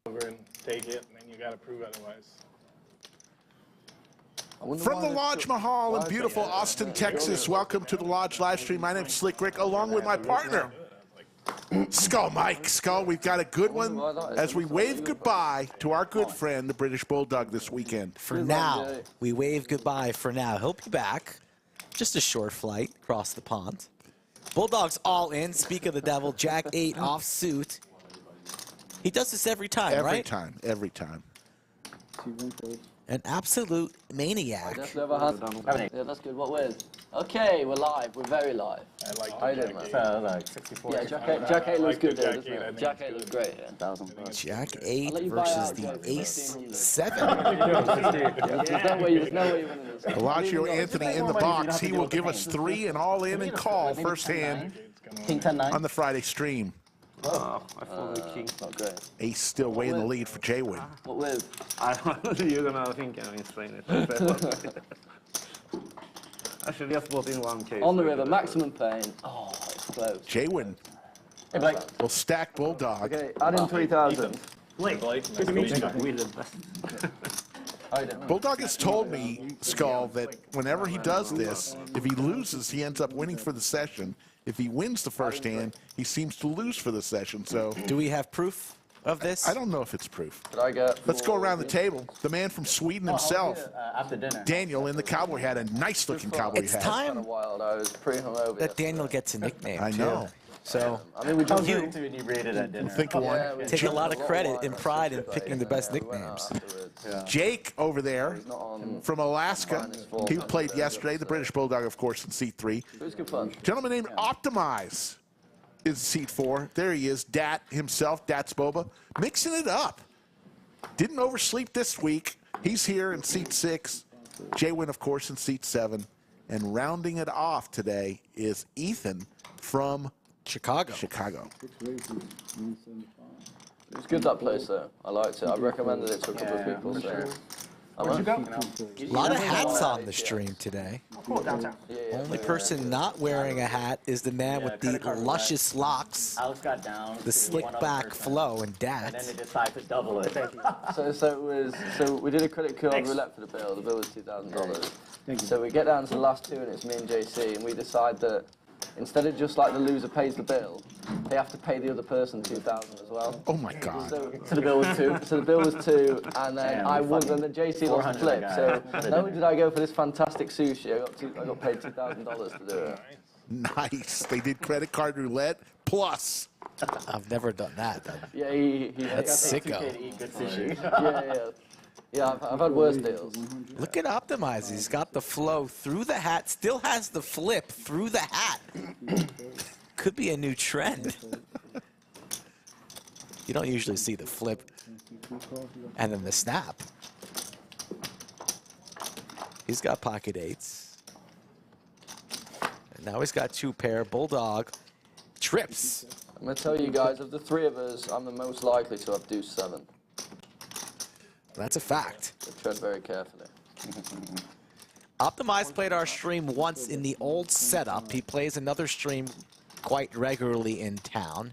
over and take it, and then you got to prove otherwise. From the Lodge Mahal in beautiful Austin, Texas, welcome to the Lodge live stream. My name's Slick Rick, along with my partner, Skull Mike. Skull, we've got a good one as we wave goodbye to our good friend, the British Bulldog, this weekend. For now, we wave goodbye for now. He'll be back. Just a short flight across the pond. Bulldog's all in. Speak of the devil, Jack 8 off suit. He does this every time, right? Every time. An absolute maniac. Yeah, that's good. What with? Okay, we're live. We're very live. I like like 64. Yeah, Jack 8 looks good there, doesn't it? Jack 8 looks great, yeah. Jack 8 versus the Ace 7. There's no way you're winning this. Elagio Anthony in the box. He will give us 3 and all in and call firsthand King 10-9. on the Friday stream. Oh, I thought the king. Not great. Ace still way in the lead for JWin. What with? You're gonna think I'm explaining it. Actually, just bought in one case. On the river, maximum pain. Oh, it's close. JWin Hey, Blake. will stack Bulldog. Okay, add in 3,000. Blake, Good to meet you. Bulldog has told me, Skull, that whenever he does this, if he loses, he ends up winning for the session. If he wins the first hand, he seems to lose for the session. So, Do we have proof of this? I don't know if it's proof. Could I get Let's go around the table. The man from Sweden himself, after dinner. Daniel, in the cowboy hat, a nice-looking cowboy It's hat. time Wild. I was pretty hungover. that Daniel gets a nickname, I know. So I mean, we just inebriated at dinner. Think of one. take a lot of credit and pride in picking the best nicknames. Jake over there from Alaska. He played yesterday. The British Bulldog, of course, in seat 3. It was good fun. Gentleman named Optimize is seat 4. There he is, Dat himself, Dat's Boba, mixing it up. Didn't oversleep this week. He's here in seat 6. JWin, of course, in seat 7. And rounding it off today is Ethan from Chicago. It was good, that place, though. I liked it. I recommended it to a couple of people. So. Where'd you go? A lot of hats on the stream today. Cool, downtown. Only person not wearing a hat is the man with the luscious locks, Alex got down. the slick back flow, and And then Dat. they decided to double it. So we did a credit card roulette for the bill. The bill was $2,000. So we get down to the last 2, and it's me and JC, and we decide that instead of just like the loser pays the bill, they have to pay the other person $2,000 as well. Oh, my God. So the bill was 2. So the bill was 2, and then I won, and then JC lost the flip. So not only did I go for this fantastic sushi, I got paid $2,000 to do it. Nice. They did credit card roulette plus. I've never done that. Yeah, he That's $2K to sicko. eat good sushi. Yeah, I've had worse deals. Look at Optimize. He's got the flow through the hat, still has the flip through the hat. Could be a new trend. You don't usually see the flip and then the snap. He's got pocket 8s. And now he's got 2 pair. Bulldog trips. I'm going to tell you guys, of the 3 of us, I'm the most likely to have deuce 7. That's a fact. So tread very carefully. Optimize played our stream once in the old setup. He plays another stream quite regularly in town.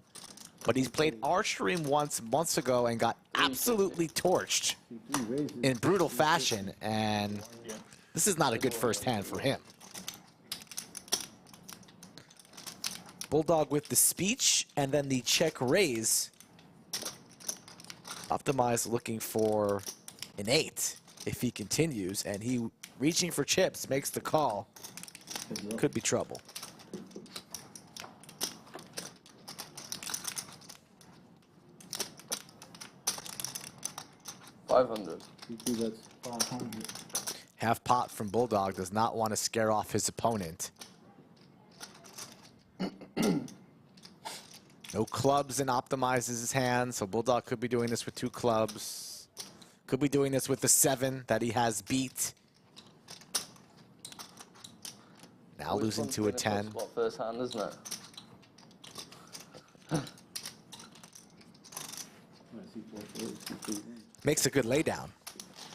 But he's played our stream once months ago and got absolutely torched in brutal fashion. And this is not a good first hand for him. Bulldog with the speech and then the check raise. Optimize looking for an 8 if he continues, and he reaching for chips, makes the call. Could be trouble. $500. Half pot from Bulldog does not want to scare off his opponent. No clubs in Optimize's hand, so Bulldog could be doing this with 2 clubs. Could be doing this with the 7 that he has beat. Now losing to a 10. First hand, isn't it? Makes a good laydown.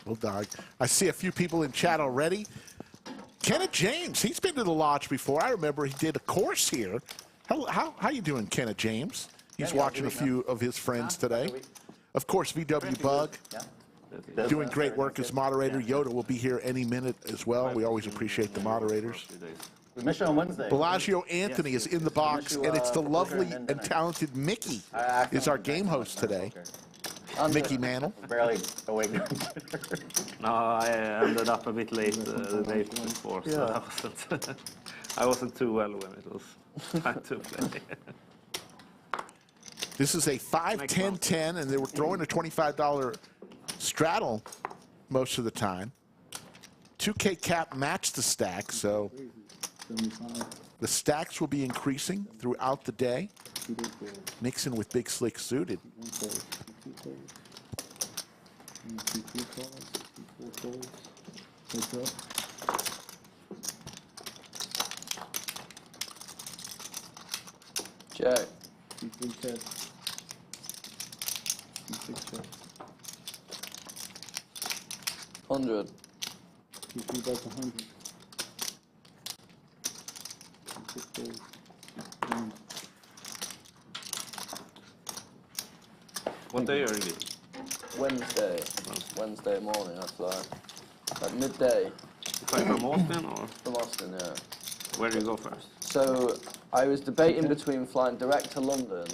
Bulldog. I see a few people in chat already. Kenneth James, he's been to the lodge before. I remember he did a course here. How you doing, Kenneth James? He's watching a few of his friends today. Of course, VW Bug Yeah. doing great work as moderator. Yoda will be here any minute as well. We always appreciate the moderators. We miss you on Wednesday. Bellagio Anthony is in the box, and it's the lovely and talented Mickey is our game host today. Mickey Mantle. Barely awake. No, I ended up a bit late the day before, so that wasn't. I wasn't too well when it was time to play. This is a 5-10-10, and they were throwing a $25 straddle most of the time. 2K cap matched the stack, so the stacks will be increasing throughout the day. Mixon with Big Slick suited. Check. 100. What day are you? Wednesday morning, I fly. At midday. You fly from Austin or From Austin, yeah. where do you go first? So I was debating between flying direct to London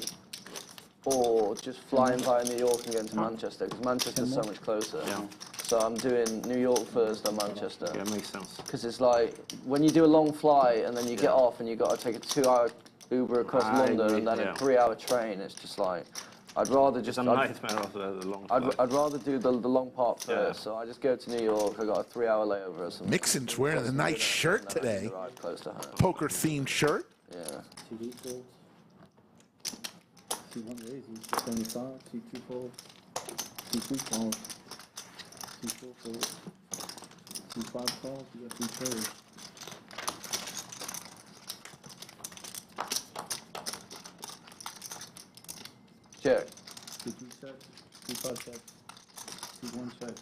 or just flying via New York and going to Manchester, because Manchester's so much closer. Yeah. So I'm doing New York first and Manchester. Yeah, makes sense. Because it's like, when you do a long flight and then you get off and you got to take a 2-hour Uber across London agree, and then yeah. a 3-hour train, it's just like, I'd rather just... It's a nightmare after the long flight. I'd rather do the long part first, Yeah. so I just go to New York, I got a 3-hour layover or something. Mixon's wearing a nice shirt today. Arrive close to home. Poker-themed shirt. Yeah. C1 raises, 75, C2 fold, C3 calls, C4 fold, C5 calls, you got C3. Check. C3 check, C5 check, C1 check,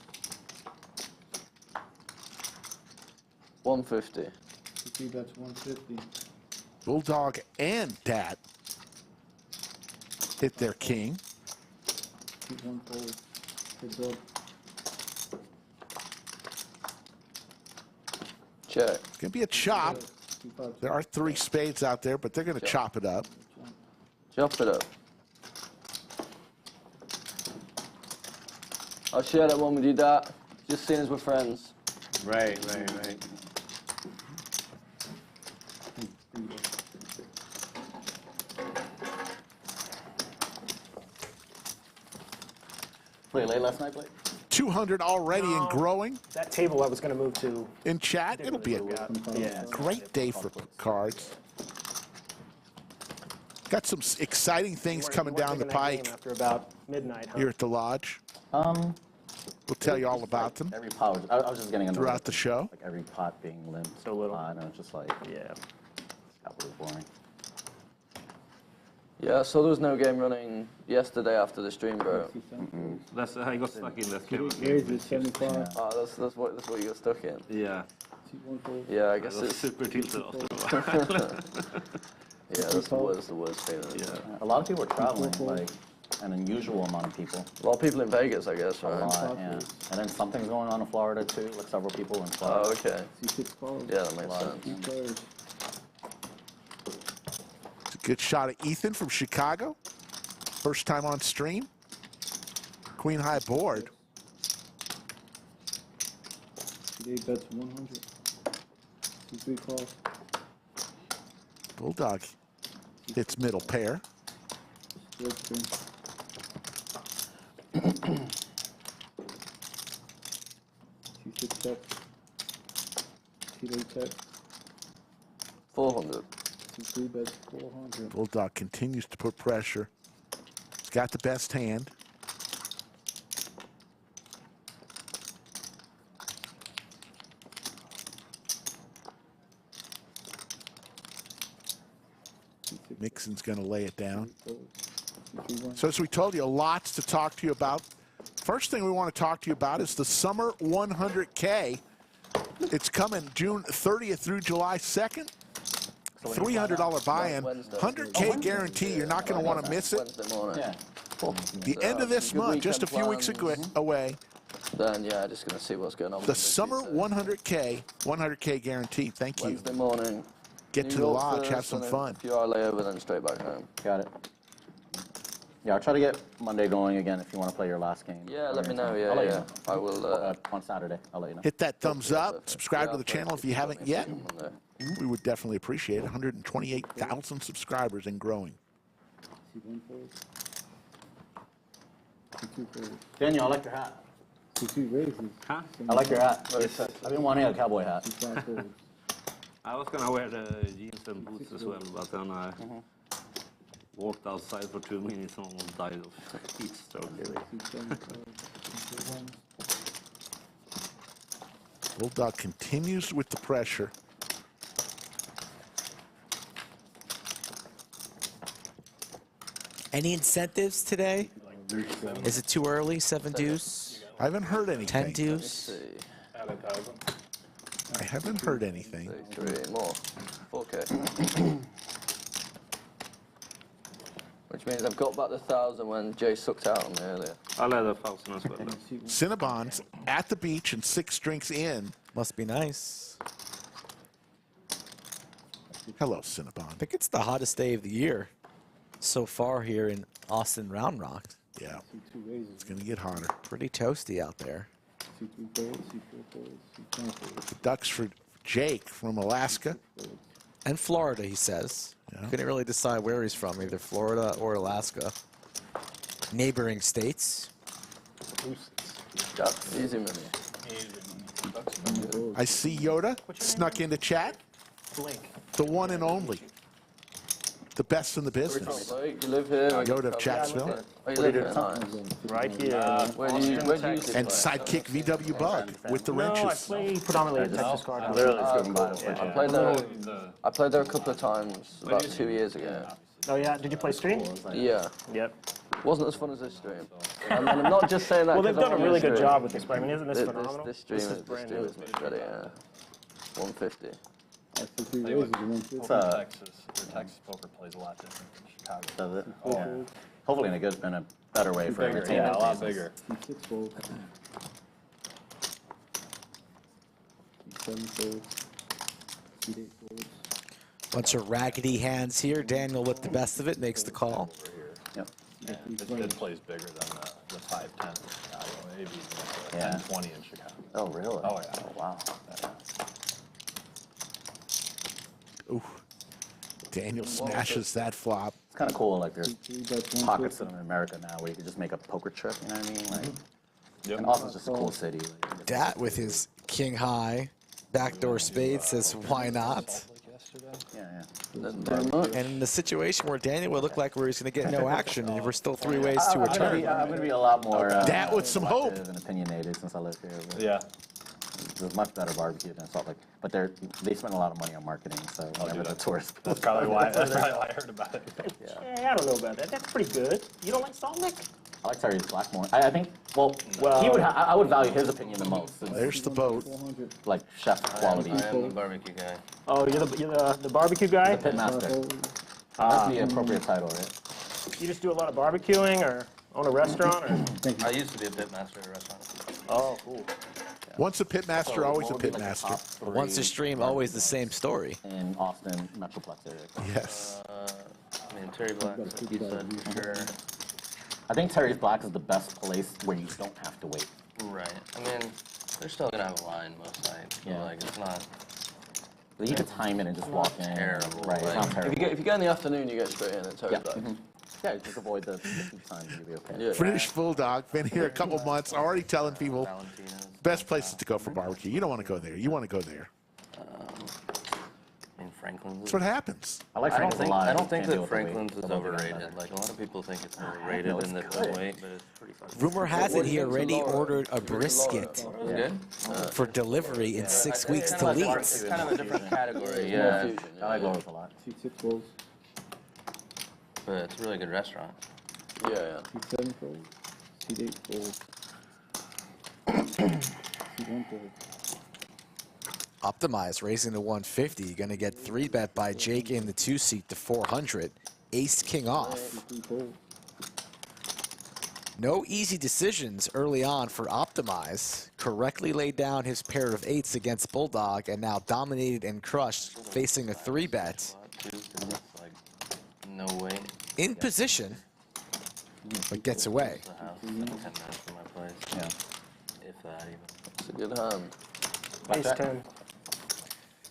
150. C3 bets 150, Bulldog and Dat hit their king. C1 fold, heads up, Check. It's going to be a chop. C5 There are 3 spades out there, but they're going to chop it up. Chop it up. I'll share that one with you, Dad. Just seeing as we're friends. Right. Play late last night, Blake? 200 already and growing That table I was going to move to. in chat. It'll be a Yeah. great day for cards. Got some exciting things coming down the pike After about midnight, huh? here at the lodge. We'll tell you all about them Every pot was, I was just getting annoyed. throughout the show. Like every pot being limp. So little. And it's just like, Yeah. it's got really boring. Yeah, so there was no game running yesterday after the stream broke. That's I got stuck in that game. raises 75, Oh, that's what you got stuck in. Yeah, C1 fold, Yeah, I I guess was it's super tilted after a while. yeah, that's the worst feeling. Yeah. A lot of people are traveling, like an unusual amount of people. A lot of people in Vegas, I guess, A right? lot, yeah. And then something's going on in Florida too, like several people in Florida. Oh, okay. C6 calls, Yeah, that makes Lot. sense. C3, It's a good shot at Ethan from Chicago. First time on stream. Queen high board. C8 bets 100, C3 calls, Bulldog hits middle pair. split screen, C6 check, C8 check, 400. C3 bets 400, Bulldog continues to put pressure. He's got the best hand. Mixon's going to lay it down. C3 So as we told you, lots to talk to you about. First thing we want to talk to you about is the Summer 100K. It's coming June 30th through July 2nd. $300 buy-in, Wednesday. 100K guarantee. You're not going to want to miss it. Wednesday morning. Yeah. The end of this Good month, just a weekend few weeks plans. away. Then yeah, just gonna see what's going on. The with summer Tuesday. 100K guaranteed. Thank you. Wednesday morning. Get New to the York lodge, first, have some and fun. A few hour layover, then straight back home. Got it. Yeah, I'll try to get Monday going again if you want to play your last game. Yeah, let me know. Yeah, I'll let you yeah. know. I will. On Saturday, I'll let you know. Hit that thumbs Yeah, up. perfect. Subscribe Yeah, to the I'll channel if play you haven't yet. on Monday. We would definitely appreciate it. 128,000 subscribers and growing. C1 fold. C2 fold. Daniel, I like your hat. C2 raises. Huh? I like your hat. I've been wanting a cowboy hat. C5 folds. I was gonna wear the jeans and boots as well, but then I walked outside for 2 minutes and almost died of heat stroke. C7 fold. C1. Bulldog continues with the pressure. Any incentives today? Is it too early? 7 deuce? I haven't heard anything. 10 deuce? I haven't heard anything. 3 more. 4K. Which means I've got back the 1,000 when Jay sucked out on me earlier. I'll add 1,000 as well. And then. C1. Cinnabons at the beach and 6 drinks in. Must be nice. Hello, I Cinnabon. think it's the hottest day of the year so far here in Austin Round Rock. Yeah, C2 raises. it's going to get hotter. Pretty toasty out there. C3 folds. C4 folds. C10 folds. Ducks for Jake from Alaska. And Florida, he says. Yeah. Couldn't really decide where he's from, either Florida or Alaska. Neighboring states. That's easy money. I see Yoda snuck into chat. Blink. The one and only. The best in the business. Blake, you live here? Yoda of Chatsville. Oh, you live here? Nice. Right here. Where do you usually And play? sidekick VW Bug with the No, I wrenches. play predominantly at Texas Cardinals. I played there a couple of times about 2 years ago. Oh yeah, did you play stream? Yeah. Yep. Wasn't as fun as this stream. And I'm not just saying that. Well, they've 'cause I'm done a on really this good stream. job with this, but I mean, isn't this phenomenal? This stream This is is brand new. much better, yeah. 150. C3 raises. It's 150. Texas poker plays a lot different from Chicago. does it? C4 Yeah. folds. Hopefully in a better way for Bigger, entertainment. yeah, a lot reasons. bigger. C6 folds. C7 folds. C8 folds. Bunch of raggedy hands here. Daniel with the best of it makes the call. Yep. Yeah, this kid plays bigger than the 5'10" in Chicago, maybe Yeah. 10-20 in Chicago. Oh, really? Oh, yeah. Oh, wow. Ooh. Daniel smashes that flop. It's kind of cool, like there's C3 bets pockets 150. in America now where you can just make a poker trip, you know what I mean? Like, Yep. and Austin's just a cool city. Like, Dat with his king high backdoor spade says, why not? yeah. Doesn't do much. And in the situation where Daniel would look like where he's going to get no action, and we're still 3 ways to a I'm gonna turn. be a lot more That with some hope. selective and opinionated since I live here. But Yeah. There's much better barbecue than Salt Lake, but they spend a lot of money on marketing, so whenever the tourists. That's probably why I heard about it. Yeah, I don't know about that. That's pretty good. You don't like Salt Lake? I like Terry Blackmore. I think, well, Well- he would. I would value his opinion the most. Since, There's the boat. 400. like chef quality. I am the barbecue guy. Oh, you're the barbecue guy? Pitmaster. Folds. That's the appropriate title, right? You just do a lot of barbecuing or own a restaurant? Or? I used to be a pitmaster at a restaurant. Oh, cool. Once a pitmaster, always a What would be, like, the pitmaster. top 3 Once a stream, always the same story. in Austin Metroplex area. Yes. I mean, Terry Black, like you said, for sure. I think Terry's Black is the best place where you don't have to wait. Right. I mean, they're still gonna have a line most nights. So, Yeah. like, it's not Like, you can time it and just walk in. terrible. Right, it's Like, not terrible. if you go in the afternoon, you get straight in at Terry Yeah. Black. Yeah, just avoid the peak time, you'll be okay. Yeah. British Bulldog, been here a couple months, already telling people Valentina's. best places to go for barbecue. You don't want to go there. You want to go there. In Franklin's. That's what happens. I like I don't Franklin's a think lot. I don't Can't think deal that with the wait. Franklin's is They'll be overrated. better. Like a lot of people think it's overrated no, it's and that good. the wait, but it's pretty fucking. Rumor has it he already ordered a It was brisket good. for delivery in 6 weeks to It's Leeds. kind of a different category. More Yeah. fusion. I like Laura's a lot. C6 folds. But it's a really good restaurant. Yeah. C7 folds. C8 folds. C1 folds. Optimize, raising to 150. Going to get 3-bet by Jake in the 2 seat to 400. Ace king off. C3 folds. No easy decisions early on for Optimize. Correctly laid down his pair of 8s against Bulldog and now dominated and crushed, facing a 3-bet. Like, no way. In position, but gets away. Yeah. If that even. It's a good hand. Ace 10.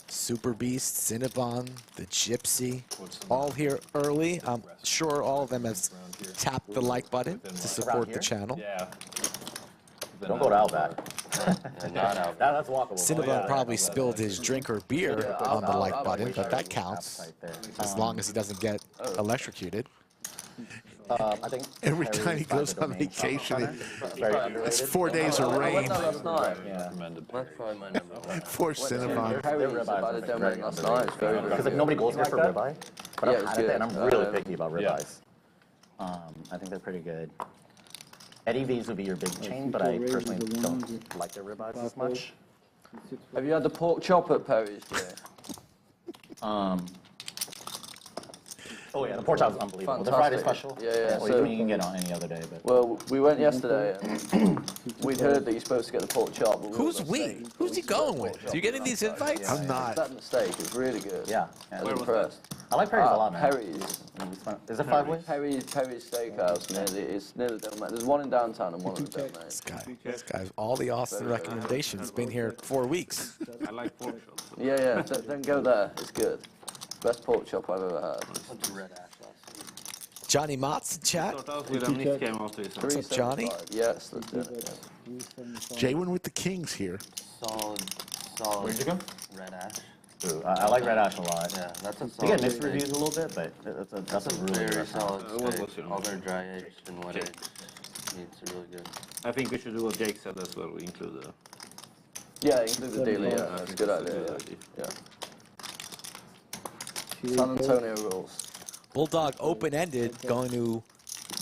Super Beast, Cinnabon, the Gypsy, all here early. I'm sure all of them have tapped the like button to support the channel. Yeah. Don't go to Outback. Not out. That's walkable. Cinnabon probably spilled his drink or beer on the like button, but that counts as long as he doesn't get electrocuted. I think Every time he goes on vacation, it's 4 days of I rain. went there last night. Yeah. That's probably my number one. Poor Cinnabon. Perry's about it down last night. It's very, very Because like nobody goes here for ribeye, but Yeah, I've it's had it there, and good. I'm really picky about yeah. ribeyes. I think they're pretty good. Eddie V's would be your big chain, but I personally don't like their ribeyes as much. Have you had the pork chop at Perry's, Jay? Oh yeah, the pork chop is unbelievable. The Friday Fantastic. special. Yeah, yeah, Or so- you can get it on any other day, but Well, we went yesterday, and we'd heard that you're supposed to get the pork chop. But Who's got we? steak. Who's he going with? Are you getting these invites? I'm not. That mistake is really good. yeah. I yeah. was impressed. I like Perry's a lot, man. Perry's. Is it 5 ways? Perry's Steakhouse, it's near the Domain. There's one in downtown and one in the Domain. This guy's all the Austin recommendations. Been here 4 weeks. I like pork chops. Yeah, then go there. It's good. Best pork chop I've ever had. Johnny Mott's in chat. Start out with a Nick game after this. What's up, Johnny? Yes, let's do it. JWin with the Kings here. Solid. Where'd you go? Red Ash. Ooh, I like Red Ash a lot. Yeah, that's a You solid. get mixed reviews a little bit, but that's a really Very good restaurant. solid what steak. was your All their name? dry aged and wet aged. It's really good. I think we should do what Jake said as well. We include the. Yeah, include the dealer, yeah. That's a good idea. Yeah. San Antonio rules. Bulldog open-ended, going to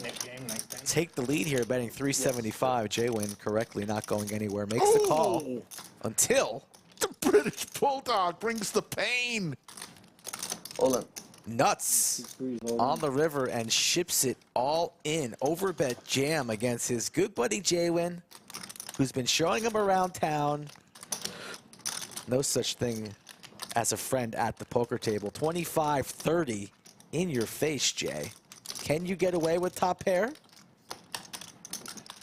Next game, next game. take the lead here, betting 375. JWin correctly not going anywhere. Makes the call Oh, until the British Bulldog brings the pain. All in. Nuts on the river and ships it all in. Overbet jam against his good buddy JWin, who's been showing him around town. No such thing as a friend at the poker table. 25-30 in your face, Jay. Can you get away with top pair?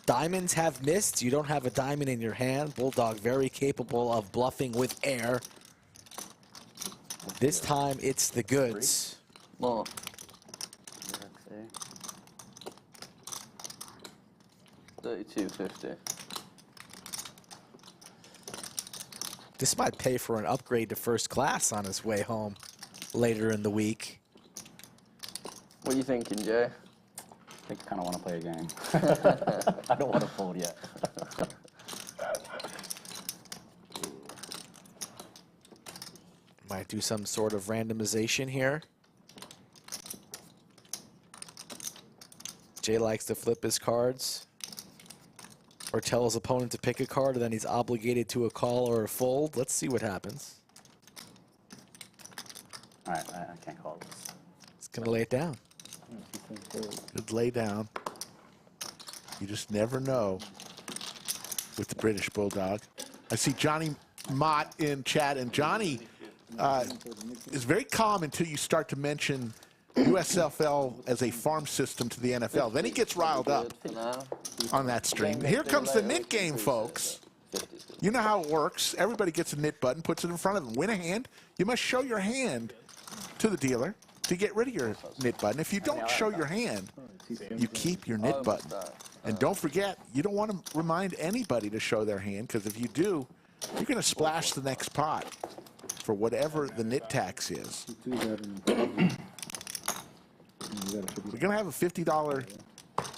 Diamonds have missed. You don't have a diamond in your hand. Bulldog very capable of bluffing with air. This time it's the goods. More. 32.50. This might pay for an upgrade to first class on his way home later in the week. What are you thinking, Jay? I think I kind of want to play a game. I don't want to fold yet. Might do some sort of randomization here. Jay likes to flip his cards or tell his opponent to pick a card, and then he's obligated to a call or a fold. Let's see what happens. All right, I can't call this. He's going to lay it down. Good lay down. You just never know with the British Bulldog. I see Johnny Mott in chat, and Johnny is very calm until you start to mention USFL as a farm system to the NFL. Then he gets riled up For now. on that stream. Here comes the knit game, folks. You know how it works. Everybody gets a knit button, puts it in front of them. Win a hand. You must show your hand to the dealer to get rid of your knit button. If you don't show your hand, you keep your knit button. And don't forget, you don't want to remind anybody to show their hand, because if you do, you're going to splash the next pot for whatever the knit tax is. We're going to have a $50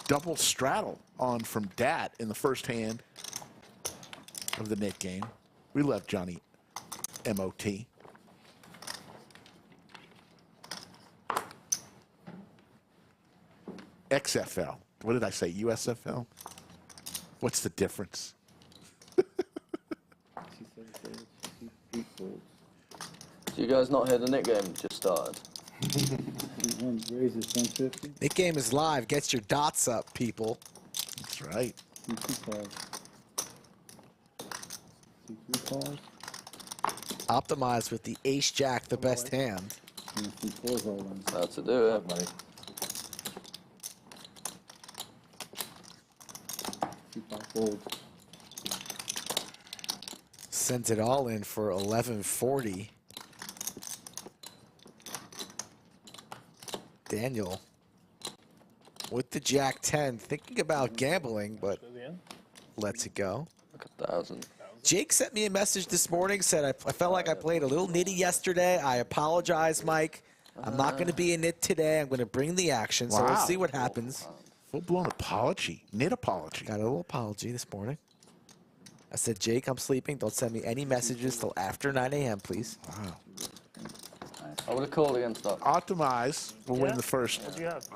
double straddle on from Dat in the first hand of the knit game. We love Johnny M.O.T. XFL. What did I say? USFL? What's the difference? Do you guys not hear the Nick game just started? Nick game is live. Gets your dots up, people. That's right. Optimize with the ace-jack, the best hand. That's to do it, buddy. Sends it all in for 1140. Daniel with the Jack 10, thinking about gambling, but lets it go. Like 1,000. Jake sent me a message this morning, said, I felt like I played a little nitty yesterday. I apologize, Mike. I'm not going to be a nit today. I'm going to bring the action, so let's see what happens. Full-blown apology. Nit apology. Got a little apology this morning. I said, Jake, I'm sleeping. Don't send me any messages till after 9 a.m., please. Wow. I would have called against that. Optimize will win the first What'd you have?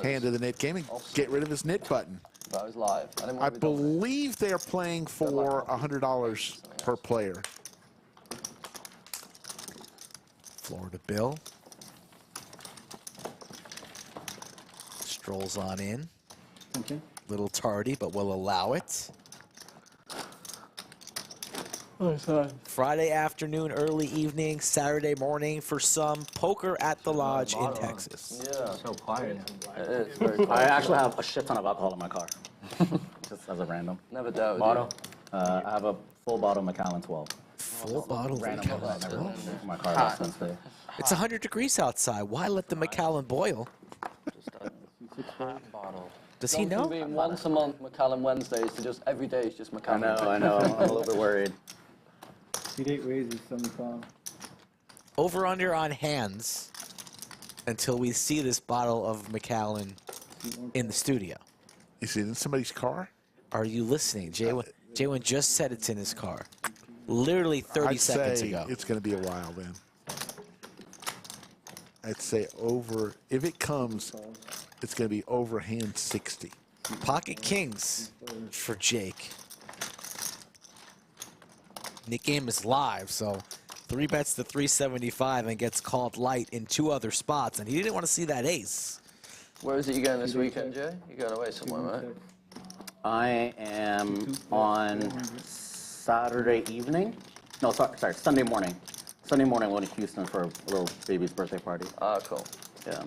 hand of the Nit Gaming. Get rid of his Nit button. That was live. I believe they're playing for $100 per player. Florida Bill. Strolls on in. Okay. Little tardy, but we'll allow it. Friday afternoon, early evening, Saturday morning for some poker at the lodge in Texas. Yeah. So quiet. It is very quiet. I actually have a shit ton of alcohol in my car. Just as a random. Never doubted Bottle? I have a full bottle Macallan 12. Full bottle of Random Macallan. never in my car last Wednesday. It's 100 degrees outside. Why let the Macallan boil? bottle. Does he know? From being once a month Macallan Wednesdays to just every day is just Macallan. I know. I'm a little bit worried. Heat 8 raises 75. Over under on hands until we see this bottle of Macallan in the studio. Is it in somebody's car? Are you listening? JWin just said it's in his car. Literally 30 seconds say ago. It's going to be a while then. I'd say over, if it comes, it's going to be over hand 60. Pocket kings for Jake. Nick game is live, so 3 bets to 375 and gets called light in 2 other spots, and he didn't want to see that ace. Where is it you going this weekend, Jay? You're going away somewhere, right? I am on Saturday evening. No, sorry, Sunday morning. Sunday morning, I'm going to Houston for a little baby's birthday party. Ah, cool. Yeah.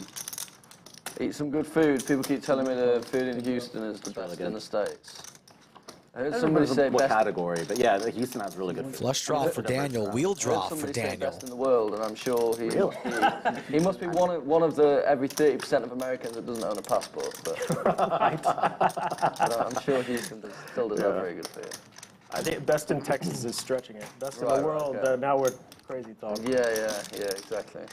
Eat some good food. People keep telling me the food in Houston is the best really in the States. I heard I don't somebody remember say what best. category, but yeah, Houston has really good food. Flush draw for Daniel, wheel I heard draw for somebody say Daniel. best in the world, and I'm sure he Really? he must be one of the every 30% of Americans that doesn't own a passport. But I'm sure Houston still does have very good food. I think best in Texas is stretching it. Best in Right, the world, okay. Now we're crazy talking. Yeah, exactly.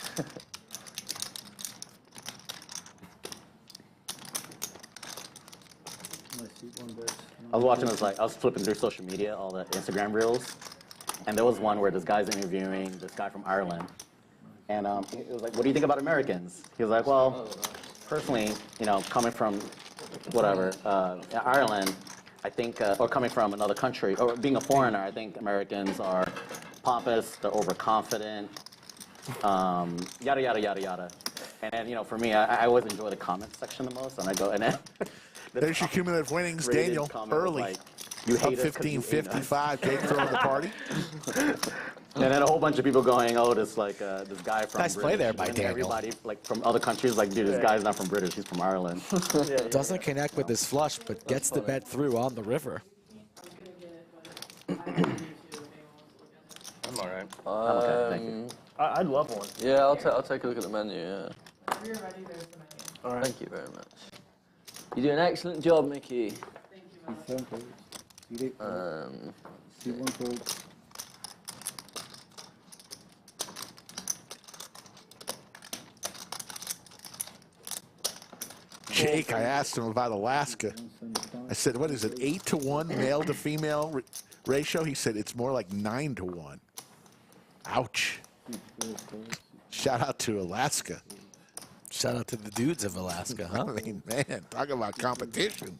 I was watching this, I was flipping through social media, all the Instagram reels, and there was one where this guy's interviewing this guy from Ireland, and it was like, what do you think about Americans? He was like, well, personally, coming from whatever, Ireland, I think, or coming from another country, or being a foreigner, I think Americans are pompous, they're overconfident, yada, yada, yada, yada. And then, for me, I always enjoy the comment section the most, and I go, and then... There's your cumulative winnings, rated Daniel, comment was early. like, you Up hate us 'cause you hate us. 15-55, Jake throwing the party. And then a whole bunch of people going, oh, this this guy from Nice British. play there by And Daniel. everybody from other countries like, dude, this guy's not from British, he's from Ireland. Doesn't connect with his flush, but gets the bet through on the river. I'm all right. Okay, thank you. I'd love one. Yeah, I'll take a look at the menu. Yeah. We're ready, there's the menu. All right. Thank you very much. You do an excellent job, Mickey. Thank you, Mike. Heat 8 Heat 1 fold. Jake, I asked him about Alaska. I said, what is it, 8-to-1 male to female ratio? He said it's more like 9-to-1. Ouch. Shout out to Alaska. Shout out to the dudes of Alaska, huh? I mean, man, talk about competition.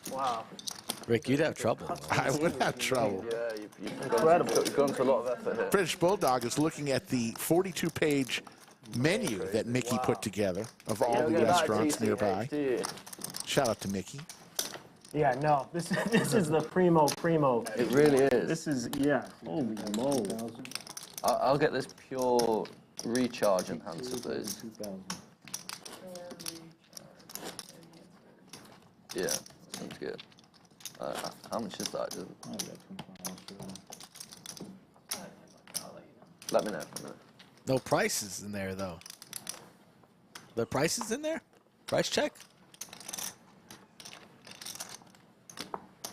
Wow. Rick, you'd have trouble. I would have trouble. Yeah, you've gone to a lot of effort here. British Bulldog is looking at the 42-page menu that Mickey put together of all the restaurants nearby. Shout out to Mickey. Yeah, no, this is the primo. It really is. This is, yeah. Holy moly. I'll get this pure recharge enhancer, please. Yeah, sounds good. How much is that? Let me know. No prices in there, though. The prices in there? Price check?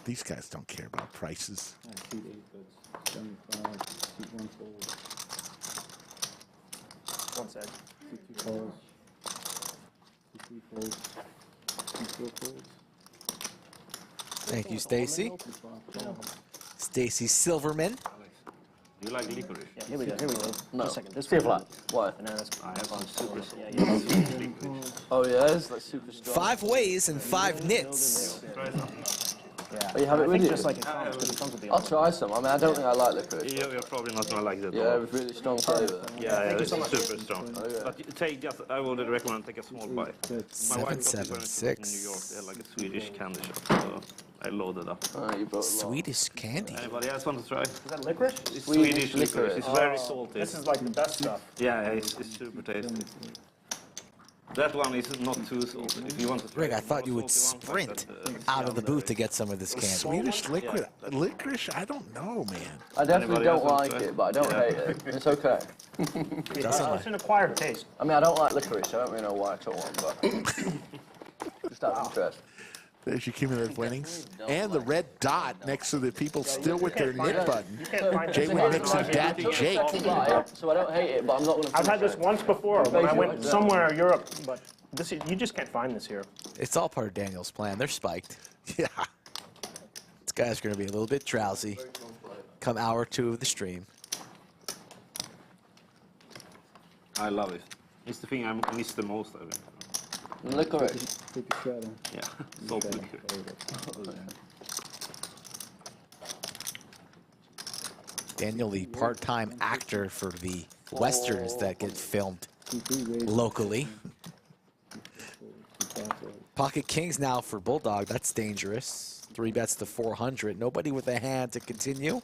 These guys don't care about prices. Seat 8 bits, 75, seat 1 fold, 1 sec. seat 2 folds, seat 3 folds, seat 4 folds. Thank you, Stacy. Seat 5 folds. Stacy Silverman. Do you like licorice? Yeah, here we go. No. Just a second. This See a one. flop. Why? Bananas. I have on super. Oh yeah, it's like super strong. 5 ways and 5 nits. Yeah. Oh, you have it I with think you? just like it comes, because it comes with the I'll other try some. I mean, I don't think I like licorice. You're probably not gonna like that. Yeah, it was really strong flavour. Yeah, Thank you it's so much. super strong. Okay. But you take just, I would recommend take a small bite. My wife got this when she was in 776. New York. They had like a Swedish candy shop, so I loaded up. You brought a lot. Swedish candy. Anybody else want to try? Is that licorice? It's Swedish Swedish licorice. It's licorice. very salty. This is like the best stuff. Yeah, it's super tasty. That one is not too salty. If you want to try Rick, I thought you more would salty one, sprint but, out of the booth to get some of this candy. Swedish liquid licorice? I don't know, man. I definitely Anybody don't else want like to try? it, but I don't hate it. It's okay. It's an acquired taste. I mean, I don't like licorice. I don't really know why I took one, but just out of interest. There's your cumulative winnings. And the red dot next to the people still with their knit button. You can't find JWin it. Mixon, Dat, Jake. So I don't hate it, but I'm not going to. I've had this once before when I went somewhere in Europe, but this you just can't find this here. It's all part of Daniel's plan. They're spiked. Yeah. This guy's going to be a little bit drowsy come hour 2 of the stream. I love it. It's the thing I miss the most of it. Licorice. Take a straddle. Yeah, salt Straddle. liquor. Daniel, the part-time actor for the westerns that get filmed locally. Pocket Kings now for Bulldog. That's dangerous. 3 bets to 400. Nobody with a hand to continue.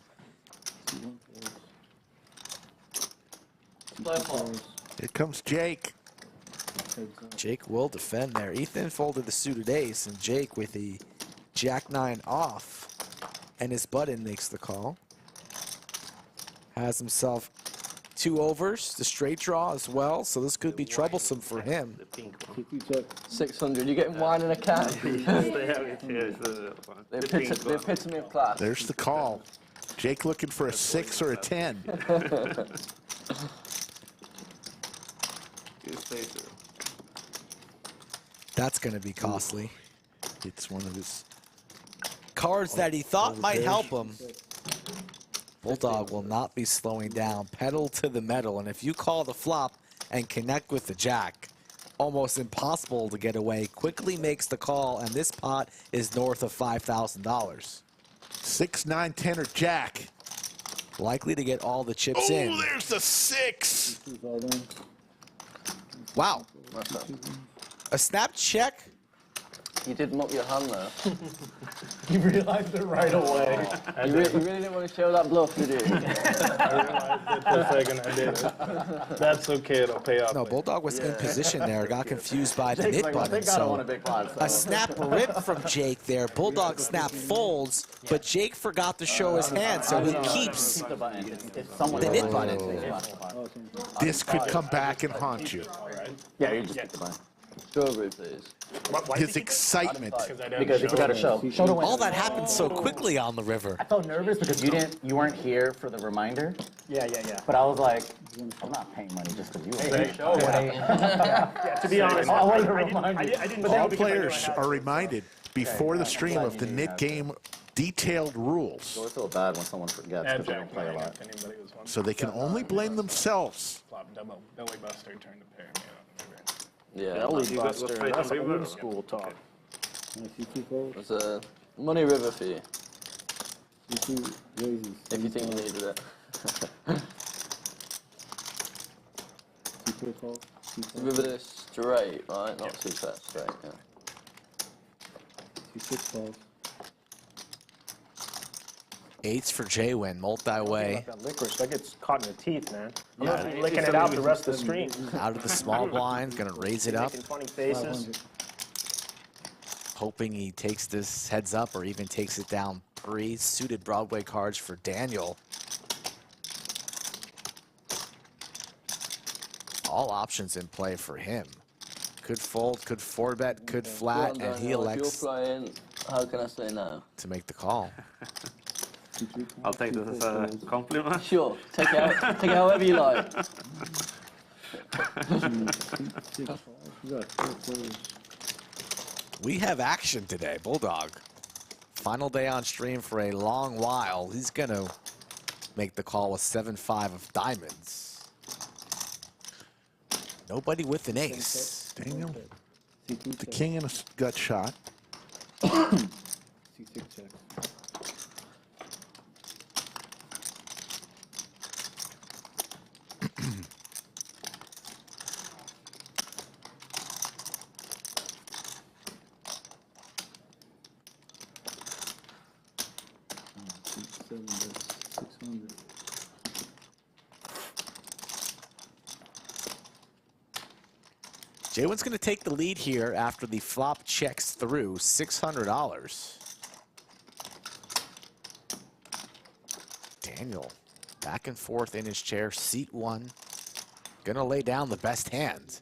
Here comes Jake. Jake will defend there. Ethan folded the suited ace, and Jake with the Jack-9 off. And his button makes the call. Has himself 2 overs, the straight draw as well, so this could be troublesome for him. The pink one. Take 2 check. 600. You're getting wine in a can. They have it here. It's the pink The one. epitome of class. There's the call. Jake looking for a 6 or a 10. Good space there. That's going to be costly. It's one of his. Cards that he thought might help him. Bulldog will not be slowing down. Pedal to the metal. And if you call the flop and connect with the jack, almost impossible to get away. Quickly makes the call, and this pot is north of $5,000. 6, 9, 10 or jack. Likely to get all the chips in. Oh, there's the 6. Two all in. Wow. A snap check? You did muck your hand there. You realized it right away. You really didn't want to show that bluff, did you? The second I did it. That's okay, it'll pay off. No, Bulldog was in position there. Got confused by the knit button. Thank God I want a So big pot. a snap rip from Jake there. Bulldog snap folds, but Jake forgot to show his hand, so he keeps the button. It's someone the knit button. This could come back and haunt you. Yeah, you just keep the button. Strawberry, please. His excitement. Because you forgot to show. Show to win. All that happened so quickly on the river. I felt nervous because you weren't here for the reminder. Yeah. But I was like, I'm not paying money just because you were there. Yeah, to be honest, I wanted to I remind you. didn't All know because I knew I players had are to. reminded before the stream of the knit game detailed rules, I feel bad when someone forgets because they don't play a lot. so they can only blame themselves. Belly buster, turn to pair. Yeah. Belly You got buster, straight that's on river. old school talk. I see 2 folds. It's a money river for you, See 2 raises. if you think you needed it. See 4 folds. See 4 River this straight, right? Not super straight, yeah. 56 calls. Eights for JWin, multi-way. That licorice, that gets caught in the teeth, man. I'm Yeah, gonna be it- licking it's it out really- the rest of the stream. Out of the small blind, gonna raise it up, Making funny faces. 500. hoping he takes this heads up or even takes it down three. Suited Broadway cards for Daniel. All options in play for him. Could fold, could four bet, could flat, Go on, and he Daniel, if elects you're playing, how can I say no? to make the call. I'll take this as a compliment. Sure, take it out, take it however you like. 6, 5. You got 4 quarters. We have action today, Bulldog. Final day on stream for a long while. He's gonna make the call with 7-5 of diamonds. Nobody with an ace. Daniel, C2 the check. king in a gut shot. C6 check. Seven, that's 600. JWin's gonna take the lead here after the flop checks through $600. Daniel, back and forth in his chair, seat one. Gonna lay down the best hand.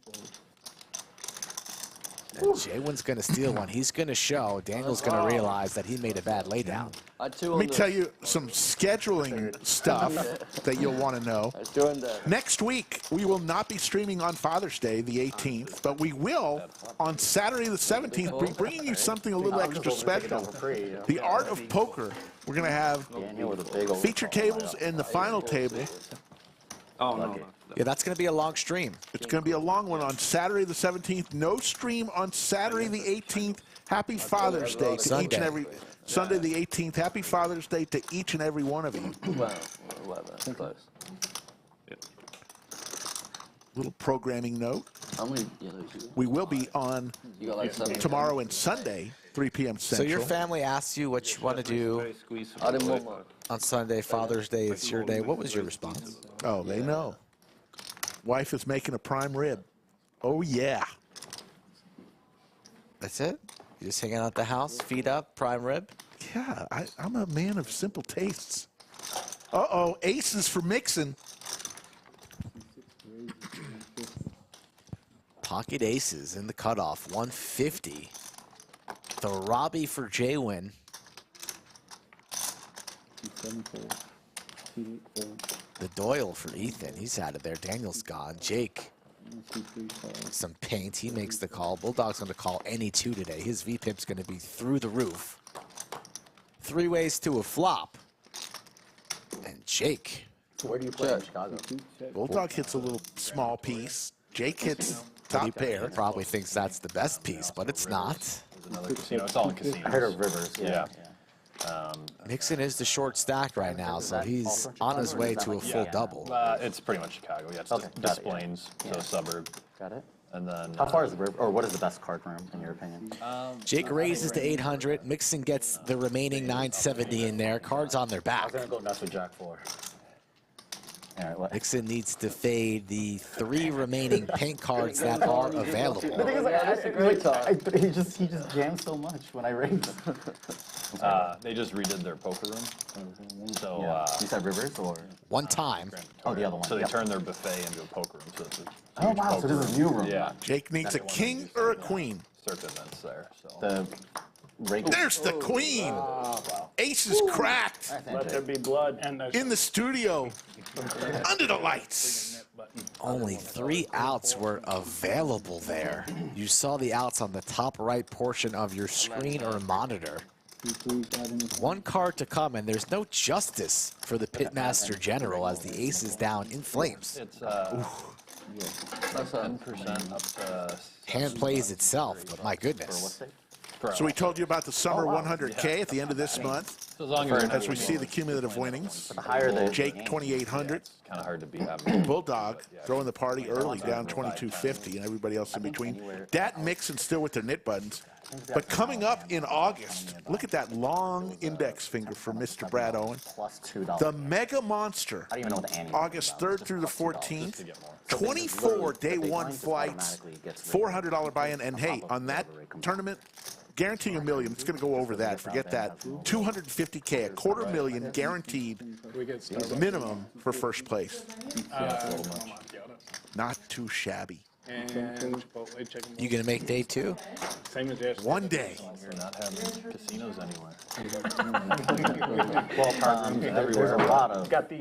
And JWin's gonna steal one. He's gonna show. Daniel's gonna realize that he made a bad laydown. I had 2 Let on me the- tell you some scheduling stuff that you'll want to know. Let's join there. Next week, we will not be streaming on Father's Day, the 18th, but we will, on Saturday the 17th, be bringing you something a little extra special. The Art of Poker. We're going to have Daniel with a big old feature tables and the final table. Oh, no. Yeah, that's gonna be a long stream. It's going to be a long one on Saturday the 17th. No stream on Saturday the 18th. Happy Father's Day to each Sunday. and every... Sunday the 18th. Happy Father's Day to each and every one of you. Well, whatever, close. Little programming note. How many yellows you got? We will be on You got like 7. tomorrow and Sunday, 3 p.m. So Central. your family asked you what you want to do I didn't want one. on Sunday. Father's Day is your day. What was your response? Oh, they know. Wife is making a prime rib. Oh, yeah. That's it? You just hanging out at the house, feet up, prime rib? Yeah, I'm a man of simple tastes. Uh-oh, aces for Mixon. Pocket aces in the cutoff, 150. The Robbie for JWin. C7 fold. C8 fold. The Doyle for Ethan. He's out of there. Daniel's gone. Jake, C3 call. some paint. He makes the call. Bulldog's going to call any two today. His VPIP's going to be through the roof. 3 ways to a flop. And Jake. Where do you play in Chicago? C2 check. Bulldog hits a little small piece. Jake hits top pair. Probably thinks that's the best piece, but it's not. There's another casino. It's all in casinos. I heard of Rivers. Yeah. Mixon is the short stack right now, so he's on his way to a full double. It's pretty much Chicago. Yeah, it's Okay, Des got it, yeah. Plaines, so a suburb. Got it. And then How far is the river, or what is the best card room in your opinion? Jake raises to 800. Mixon gets the remaining 970 in there. Cards on their I back. was gonna go nuts with Jack 4. All right, what? Mixon needs to fade the 3 remaining paint cards that are available. The thing is, like, Yeah, that's a great time. he just jams so much when I raise. they just redid their poker room. So You said Rivers or? One time. Oh, the other one. So they Yep. turned their buffet into a poker room. So it's a Oh huge wow, so poker this is a new room. Yeah, Jake needs a king or a queen. circuit events there. So The regular. There's the queen. Ace is cracked Let there be blood. And in the studio under the lights. Only 3 outs were available there. You saw the outs on the top right portion of your screen or monitor. C3's adding this. 1 card to come, and there's no justice for the Pitmaster General as the ace is down in flames. it's That's 10% up to. Hand plays itself, but my For goodness. what's it? So we told you about the summer 100K at the end of this month. So as long as you're not As we see the cumulative winnings, The higher the Jake 2,800, it's kind of hard to beat average. Bulldog throwing the party early, down 2250, and everybody else in between. Dat and Mixon still with their knit buttons. But coming up in August, look at that long index finger for Mr. Brad Owen. plus $2. The Mega Monster, I don't even know what the ante is August about. 3rd through the 14th. 24 day one flights, $400 buy-in, and hey, on that tournament, guarantee $1 million. It's going to go over that. Forget that. 250K, $250,000 guaranteed minimum for first place. Not too shabby. And Chipotle chicken. You gonna make day 2? Same as yesterday. One day. You're not having casinos anywhere. There's a lot of Got the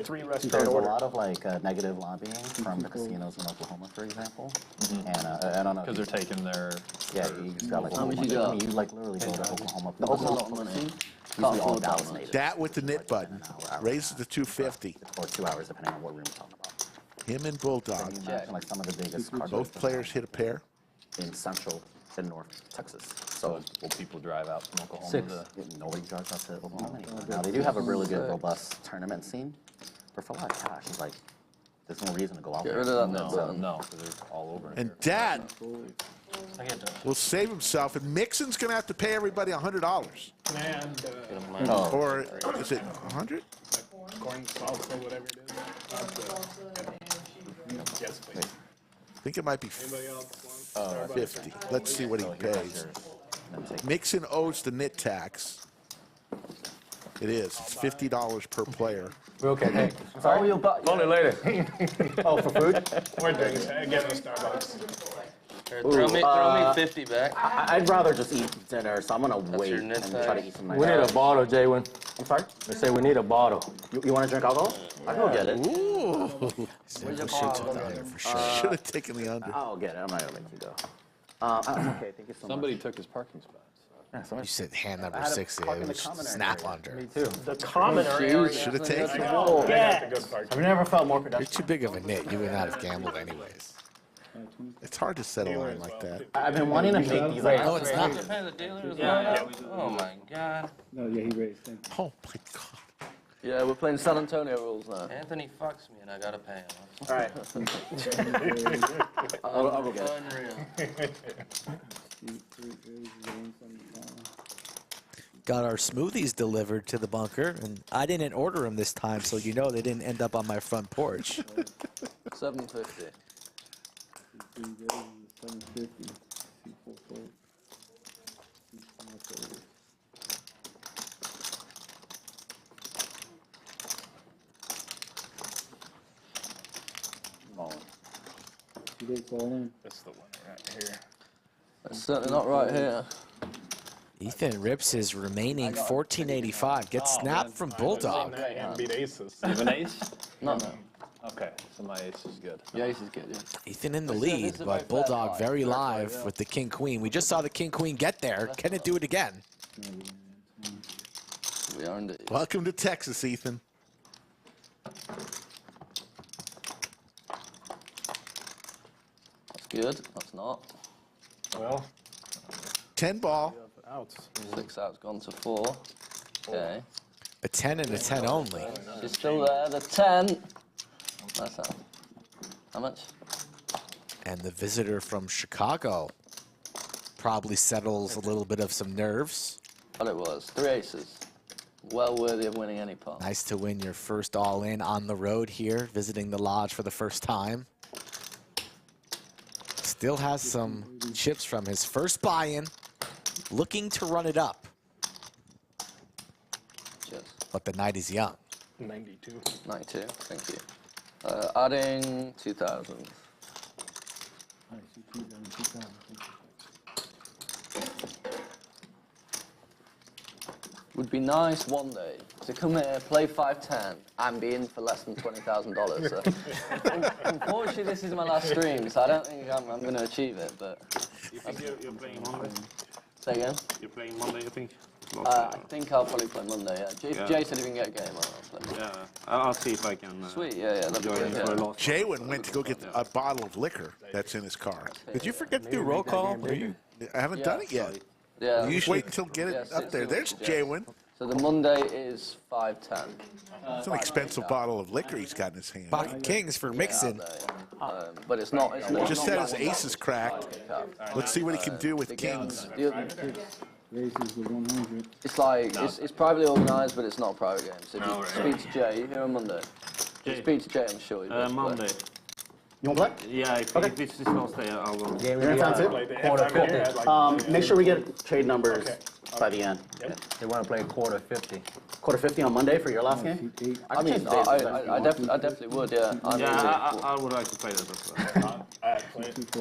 3 there's restaurant a order. lot of like negative lobbying from the casinos in Oklahoma, for example. And I don't know. Because they're taking their. Yeah, you just got like. How much you got? I mean, you like literally go to Oklahoma. The That's a Oklahoma lot of money. scene used to be all Dallas native. Dat with the knit button. Raises to 250. Or 2 hours, depending on what room we're talking about. Him and Bulldog. Can you imagine like some of the biggest card Both players hit a pair. in Central and North Texas. So Will people drive out from Oklahoma? nobody drives out to Oklahoma anymore. Now they do have a really good, robust tournament scene, but for a lot of cash, it's like there's no reason to go out Get there. rid of that No, button. no, because they're all over. And Dat will save himself, and Mixon's going to have to pay everybody $100. And Or is it 100? corn salsa, whatever it is. Yes, please. I think it might be Anybody else want? 50. Let's see what he pays. Mixon owes the knit tax. It is. It's $50 per player. Okay, hey. Oh, you'll buy. Call it later. Oh, for food? We're drinking. Get a Starbucks. Throw me 50 back. I'd rather just eat dinner, so I'm gonna wait your and net try to size? eat some We need nice. a bottle, JWin. I'm sorry? They say we need a bottle. You want to drink alcohol? I can go get it. Ooh. Should took the under for sure. Should have taken the under. I'll get it. I'm not gonna make you go. Okay, thank you so Somebody much. took his parking spot. Yeah, somebody- You said hand number I had a 60. park It in the was common snap area. under. Me too. The common area. Should have taken it. Oh, yeah. I've never felt more You're productive. too big of a nit. You would not have gambled anyways. It's hard to set a line like that. I've been wanting to make these like. No, it's not. To pay the dealer as Yeah, well? Oh my god. No, yeah, he raised. Thank you. Oh my God. Yeah, we're playing San Antonio rules now. Anthony fucks me and I gotta pay him. All right. I'll go get it. Unreal. Got our smoothies delivered to the bunker, and I didn't order them this time, so you know they didn't end up on my front porch. 750. 750. All in. That's the one right here. That's certainly not right here. Ethan rips his remaining $14.85. Gets snapped from Bulldog. And beat aces. You have an ace? No. Okay, so my ace is good. Yeah, ace is good, yeah. Ethan in the This lead, is a but very Bulldog fair very fight. live Yeah. with the King Queen. We just saw the King Queen get there. Can it do it again? We are indeed. Welcome to Texas, Ethan. That's good. That's not. Well, 10 ball. outs. 6 out's gone to 4. Okay. A 10 and a 10 only. She's still there. The 10. That's out. How much? And the visitor from Chicago probably settles a little bit of some nerves. What it was. 3 aces. Well worthy of winning any pot. Nice to win your first all-in on the road here, visiting the lodge for the first time. Still has some chips from his first buy-in, looking to run it up, Cheers. but the night is young. 92. 92. Thank you. Adding 2,000. Would be nice one day to come here, play 5-10, and be in for less than $20,000. So, unfortunately, this is my last stream, so I don't think I'm going to achieve it. But You think you're playing Monday? say again. You're playing Monday, you think? I think I'll probably play Monday. Yeah. If Yeah. Jay said he can get a game, I'll play Monday. Yeah, I'll see if I can. Sweet. Yeah, yeah. That'd be good. Yeah. JWin went to go get a bottle of liquor that's in his car. Did you forget to do roll call? I haven't done it yet. Yeah. You just wait until get it Yeah, up there. There's yeah. JWin. So the Monday is 5-10. It's an expensive bottle of liquor he's got in his hand. Pocket kings for Mixon. But it's not. It's not Just said his ace is cracked. Let's see what he can do with kings. Raises the 100. It's like it's privately organised, but it's not a private game. So if you speak to Jay here on Monday, if you speak to Jay, I'm sure you'll be Monday. You want to play? Yeah, if it's this Thursday, I'll go. Game You're in town too? quarter 50. Make sure we get trade numbers by the end. They want to play quarter 50. Quarter 50 on Monday for your last game? I mean, I definitely would. Yeah. I would like to play that as well.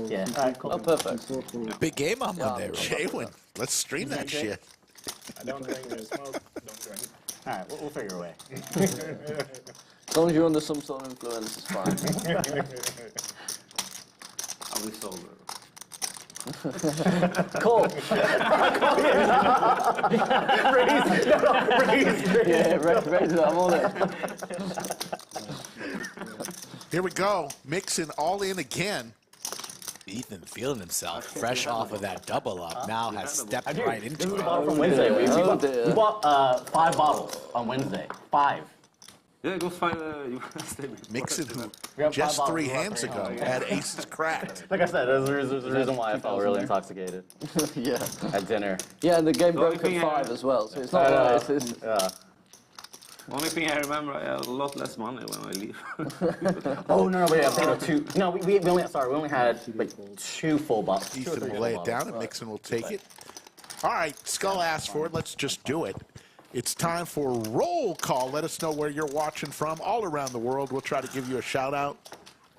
Yeah. All right, Oh, perfect. Big game on Monday. JWin, let's stream that shit. I don't drink, I smoke, don't drink. All right, we'll figure a way. As long as you're under some sort of influence, it's fine. I'll be sober. Cool. Yeah, raise it. I'm on it. Here we go. Mixon all in again. Ethan feeling himself fresh off of that double up. Now has stepped right This is into the it. bottle from Wednesday. We dear. bought 5 bottles on Wednesday. 5. Yeah, go find you. Mixon, who have just 5 3 bottles. hands ago had aces cracked. Like I said, there's a reason why I felt really intoxicated Yeah. at dinner. Yeah, and the game only broke at thing 5 as well, so it's not like it's Only thing I remember, I had a lot less money when I leave. Oh no, wait, I'm thinking of 2. No, we only had like 2 full bottles. Ethan will lay it down and Mixon will take it. All right, Skull asked for it. Let's just do it. It's time for roll call. Let us know where you're watching from all around the world. We'll try to give you a shout out.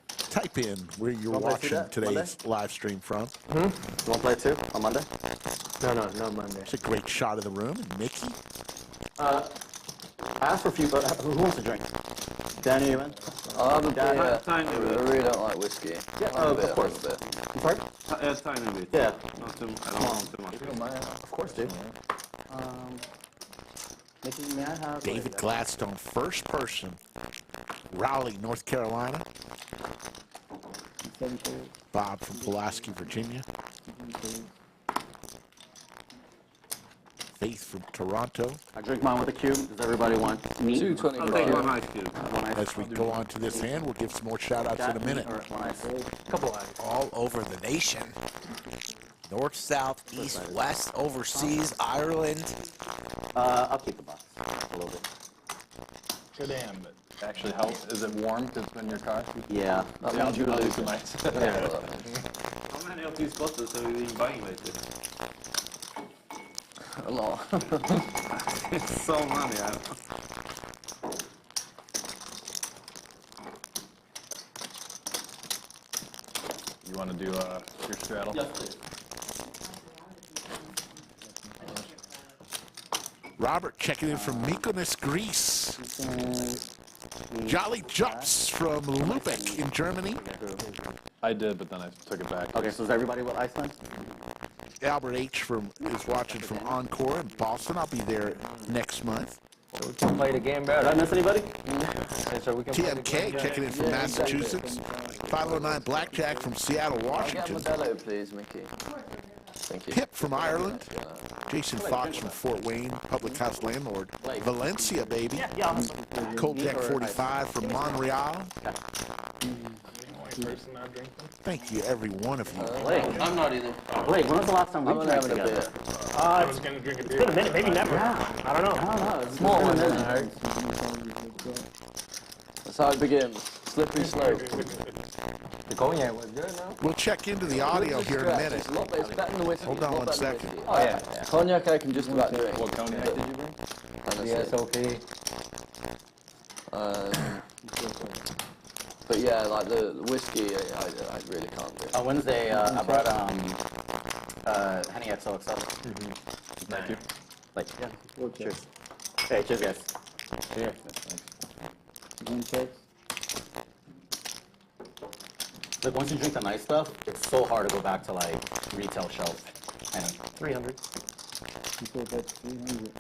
Type in where you're watching today's live stream from. You want to play 2 on Monday? No, not Monday. It's a great shot of the room. And Mickey. I asked for a few, but who wants to drink? Danny, you in? I'm a beer. Tiny I bit. really don't like whiskey. Yeah, of course. I'm sorry? Tiny bit. Yeah. Not too, I don't want too much. Of course, dude. Mickey, may I have David Gladstone, first person. Raleigh, North Carolina. Bob from Pulaski, Virginia. Faith from Toronto. I drink mine with a cube. Does everybody want meat? 220 I'll take one ice cube. As we go on to this hand, we'll give some more shout outs in a minute. Or one ice? Couple eyes. All over the nation. North, south, east, west, overseas, Ireland. I'll keep the box a little bit. Good hand, but actually helps. Is it warm because it's in your car? Yeah. That means you lose it. Nice. How many of these bottles have you been buying lately? A lot. It's so many. You want to do your straddle? Yes, please. Robert checking in from Mykonos, Greece. Jolly Jumps from Lübeck in Germany. I did, but then I took it back. Okay, so is everybody with ice then? Albert H. is watching from Encore in Boston. I'll be there next month. So we can play the game Did better. I miss anybody? So we can play the game TMK checking in from Massachusetts. 509 Blackjack from Seattle, I'll get a Washington. Modelo, please, Mickey. Thank you. Pip from Ireland. Jason Fox from Fort Wayne, public house landlord. Valencia, baby. Cold Deck 45 from Montreal. Thank you, every one of you. Blake. I'm not either. Blake, when was the last time we I'm drank having a together? beer. I was going to drink a beer. It's been a minute, maybe never. I don't know. I don't know. It's Small one, been a isn't minute. That's how it begins. Slippery slope. The cognac was good, no? We'll check into the audio here in a minute. It's a lot better. It's better than the whiskey. Hold It's on a lot one better than second. whiskey. Oh, yeah. Cognac I can just about drink. What cognac did you bring? VSOP. But yeah, like the whiskey, I really can't do. On Wednesday, I brought Henny XOXO. Thank you. Like, yeah. Cheers. Hey, cheers, guys. Yeah. One checks. Look, once you drink the nice stuff, it's so hard to go back to like retail shelves. And 300. You said that's 300.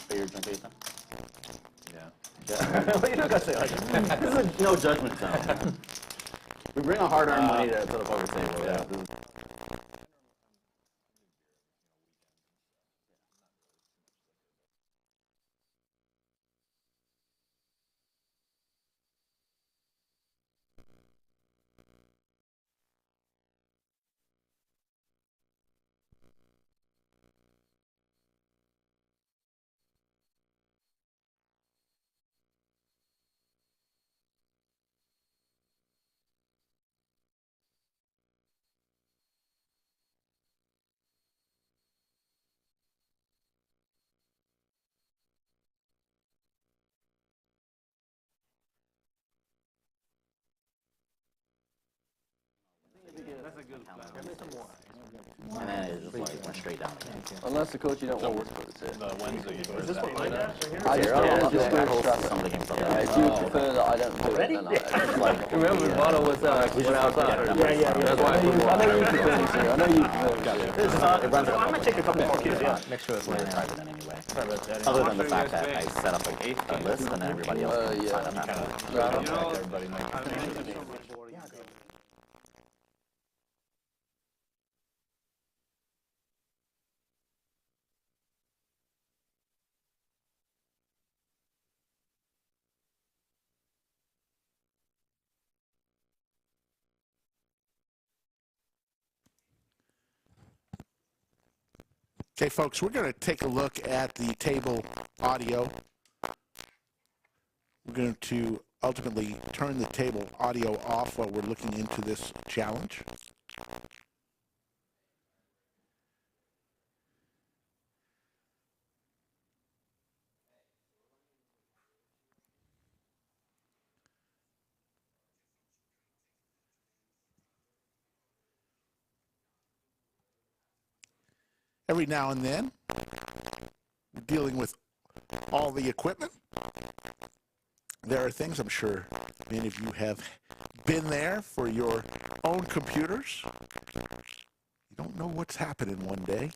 so you're drinking, Ethan? Yeah. Yeah. What you not gonna say like this is no judgment zone. We bring our hard-earned money to the poker table. Yeah. And then it just like went straight down again. Unless of course you don't want to put it in. The Wednesday. Is this what mine is right here? I just Here, don't I'll want to just do host straddles. some of the games like Yeah, that. if you prefer that I don't do it, then I just like. Remember, the model was we went outside. Yeah. That's why I put I know you prefer it too. I know you prefer it too. It's just, it runs I might take a couple more kids, yeah. Make sure it's later private then anyway. Other than the fact that I set up a list and then everybody else can sign up after. You know, Everybody knows. Okay, folks, we're going to take a look at the table audio. We're going to ultimately turn the table audio off while we're looking into this challenge. Every now and then, we're dealing with all the equipment. There are things, I'm sure many of you have been there for your own computers. You don't know what's happening one day,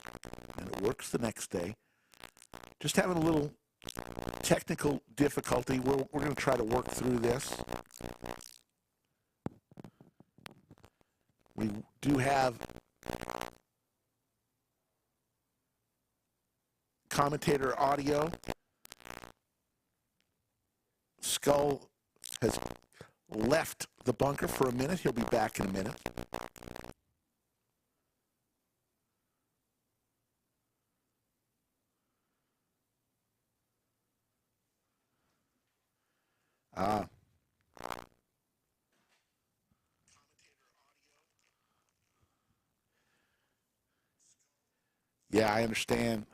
and it works the next day. Just having a little technical difficulty. We're going to try to work through this. We do have commentator audio. Skull has left the bunker for a minute. He'll be back in a minute. Yeah, I understand.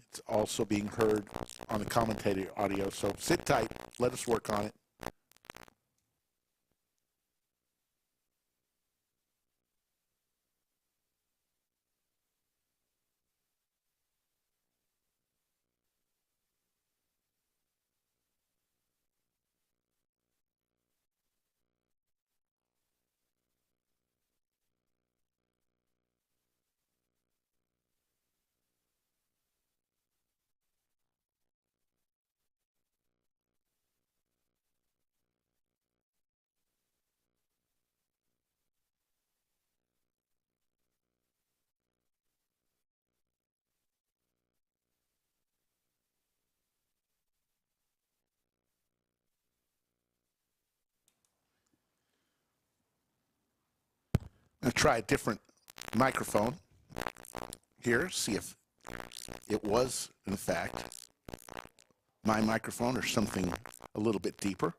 It's also being heard on the commentator audio, so sit tight. Let us work on it. I'm going to try a different microphone here, see if it was, in fact, my microphone or something a little bit deeper.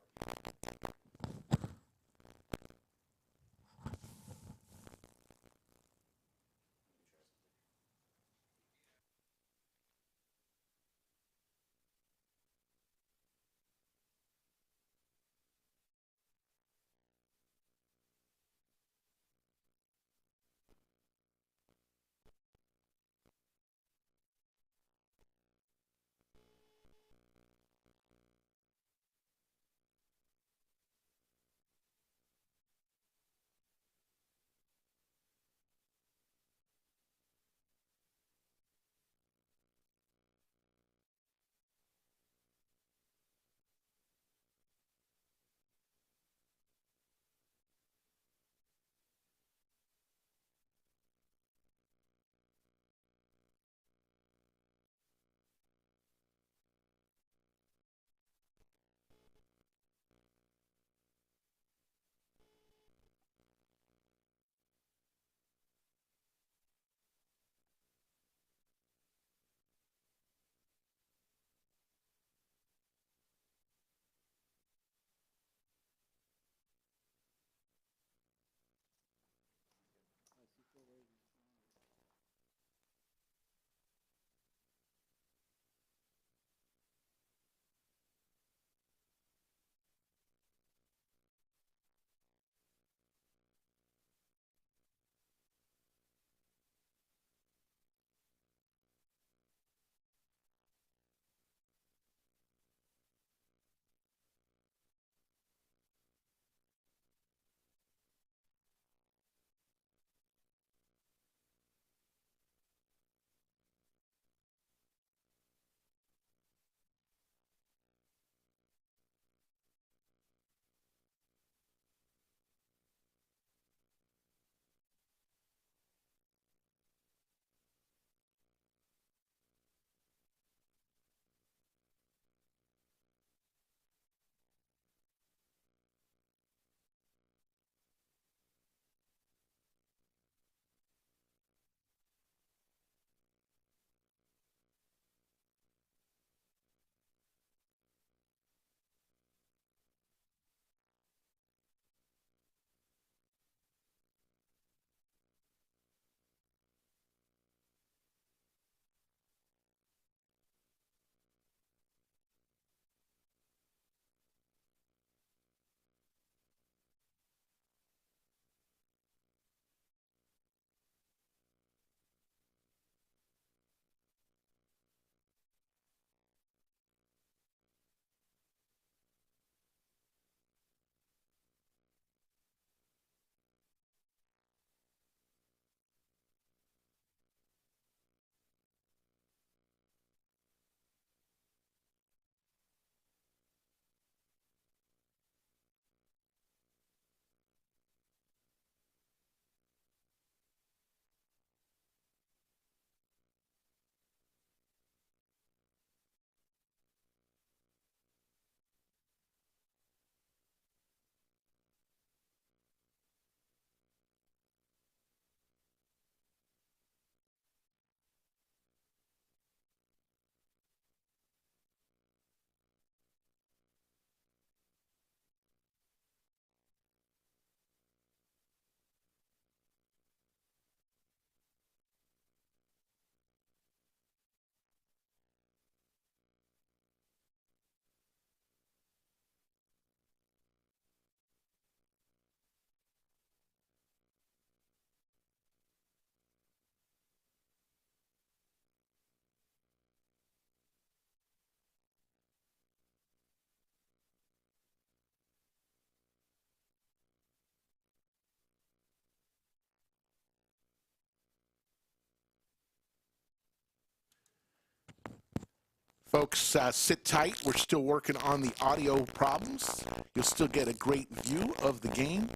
Folks, sit tight. We're still working on the audio problems. You'll still get a great view of the game.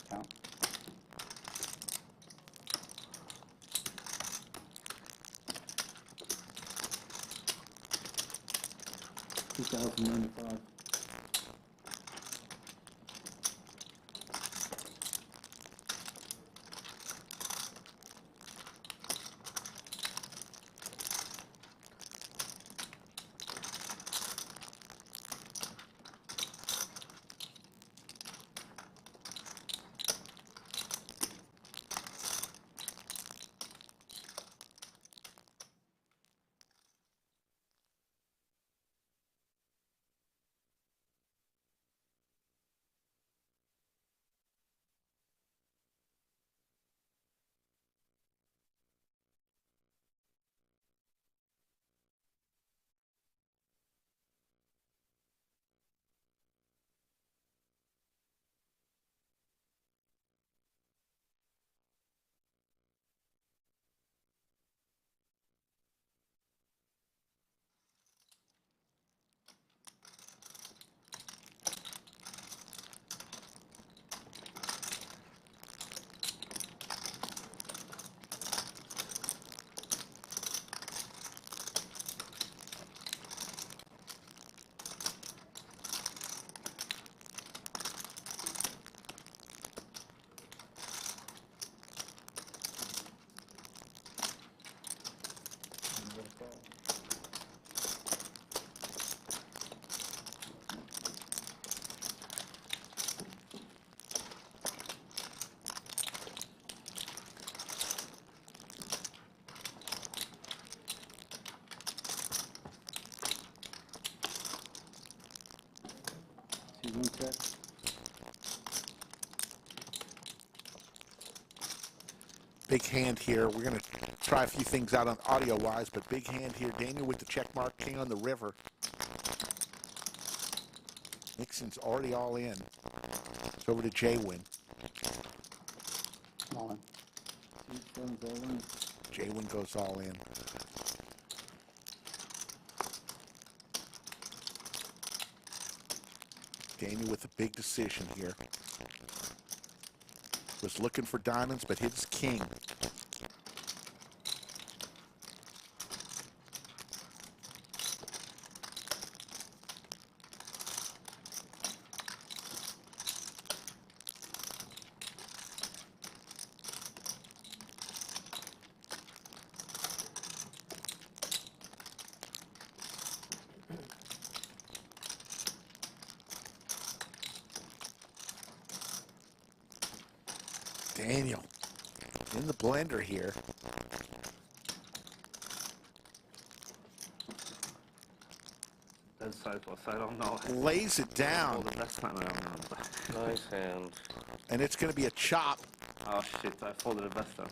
Count. $2,095. JWin check. Big hand here. We're going to try a few things out on audio-wise, but big hand here. Daniel with the check mark, king on the river. Mixon's already all in. It's over to JWin. All in. JWin goes all in. Daniel with a big decision here. Was looking for diamonds, but hit his king. Daniel in the blender here. That side was, I don't know. Lays it Oh, down, the best time I remember. Nice hand. and it's going to be a chop. Oh shit, I folded the best time.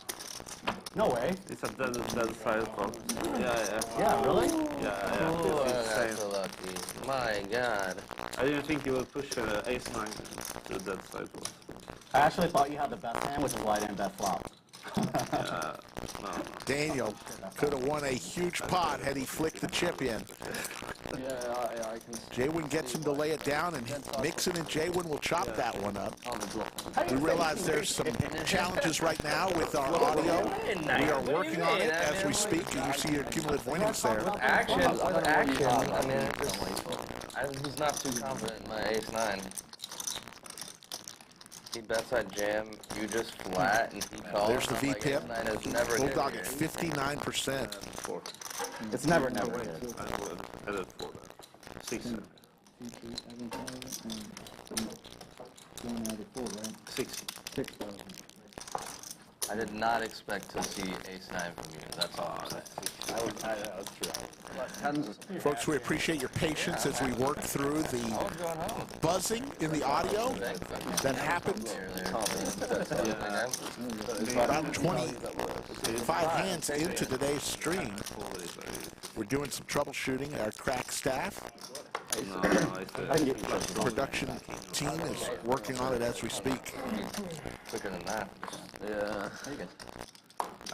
No way. It's a dead side fold. Yeah. Yeah, really? Yeah. Oh, It's that's insane. so lucky. My God. I didn't think you would push ace-9 to the dead side fold. I actually thought you had the best hand, which is why I didn't bet flop. No. Daniel could have won a huge pot had he flicked the chip in. Yeah, I can see. JWin gets him to lay it down, and Mixon and JWin will chop that one up. On the block. We realize there's some challenges right now with our audio. We are working on it as we speak, and you see your cumulative winnings there. Action. I mean, he's not too confident in my ace-9. He bets I jam, you just flat, and he calls. There's the I'm like, V-pip. ace-9 is never Bulldog good at here. 59%. It's never good. I did 4 there. 6. C3, Evan Tyler, and going out of 4, right? 6. 6,000. I did not expect to see ace-9 from you, that's all I'm saying. Folks, we appreciate your patience as we work through the buzzing in the audio that happened about 25 hands into today's stream. We're doing some troubleshooting. Our crack staff, the production team is working on it as we speak. Quicker than that. Yeah.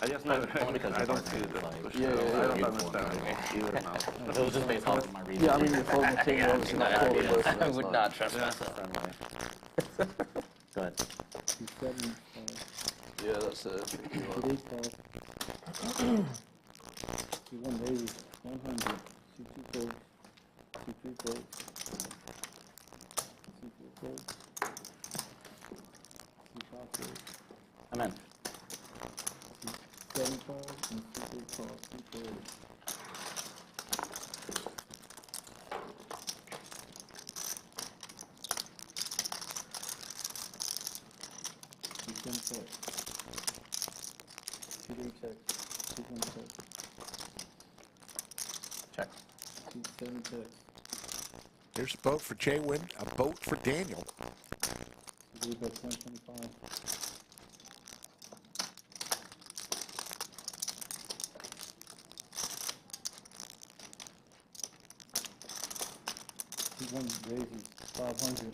I just never, I don't see the push. Yeah, I don't understand it either now. It was just based off of my reasoning. Yeah, I mean, you're folding the king, you're obviously not folding both. I would not trust myself. Go ahead. C7, Yeah, that's a tricky one. C8 call. C1 raises 100. C2 folds. C3 folds. C4 folds. C5 folds. I'm in. C7 calls and C8 calls. C4 folds. C10 checks. C3 checks. C1 checks. Check. C7 checks. Here's a boat for JWin, a boat for Daniel. C3 bets 125. C1 raises 500.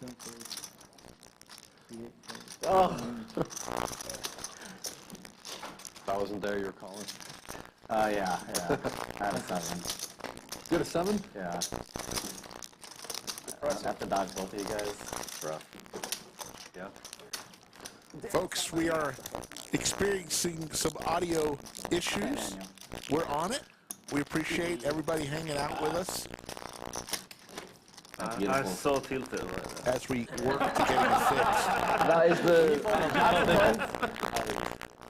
C10 folds. C8 folds. Oh. If I wasn't there, you were calling. Yeah. I had a 7. You had a 7? Yeah. I have to dodge both of you guys. It's rough. Yeah. Folks, we are experiencing some audio issues. Daniel. We're on it. We appreciate everybody hanging out with us I'm so tilted right now. as we work to getting it fixed. That is the...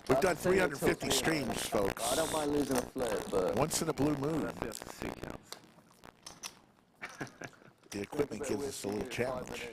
We've done 350 streams, folks. I don't mind losing a flip, but... Once in a blue moon, That's just a sick house. the equipment gives us a little challenge.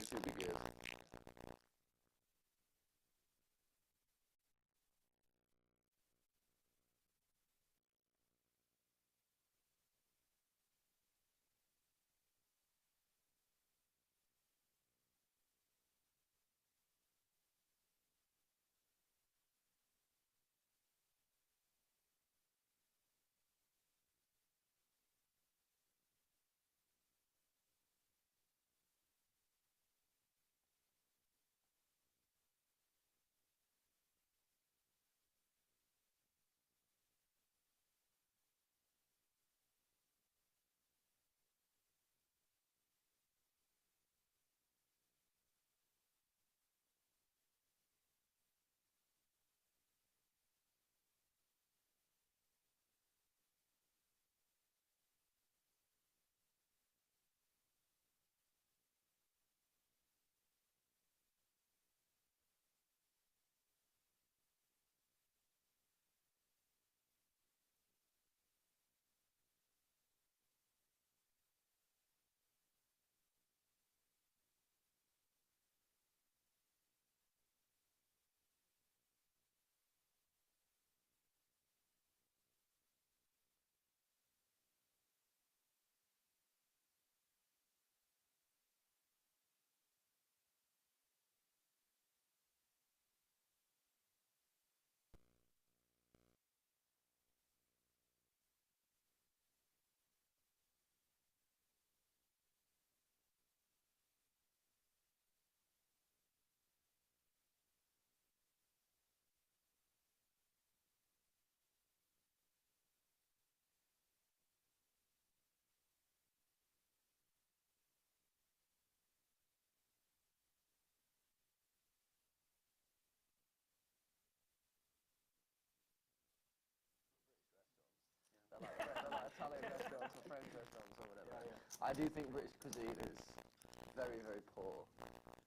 French restaurants or whatever. I do think British cuisine is very, very poor.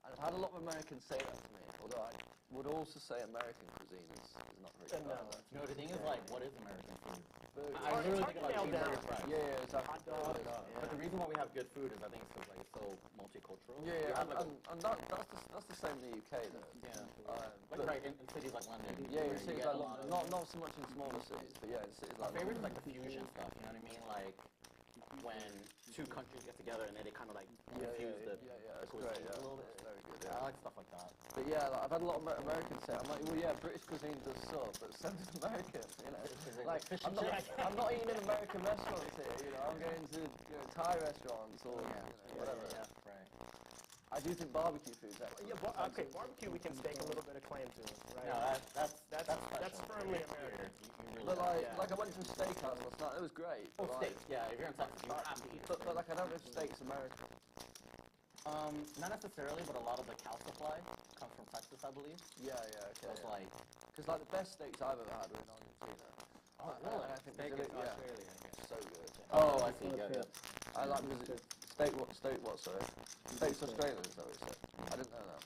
And I've had a lot of Americans say that to me, although I would also say American cuisine is not very good. No, the thing is, like, what is American food? I really think about nailed fries. Yeah, exactly. But the reason why we have good food is I think it's because, like, it's so multicultural. Yeah, and that's the same in the UK, though. Yeah. Like, right, in cities like London. Yeah, in cities like London. Not so much in smaller cities, but yeah, in cities like My favorite is, London. like, the fusion stuff, you know what I mean? Like, when two countries get together and then they kind of, like, infuse the it's cuisine great, a little bit. It's very good, I like stuff like that. But yeah, like, I've had a lot of Americans say, I'm like, well, yeah, British cuisine does suck, but so does American, you know. Like, I'm not eating in American restaurants here, you know. I'm going to Thai restaurants or whatever. Right. I do think barbecue food's excellent. Yeah, okay, barbecue we can stake a little bit of claim to, right? No, That's firmly American. But like I went to a steakhouse last night, it was great. Oh, but, steaks, yeah, if you're in Texas, you have to eat but like, I don't know if steak's American. Not necessarily, but a lot of the cow supply comes from Texas, I believe. Yeah, okay. So it's like, because like the best steaks I've ever had were in Argentina. oh, really? And I think Steak Brazil- in yeah, Australia, I guess. so good. Oh, I see, yeah. I like steak what, sorry? Steak's Australian, is that what you said? I didn't know that.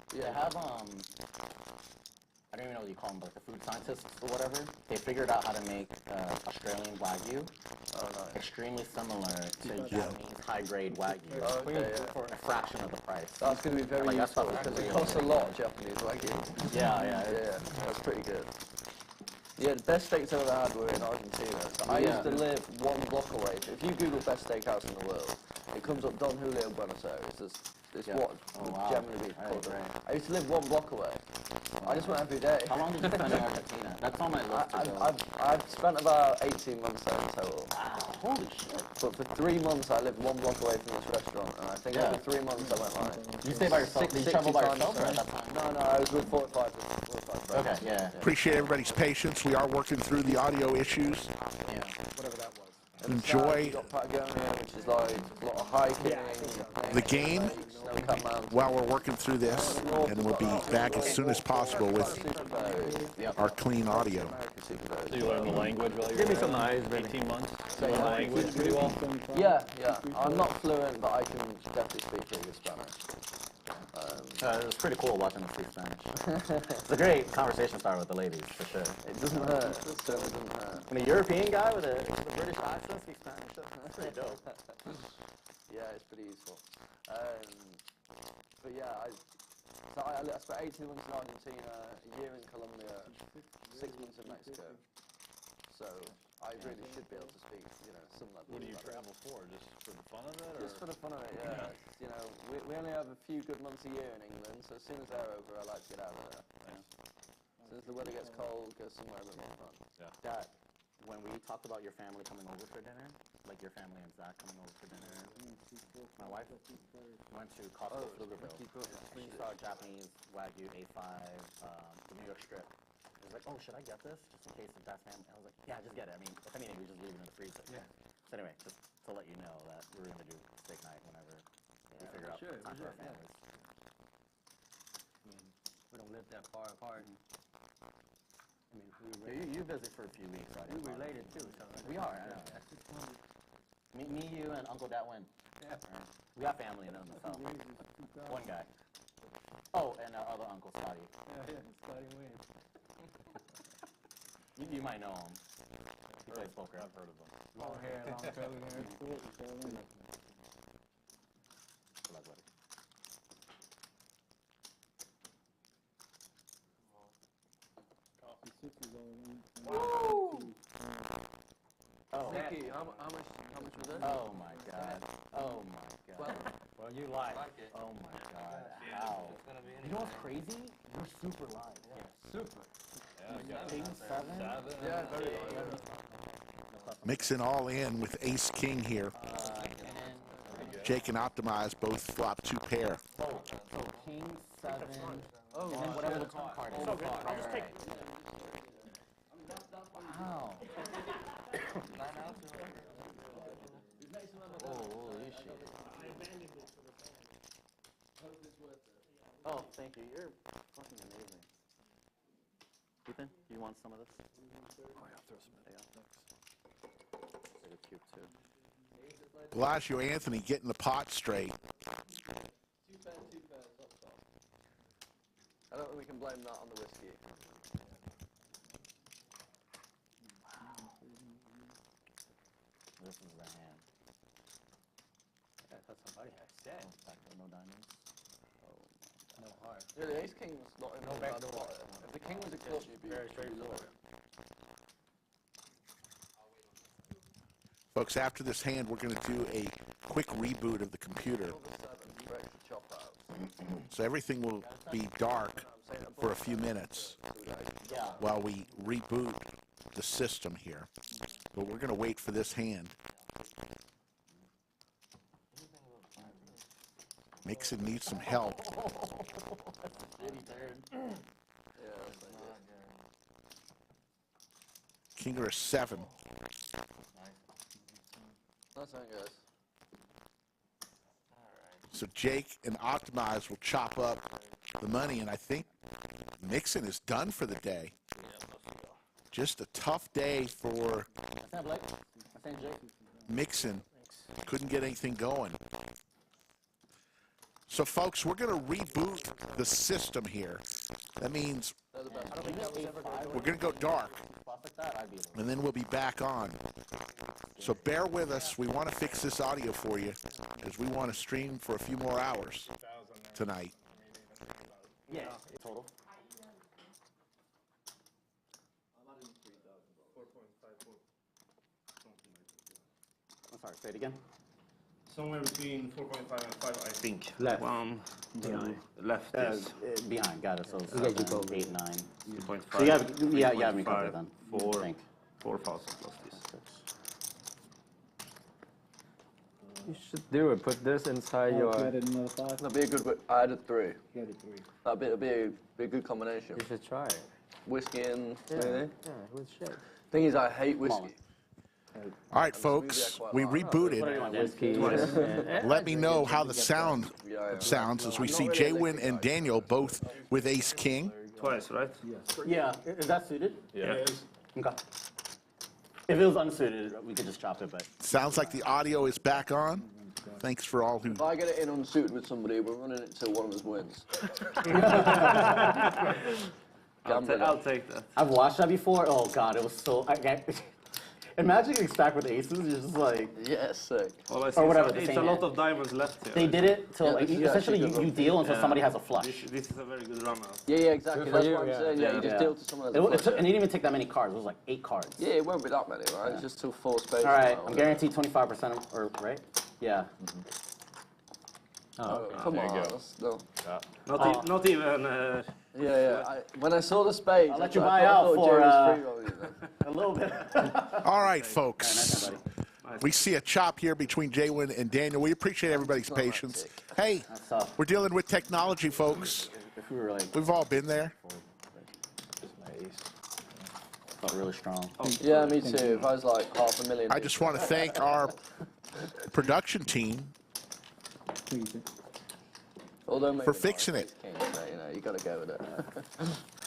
They have, I don't even know what you call them, but the food scientists or whatever, they figured out how to make Australian Wagyu extremely similar to Japanese high-grade Wagyu for a fraction of the price. That's going to be very useful because it costs a lot, Japanese Wagyu. Yeah, That's pretty good. Yeah, the best steaks I've ever had were in Argentina. So I used to live 1 block away. So if you Google best steakhouse in the world, it comes up Don Julio, Buenos Aires. It's what would generally be called. I used to live 1 block away. I just went every day. How long did you spend in Argentina? That's on my list to go. I've spent about 18 months there in total. Wow, holy shit. But for 3 months I lived 1 block away from this restaurant, and I think every 3 months I went like... You stay by yourself? Did you travel by yourself or at that time? No, I was with 4 or 5 friends. Okay, yeah. Appreciate everybody's patience. We are working through the audio issues. Yeah. Whatever that was. Enjoy You've got Patagonia, which is like a lot of hiking. the game Snow-capped mountains. while we're working through this, and we'll be back as soon as possible with our clean audio. Do you learn the language while you're there? 18 months? Do you learn the language pretty well? Yeah. I'm not fluent, but I can definitely speak pretty good Spanish. It was pretty cool watching them speak Spanish. It's a great conversation starter with the ladies, for sure. It doesn't hurt. It certainly doesn't hurt. When a European guy with a British accent speaks Spanish, that's pretty dope. Yeah, it's pretty useful. But yeah, I spent 18 months in Argentina, a year in Colombia, 6 months in Mexico. So I really should be able to speak, some level. What do you travel for? Just for the fun of it? Just for the fun of it, yeah. We only have a few good months a year in England, so as soon as they're over, I like to get out of there. As soon as the weather gets cold, go somewhere a bit more fun. Dad, when we talked about your family coming over for dinner, like your family and Zach coming over for dinner, my wife went to Costco Pflugerville. She saw Japanese Wagyu A5, the New York strip. I was like, oh, should I get this? Just in case if that's family. I was like, yeah, just get it. I mean, if anything, we just leave it in the freezer. Yeah. So anyway, just to let you know that we're going to do steak night whenever we figure out time for our families. I mean, we don't live that far apart. I mean, You visit for a few weeks, right? we related too, so. We are, I know. Me, you, and Uncle JWin. Yeah. We got family in the south. One guy. Oh, and our other uncle, Scotty. Yeah, Scotty Wayne. You might know him. He plays poker. I've heard of them. Long hair, long curly hair. Good luck, buddy. Woo! Oh. Nicky, how much was it? Oh my god. Oh my god. Well, you like it. Oh my god. How? You know what's crazy? You're super live. Yeah. Super. Yeah, King 7? Yeah, very low. Mixing all in with Ace King here. Jake and Optimize both flop 2 pair. So King 7. Oh, And then whatever the top card is. So good. I'll just take. Wow. Holy shit. Oh, thank you. You're fucking amazing. Ethan, do you want some of this? Oh, yeah, throw some in. Yeah, thanks. Take a cube too. Bellagio Anthony getting the pot straight. Two pairs, up top. I don't think we can blame that on the whiskey. This is the hand. I thought somebody had set. No diamonds. No heart. Yeah, the ace king was not in the bad spot. If the king was a club, you'd be Very straightforward. Folks, after this hand, we're going to do a quick reboot of the computer. So everything will be dark for a few minutes while we reboot the system here. But we're going to wait for this hand. Mixon needs some help. King or a 7. That's how it goes. So Jake and Optimize will chop up the money, and I think Mixon is done for the day. Just a tough day for Mixon. Couldn't get anything going. So, folks, we're going to reboot the system here. That means we're going to go dark, and then we'll be back on. So bear with us. We want to fix this audio for you because we want to stream for a few more hours tonight. Yeah, total. I'm sorry, say it again. Somewhere between 4.5 and 5, I think. Left. 1, 2, left, yes. Behind, got it. So You got your 7, gold. 8, 9. 2.5. So you have me covered then. 4,000 plus this. You should do it. Put this inside your. You added another 5? That'd be a good. I added 3. You added 3. That'd be a good combination. You should try it. Whiskey and Yeah, anything. yeah, good shit. Thing is, I hate whiskey. All right, folks, we rebooted. Whiskey. Let me know how the sound sounds as we see JWin and Daniel both with Ace King. Twice, right? Yeah, is that suited? Yeah. Okay. If it was unsuited, we could just chop it, but. Sounds like the audio is back on. Thanks for all who. If I get it in unsuited with somebody, we're running it till one of us wins. I'll take that. I've watched that before. Oh, God, it was so. Imagine getting stacked with aces. You're just like. Yeah, sick. Well, Or whatever, the It's same a lot hand. of diamonds left here. They did it till Yeah, like, this is essentially actually you good. deal until Yeah. somebody has a flush. This is a very good run out. Yeah, exactly. Good That's for what I'm you, saying. Yeah, you just Yeah. deal to someone It, that's it, flush. it didn't even take that many cards. It was like 8 cards. Yeah, it won't be that many, right? It's just till 4 spaces. All right, now. I'm guaranteed 25% or right? Yeah. Oh, come on. That's, no. Not even. Yeah. When I saw the spades, I'll let I you thought- buy I out thought for, Jay was free rolling it then. A little bit. All right, folks. We see a chop here between JWin and Daniel. We appreciate everybody's patience. Hey, tough. we're dealing with technology, folks. If we were like, We've all been there. felt really strong. Yeah, me too. If I was like $500,000. I just want to thank our production team Although maybe for fixing it. Kings, mate, you know, you got to go with it.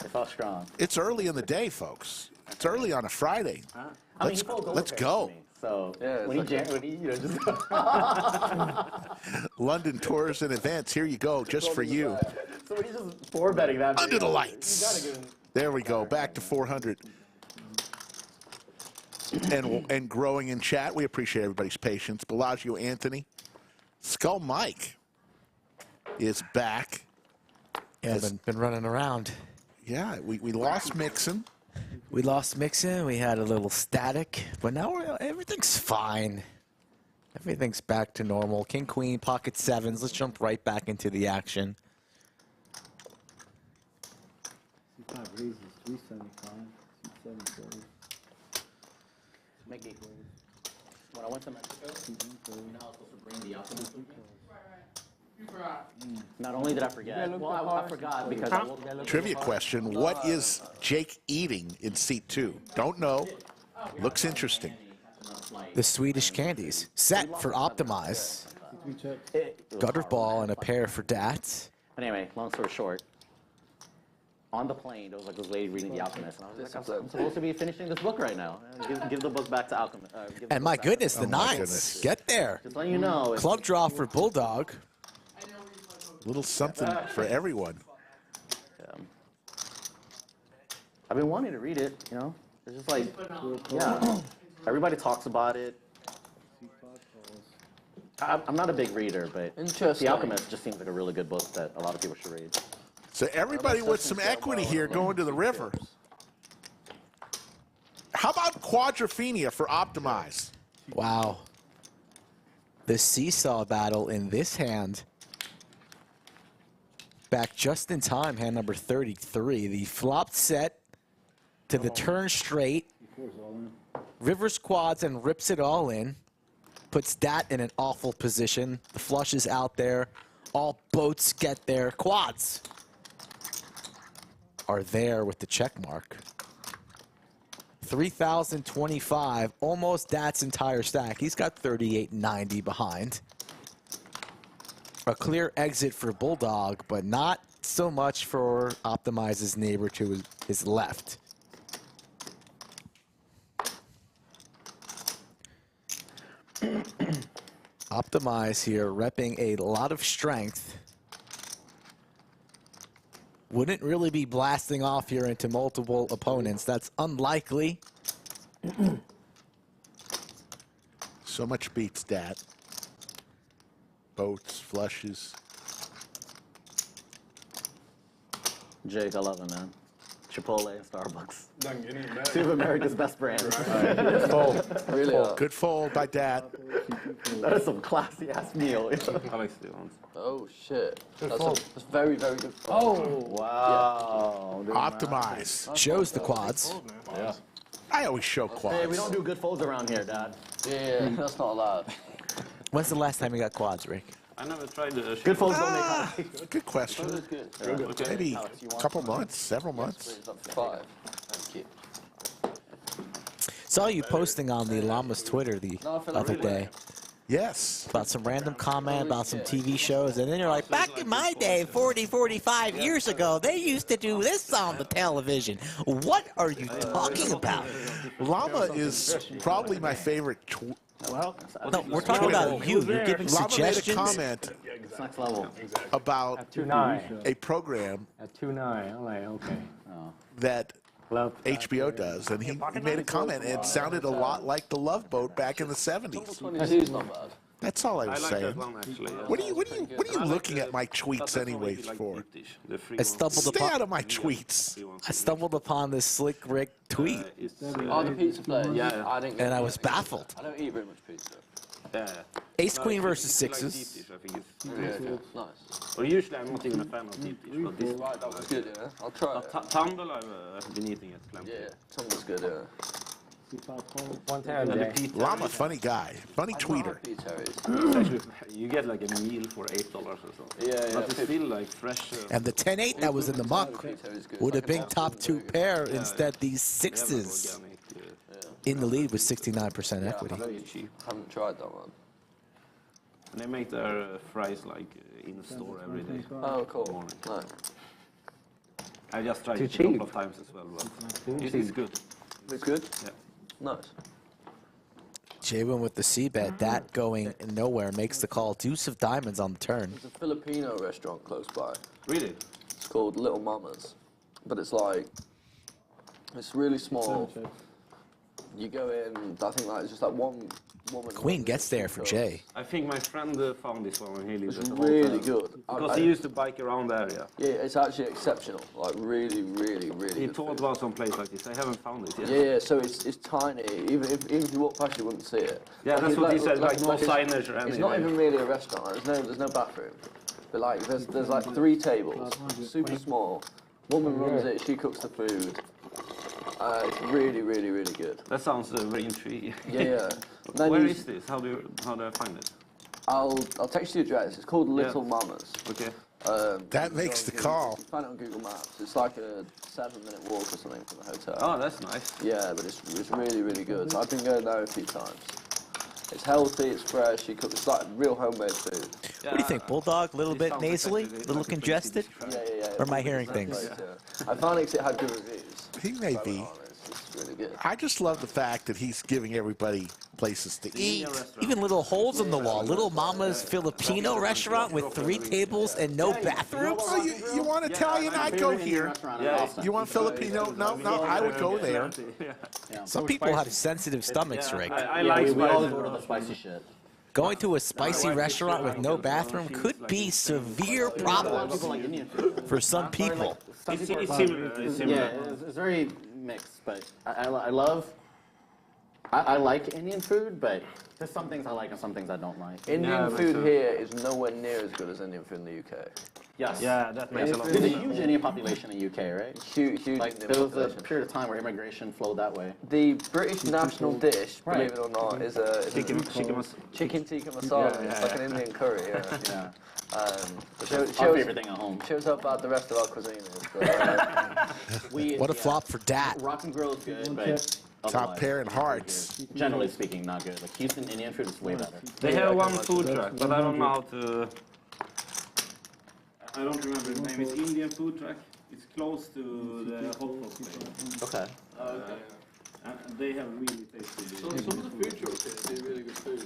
It felt strong. It's early in the day, folks. It's early on a Friday. I mean, he pulled Let's overpairs go. to me, So Yeah, when he, it's when he, you know, just London Tours and Events. Here you go, just for you. so when he's just 4-betting that Under the big, lights. You gotta give him. There we go. Back to 400. And growing in chat. We appreciate everybody's patience. Bellagio Anthony. Skull Mike is back. Yeah, been running around. Yeah, we lost Mixon. We lost Mixon. We had a little static, but now everything's fine. Everything's back to normal. King, Queen, pocket 7s. Let's jump right back into the action. C5 raises 375. C7 goes. Mickey, when I went to Mexico, you know I was supposed to bring the alchemist with me? Not only did I forget, well, I forgot because I woke up. Trivia question. What is Jake eating in seat 2? Don't know. Looks interesting. The Swedish candies. Set for Optimize. C3 checks. It was Gutter hard. ball and a pair for Dats. But anyway, long story short, on the plane, there was like this lady reading The Alchemist, and I was like, I'm supposed to be finishing this book right now. Give the book back to Alchemist. And my goodness, the nines get there. Just letting you know. Club draw for Bulldog. Little something for everyone. I've been wanting to read it, you know? It's just like, yeah. Everybody talks about it. I'm not a big reader, but The Alchemist just seems like a really good book that a lot of people should read. So everybody with some equity here going to the river. How about Quadrophenia for Optimize? Wow. The seesaw battle in this hand. Back just in time, hand number 33. The flopped set to the turn straight. Rivers quads and rips it all in. Puts that in an awful position. The flush is out there. All boats get there. Quads are there with the check mark. 3,025, almost that's entire stack. He's got 3890 behind. A clear exit for Bulldog, but not so much for Optimize's neighbor to his left. Optimize here, repping a lot of strength. Wouldn't really be blasting off here into multiple opponents. That's unlikely. So much beats that. Boats, flushes. Jake, I love it, man. Chipotle and Starbucks. Two of America's best brands. Good fold. Really? Good fold by Dad. That is some classy ass meal. Oh shit. That's very, very good. Oh wow. Optimize. Shows the quads. Yeah. I always show quads. Hey, we don't do good folds around here, Dad. Yeah, that's not allowed. When's the last time you got quads, Rick? I never tried the good folds don't make honey. Good question. Okay. Maybe a couple months, several months. 5. Thank you. Saw you posting on the Llama's Twitter the other day. Yes. About some random comment about some TV shows, and then you're like, back in my day, 40, 45 years ago, they used to do this on the television. What are you talking about? Llama is probably my favorite. Well, no, we're talking about you. You're giving Llama suggestions. made a comment next level. about a program At 2.9, I'm like, okay. that HBO does, and he made a comment, and it sounded a lot like the Love Boat back in the 70s. 22 is not bad. That's all I was like saying. that one, actually. What are you looking at my tweets anyways for? I stumbled Stay upon. out of my tweets. I stumbled upon this Slick Rick tweet, Oh, the pizza place. Yeah. I didn't get and I was baffled. I don't eat very much pizza. Ace Queen versus sixes. Yeah, okay. Nice. Well, usually I'm not even a fan of deep dish, but this Right, that was good, yeah. I'll try it. Tumble I've been eating it plenty. Yeah, Tumble's good, yeah. 110, And the Jay. Pete Llama, funny guy, funny tweeter. actually, you get like a meal for $8 or something. Yeah, yeah. But it's still like fresh. And the 10-8 that was in the muck would have been top two pair. Instead, these sixes in the lead with 69% equity. Very cheap. Haven't tried that one. And they make their fries like in store every day. Oh, cool. No. I just tried Too it a couple cheap. of times as well, but it's good. It's good? Yeah. Nice. JWin with the C-bet, that going nowhere, makes the call. Deuce of diamonds on the turn. There's a Filipino restaurant close by. Really? It's called Little Mama's. But it's like, it's really small. You go in, I think like it's just like one woman. Queen gets there for Jay. I think my friend found this one when he lived It's at the really hotel. good. Because he used to bike around the area. Yeah, it's actually exceptional. Like really, really, really He good talked food. about some place like this. I haven't found it yet. Yeah, so it's tiny. Even if you walk past, you wouldn't see it. Yeah, that's what he said. Like no signage or anything. It's not even really a restaurant. There's no bathroom. But like there's like 3 tables, super small. Woman runs it. She cooks the food. It's really, really, really good. That sounds very intriguing. Yeah. Then Where you- is this? How do I find it? I'll text you the address. It's called Little Mama's. Okay. That makes the call. You find it on Google Maps. It's like a 7-minute walk or something from the hotel. Oh, that's nice. Yeah, but it's really, really good. So I've been going there a few times. It's healthy, it's fresh, you cook, it's like real homemade food. What do you think, Bulldog? A little bit nasally? A little congested? Yeah. Or am I hearing things? I found it had good reviews. He may be. It's really good. I just love the fact that he's giving everybody places to eat. Even little holes in the wall. Little Mama's Filipino restaurant with 3 tables and no bathrooms. Oh, you want Italian? I'd go here. You want Filipino? No, I would go there. Some people have sensitive stomachs, Rick. I like we always spicy. go to the spicy shit. Going to a spicy restaurant with no bathroom could be severe problems People like Indian food. for some people. It's similar. It's similar. Yeah, it's very mixed, but I like Indian food, but there's some things I like and some things I don't like. Indian food here is nowhere near as good as Indian food in the UK. Yes. Yeah, that makes a lot of There's a sense. huge Indian population in the UK, right? Huge Like Indian there was a population. period of time where immigration flowed that way. The British national dish, Right. believe it or not, is a Chicken tikka masala. Yeah, It's like an Indian curry. Yeah. Yeah. Shows, Our favorite thing at home. shows how bad the rest of our cuisine is. But, What a flop for Dat. Rock and Grill is good, but Top otherwise, pair and not very hearts. good. Generally speaking, not good. Like Houston Indian food is way better. They have one food truck, but I don't know how to. I don't remember the name. It's Indian food truck. It's close to the hot pot place. Okay. And they have really tasty. some of the food trucks here do really good food.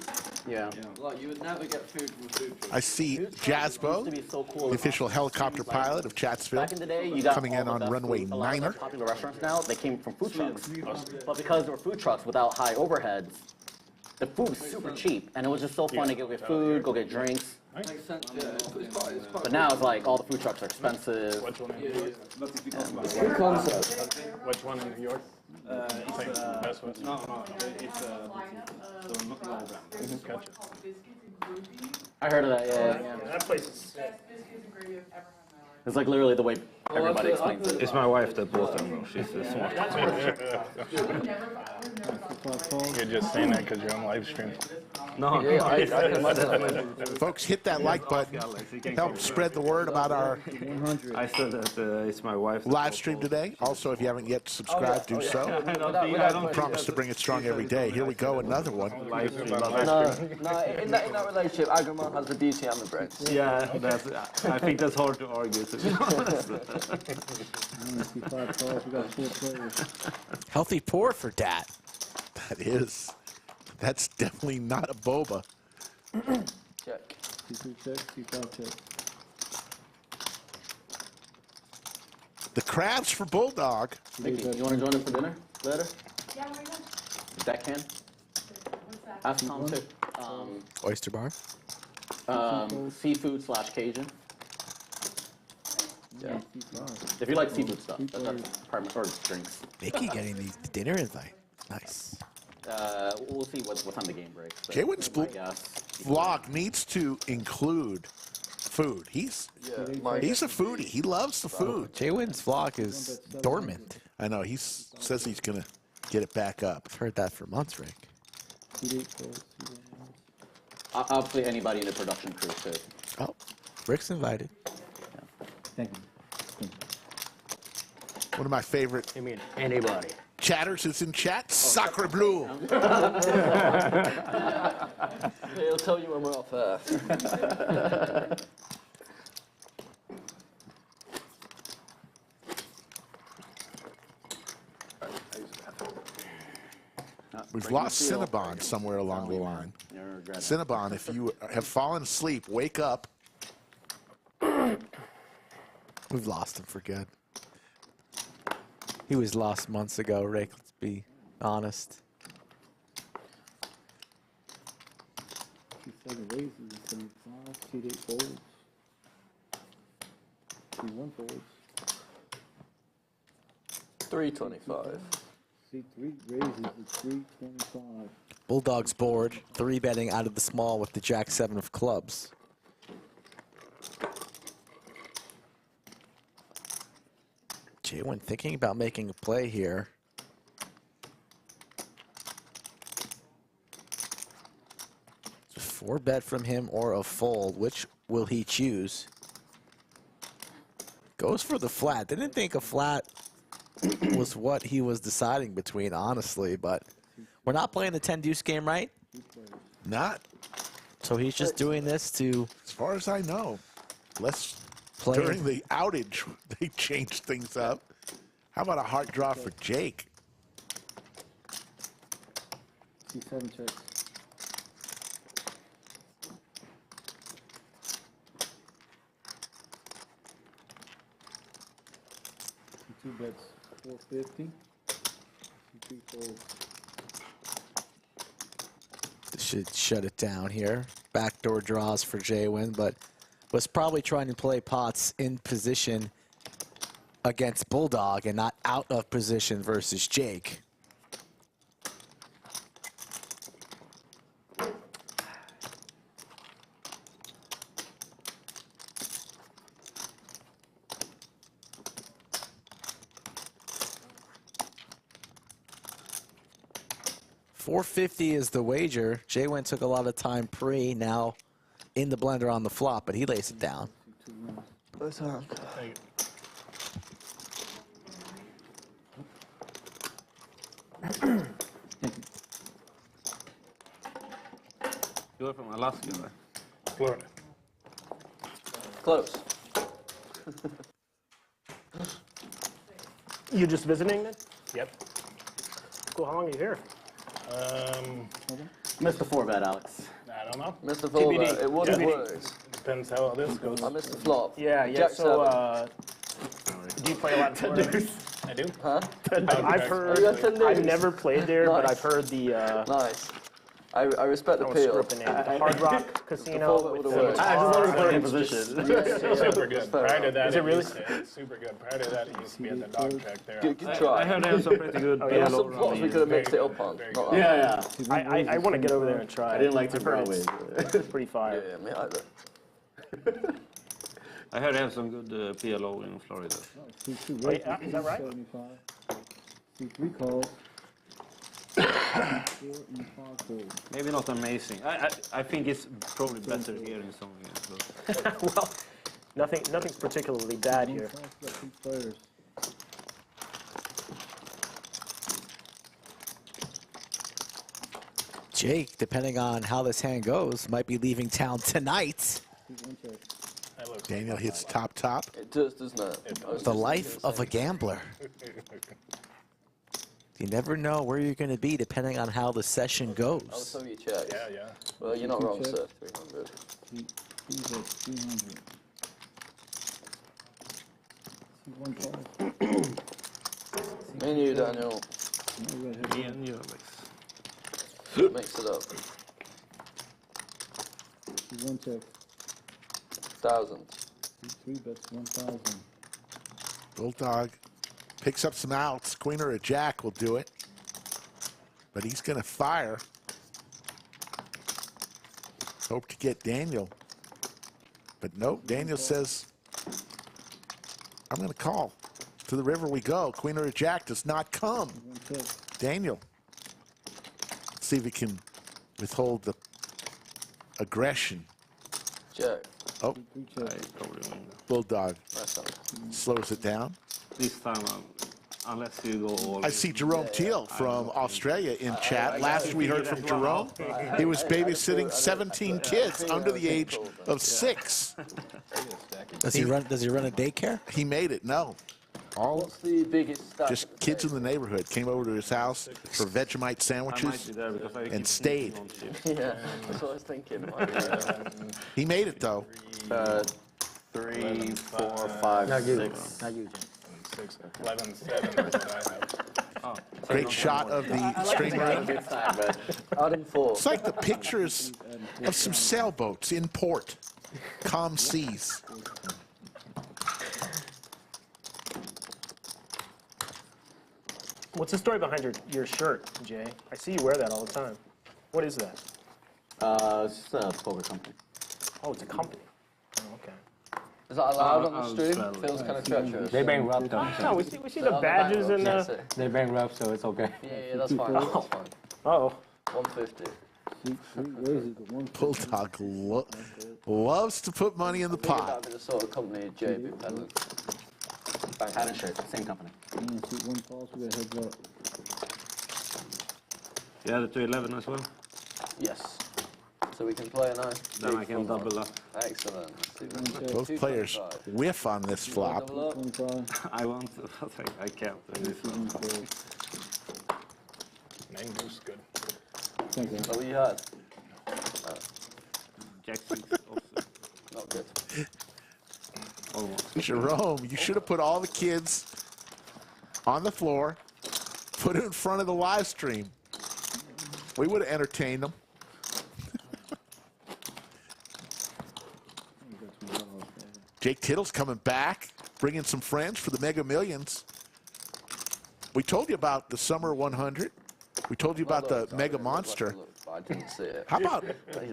Yeah. Like you would never get food from a food truck. I see Used to Jazbo, be so cool. the official helicopter pilot of Chatsville, Back in the day, you got coming all in the on best runway food. A lot of the 9er. popular restaurants now, they came from food trucks. But because they were food trucks without high overheads, the food was super cheap, and it was just so fun to go get food, go get drinks. Makes sense, yeah. It's quite But now it's like all the food trucks are expensive. Which one in New York? good concept. Which one in New York? It's no, it's not brand. I heard of that, yeah. That place is. It's like literally the way everybody explains it. It's my wife that bought them, though. She's smart. You're just saying that because you're on live stream. No, Yeah, I can imagine. Folks, hit that like button. Help spread the word about our I said that it's my wife. that live bought stream them. today. Also, if you haven't yet subscribed, do so. I don't Promise to bring it strong every day. Here we go, another one. live stream. No, in that relationship, Agramon has the beauty and the brains. Yeah, I think that's hard to argue, to be honest. I only see 5 calls. We got 4 players. Healthy pour for Dat. That is. That's definitely not a boba. Check. C3 check, C5 check. The crabs for Bulldog. Mickey, you want to join us for dinner later? Yeah, where you going? Deckhand? What's that? Ask Tom too. Oyster bar. Seafood / Cajun. Yeah. C5. If you like seafood stuff, that's part or drinks. Mickey getting the dinner invite. Nice. We'll see what time the game breaks. but JWin's I guess. vlog needs to include food. He's a foodie. He loves the food. JWin's vlog is dormant. I know. He says he's going to get it back up. I've heard that for months, Rick. C8 calls, C1 calls. I'll play anybody in the production crew too. Oh, Rick's invited. Thank you. One of my favorite You mean anybody? chatters is in chat. Sacre bleu. He'll tell you when we're off air. We've lost Cinnabon somewhere along the line. Cinnabon, if you have fallen asleep, wake up. We've lost him for good. He was lost months ago, Rick. Let's be honest. C7 raises is 75. C8 folds. C1 folds. 325. C3 raises is 325. Bulldog's board, 3-betting out of the small with the Jack-7 of clubs. JWin thinking about making a play here. It's a 4-bet from him or a fold. Which will he choose? Goes for the flat. Didn't think a flat was what he was deciding between, honestly, but we're not playing the 10-deuce game, right? Not, So he's just doing this to... as far as I know. Unless During the outage, they changed things up. How about a hard draw for Jake? C7 checks. C2 bets 450. C3 folds. This should shut it down here. Backdoor draws for JWin, but was probably trying to play pots in position against Bulldog and not out of position versus Jake. $450 is the wager. JWin took a lot of time pre, now in the blender on the flop, but he lays it down. That's hard. You're from Alaska, right? Florida. Close. You just visiting then? Yep. Cool. How long are you here? Missed the 4-bet, Alex. I don't know. Missed the full TBD. bet. It would have TBD. worked. Depends how this goes. I missed the flop. Yeah. Jack So, do you play a lot in Florida? I do. Huh? I've heard. Oh, you got 10 I've days. never played there, but Nice. I've heard the. Nice. I respect I the won't screw appeal. up the name. The Hard Rock Casino. full bet With would've worked. I just wanted to play in Just- position. Super good. Prior to that, Is it really? used to- super good. Prior to that, it used to be at the dog track there. Good I try. heard they have some pretty good There were PLO some plots we could have mixed it up on. Very Not good. that. Yeah, yeah. I want to get over there and try. I didn't like I've to heard always. it's pretty fire. Yeah, me either. I heard they have some good PLO in Florida. C2 Oh, yeah, is that right? 75. C3 calls. C4 and 5 folds. Maybe not amazing. I think it's probably better here in some games. But Well, nothing's particularly bad here. One pass, got 2 players. Jake, depending on how this hand goes, might be leaving town tonight. C1 check. That looks Daniel like hits my top, top. It does, doesn't it? I was The just life thinking of a the gambler. You never know where you're going to be depending on how the session same. I would goes. tell you check. Yeah, yeah. Well, you're not wrong, Check. sir. 300. C3 at 300. C1 calls. Me and you, Daniel. Now we got heads me up. and you, Alex. Mix it up. C1 check. 1,000. C3 bets 1,000. Bulldog picks up some outs. Queen or a jack will do it. But he's going to fire. Hope to get Daniel. But nope, Daniel says, I'm going to call. To the river we go. Queen or a jack does not come. C1 check. Daniel. Let's see if he can withhold the aggression. Check. Oh, C3 I check. probably win. Bulldog Nice one. slows it down. This time, unless you go all I see Jerome Teal from Australia in chat. Last we heard from Jerome, he was babysitting 17 kids under the age of 6. Does he run a daycare? He made it, no. All What's the biggest stack? just kids in the neighborhood came over to his house for Vegemite I might sandwiches be there because I and keep stayed. sneaking on shit. Yeah, that's what I was thinking. He made it, though. 3, 4, 5, 6. Not you, Jim. 6, 11, 7 is what I have. Great shot of the string round. Good side, but Adding 4. It's like the pictures of some sailboats in port. Calm seas. What's the story behind your shirt, Jay? I see you wear that all the time. What is that? it's just a poker company. Oh, it's a company. Oh, okay. Is that allowed on the I'll stream? sell it. Feels kind of treacherous. They bankrupt though. No, we see the badges and That's the. it. They bankrupt, so it's okay. Yeah, that's fine. That's fine. Oh, 150. C3 raises the 150. Bulldog loves to put money in the I think pot. that'd be the sort of company Jay would be peddling. Hat and shirt, same company. And C1 calls, we got heads up. You add it to 11 as well? Yes. So we can play a nice. Then big I can front double line. up. Excellent. Both players whiff on this flop. Double up. I want to, but I can't. Nine deuce, good. Thank you. What you had? Jack 6 also. Not good. Almost. Jerome, you should have put all the kids on the floor, put it in front of the live stream. We would have entertained them. Jake Tittle's coming back, bringing some friends for the Mega Millions. We told you about the Summer 100. We told you about the Mega Monster. I didn't see it. How about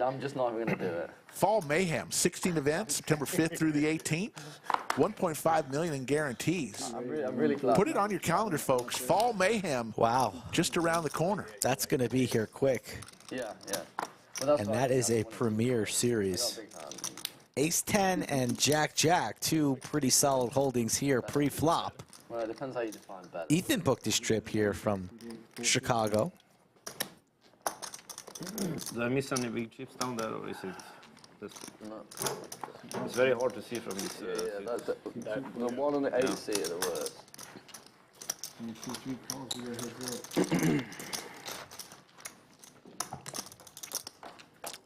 I'm just not even going to do it. Fall Mayhem, 16 events, September 5th through the 18th, 1.5 million in guarantees. I'm really glad. Put it on your calendar, folks. Fall Mayhem. Wow. Just around the corner. That's going to be here quick. Yeah, yeah. Well, And that is a premier series. Ace 10 and Jack Jack, two pretty solid holdings here pre-flop. Well, it depends how you define bet. Ethan booked his trip here from Chicago. Do I miss any big chips down there, or is it? No. It's very hard to see from this. Yeah, the one on the AC are the worst.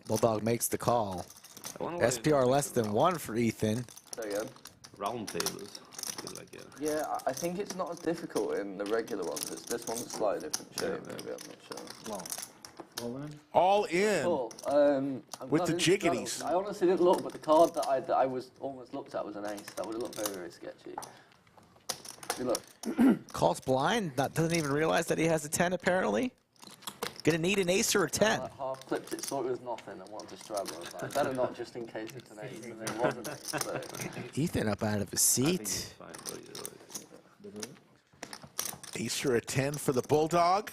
Bulldog makes the call. SPR less than 1 for Ethan. Say again. Round tables. Yeah, I think it's not as difficult in the regular ones. This one's a slightly different shape, maybe, I'm not sure. All in. Cool. With the jiggities. I honestly didn't look, but the card that I was almost looked at was an ace. That would have looked very, very sketchy. Good luck. Calls blind, doesn't even realize that he has a 10 apparently. Gonna need an ace or a 10. Half clipped it, thought it was nothing, and wanted to straddle. I was like, better not, just in case it's an ace, and it wasn't an ace. So. Ethan up out of his seat. Ace or a 10 for the Bulldog.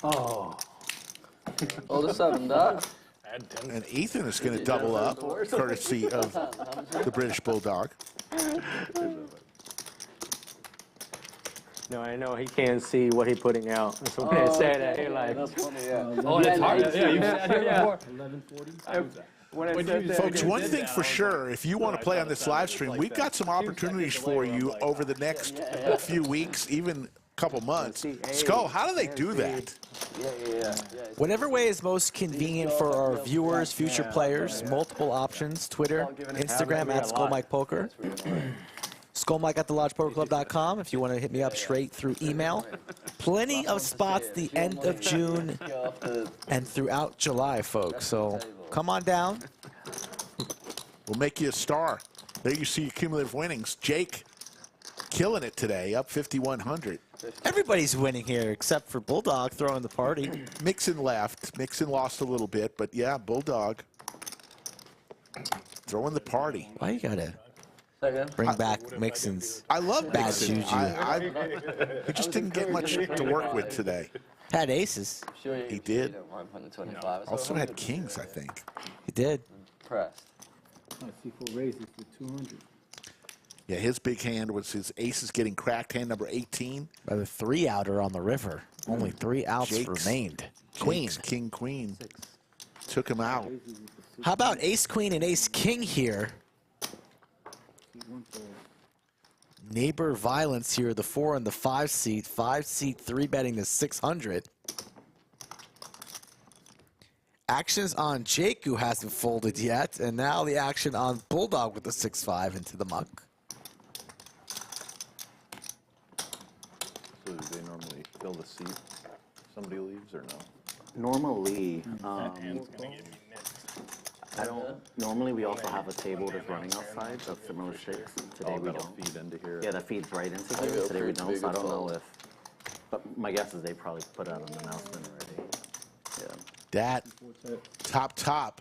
Oh. Oh, the 7, that. And Ethan is going to double up, courtesy of the British Bulldog. No, I know he can't see what he's putting out. So when I say that, you're like, that's funny, yeah. oh, that's hard. Yeah, you said it before. 11:40. When I said that, Folks, one thing for sure, if you want to play on this live stream, we've got some opportunities for you over the next few weeks, even couple months. Skull, how do they do that? Yeah. Whatever way is most convenient for our viewers, future players, multiple options, Twitter, Instagram at SkullMikePoker. SkullMike@thelodgepokerclub.com if you want to hit me up straight through email. Plenty of spots the end of June and throughout July, folks. So come on down. We'll make you a star. There you see your cumulative winnings. Jake killing it today, up 5,100. Everybody's winning here except for Bulldog throwing the party. Mixon left. Mixon lost a little bit, but yeah, Bulldog throwing the party. Why you gotta bring back Mixon's I love bad Mixon. juju? He just didn't get much to work with today. Had aces. He did. Also Also had kings, I think. He did. Pressed. C4 raises to 200. Yeah, his big hand was his aces getting cracked, hand number 18. By the 3-outer on the river. Only 3 outs Jake's- remained. Queen. Jake's king, queen. Took him out. How about ace queen and ace king here? Neighbor violence here, the 4 and the 5 seat. 5 seat 3-betting to 600. Actions on Jake, who hasn't folded yet, and now the action on Bulldog with the 6-5 into the muck. So do they normally fill the seat if somebody leaves or no? Normally, I don't. Normally, we also have a table that's running outside of similar shapes. Today we that'll don't. feed into here. Yeah, that feeds right into here. Today we don't. So I don't know if. But my guess is they probably put out an announcement already. Yeah. Dat, top.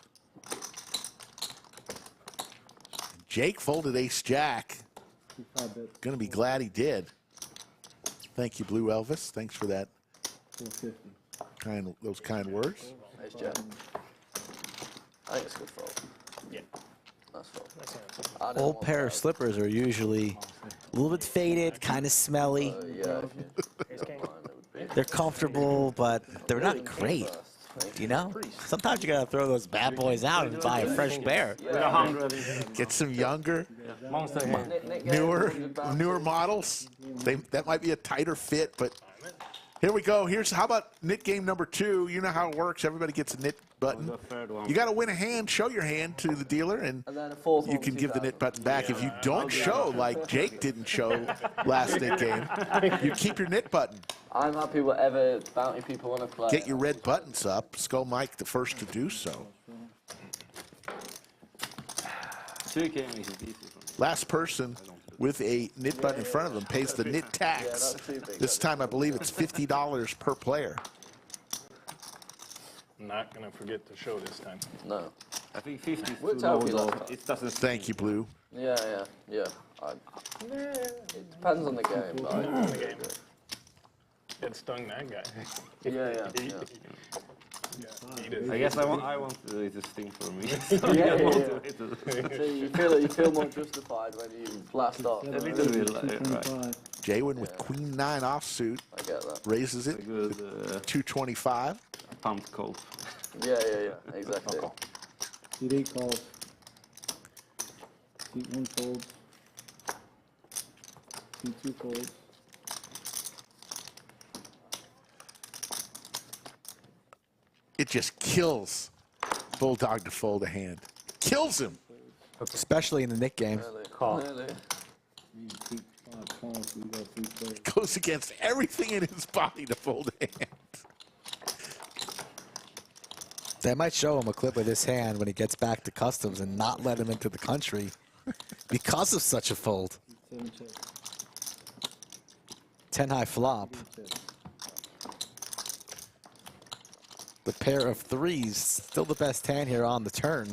Jake folded ace jack. Gonna be glad he did. Thank you, Blue Elvis. Thanks for that. 450. Those kind words. Nice job. I think it's a good fold. Yeah. Nice fold. Old pair of slippers are usually a little bit faded, kind of smelly. Yeah. They're comfortable, but they're not great. You know, sometimes you gotta throw those bad boys out and buy a fresh pair. With 100. Get some younger, Monster hand. newer models. That might be a tighter fit, but here we go. How about knit game number 2? You know how it works. Everybody gets a knit button. You got to win a hand, show your hand to the dealer, and you can give the knit button back. If you don't show, like Jake didn't show last knit game, you keep your knit button. I'm happy whatever bounty people want to play. Get your red buttons up. Skull Mike the first to do so. 2K makes it easy for me. Last person with a knit button in front of them pays the knit tax. This time I believe it's $50 per player. I'm not going to forget to show this time. No. I think 50 is Worked too out low, for you last though. time. It doesn't Thank you, Blue. Yeah. It depends on the game. But On the game. It stung that guy. yeah. He did. I guess I want it to sting for me. So you feel more justified when you blast off. A little bit like, right. JWin with Queen 9 offsuit I get that. raises it A good 225. pumped coat. Yeah, exactly. Seat 8 calls. Seat 1 folds. Seat 2 folds. It just kills Bulldog to fold a hand. Kills him. Especially in the Nick game. Really. Seat 5 calls, so we got 3 players. Goes against everything in his body to fold a hand. They might show him a clip of this hand when he gets back to customs and not let him into the country because of such a fold. 7 check. 10 high flop. The pair of threes, still the best hand here on the turn.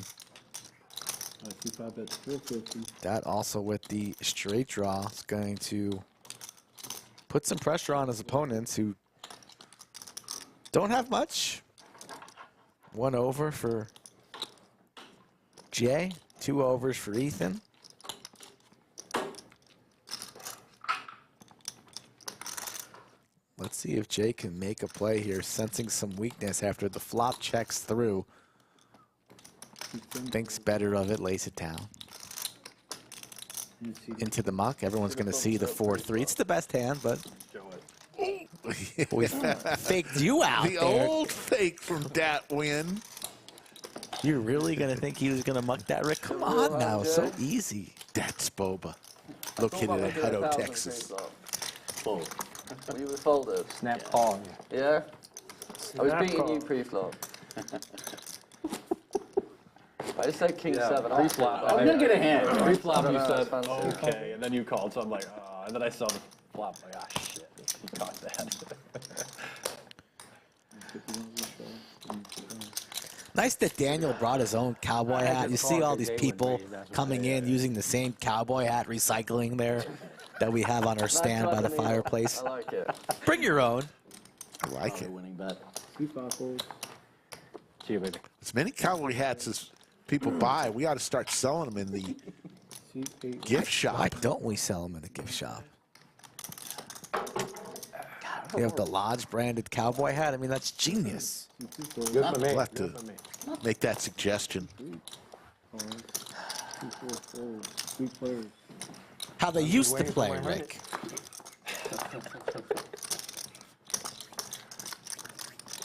Seat 5 bets 450. That also with the straight draw is going to put some pressure on his opponents who don't have much. 1 over for Jay, 2 overs for Ethan. Let's see if Jay can make a play here, sensing some weakness after the flop checks through. Thinks better of it, lays it down. Into the muck. Everyone's going to see the 4-3. It's the best hand, but we faked you out The there. old fake from JWin. You're really going to think he was going to muck that, Rick? Come on now, so easy. That's Boba. Located in Hutto, Texas. Fold. You were folded. Snap call. Yeah? I was Snap beating call. you pre-flop. I just said King 7. Pre-flop. I'm gonna get a hand. Pre-flop, you I said, don't know, it's fancy. okay, and then you called, so I'm like, oh, and then I saw the flop, like, ah, shit, you caught that. Nice that Daniel brought his own cowboy hat. You see all these people coming in using the same cowboy hat recycling there that we have on our stand by the fireplace. I like it. Bring your own. I like it. Winning bet. Seat 5 folds. See you, baby. As many cowboy hats as people buy, we ought to start selling them in the Seat 8. gift shop. Why don't we sell them in the gift shop? You have the Lodge branded cowboy hat. I mean, that's genius. Seat 2 folds. Good for me. We'll have Good to for me. make that suggestion. Calls. Seat 4 folds. 3 players. How they used to play, Rick.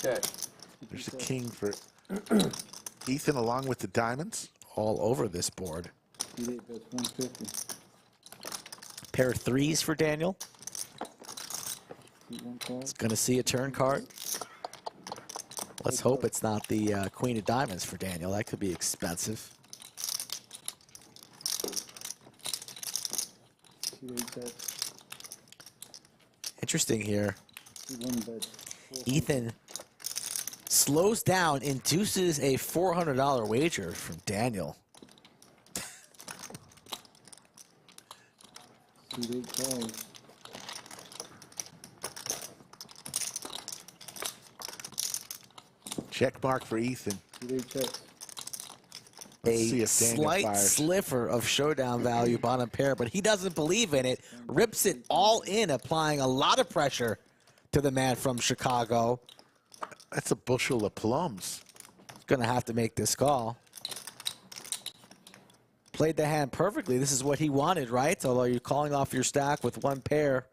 Okay. There's a king for Ethan along with the diamonds. All over this board. Seat 8 bets 150. Pair of threes for Daniel. Seat 1 calls. Going to see a turn card. Let's hope it's not the Queen of Diamonds for Daniel. That could be expensive. Seat 8 bets. Interesting here. Seat 1 bets 400. Ethan slows down, induces a $400 wager from Daniel. Seat 8 calls. Check mark for Ethan. Seat 8 checks. Let's see A if Daniel slight fires. sliver of showdown value bottom pair, but he doesn't believe in it. Rips it all in, applying a lot of pressure to the man from Chicago. That's a bushel of plums. Gonna have to make this call. Played the hand perfectly. This is what he wanted, right? Although you're calling off your stack with one pair.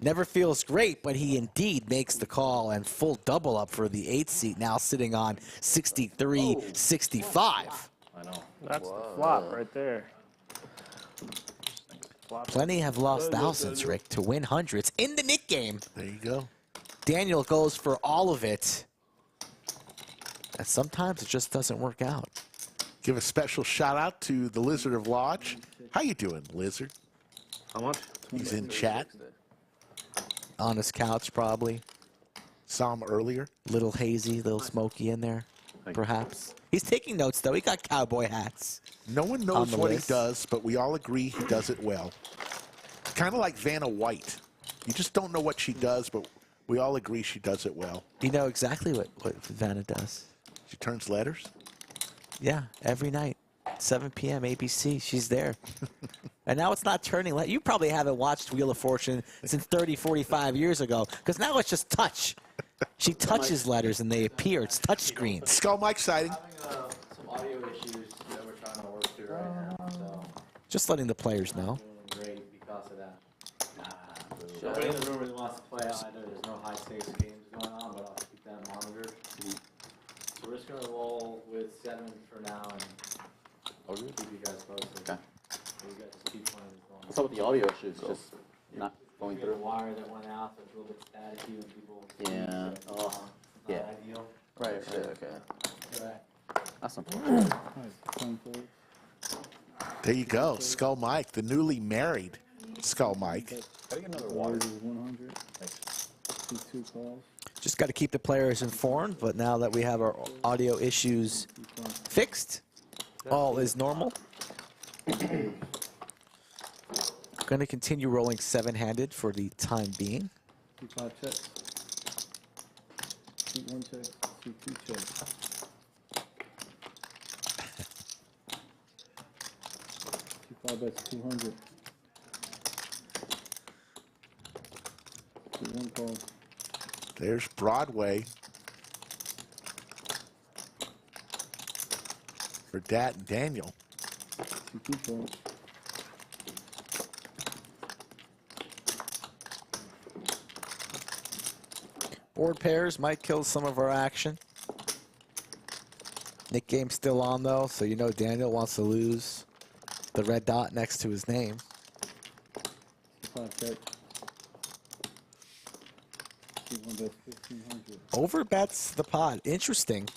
Never feels great, but he indeed makes the call and full double up for the 8th seat, now sitting on 63-65. I know. That's the flop right there. Plenty have lost thousands, Rick, to win hundreds in the Nick game. There you go. Daniel goes for all of it. And sometimes it just doesn't work out. Give a special shout out to the Lizard of Lodge. How you doing, Lizard? How much? He's in chat. On his couch, probably. Saw him earlier. Little hazy, little smoky in there, perhaps. He's taking notes, though. He got cowboy hats. No one knows what he does, but we all agree he does it well. Kind of like Vanna White. You just don't know what she does, but we all agree she does it well. You know exactly what Vanna does. She turns letters? Yeah, every night. 7 p.m. ABC. She's there. And now it's not turning. You probably haven't watched Wheel of Fortune since 30, 45 years ago, because now it's just touch. She touches letters and they appear. It's touch screen. Skull Mike sighting. Some audio issues that we're trying to work through right now. So Just letting the players know. great because of that. Nobody in the room really wants to play. I know there's no high stakes games going on, but I'll keep that monitored. So we're just gonna roll with 7 for now and keep you guys posted. Okay. You guys just keep playing this one. What's up with the audio issues? Just not going through. The wire that went out, so it's a little bit staticky when people. Yeah. Oh. Yeah. Ideal. Right. Okay. That's unfortunate. There you go. Skull Mike, the newly married Skull Mike. Gotta get another water. 100. Two calls. Just got to keep the players informed, but now that we have our audio issues fixed, all is normal. Going to continue rolling 7-handed for the time being. 2-5 checks. 1 check. 2 checks. 2-5 bets 200. 1 call. There's Broadway for Dat and Daniel. 2 calls. Board pairs might kill some of our action. Nick game's still on, though, so you know Daniel wants to lose the red dot next to his name. 5 checks. 1 bets 1,500. Over bets the pot. Interesting.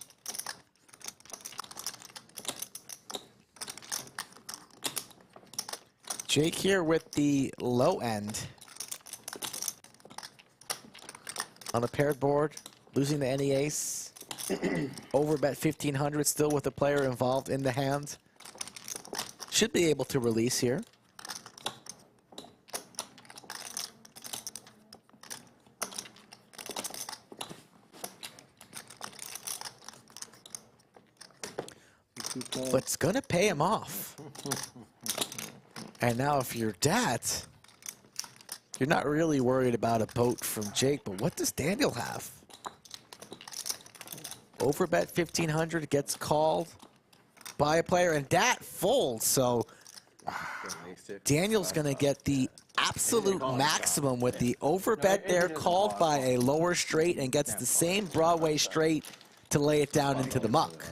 Jake here with the low end. On a paired board, losing the any ace. Over bet 1,500, still with the player involved in the hand. Should be able to release here. But it's going to pay him off. And now if you're Dat, you're not really worried about a boat from Jake, but what does Daniel have? Overbet 1,500 gets called by a player, and Dat folds. So Daniel's going to get the absolute maximum with the overbet there, called by a lower straight, and gets the same Broadway straight to lay it down into the muck.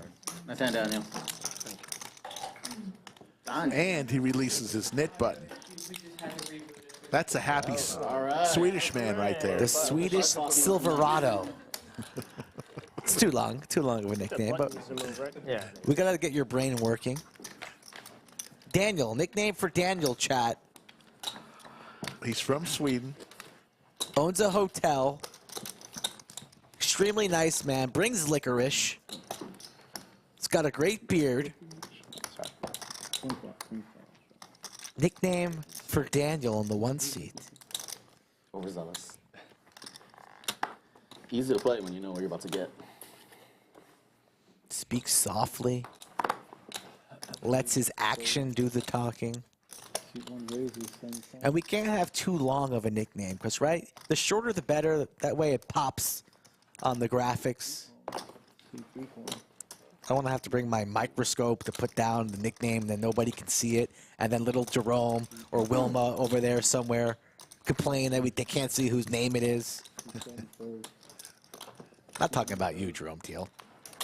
Nice hand, Daniel. And he releases his knit button. That's a happy Swedish man right there. The Swedish Silverado. It's too long of a nickname, but Yeah. we got to get your brain working. Daniel, nickname for Daniel, chat. He's from Sweden. Owns a hotel. Extremely nice man. Brings licorice. He's got a great beard. Nickname for Daniel in the 1 seat. Overzealous. Easy to play when you know what you're about to get. Speaks softly. Lets his action do the talking. And we can't have too long of a nickname, because, right, the shorter the better. That way it pops on the graphics. I want to have to bring my microscope to put down the nickname, then nobody can see it, and then little Jerome or Wilma over there somewhere complain that they can't see whose name it is. Not talking about you, Jerome Teal.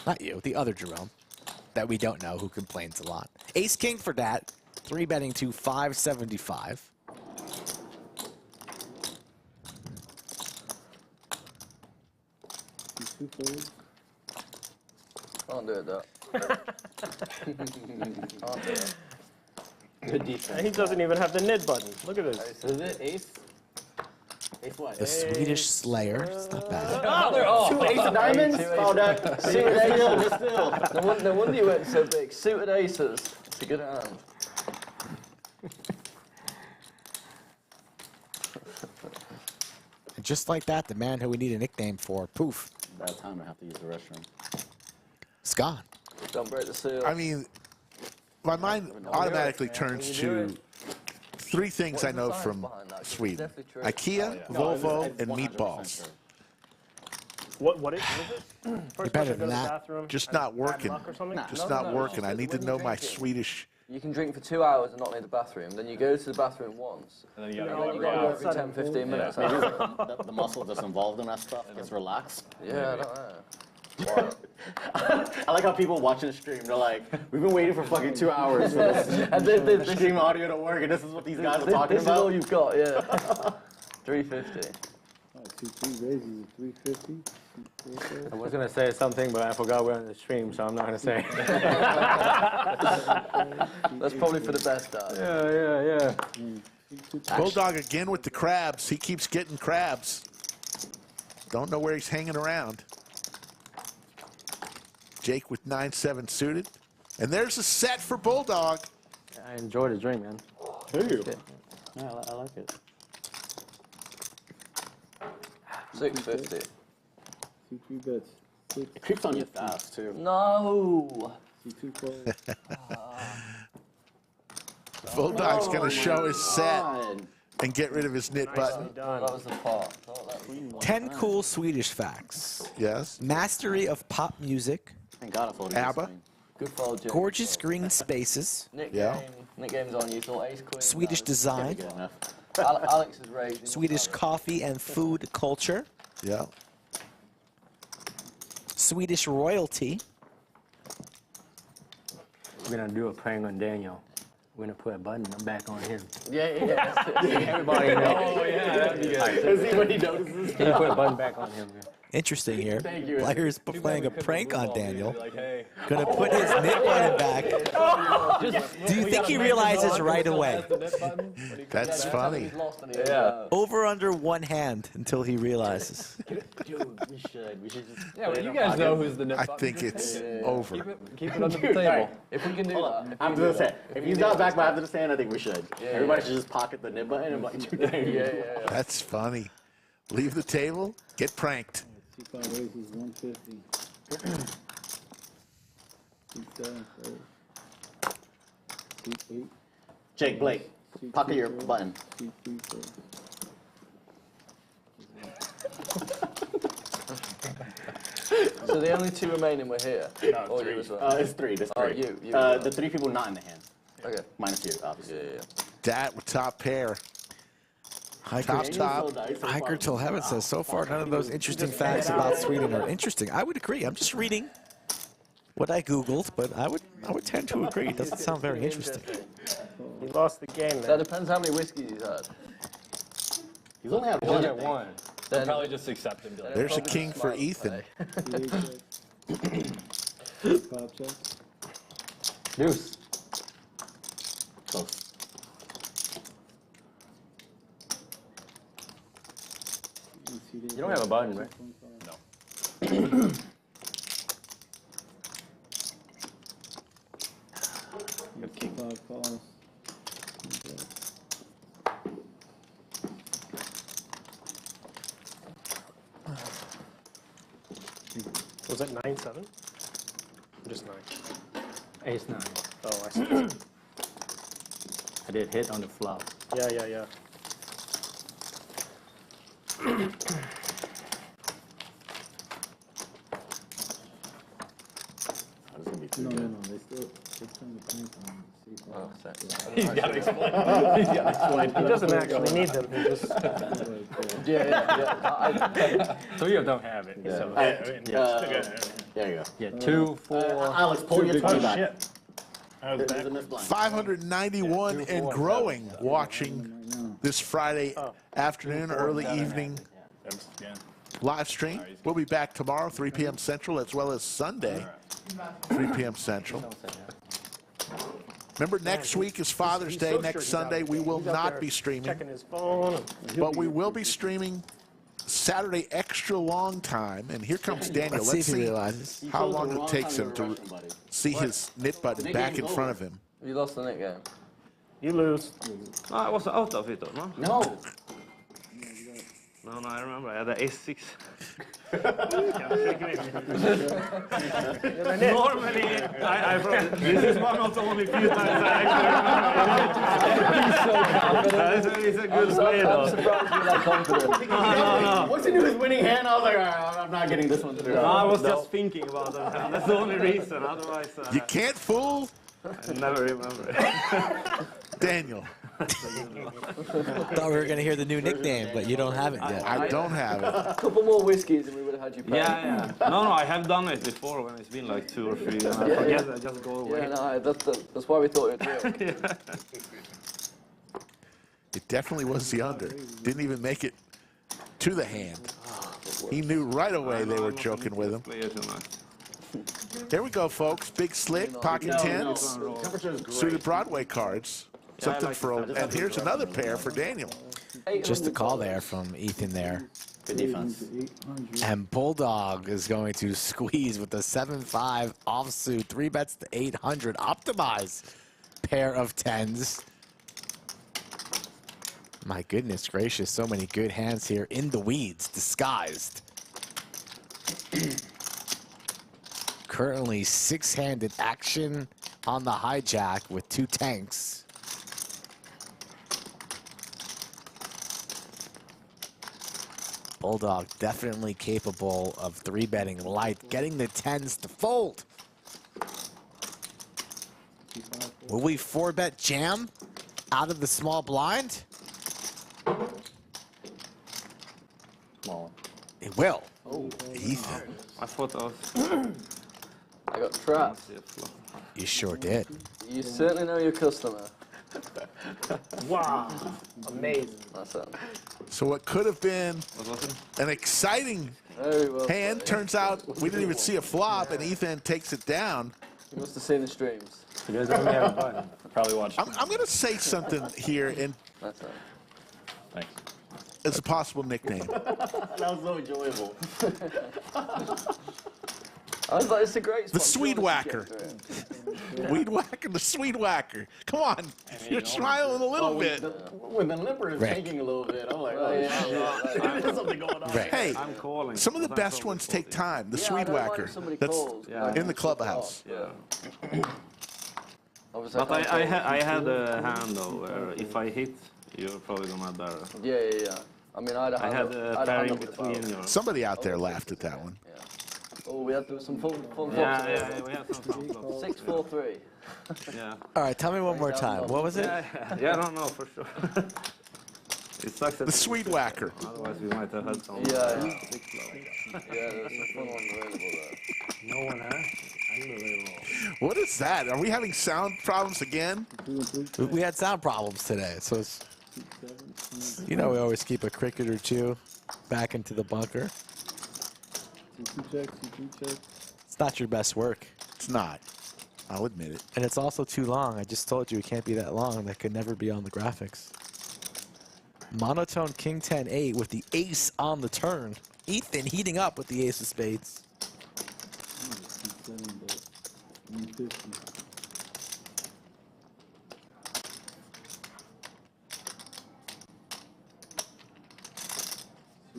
Not you, the other Jerome that we don't know who complains a lot. Ace King for that. 3-betting to 575. Can't do it, though. Can't do it. Good defense. And he doesn't even have the nid button. Look at this. Is it ace? Ace what? The Swedish Slayer. It's not bad. Two ace of diamonds? Oh, that. Suited aces. Still. No wonder you went so big. Suited aces. It's a good hand. And just like that, the man who we need a nickname for, poof, Bad time I have to use the restroom. it's gone. Don't break the seal. I mean, my mind automatically turns to three things I know from Sweden: IKEA, Volvo, and meatballs. What is it? First better person to go to than the that. bathroom, Just have not bad working. luck or something? Just No, not no, working. I just need to when know you my drink it. Swedish. You can drink for 2 hours and not need the bathroom. Then you go to the bathroom once. And then you And gotta then you go go out. every 10, 15 minutes. Maybe it's like the muscle that's involved in that stuff gets relaxed. Yeah, I don't know. I like how people watching the stream, they're like, we've been waiting for fucking 2 hours for this And the stream audio to work, and this is what these guys are talking This is all about. you've got, yeah. 350. Alright, 2-3 raises is 350. I was gonna say something, but I forgot we're on the stream, so I'm not gonna say. That's probably for the best, Dad. Yeah. Bulldog again with the crabs. He keeps getting crabs. Don't know where he's hanging around. Jake with 9-7 suited. And there's a set for Bulldog. I enjoy the drink, man. Yeah, I like it. 650. 2-3 bets. 6, It creeps on you fast, too. No. 2 calls. Bulldog's going to show his set God. and get rid of his knit button. That was the part. 10 cool Swedish facts. Yes. Mastery of pop music. Thank God I folded ABBA. this screen. Good fold, Jim. Gorgeous green spaces. Nick Yeah. game's on you. Thought ace queen. Swedish design. Good enough. Alex is raised. Swedish coffee and food culture. Yeah. Swedish royalty. We're gonna do a prank on Daniel. We're gonna put a button back on him. Yeah. Everybody knows. Oh, yeah, that'd be good. Let's see what he notices. Can you put a button back on him? Interesting here. Thank you. Players playing a prank on Daniel. Like, hey. Gonna put his knit button back. Do you think he realizes right away? That's funny. Yeah. Over under one hand until he realizes. Dude, we should just. Yeah, well, you guys know who's the nip I button. think it's over. Keep it under the Dude, table. alright. If we can do that. I'm gonna say, if he's not back by after the stand, I think we should. Everybody should just pocket the nib button and like, Yeah. That's funny. Leave the table, get pranked. 2-5 raises 150. 2-7 fold. 2-8. Jake, Blake, pocket your button. 2-3 fold. So the only two remaining were here. No, Or three. you as well. It's three. There's Oh, three. you. The three people not in the hand. Okay. Minus you, obviously. Yeah. Dat with top pair. Hiker Top. till heaven says, so far none of those interesting facts about Sweden are interesting. I would agree. I'm just reading what I Googled, but I would tend to agree. It doesn't sound very interesting. He lost the game, That man. depends how many whiskeys he's had. He's only had He's one. only I at think. one. Then Probably just accept him. Be like, There's a probably king just for smile and Ethan. say. 2-8 checks. 5 checks. Deuce. Close. You don't have a button, right? No. Good king. 5 calls. Was it 9-7? Just 9. Ace 9. Oh, I see. I did hit on the flop. Yeah. Oh, sorry. He's got to explain. He's got to explain. He doesn't actually need them. He just. Three of them have it. So. There you go. Yeah, 2, 4. Alex, pull your 20 back. Shit. I was There's a missed blind. 591 and growing watching this Friday afternoon, early evening live stream. We'll be back tomorrow, 3 p.m. Central, as well as Sunday, 3 p.m. Central. Remember, next week is Father's Day. Next Sunday, we will not be streaming, checking his phone. but we will be streaming Saturday extra long time. And here comes Daniel. Let's see if he realizes. How long it takes him to see his knit button back in front of him. You lost the net game. You lose. No, I was out of it, no? No. No, I remember. I had an ace-6. Normally, this is one of the only few times I actually remember. He's a good player, though. I'm surprised you're that confident. No. Once he knew his winning hand, I was like, I'm not getting this one through. No, I was just thinking about that. That's the only reason. Otherwise, You can't fool I never remember it. Daniel. Thought we were going to hear the new nickname, but you don't have it yet. I don't have it. A couple more whiskeys and we would have had you pay. Yeah. No, I have done it before when it's been like 2 or 3, and I forget. I just go away. Yeah, no, that's why we thought it was real. It definitely was the under. Didn't even make it to the hand. He knew right away they were joking with him. There we go, folks. Big slick, pocket tens, suited Broadway cards. Something for, and here's another pair for Daniel. Just a call there from Ethan there. Good defense. And Bulldog is going to squeeze with the 7-5 offsuit. 3 bets to 800. Optimize pair of tens. My goodness gracious, so many good hands here in the weeds, disguised. Currently 6-handed action on the hijack with 2 tanks. Bulldog definitely capable of 3-betting light, getting the tens to fold. Will we 4-bet jam out of the small blind? Small one. It will. Oh, Ethan. I thought I was. I got trapped. You sure did. You certainly know your customer. Wow. Amazing. That's it. So what could have been an exciting Very well hand played. turns out we didn't even see a flop, and Ethan takes it down. You must have seen the streams. You guys only have fun. Probably watched. I'm going to say something here and That's it. Thanks. as a possible nickname. that was so enjoyable. I was like, it's a great The spot. Swede Whacker. Weed Whacker, the Swede Whacker. Come on. You're smiling a little bit. When the lipper is taking a little bit, I'm like, oh, yeah. there's something going on. Right. Hey, I'm calling. some of the best ones take time. The Yeah, I Swede don't mind Whacker. if somebody That's calls. Yeah. in the clubhouse. Yeah. Obviously, But I had a hand though where if I hit, you're probably gonna barrel. Yeah. I mean, I'd I had a pairing between you. Somebody out there laughed at that one. Yeah. Oh, we had some fun flops. Yeah, we had some fun flops. 6, 4, 3. Yeah. All right, tell me one more time. What was it? Yeah, I don't know for sure. It sucks that The Swede Whacker. Otherwise, we might have had some. Yeah, there's some fun ones available there. No one has. Unbelievable. What is that? Are we having sound problems again? We had sound problems today, so it's, you know, we always keep a cricket or two back into the bunker. It's not your best work. It's not. I'll admit it. And it's also too long. I just told you it can't be that long. That could never be on the graphics. Monotone King 10-8 with the ace on the turn. Ethan heating up with the ace of spades. Suit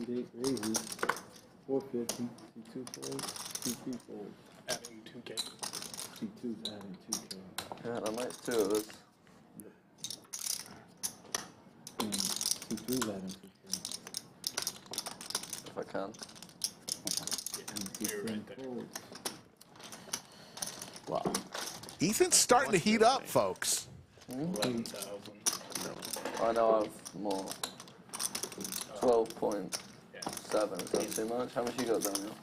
8 raises, 450, C2 folds, C3 folds. Adding 2K. C2's adding 2K. Yeah, that makes 2 of us. And C3's adding 2K. If I can. And C3 folds. Wow. Ethan's starting to heat up, folks. 11,000. I know I've more. 12.7. Is that too much? How much you got, Daniel?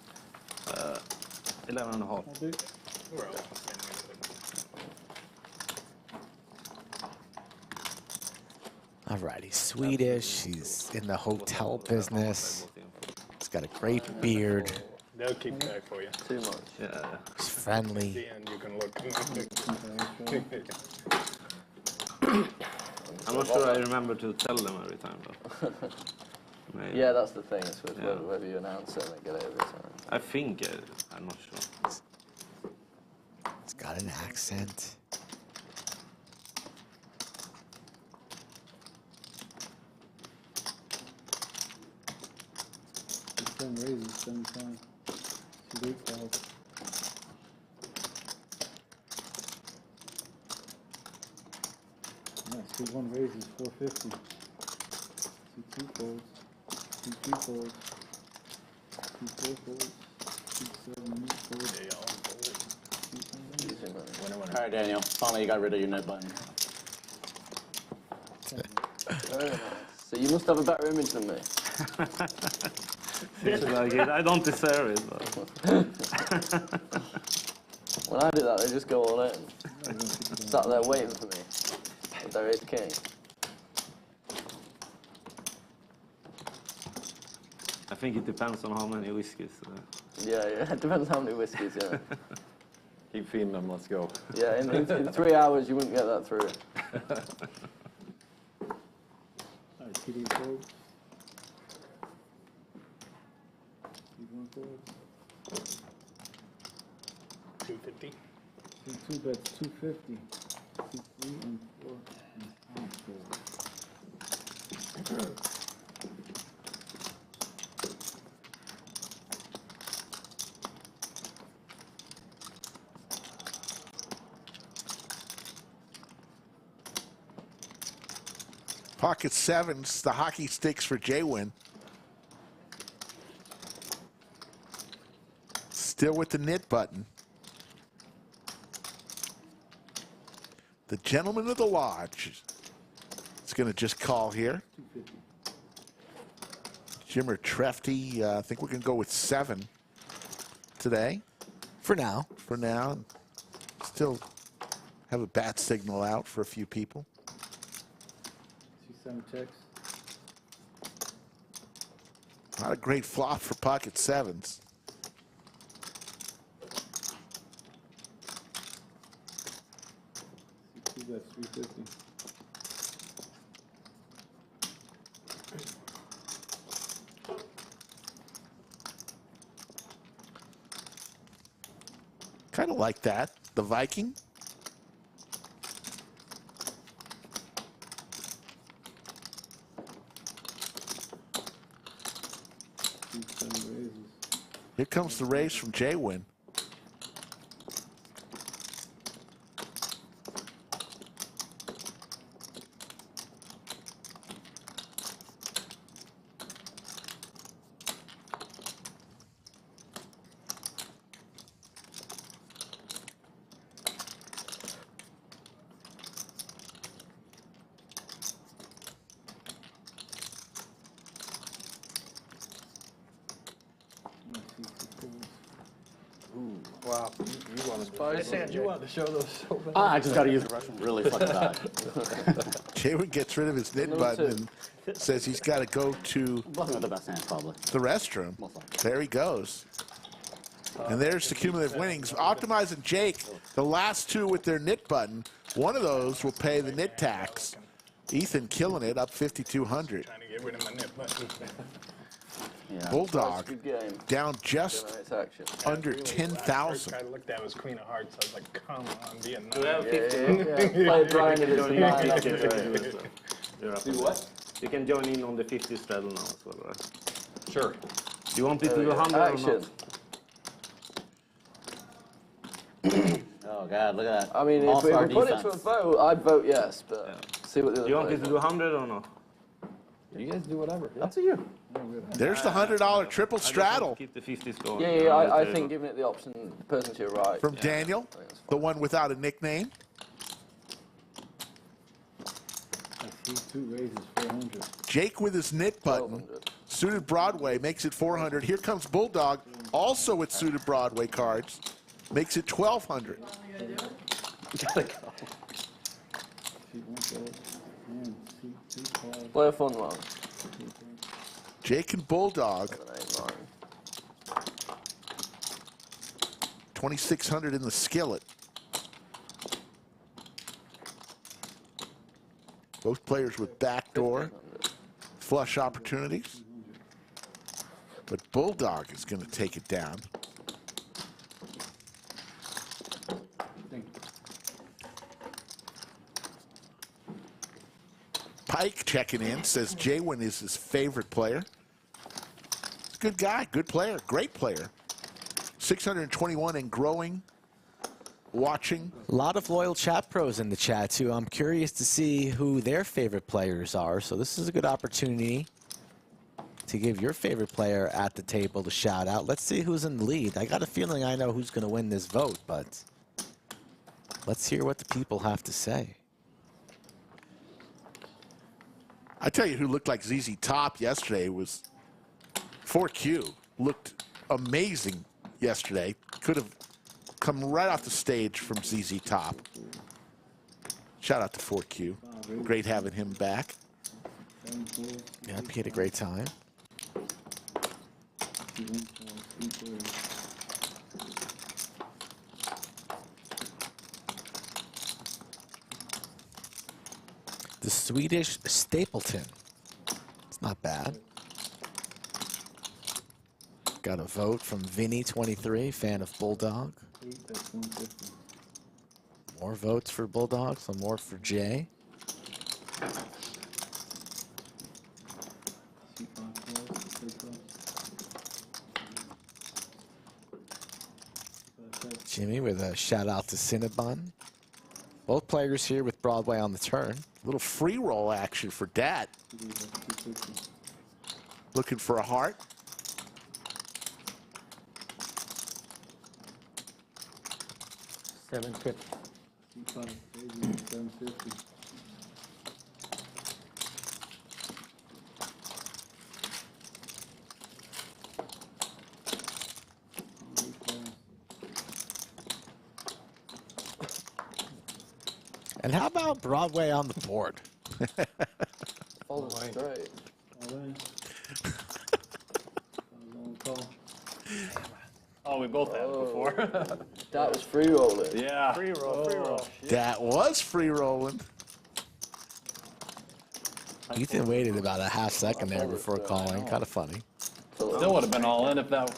11 and a half. I'll do. We're all Alright, he's Swedish. He's in the hotel business. He's got a great beard. They'll keep track for you. Too much. Yeah. He's friendly. At the end, you can look. I'm not sure I remember to tell them every time though. Maybe. Yeah, that's the thing. It's whether you announce it and get it every time. I think I'm not sure. He's got an accent. Ten raises, 75. 8,000. Yeah, 2-1 raises, 450. 2 folds. 2 folds. 2 4 folds. 2 7 folds. All right, Daniel. Finally, you got rid of your net button. Very nice. So you must have a better image than me. Seems like it. I don't deserve it. But. When I do that, they just go all in. Sat there waiting for me. With their 8th king. I think it depends on how many whiskeys. Yeah, it depends how many whiskies, yeah. Keep feeding them, let's go. Yeah, in 3 hours you wouldn't get that through. Alright, TD folds. 1 folds. 250. 2 bets, 250. 2 3 and 4 and 5 folds. Pocket sevens, the hockey sticks for JWin. Still with the knit button. The gentleman of the lodge is going to just call here. Jim or Trefty, I think we're going to go with 7 today. For now. For now. Still have a bat signal out for a few people. 7 checks. Not a great flop for pocket sevens. That's 350. Kind of like that. The Viking. Here comes the raise from JWin. Wow, you wanted to show those so bad. I just got to use the restroom really fucking bad. JWin gets rid of his knit button and says he's got to go to Wasn't the best hand, probably. the restroom. There he goes. And there's the cumulative winnings. Optimize and Jake, the last two with their knit button. One of those will pay the knit tax. Ethan killing it, up 5,200. Trying to get rid of my nip button. Yeah. Bulldog Good game. down just Nice action. under First 10,000. I looked at was Queen of Hearts. I was like, come on, be a Do we have 50? Play Brian if it's a 9. That's Do what? You can join in on the 50 straddle now as well, right? Sure. Do you want me to do 100 or Action. not? Oh, God, look at that. I mean, if we All-star put it defense. to a vote, I'd vote yes, but see what the other Do you want me players to do 100 or not? You guys do whatever. Up to you. There's the $100 triple straddle Keep the 50s going. Yeah, I think giving it the option, the person to your right. from Daniel, the one without a nickname. I see 2 raises 400. Jake with his knit button. 1200. Suited Broadway makes it 400. Here comes Bulldog, also with suited Broadway cards. Makes it 1,200. Gotta go. See 1 gold and see 2 cards. Play a fun one. Jake and Bulldog, 7, 8, 9. 2,600 in the skillet. Both players with backdoor flush opportunities. But Bulldog is going to take it down. Pike checking in, says JWin is his favorite player. He's a good guy, good player, great player. 621 and growing, watching. A lot of loyal chat pros in the chat, too. I'm curious to see who their favorite players are. So this is a good opportunity to give your favorite player at the table the shout out. Let's see who's in the lead. I got a feeling I know who's going to win this vote, but let's hear what the people have to say. I tell you who looked like ZZ Top yesterday was 4Q. Looked amazing yesterday. Could have come right off the stage from ZZ Top. Shout out to 4Q. Great having him back. Yeah, he had a great time. The Swedish Stapleton. It's not bad. Got a vote from Vinny23, fan of Bulldog. More votes for Bulldog, some more for Jay. Jimmy with a shout out to Cinnabon. Both players here with Broadway on the turn. Little free roll action for Dat. Looking for a heart. $750. 750. And how about Broadway on the board? Follow straight. Oh, we both had it before. That was free rolling. Yeah. Free roll, free roll. That was free rolling. Ethan waited about a half second there before calling. Kind of funny. Still would have been all in if that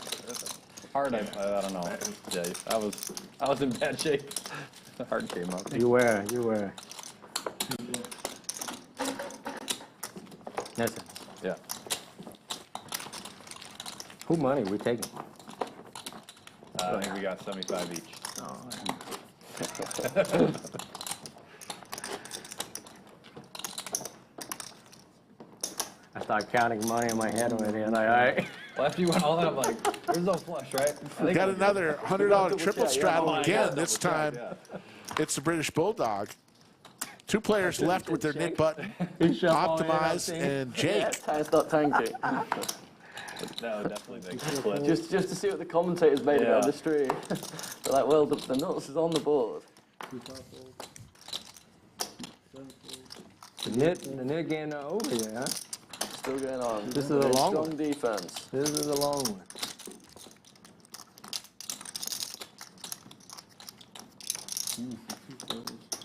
hard. I don't know. Yeah, I was in bad shape. The hard came up. You were. That's it. Yeah. Who money we taking? I think we got 75 each. I started counting money in my head already, and all right. Well, after you went all that, I'm like, there's no flush, right? We got another $100 triple straddle yeah, again. yeah, This double check, time, it's the British Bulldog. 2 players left with their knit button. Optimize and Jake. It's not tanky. That would definitely make it flip. just to see what the commentators made about the stream. They're like, well, the nuts is on the board. The knit getting over here, huh? Still going on. This is a long strong one. defense. This is a long one.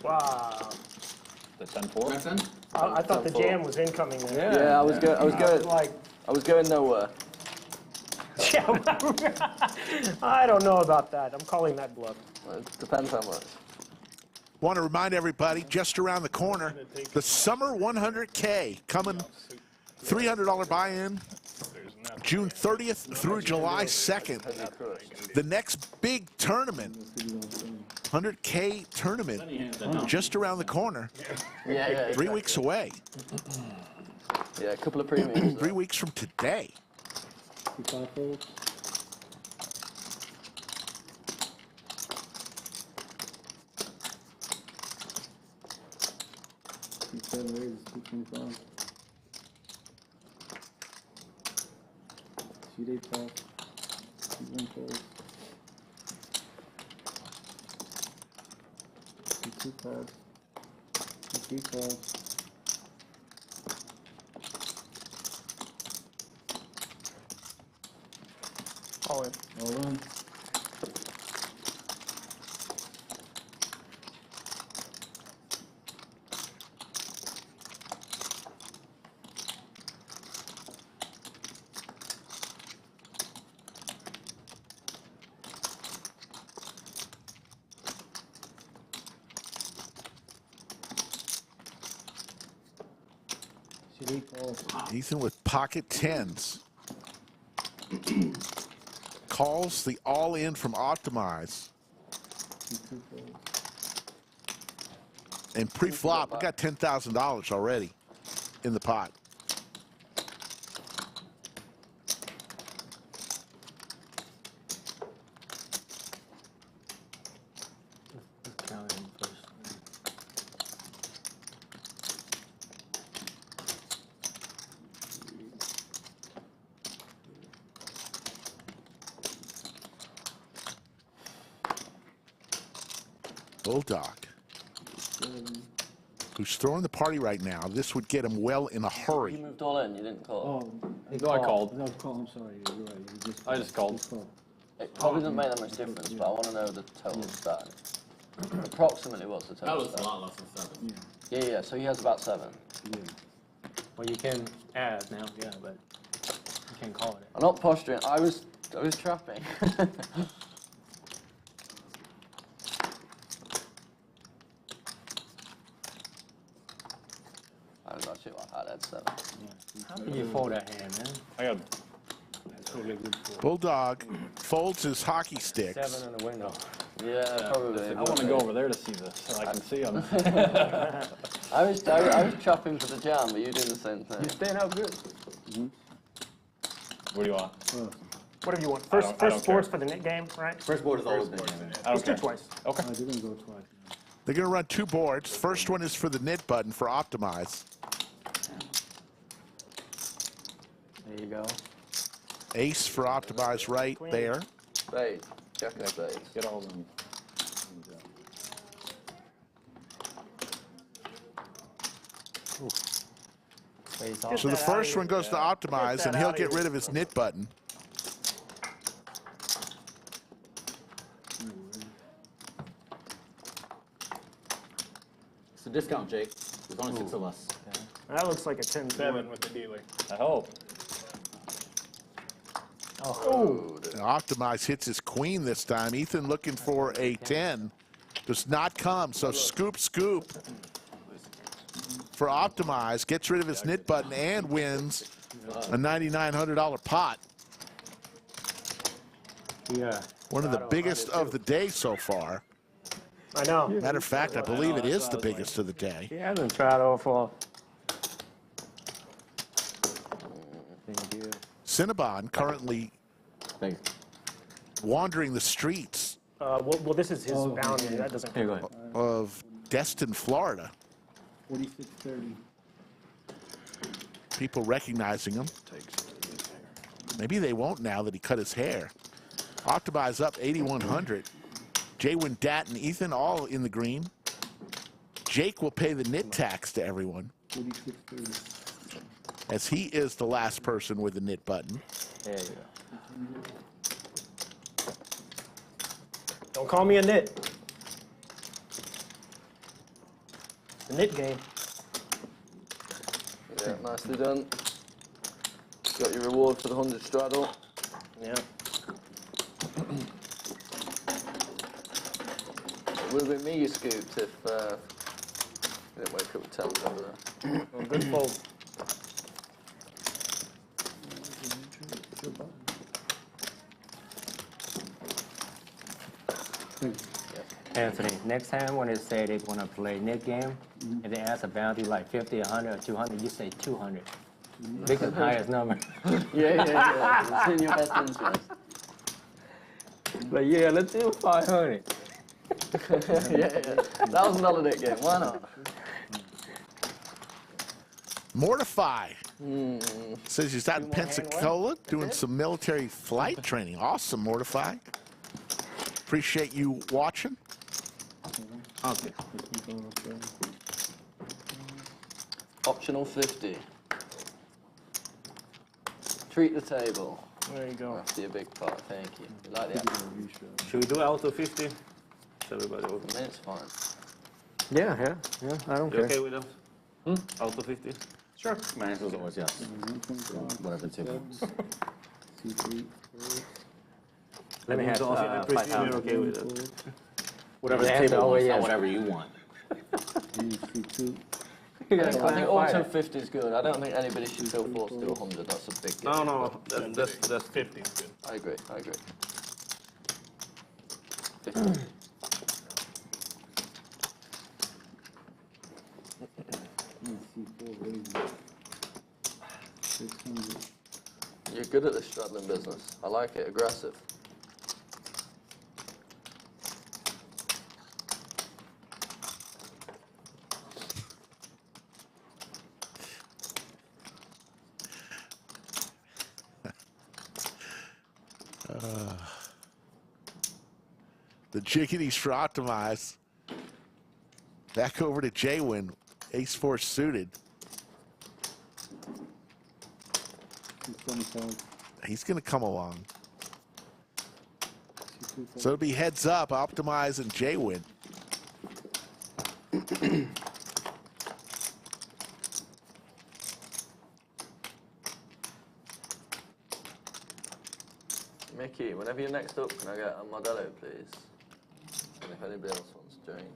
Wow. The 10-4? I thought the jam was incoming there. Yeah, I was going nowhere. I don't know about that. I'm calling that bluff. It depends how much. Want to remind everybody, just around the corner, the Summer 100K coming. $300 buy-in, June 30th through July 2nd. The next big tournament, 100K tournament, just around the corner. 3 weeks away. Yeah, a couple of premiums. 3 weeks from today. 2-5 folds. 7 raises, 225. Shoot 8 pass. 2-1 folds. 2 pass. 2-3 folds. All in. All in. Shoot 8 folds. Ethan with pocket tens. Calls the all-in from Optimize. 2 folds. And pre-flop, we got $10,000 already in the pot. Count him first. Bulldog, who's throwing the party right now. This would get him well in a You hurry. moved all in, you didn't call. Oh, No, I called. No, call. I'm sorry. You're right. You just I just called. It probably doesn't make that much difference, but I want to know the total start. Approximately what's the total start? lot less than 7. Yeah. Yeah, yeah, so he has about 7. Yeah. Well, you can add now, yeah, but you can't call it. I'm not posturing, I was trapping. I was actually like, I had 7. How can you fold that hand, man? I got That's really good for Bulldog folds his hockey sticks. 7 in the window. Yeah, probably. I want to go over there to see this, so I can see them. I was trapping for the jam, but you doing the same thing. You staying out good. What do you want? Whatever you want. I First don't sports for the net game, right? First board is always been game. I Let's don't do care. twice. Okay. They're gonna go twice. They're going to run 2 boards. First one is for the knit button for Optimize. There you go. Ace for Optimize right there. Spade. Jack of spades. Get all of them. Face off. So the first one goes to Optimize, and he'll get rid of his knit button. It's a discount, Jake. There's only 6 of us. That looks like a 10-7 with the dealer. I hope. Oh. And Optimize hits his queen this time. Ethan looking for a 10. Does not come, so scoop, scoop for Optimize. Gets rid of his knit button and wins a $9,900 pot. Yeah. One of the biggest of the day so far. I know. Matter of fact, I believe it is the biggest of the day. He hasn't tried over for. Thank you. Cinnabon currently Thanks. wandering the streets Well, this is his boundary. That doesn't. Here, go ahead. of Destin, Florida. 46-30. People recognizing him. Maybe they won't now that he cut his hair. Optimize up 8,100. JWin and Ethan all in the green. Jake will pay the knit tax to everyone, 46-30. as he is the last person with a knit button. There you go. Don't call me a nit. The nit game. Yeah, nicely done. Got your reward for the 100 straddle. Yeah. It would have been me you scooped if you didn't wake up with 10s over there. Well, good fold. Anthony, next time when they say they want to play net game, and they ask a bounty like 50, 100, or 200, you say 200. Pick the highest number. Yeah. It's in your best interest. But yeah, let's do 500. Yeah. That was another dick game. Why not? Mortify. Says he's out in Pensacola doing some military flight training. Awesome, Mortify. Appreciate you watching. Okay. Optional 50. Treat the table. There you go. After your big pot, thank you. You like the action? Should we do out of 50? Is everybody okay? I mean, it's fine. Yeah, I don't You care. okay with that? Out of 50? Sure. My answer was always yes. Whatever the table. Let me have I presume you're 5,000. okay with that. Whatever the The answer table always wants, not yes. whatever you want. I think auto 50 is good. I don't think anybody should feel forced to do 100. That's a big game. No, that's 50. I agree. 50. You're good at this straddling business. I like it. Aggressive. The jiggities for Optimize. Back over to JWin. Ace 4 suited. He's going to come along. So it'll be heads up, Optimize and JWin. Mickey, whenever you're next up, can I get a Modelo, please? And if anybody else wants a drink.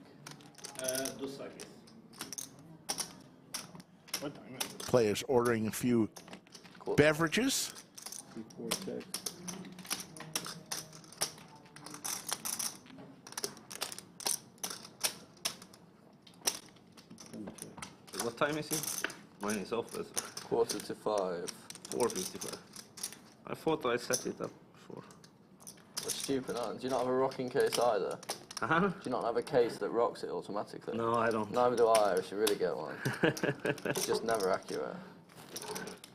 What time is it? Players ordering a few beverages. What time is it? Mine is off. It's 4:45. 4:55. I thought I set it up before. That's stupid, aren't you? Do you not have a rocking case either? Uh-huh. Do you not have a case that rocks it automatically? No, I don't. Neither do I. I should really get one. It's just never accurate.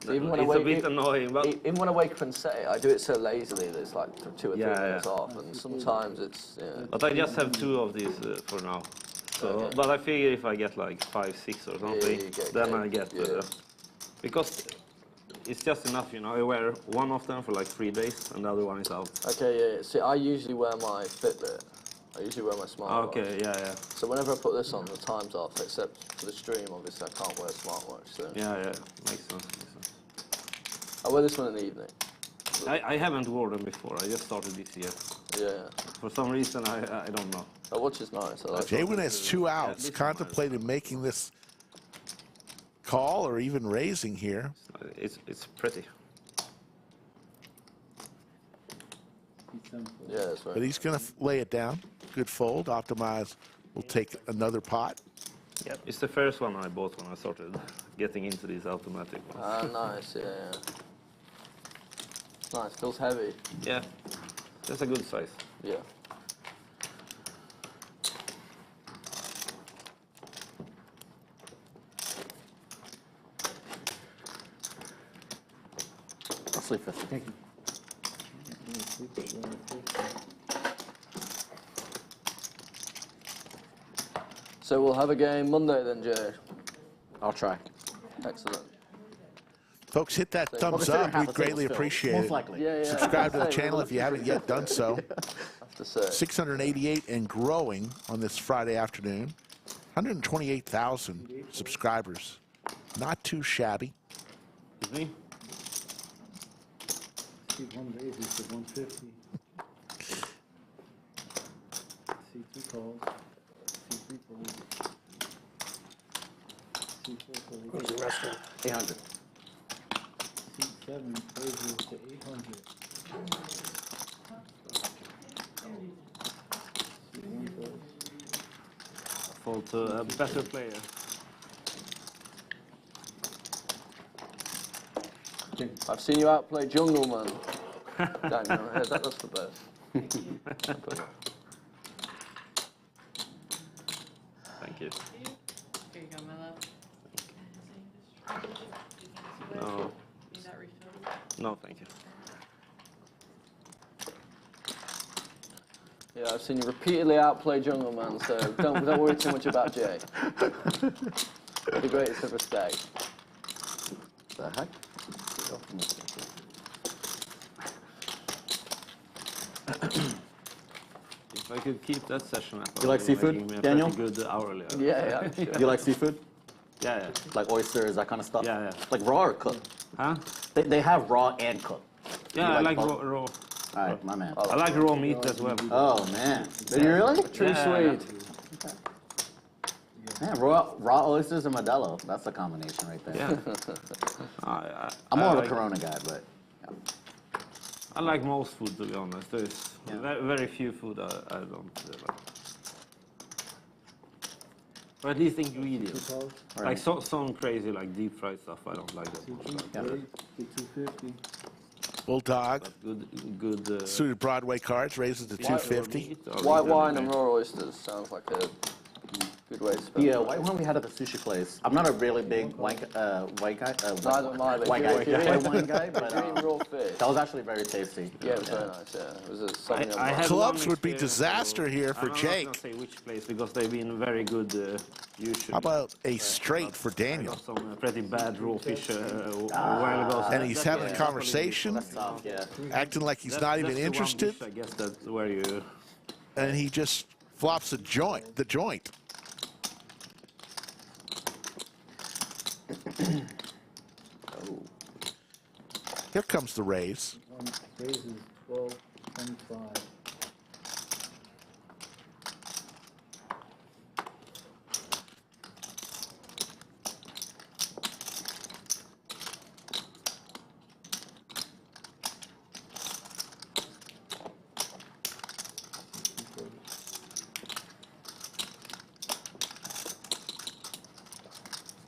So even when It's I a wake, bit annoying, but even when I wake up and set it, I do it so lazily that it's like 2 or 3 minutes off, and sometimes it's. Yeah. But I just have 2 of these for now. So, Okay. but I figure if I get like 5, 6 or something, you get then cake, I get yeah. because it's just enough, you know. I wear one of them for like 3 days, and the other one is out. Okay, yeah. See, I usually wear my Fitbit. I usually wear my smartwatch. Okay, yeah. So whenever I put this on, the time's off, except for the stream, obviously I can't wear a smartwatch. So Yeah, makes sense. I wear this one in the evening. I haven't worn them before. I just started this year. Yeah. For some reason, I don't know. That watch is nice. I like JWin has 2 outs. Contemplated making this call or even raising here. It's pretty. Yeah, that's right. But he's going to lay it down. Good fold. Optimize will take another pot. Yep. It's the first one I bought when I started getting into these automatic ones. Ah, nice. Yeah. Nice. Feels heavy. Yeah, that's a good size. Yeah. I'll sleep 50. Thank you. So we'll have a game Monday then, Jay. I'll try. Excellent. Folks, hit that Well, thumbs considering up. half We'd the greatly table's filled, appreciate most it. likely. Yeah. Subscribe to the Say, channel if you haven't yet done so. Have to say. 688 and growing on this Friday afternoon. 128,000 subscribers. Not too shabby. Is me? See 180 to 150. See 2 calls. See 3 calls. See 4 calls. Where's the restaurant? 800. See 7 raises to 800. See 1 calls. Fall to a better player. Nothing. I've seen you outplay Jungle Man. Daniel, that's the best. Thank you. Here you go, my love. No. Need that refilled? No, thank you. Yeah, I've seen you repeatedly outplay Jungle Man, so don't worry too much about Jay. The greatest ever stay. The heck? If I could keep that session up. You like seafood, give me a Daniel? pretty good hourly. Yeah, yeah. You like seafood? Yeah, yeah. Like oysters, that kind of stuff? Yeah, yeah. Like raw or cooked? Huh? They have raw and cooked. Yeah, You I like both? raw. All right, my man. I like raw meat as well. Oh, man. Did you really? True Swede. Man, raw oysters and Modelo. That's a combination right there. Yeah. I'm more of a like- Corona guy, but yeah. I like most food, to be honest. There's very few food I don't like. Or at least ingredients. Like some crazy, like deep fried stuff, I don't like that much. Yeah. 250. Bulldog. Good. Suited Broadway cards raises to 250. White wine and raw oysters sounds like a good way to spend The it. white one we had at the sushi place. I'm not a really big white guy. White wine guy, but raw fish. that was actually very tasty. Yeah, it was very nice. Yeah, it was a something I had Clubs one would be experience, disaster here for I'm not Jake. gonna say which place because they've been very good usually. How about a straight for I Daniel? got some pretty bad raw fish a while ago. And he's having a conversation, That's tough, yeah. acting like he's not even that's the one interested, dish, I guess that's where you. and he just flops the joint. Here comes the raise. Raises 12.25.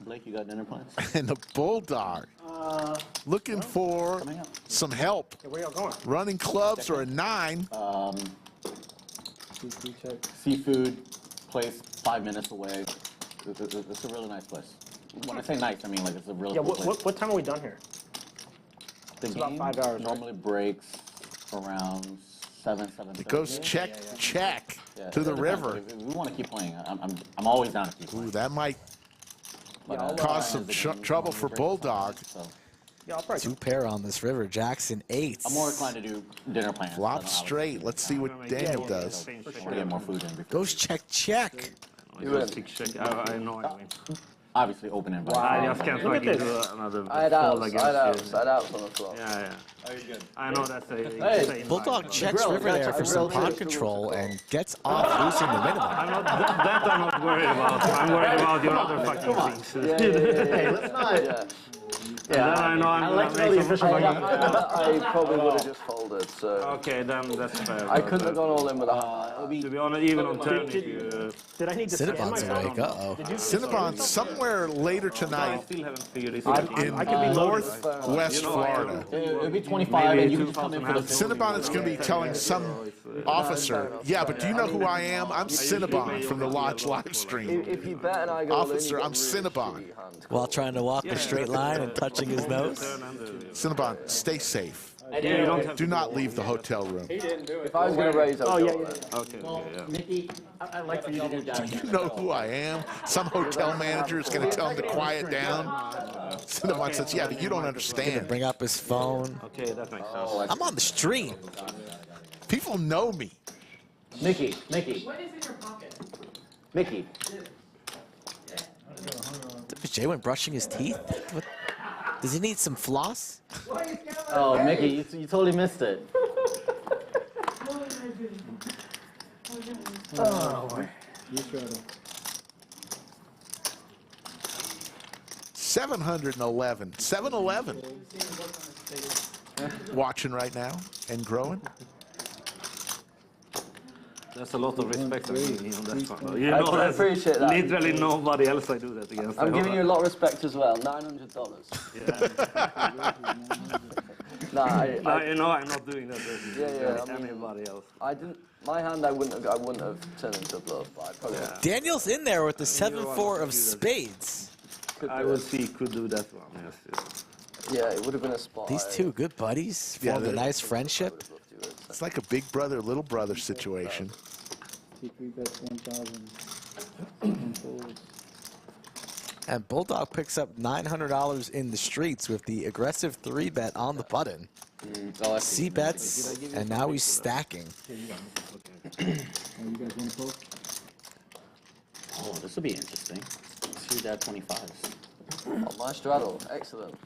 Blake, you got dinner plans? And the Bulldog looking for Coming up. some help. Okay, where y'all going? Running clubs or a 9. Check. Seafood place 5 minutes away. It's a really nice place. When I say nice, I mean like it's a really Yeah, cool place. what time are we done here? The It's about game 5 hours, right? normally breaks around 7:30. It goes check Yeah, to the it depends. river. If we want to keep playing, I'm always down to keep playing. Ooh, that might But, cause some trouble for Bulldog. So Yeah, I'll probably. 2 pair on this river. Jackson 8. I'm more inclined to do dinner plans. Flop than I would straight. do Let's see what Daniel does. I want to get more food in before. Goes check. You win. I know I win. Obviously open and I just can't Look like at into this. another I had fall outs against you. on the flop. Yeah. Oh, you're good. I know that's a insane Bulldog line. checks grill, river gotta there check for the some grill, pot too. control and gets off losing the minimum. I'm not, that I'm not worried about. I'm worried about your other fucking things. Hey, let's not. Yeah. And then I know I'm like to know gonna the make some official fucking... I probably would have just folded, so Okay, then that's fair. I couldn't have gone all in with a high. To be honest, even on turn, if you... Did I need to scan Cinnabon's myself? awake. Uh-oh. Cinnabon somewhere later I tonight still haven't figured it in out. I could be loaded. northwest Florida. It'll be 25 and you can just come in for the Cinnabon is going to be telling some officer, yeah, but do you know who I am? I'm Cinnabon from the Lodge live stream. If you bet and I go all in, you Officer, got I'm really Cinnabon. shitty hand. While trying to walk a straight line and touching his nose. Cinnabon, stay safe. Yeah, you don't have Do not leave the hotel room. If I was going to raise, I would go then. Okay, yeah. Nikki, I'd like for you to do that. You know who I am? Some hotel manager is going to tell him to quiet down. Cinnabon says, yeah, but you don't understand. Bring up his phone. Okay, that makes sense. I'm on the stream. People know me. Mickey, What is in your pocket? Mickey. Is JWin brushing his teeth? What? Does he need some floss? Oh, Mickey, you totally missed it. Oh, boy. You try to. 711. 711. Watching right now and growing. There's a lot of respect for me on that one. You I know, there's appreciate that. literally nobody else I do that against. I'm giving you a lot of respect as well. $900. Nah, you know, I'm not doing that with I mean, anybody else. I didn't. My hand, I wouldn't have turned into a bluff. But I probably Daniel's in there with the 7-4 of spades. I would see could do that one. Yes. Yeah, it would have been a spot. These two good buddies formed a nice friendship. It's like a big brother, little brother situation. T3 bets 1,000. And folds. And Bulldog picks up $900 in the streets with the aggressive 3-bet on the button. C bets, and now he's stacking. Oh, you guys want to poke? Oh, this will be interesting. Let's see that 25s. Oh, my straddle, excellent.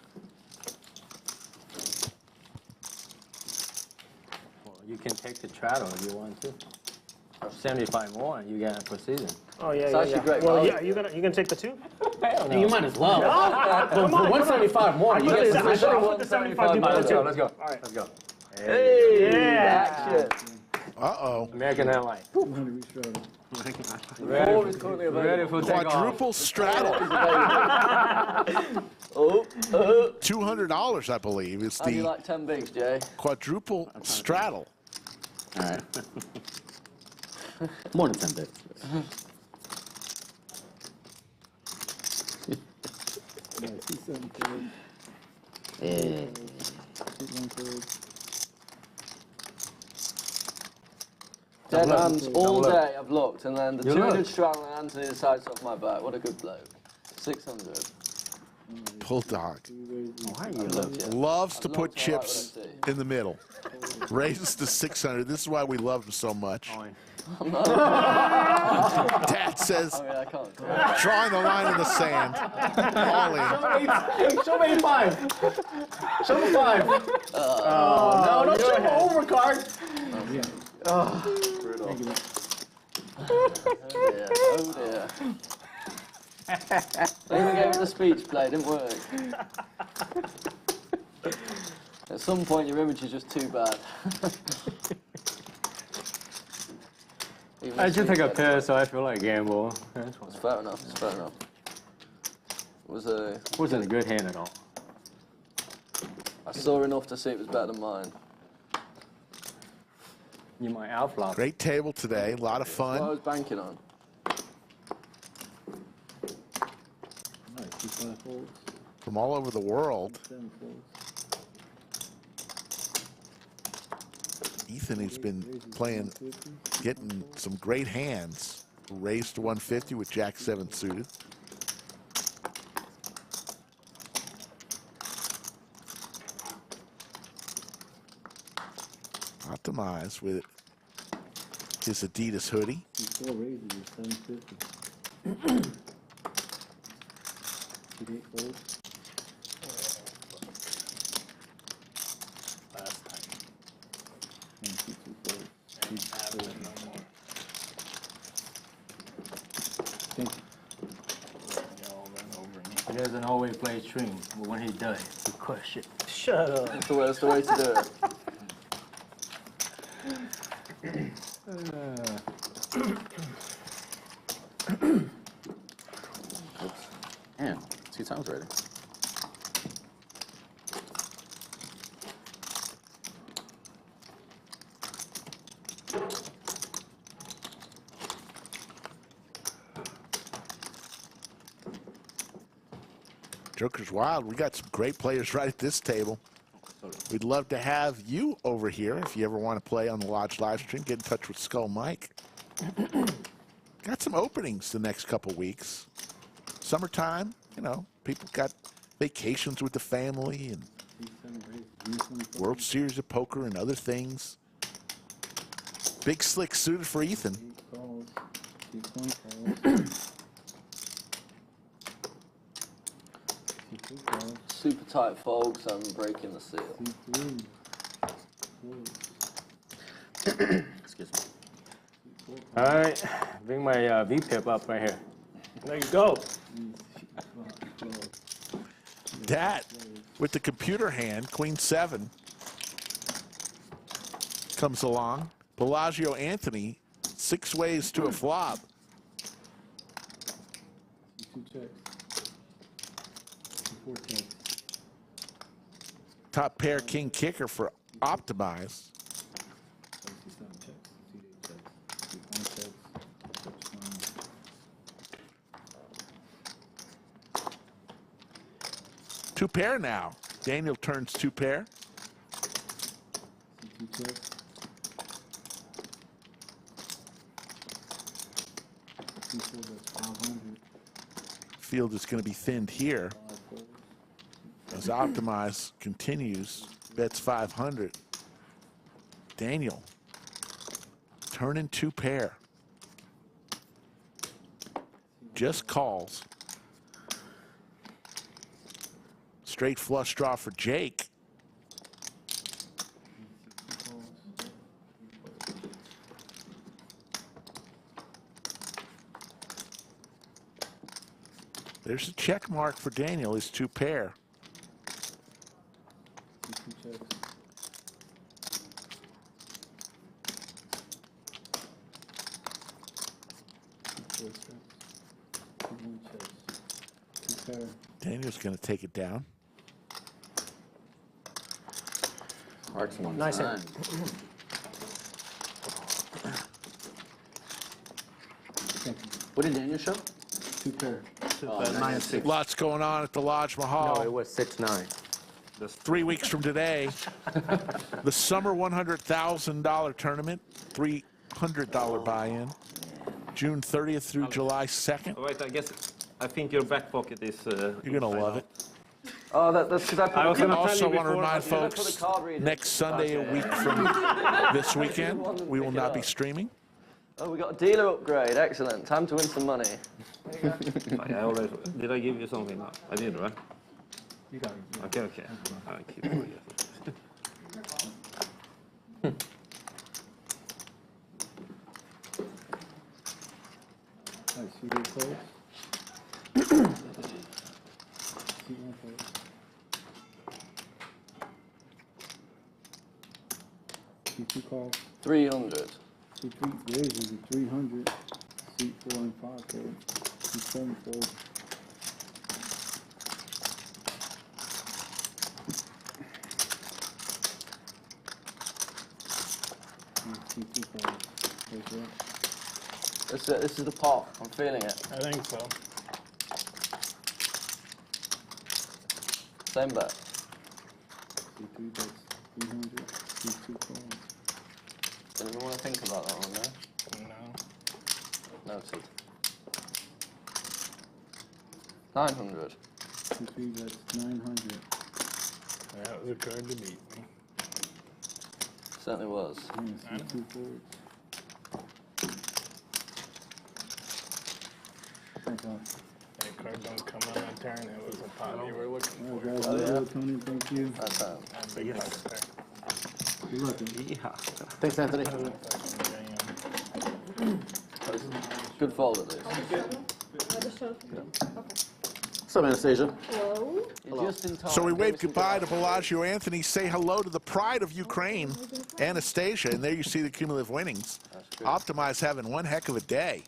Well, you can take the straddle if you want to. 75 more and you get a precision. Oh, yeah, It's yeah, actually yeah. great Well, value. yeah, you gonna take the 2? Hell no. You might as well. Come on, 175 more. You get I precision. should have put the 75 people Let's too. go. Let's go. All right. Let's go. Hey, Yeah. action. Uh-oh. American Airlines. 200 restraddle. Four is currently Ready available. for takeoff. Quadruple straddle. Oh, $200, I believe, is how do you the like 10 bigs, Jay? quadruple straddle. All right. More than 10 bits. Yeah, 2-7 fold. Yeah. 2-1 fold. Dead hands all look. day, I've looked, and then the You 200 look. straddle and Anthony decides off my back. What a good bloke. 600. Bulldog Why you look? loves to I put love chips what I see. in the middle. Raises to 600. This is why we love him so much. Dad says, I mean, I can't. drawing the line in the sand. All in. Show me 5. Show me 5. No, don't show me overcard. Brutal. Oh dear. Oh dear. They even gave it the speech play, didn't work. At some point, your image is just too bad. Even I the just take a speech play. pair, so I feel like gamble. It's fair enough. It's fair enough. Wasn't a good hand at all. I saw enough to see it was better than mine. You might outflop. Great table today. A lot of That's what I fun. was banking on. Nice, 2-5 folds. From all over the world. 7 folds. Ethan has been playing, getting some great hands. Raised to 150 with Jack 7 suited. Optimize with his Adidas hoodie. 4 raises is 750. 8 folds. Last time. And 2 folds. Thank you. He doesn't always play stream, but when he does, he crush it. Shut up. That's the way to do it. Oops. Damn, 2 times already. Joker's wild. We got some great players right at this table. We'd love to have you over here if you ever want to play on the Lodge live stream. Get in touch with Skull Mike. Got some openings the next couple weeks. Summertime, you know, people got vacations with the family and World Series of Poker and other things. Big slick suited for Ethan. 8 calls. 2 calls. 2 calls. Super tight fold, so I'm breaking the seal. 2-3. Excuse me. All right, bring my V-pip up right here. There you go. Dat with the computer hand, Queen 7 comes along. Bellagio Anthony 6 ways to a flop. 2 checks. 4 checks. Top pair king kicker for Optimize. 7 checks. 2 checks. 1 checks. 2 pair now. Daniel turns 2 pair. 2 checks. 2 4, that's 500. Field is going to be thinned here. 5 4. As Optimize continues, bets 500. Daniel turning 2 pair. Just calls. Straight flush draw for Jake. There's a check mark for Daniel, his 2 pair. 2 checks. 4 checks. 2 1 checks. 2 pair. Daniel's going to take it down. Hearts one Nice time. What did Daniel show? 2 pair. 9-6. Lots going on at the Lodge Mahal. No, it was 6-9. 3 weeks from today, the summer $100,000 tournament, $300 buy-in, June 30th through July 2nd. Wait, I think your back pocket is. You're gonna love it. Oh, that's because I put I was gonna Also tell you want to before, remind but you put folks, the card reader. next Sunday, a week from this weekend, we will not be streaming. Oh, we got a dealer upgrade. Excellent. Time to win some money. I always, did I give you something? No, I did, right? You got it. Okay. I keep forgetting. Alright, see what close. See one close. See 2 calls. 300. See 3 raises and 300. See 4 and 5 fold. See 7 fold. See 2 calls. Close up. This is the pot. I'm feeling it. I think so. Same bet. See 3 bets. 300. See 2 calls. Don't even want to think about that one, no? No. Noted. 900. See 3 bets. 900. That was a card to beat me. Certainly was. And see 2 forwards. Thank God. That card don't come on that turn. It was a pot you were looking All for. right, guys. Oh, yeah. Well, Tony, thank you. That's That big pot there. Good luck. Thanks, Anthony. Fucking good fold at least. What's up, Anastasia? You're just in time. So we Give wave us some goodbye to good- Bellagio Anthony, say hello to the pride of Ukraine, Anastasia, and there you see the cumulative winnings. Optimize having one heck of a day.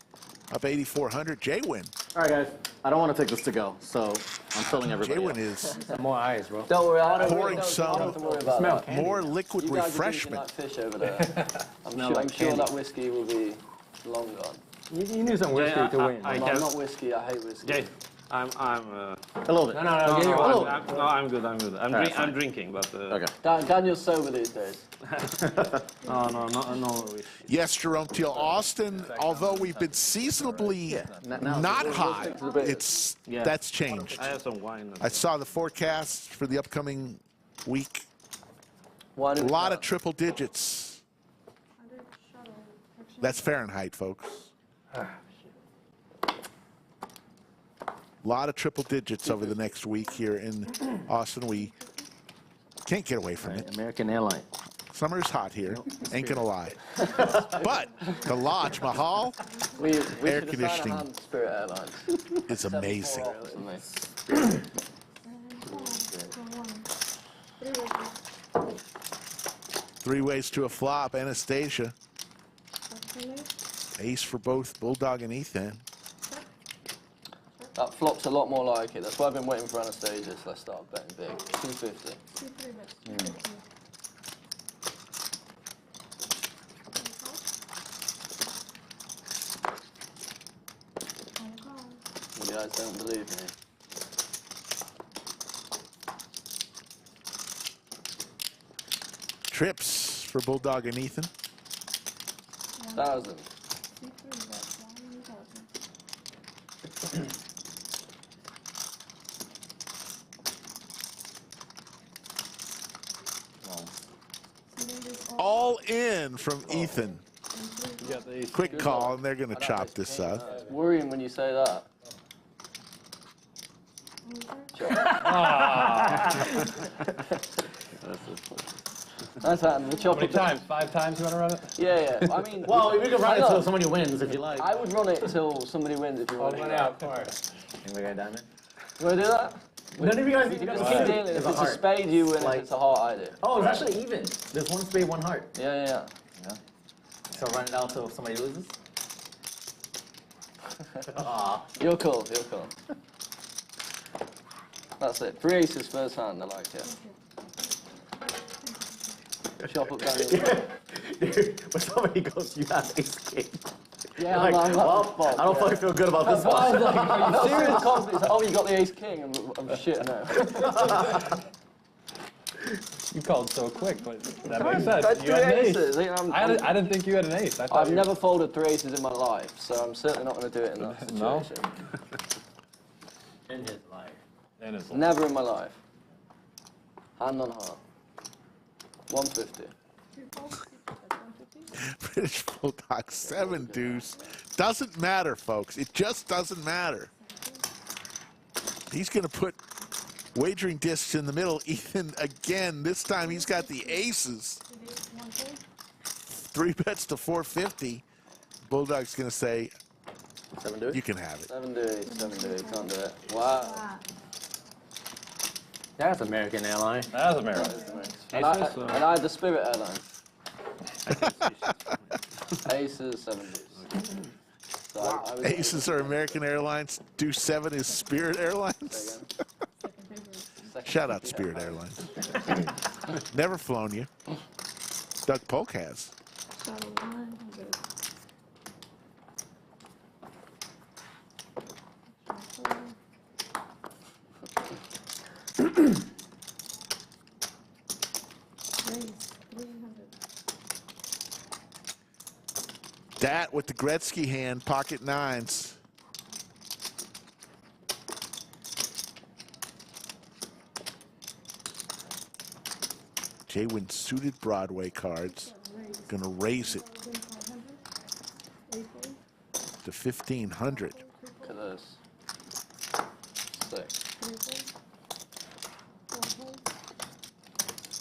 Up 8,400, JWin. All right, guys. I don't want to take this to go, so I'm filling everybody JWin up. is More eyes, bro. Don't worry, I don't pouring don't some have to worry about that. more liquid You guys are drinking refreshment. like fish over there. I'm sure that whiskey will be long gone. You knew some whiskey to win. I No, can- not whiskey. I hate whiskey. Jay, I'm. A little bit. No, No, get your no, one. I'm good. All right, fine. I'm drinking, but. Okay. Daniel's sober these days. No. Yes, Jerome Teal. Austin, although we've been seasonably not hot, that's changed. I have some wine. I saw the forecast for the upcoming week. A Wine and lot of craft. triple digits. That's Fahrenheit, folks. A lot of triple digits over the next week here in Austin. We can't get away from it. American Airlines. Summer's hot here. Ain't gonna lie. But the Lodge Mahal We air should assign a conditioning hand to Spirit Airlines. is amazing. 7-4 3 ways to a flop, Anastasia. Ace for both Bulldog and Ethan. That flops a lot more like it. That's why I've been waiting for Anastasia, so let's start betting big. 250. You guys don't believe me. Trips for Bulldog and Ethan. 1,000. All in from Ethan. You got the ace. Quick call, and they're going to chop this up. It's worrying when you say that. That's happened. We'll How chop many it. times? 5 times you want to run it? Yeah, yeah. I mean, Well, we can run it hang until on. somebody wins if you like. I would run it until somebody wins if you want. One out, course. Think we got a diamond? You want to do that? None of you guys, You guys keep can't. dealing. If It's it's a a heart. spade, you win. Like- If it's a heart, I do. Oh, it's actually even. There's one spade, one heart. Yeah, yeah, Yeah. So run it out till somebody loses. Aw. yeah. You're cool. You're cool. That's it. 3 aces first hand. I like it. Chop up Daniel. Dude, when somebody goes, you have ace king. Yeah, Like, I'm well, I don't fucking feel good about this I was one. like, are you serious confidence? Oh, you got the ace king. I'm shit now. You called so quick, but that I makes had sense. You had an ace. aces. You know, I didn't think you had an ace. I thought I've you- never folded 3 aces in my life, so I'm certainly not going to do it in that situation. No? In his life. And it's Never in my life. Hand on heart. 150. British Bulldog 7 deuce. Doesn't matter, folks. It just doesn't matter. He's going to put wagering discs in the middle. Ethan again. This time he's got the aces. 3 bets to 450. Bulldog's going to say, 7 do it? you can have it. 7 do it. 7 do it. Can't do it. Wow. That's American airline. That's American. And I had the Spirit Airlines. Aces, 7 deuce. So I was Aces are American Airlines. Deuce 7 is Spirit Airlines. Shout out Spirit Airlines. Never flown you. Doug Polk has. Dat with the Gretzky hand, pocket 9s. JWin suited Broadway cards. Gonna raise it to 1,500. Look at this. 6.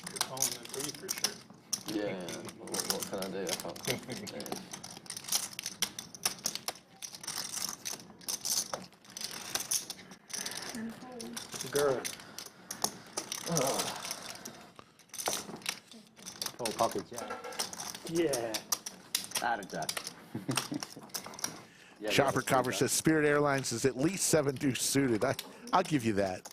You're calling it 3 for sure. Yeah, yeah. What can I do? I can't. Girl. Oh, pocket jack. Yeah. Out of jack. Yeah, Chopper yes, Cover jack. says Spirit Airlines is at least 7 deuce suited. I'll give you that.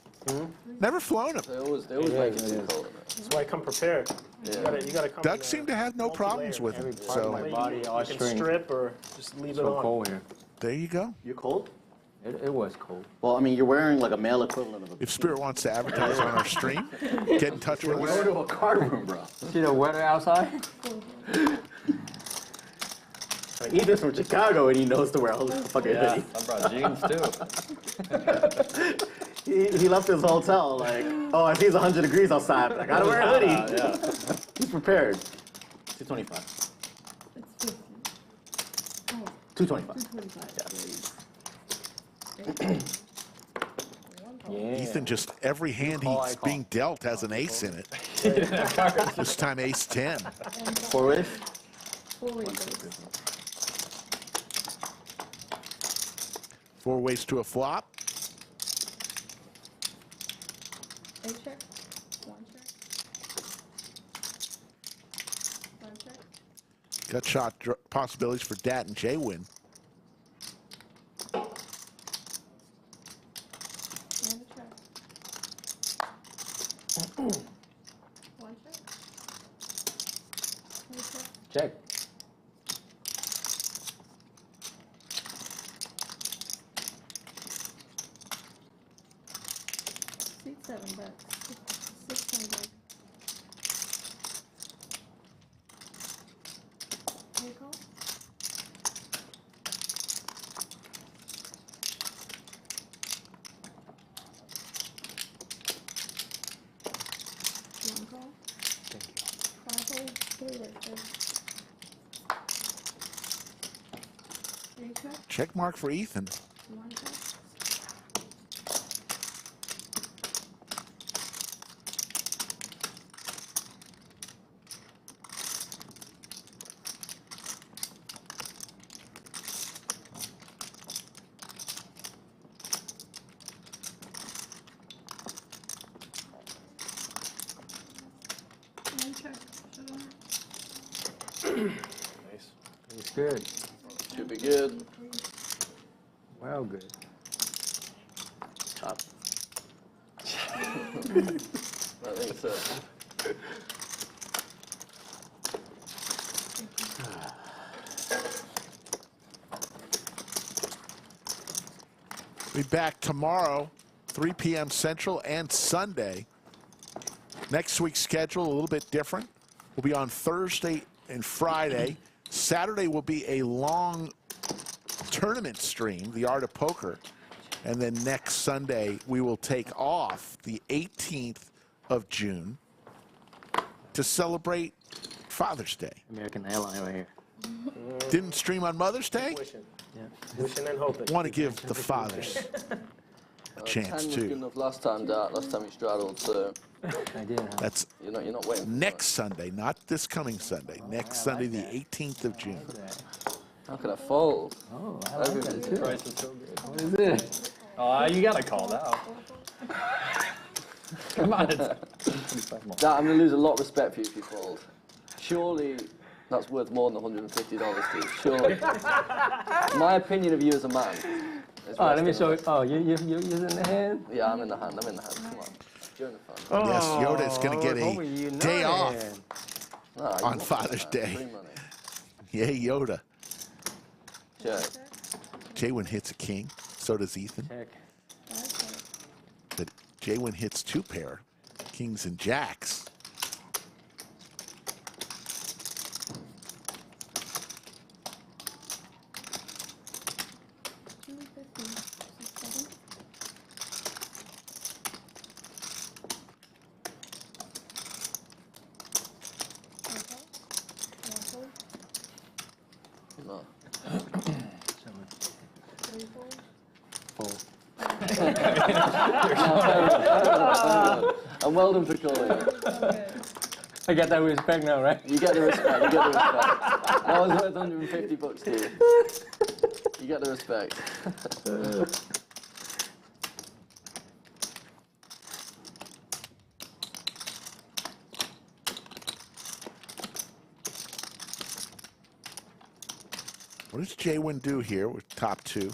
Never flown them. They always make it cold. That's why I come prepared. Yeah. You gotta come. Doug with a seemed to have no problems with multi-layer. it. Part of So my body, all you can string. strip or just leave it So on. cold here. there you go. You cold? It was cold. Well, I mean, you're wearing like a male equivalent of a. If Spirit wants to advertise on our stream, get in touch with Go us. to a card room, bro. See the weather outside? Ethan's from Chicago and he knows to wear a fucking Yeah, hoodie. I brought jeans too. He left his hotel like, oh, I see it's 100 degrees outside. I gotta wear a hoodie. Yeah. He's prepared. 225. 225. Yeah. Ethan, just every hand he's being dealt has an ace in it. This time ace 10. 4 ways? 4 ways to a flop. Gut shot possibilities for Dat and JWin. One check. Check. $7 bucks. 600. Can you call? One call. Thank you. 5 hold, 3 lifted. 3 check. Check mark for Ethan. 1 check. Nice. It's good. Should be good. Well, good. Top. I think so. Be back tomorrow, 3 p.m. Central, and Sunday. Next week's schedule a little bit different. We'll be on Thursday and Friday. Saturday will be a long tournament stream, The Art of Poker. And then next Sunday, we will take off the 18th of June to celebrate Father's Day. American airline right here. Didn't stream on Mother's Day? Wishing. Yeah. Wishing and hoping. Want to give the fathers a chance 10 was too. good enough last time, Dart. Last time you straddled, so I did. Huh? That's you're not waiting. For next Sunday, not this coming Sunday. Next Sunday, the 18th of June. How can I fold? Oh, I like that too. Price is so good. What is it? Oh, you gotta call that out. Come on, it's 25 more. Dart, I'm gonna lose a lot of respect for you if you fold. Surely that's worth more than $150 to you. Surely. My opinion of you as a man. Is Oh, let me resting show on you. Oh, you're in the hand? Yeah, I'm in the hand. I'm in the hand. Come on. Join the fun. Oh, Yes, Yoda is going to get Homer, you a know day that. off Nah, you on want Father's that. Day. Free money. Yay, Yoda. Check. JWin hits a king. So does Ethan. Check. But JWin hits 2 pair, kings and jacks. No. Fold. And well done for calling. I got that respect now, right? You get the respect. You get the respect. That was worth $150 to you. You get the respect. What does JWin do here with top 2?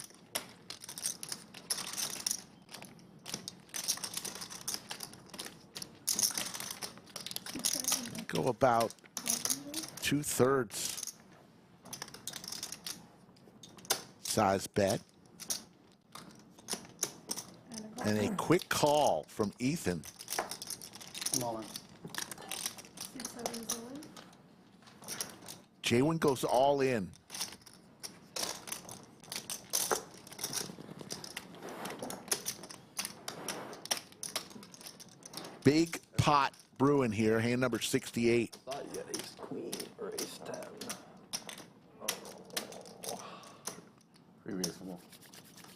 Go about 2/3 size bet. And a quick call from Ethan. Small one. JWin goes all in. Big pot brewing here, hand number 68. Thought you had ace queen or ace 10. Pretty reasonable.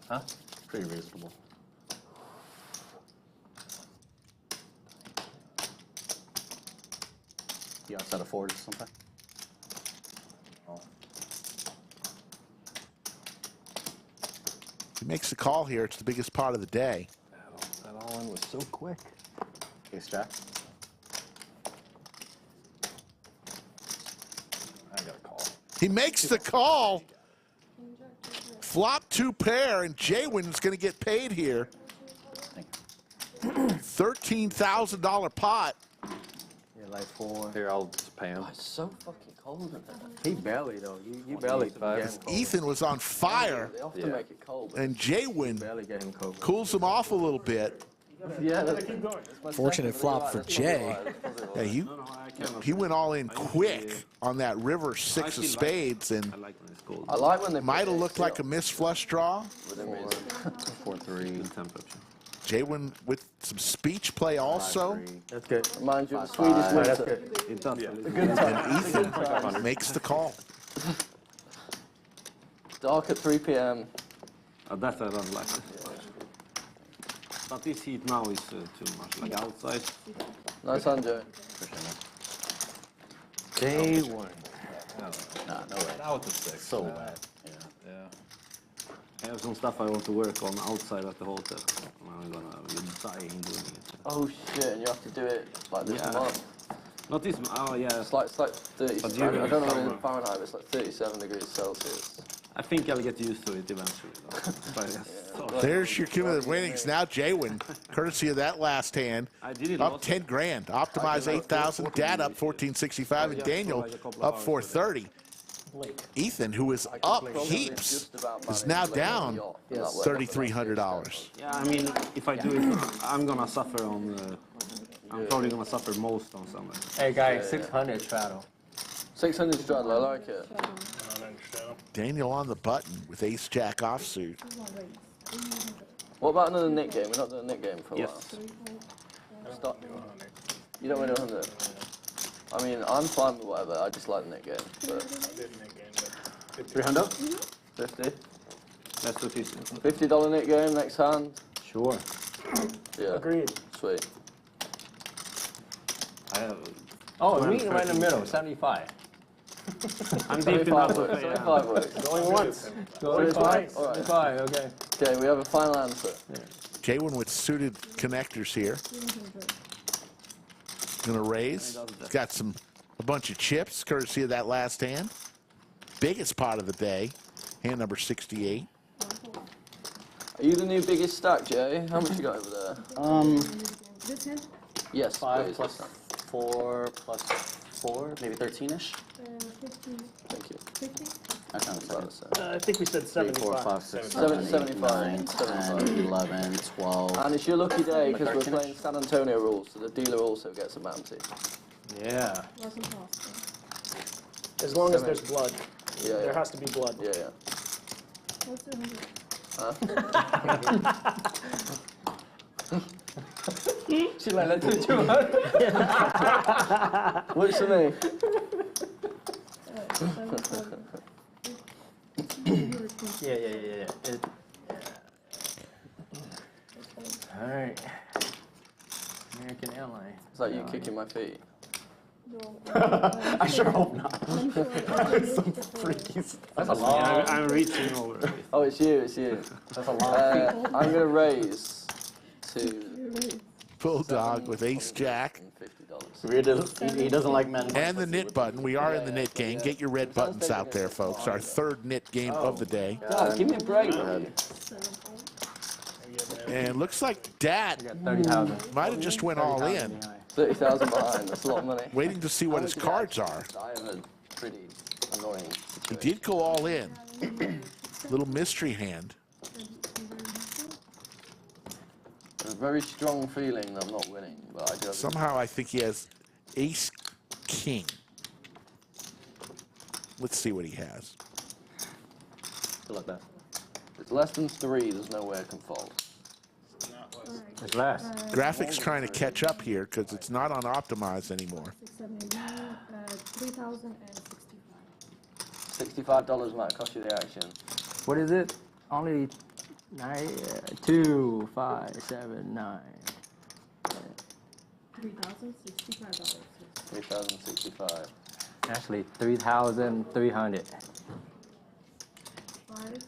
Huh? Pretty reasonable. You outside of 4s or something? Oh. He makes the call here. It's the biggest pot of the day. That all in was so quick. Ace jack. I got a call. He makes the call. Flop 2 pair, and JWin's going to get paid here. $13,000 pot. Yeah, like 4. Here, I'll just pay him. Oh, it's so fucking cold in there. He barely though. You barely get him cold. Ethan was on fire, They often make it cold. and JWin Barely get him cold. cools him off a little bit. Yeah, Keep going. Fortunate flop for Jay. Yeah, he went all in quick on that river 6 of spades, and I like when it's cold. I like when they might have looked like a missed flush draw. within reason. 4-3. Temperature. JWin with some speech play also. That's good. Reminds you of the Swedish That's winter. good. It does. And Ethan makes the call. Dark at 3 p.m. That I don't like. But this heat now is too much. Like outside. Nice hand, Joe. JWin. Nah, no way. Now with the 6. So bad. Yeah. I have some stuff I want to work on outside at the hotel. I'm gonna be dying doing it. Oh shit, and you have to do it like this Yeah. month. Not this. Oh yeah. It's like 30. But I you- don't know what it is in Fahrenheit, but it's like 37 degrees Celsius. I think I'll get used to it eventually. But yes. There's your cumulative winnings. Now JWin, courtesy of that last hand, I did it up last 10 grand. Optimize 8,000. Dad up 1465, and Daniel up 430. Ethan, who is up heaps, is now down $3,300. Yeah, I mean, if I do it, I'm gonna suffer on. I'm probably gonna suffer most on summer. Hey guys, 600 straddle. 600 straddle, I like it. Daniel on the button with ace-jack offsuit. What about another Nick game? We're not doing a Nick game for a Yes. while. Stop. You don't win 100. I mean, I'm fine with whatever. I just like the Nick game. But 300? 50. That's what he said. $50 Nick game next hand. Sure. Yeah. Agreed. Sweet. I have. Oh, we're meeting right in the middle, 75. I'm deep enough to pay. 75 works. Going once. Going twice. 75, okay. Okay, we have a final answer. JWin with suited connectors here. Gonna raise. He's got a bunch of chips, courtesy of that last hand. Biggest pot of the day, hand number 68. Are you the new biggest stack, Jay? How much you got over there? This hand? Yes, 5 please. plus 4 plus 4, maybe 13-ish. 50. Thank you. 50? I found a second. I think we said 3, 4, 75. 5, 6, 75. 7, 8, 9, 10, 11, 12. And it's your lucky day because we're 13-ish. playing San Antonio rules, so the dealer also gets a bounty. Yeah. Wasn't possible. As long as there's blood. Yeah, There yeah. has to be blood. Yeah, yeah. What's the 100? She like, let's do 200. Works for me. Yeah. All right. American Airlines. It's like you kicking my feet. I sure hope not. I'm sure. Some freaky stuff. That's a long. I'm reaching over. Oh, it's you, it's you. That's a long. I'm going to raise to Bulldog with ace-jack. $50. He doesn't like men. And the knit button. We are in the knit game. Get your red buttons out there, folks. Our third knit game of the day. God, give me a break, man. And looks like Dat 30,000. might have just went all in. 30,000 behind, that's a lot of money. Waiting to see what his cards are. I have a pretty annoying He did go all in. Little mystery hand. a very strong feeling that I'm not winning, but I do have Somehow I think he has ace-king. Let's see what he has. Good luck, that. If it's less than 3, there's no way I can fold. It's less. Graphics trying to catch up here because it's not on optimize anymore. 679, 3,065. $65 might cost you the action. What is it? Only 2, 5, 7, 9. $3,065. $3,065. Actually, 3,300. 5,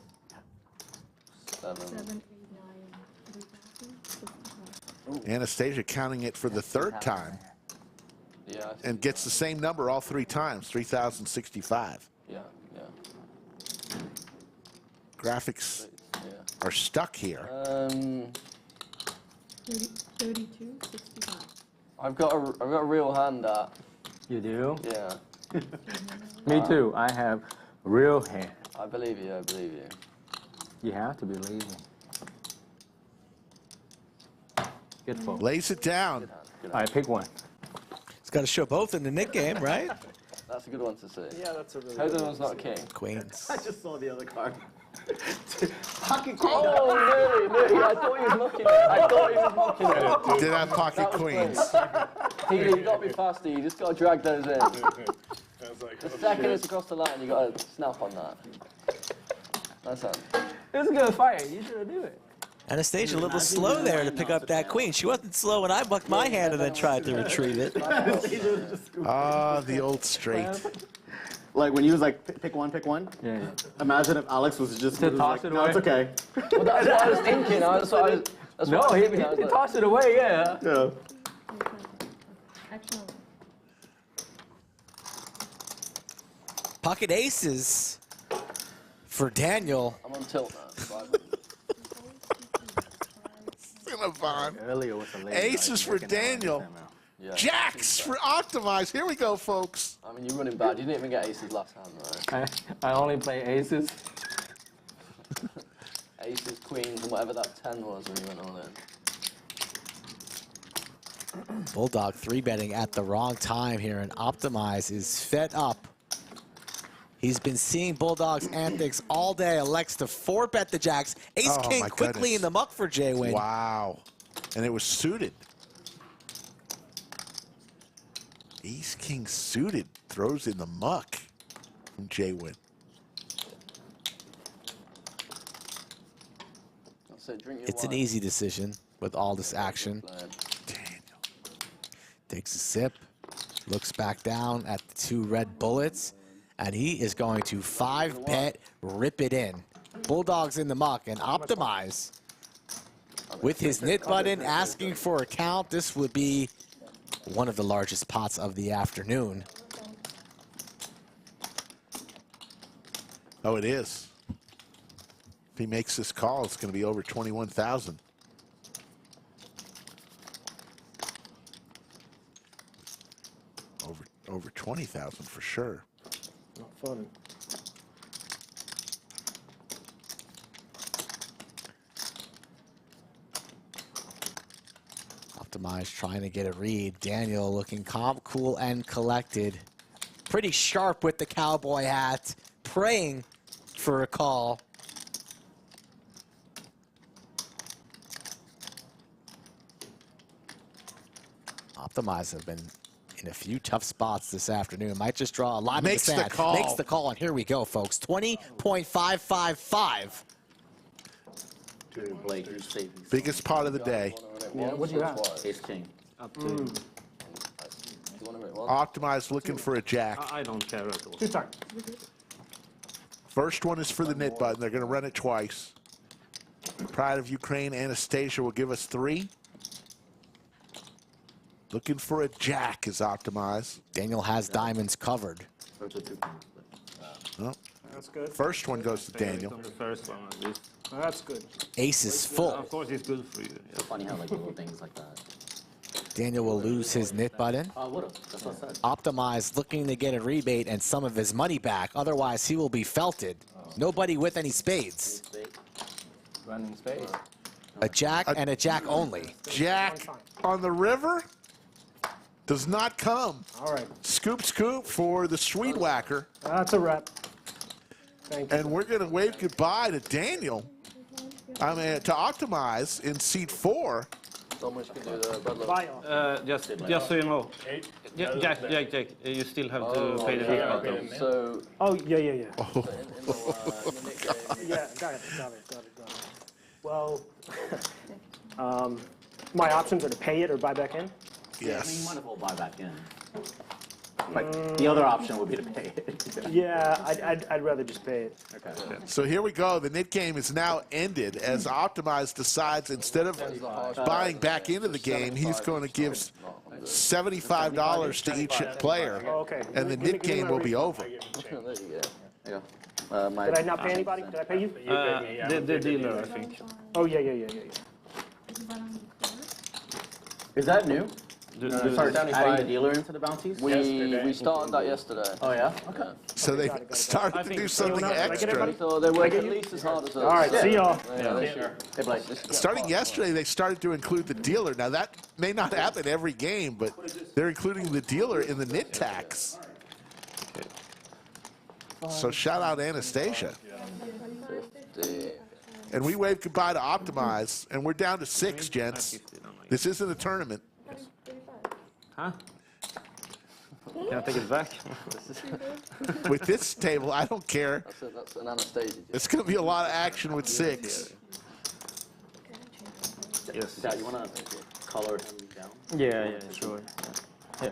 7. 7, 8, 9, 3,065. Anastasia counting it for the third time Yeah. and gets the same number all 3 times, 3,065. Yeah. Graphics Yeah. are stuck here. 32, 65. I've got a real hand at. You do? Yeah. Me too. I have real hand. I believe you. I believe you. You have to believe me. Good folks. Lays it down. Good hand. Good All hand. right, pick one. He's got to show both in the Nick game, right? That's a good one to see. Yeah, that's a really Hope good that one's not king. Queens. I just saw the other card. Pocket queen. Oh, nearly. I thought he was looking at it. Did have pocket queens. You got to be faster. You just got to drag those in. The second it's across the line, you got to snap on that. That's it. It was a good fight. You should do it. Anastasia a little slow there to pick up that queen. She wasn't slow when I bucked my hand and then tried to retrieve it. Ah, the old straight. Like when you was like, pick one, pick one. Yeah. Imagine if Alex was just To was toss like, it no, away. it's okay. Well, that's what I was thinking. That's what I was No, he thinking. I was like, tossed it away, yeah. Yeah. Excellent. Pocket aces for Daniel. I'm on tilt now. Cinnabon. Earlier with the lady. Aces for Daniel. Yeah. Jacks for Optimize. Here we go, folks. I mean, you're running bad. You didn't even get aces last time, right? I only play aces. Aces, queens, and whatever that 10 was when you went all in. Bulldog 3-betting at the wrong time here, and Optimize is fed up. He's been seeing Bulldog's antics all day. Elects to 4-bet the jacks. Ace-king my quickly goodness. in the muck for JWin. Wow. And it was suited. Ace-king suited. Throws in the muck from JWin. That's it, drink your It's an wine. easy decision with all this action. Daniel. Takes a sip, looks back down at the 2 red bullets, and he is going to 5-bet, rip it in. Bulldogs in the muck, and Optimize with his knit button asking for a count. This would be one of the largest pots of the afternoon. Oh, it is. If he makes this call, it's going to be over 21,000. Over 20,000 for sure. Not fun. Optimize trying to get a read. Daniel looking calm, cool, and collected. Pretty sharp with the cowboy hat, praying for a call. Optimize have been in a few tough spots this afternoon. Might just draw a line Makes in the the sand. call. Makes the call, and here we go, folks. 20.555. Dude, Blake, you saved me. Biggest part of the day. Yeah, what do you have? Ace king. Up to you. Optimize looking for a jack. I don't care at all. 2 times. First one is for the knit button. They're going to run it twice. Pride of Ukraine, Anastasia will give us 3. Looking for a jack is Optimize. Daniel has diamonds covered. Oh, That's good. first one goes to Daniel. On the first one, at least. That's good. Ace is full. Of course, it's good for you. It's funny how like little things like that. Daniel will lose his knit button. Oh, what? That's what I said. Optimize looking to get a rebate and some of his money back. Otherwise, he will be felted. Nobody with any spades. Running space. A jack and a jack only. Jack on the river does not come. All right. Scoop, scoop for the Sweet Whacker. That's a wrap. Thank you. And we're going to wave goodbye to Daniel. I mean, to Optimize in seat 4. So much can do the bad luck. Bye, all. Just so you know. Jack, you still have to pay the big button. So, Oh, yeah. in the Yeah, got it. Well, my options are to pay it or buy back in. I mean, you Yes. might as well buy back in. But the other option would be to pay it. Yeah, I'd rather just pay it. Okay. So here we go. The knit game is now ended as Optimize decides instead of buying back into the game, he's going to give $75 to each player. Oh, okay. And the knit game will be over. there you go. Did I not pay anybody? Did I pay you? The dealer, I think. Oh, yeah. Is that new? Start adding the 75. dealer into the bounties? We started that yesterday. Oh yeah? Okay. So they started to do something extra. So they work at least as hard as us. All right, see y'all. Starting yesterday, they started to include the dealer. Now, that may not happen every game, but they're including the dealer in the nit tax. So shout out Anastasia. 50. And we wave goodbye to Optimize, and we're down to 6, gents. This isn't a tournament. Huh? Can I take it back? With this table, I don't care. That's an Anastasia. It's going to be a lot of action with 6. Yes. Dad, you want to color him down? Yeah, sure. Yeah.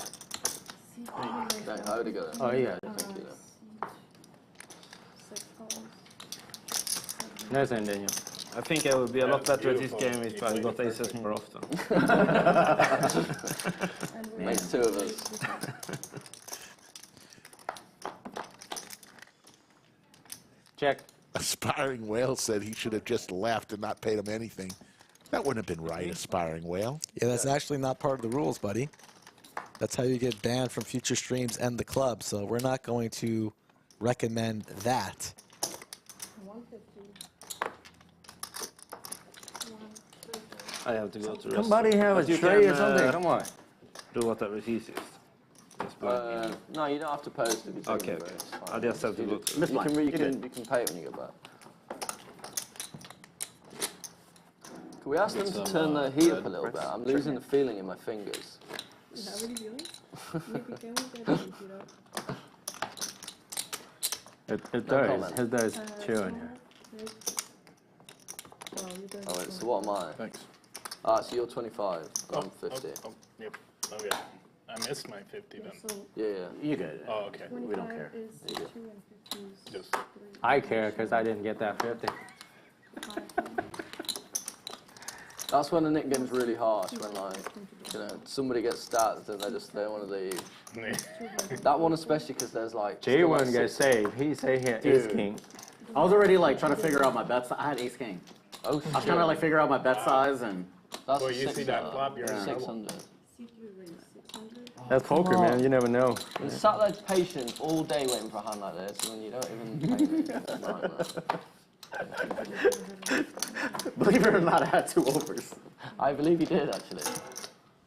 Okay, I already got it. Oh, yeah. Thank you. Nice one, Daniel. I think I would be a lot better at this game if I got aces more often. Makes 2 of us. Check. Aspiring Whale said he should have just left and not paid him anything. That wouldn't have been right, Aspiring Whale. Yeah, that's actually not part of the rules, buddy. That's how you get banned from future streams and the club, so we're not going to recommend that. I have to go to rest. Somebody have But a you tray or can, something. Come on. Do whatever is easiest. Just blind me. No, you don't have to post if you take Okay, it, okay. it's fine. I just have to go to You can pay it when you get back. Can we ask them to turn the heat up a little bit? I'm losing the feeling in my fingers. Is that what you're doing? Maybe can we get it up? It does chewing. Oh, wait, so what am I? Thanks. So you're 25, I'm 50. Yep. Okay. I missed my 50 then. Yeah. You good. Oh, okay. We don't care. Just. I care because I didn't get that 50. That's when the nick game's really harsh, when somebody gets stats and they're one of the... That one especially because there's like... JWin gets saved. He say here ace king. I was already like trying to figure out my bet size. I had ace king. Oh, I was trying to like figure out my bet size and... That's Well, you see that flop, you're in trouble. 600. That's poker, man. You never know. You sat there patient all day waiting for a hand like this, and then you don't even pay. Believe it or not, I had 2 overs. I believe you did, actually.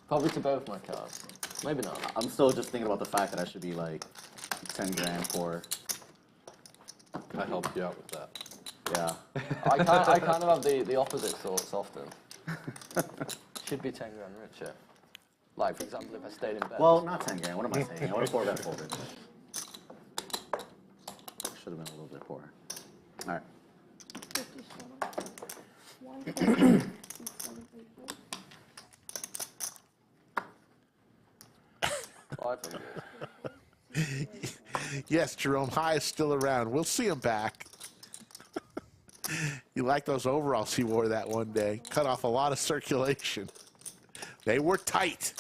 Probably to both my cards. Maybe not. I'm still just thinking about the fact that I should be like 10 grand for... I helped you out with that. Yeah. I kind of have the opposite thoughts often. Should be 10 grand richer. Like, for example, if I stayed in bed. Well, not 10 grand. What am I saying? I would have 4-bet folded. Should have been a little bit poorer. All right. 500. Yes, Jerome High is still around. We'll see him back. You like those overalls he wore that one day. Cut off a lot of circulation. They were tight.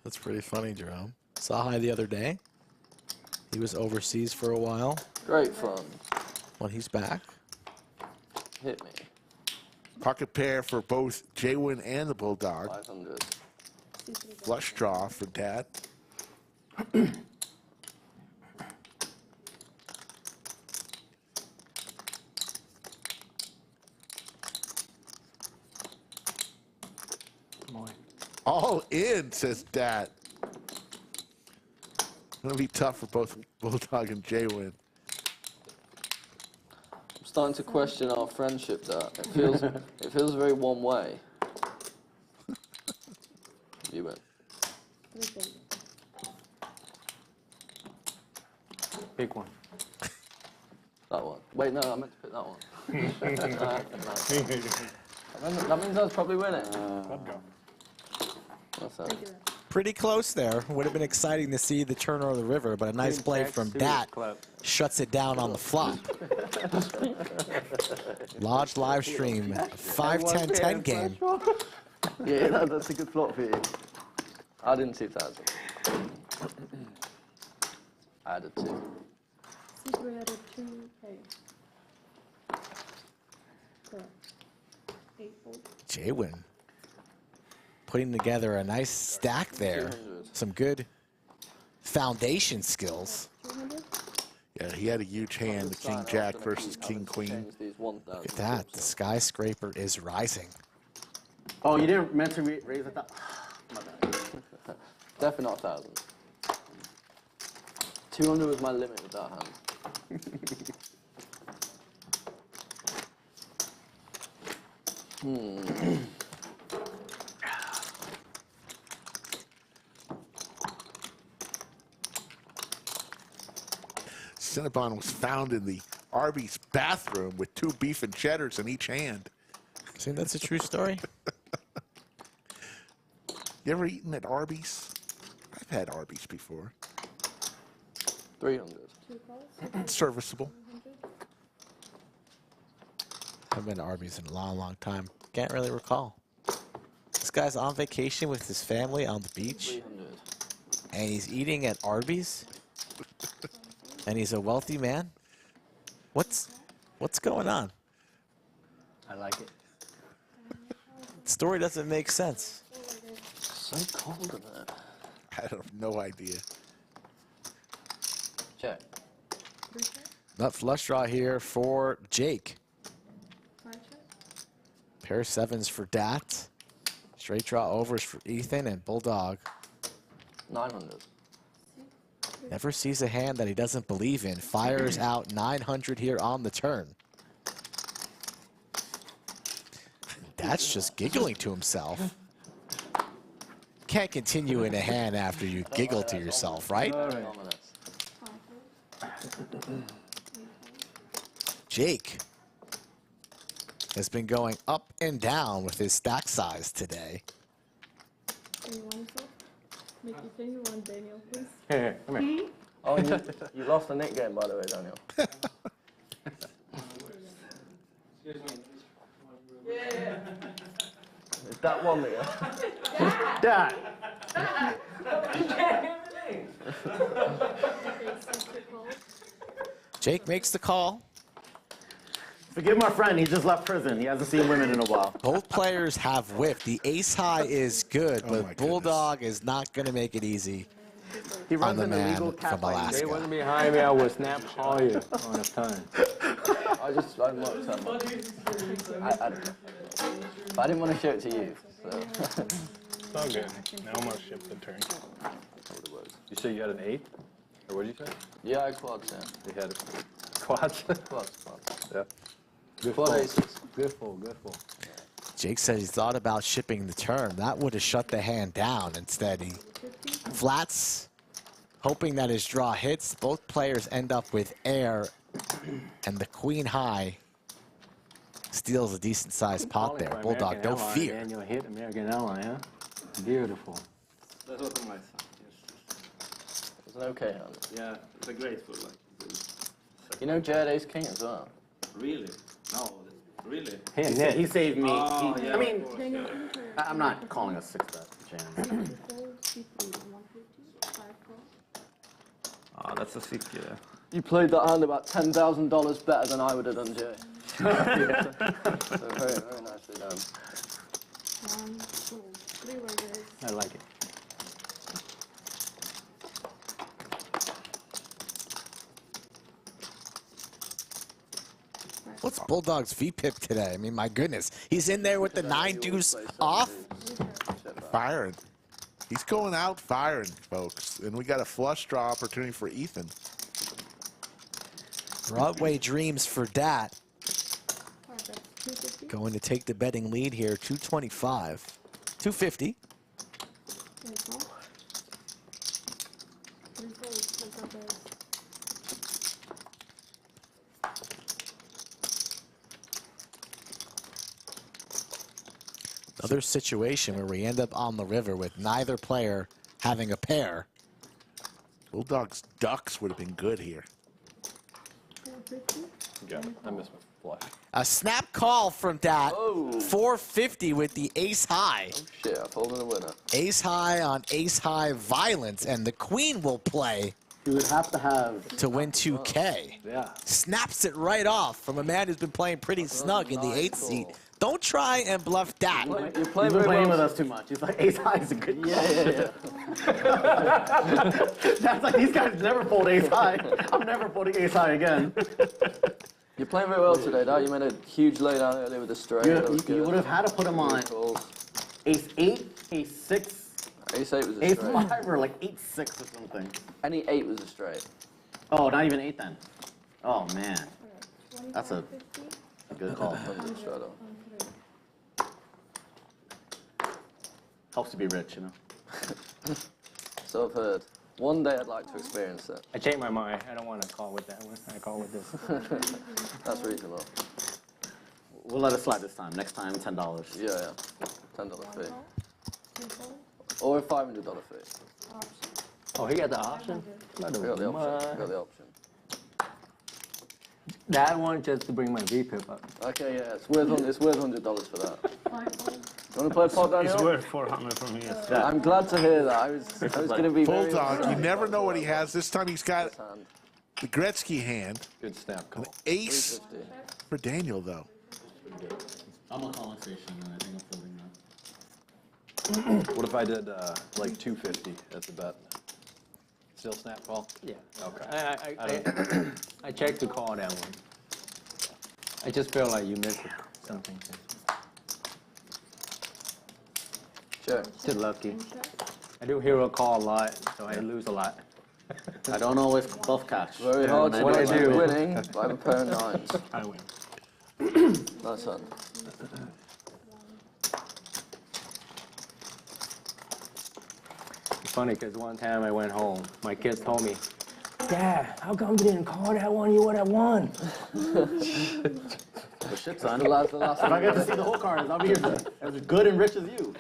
That's pretty funny, Jerome. Saw High the other day. He was overseas for a while. Great fun. When he's back. Hit me. Pocket pair for both JWin and the Bulldog. 500. Flush draw for Dad. All in, says Dad. Gonna be tough for both Bulldog and JWin. I'm starting to question our friendship there. It feels very one way. You win. Pick one. That one. Wait, no, I meant to pick that one. That means I was probably winning. What's that? Pretty close there. Would have been exciting to see the turn over the river, but a nice play from Dat shuts it down on the flop. Lodge live stream, 5-10-10 game. Yeah, that's a good flop for you. I didn't 2,000. I added 2. C3 at a 2K. Correct. 8 fold. JWin putting together a nice stack there. Some good foundation skills. 200. Yeah, he had a huge hand, the King Jack versus King Queen. Look at that. The skyscraper is rising. Oh, you didn't meant to raise it up. My bad. Definitely not 1,000. 200 was my limit with that hand. Cinnabon was found in the Arby's bathroom with 2 beef and cheddars in each hand. See, that's a true story. You ever eaten at Arby's? I've had Arby's before. 300. 2 calls. It's serviceable. 100. I've been to Arby's in a long, long time. Can't really recall. This guy's on vacation with his family on the beach, 300. and he's eating at Arby's, and he's a wealthy man. What's going on? I like it. The story doesn't make sense. So cold in there. I have no idea. Check. 3 check. Nut flush draw here for Jake. 5 check. Pair of 7s for Dat. Straight draw overs for Ethan and Bulldog. 900. Never sees a hand that he doesn't believe in. Fires out 900 here on the turn. That's just giggling to himself. Can't continue in a hand after you giggle to yourself, right? Jake has been going up and down with his stack size today. Can you want yourself? Make you think you want Daniel, please. Here, come here. Oh, you lost the Nick game, by the way, Daniel. Is that one that Dad! Jake makes the call. Forgive my friend, he just left prison. He hasn't seen women in a while. Both players have whipped. The ace high is good, Oh my but Bulldog is not going to make it easy He on runs the an man illegal from cat fight. They Alaska. wasn't behind me, I would snap all you on the time. I marked that one. I didn't want to show it to you. So. It's all good. Now I'm gonna ship the turn. You say you had an 8? Or what did you say? Yeah, I quads, yeah. You had quads? Quads. Yeah. Good Quad fold. aces. Good fold, good fold. Jake says he thought about shipping the turn. That would have shut the hand down. Instead, he flats, hoping that his draw hits. Both players end up with air, and the queen high steals a decent-sized pot there. Bulldog, don't fear. And you hit American airline, huh? Beautiful. That was my son. It's an okay hand. Yeah, it's a graceful like. You know Jared Ace King as well? Really? No, really. He, he saved me. Oh, He- yeah, I mean, of course, Daniel, yeah. I'm not calling a 6-bet jam. fold, C3, 150, 5 calls. Oh, that's a sick, yeah. You played that hand about $10,000 better than I would have done, Jay. So very, very nicely done. 1 fold. 3 raises. I like it. What's Bulldog's VPIP today? I mean, my goodness. He's in there with the 9-deuce off. Firing. He's going out firing, folks. And we got a flush draw opportunity for Ethan. Broadway dreams for Dat. Alright, that's 250. Going to take the betting lead here, 225. 250. 3 calls. 3 folds, like that is. Another situation where we end up on the river with neither player having a pair. Bulldog's ducks would have been good here. 450. Yeah, I missed my flush. A snap call from Dat. Oh. 450 with the ace high. Oh shit, I folded a winner. Ace high on ace high violence, and the queen will play You would have to have to win 2K. Yeah. Snaps it right off from a man who's been playing pretty snug in the 8th seat. Don't try and bluff that. You're You've playing been very playing well. with us too much. It's like ace high is a good call. Yeah. That's like these guys never fold ace high. I'm never folding ace high again. You're playing very well today, Dad. You made a huge laydown earlier with the straight. That was You good. would have had to put him on Calls. ace 8, ace 6, Ace 8 was a ace straight. 5, or like 8, 6 or something. Any 8 was a straight. Oh, not even 8 then. Oh man, that's a good call. Straddle. Helps to be rich, you know. So I've heard. One day I'd like to experience it. I changed my mind. I don't want to call with that one. I call with this. That's reasonable. We'll let it slide this time. Next time, $10. Yeah. $10 fee. Or a $500 fee. Oh, he got the option? We got the option. We got the option. That one just to bring my VPIP up. Okay, yeah, it's worth $100 for that. You want to play a pot, Daniel? It's worth 400 from me. Yes. Yeah. I'm glad to hear that. I was going to be very Bulldog, you upset. never know what he has. This time he's got Hand. the Gretzky hand. Good snap call. Ace 350. for Daniel, though. I'm on calling station, and I think I'm folding that. What if I did like 250 at the bet? Still snap call? Yeah. Okay. I checked to call that one. I just feel like you missed something. Sure. Just lucky. I do hero call a lot, so I lose a lot. I don't always bluff cash. Very hard to What I win. do. Winning by a pair of 9s. I win. Nice one. It's funny because one time I went home, my kids told me, Dad, how come you didn't call that one? You would have won. Well, shit, son. The last If I get to see the whole card, I'll be as good and rich as you.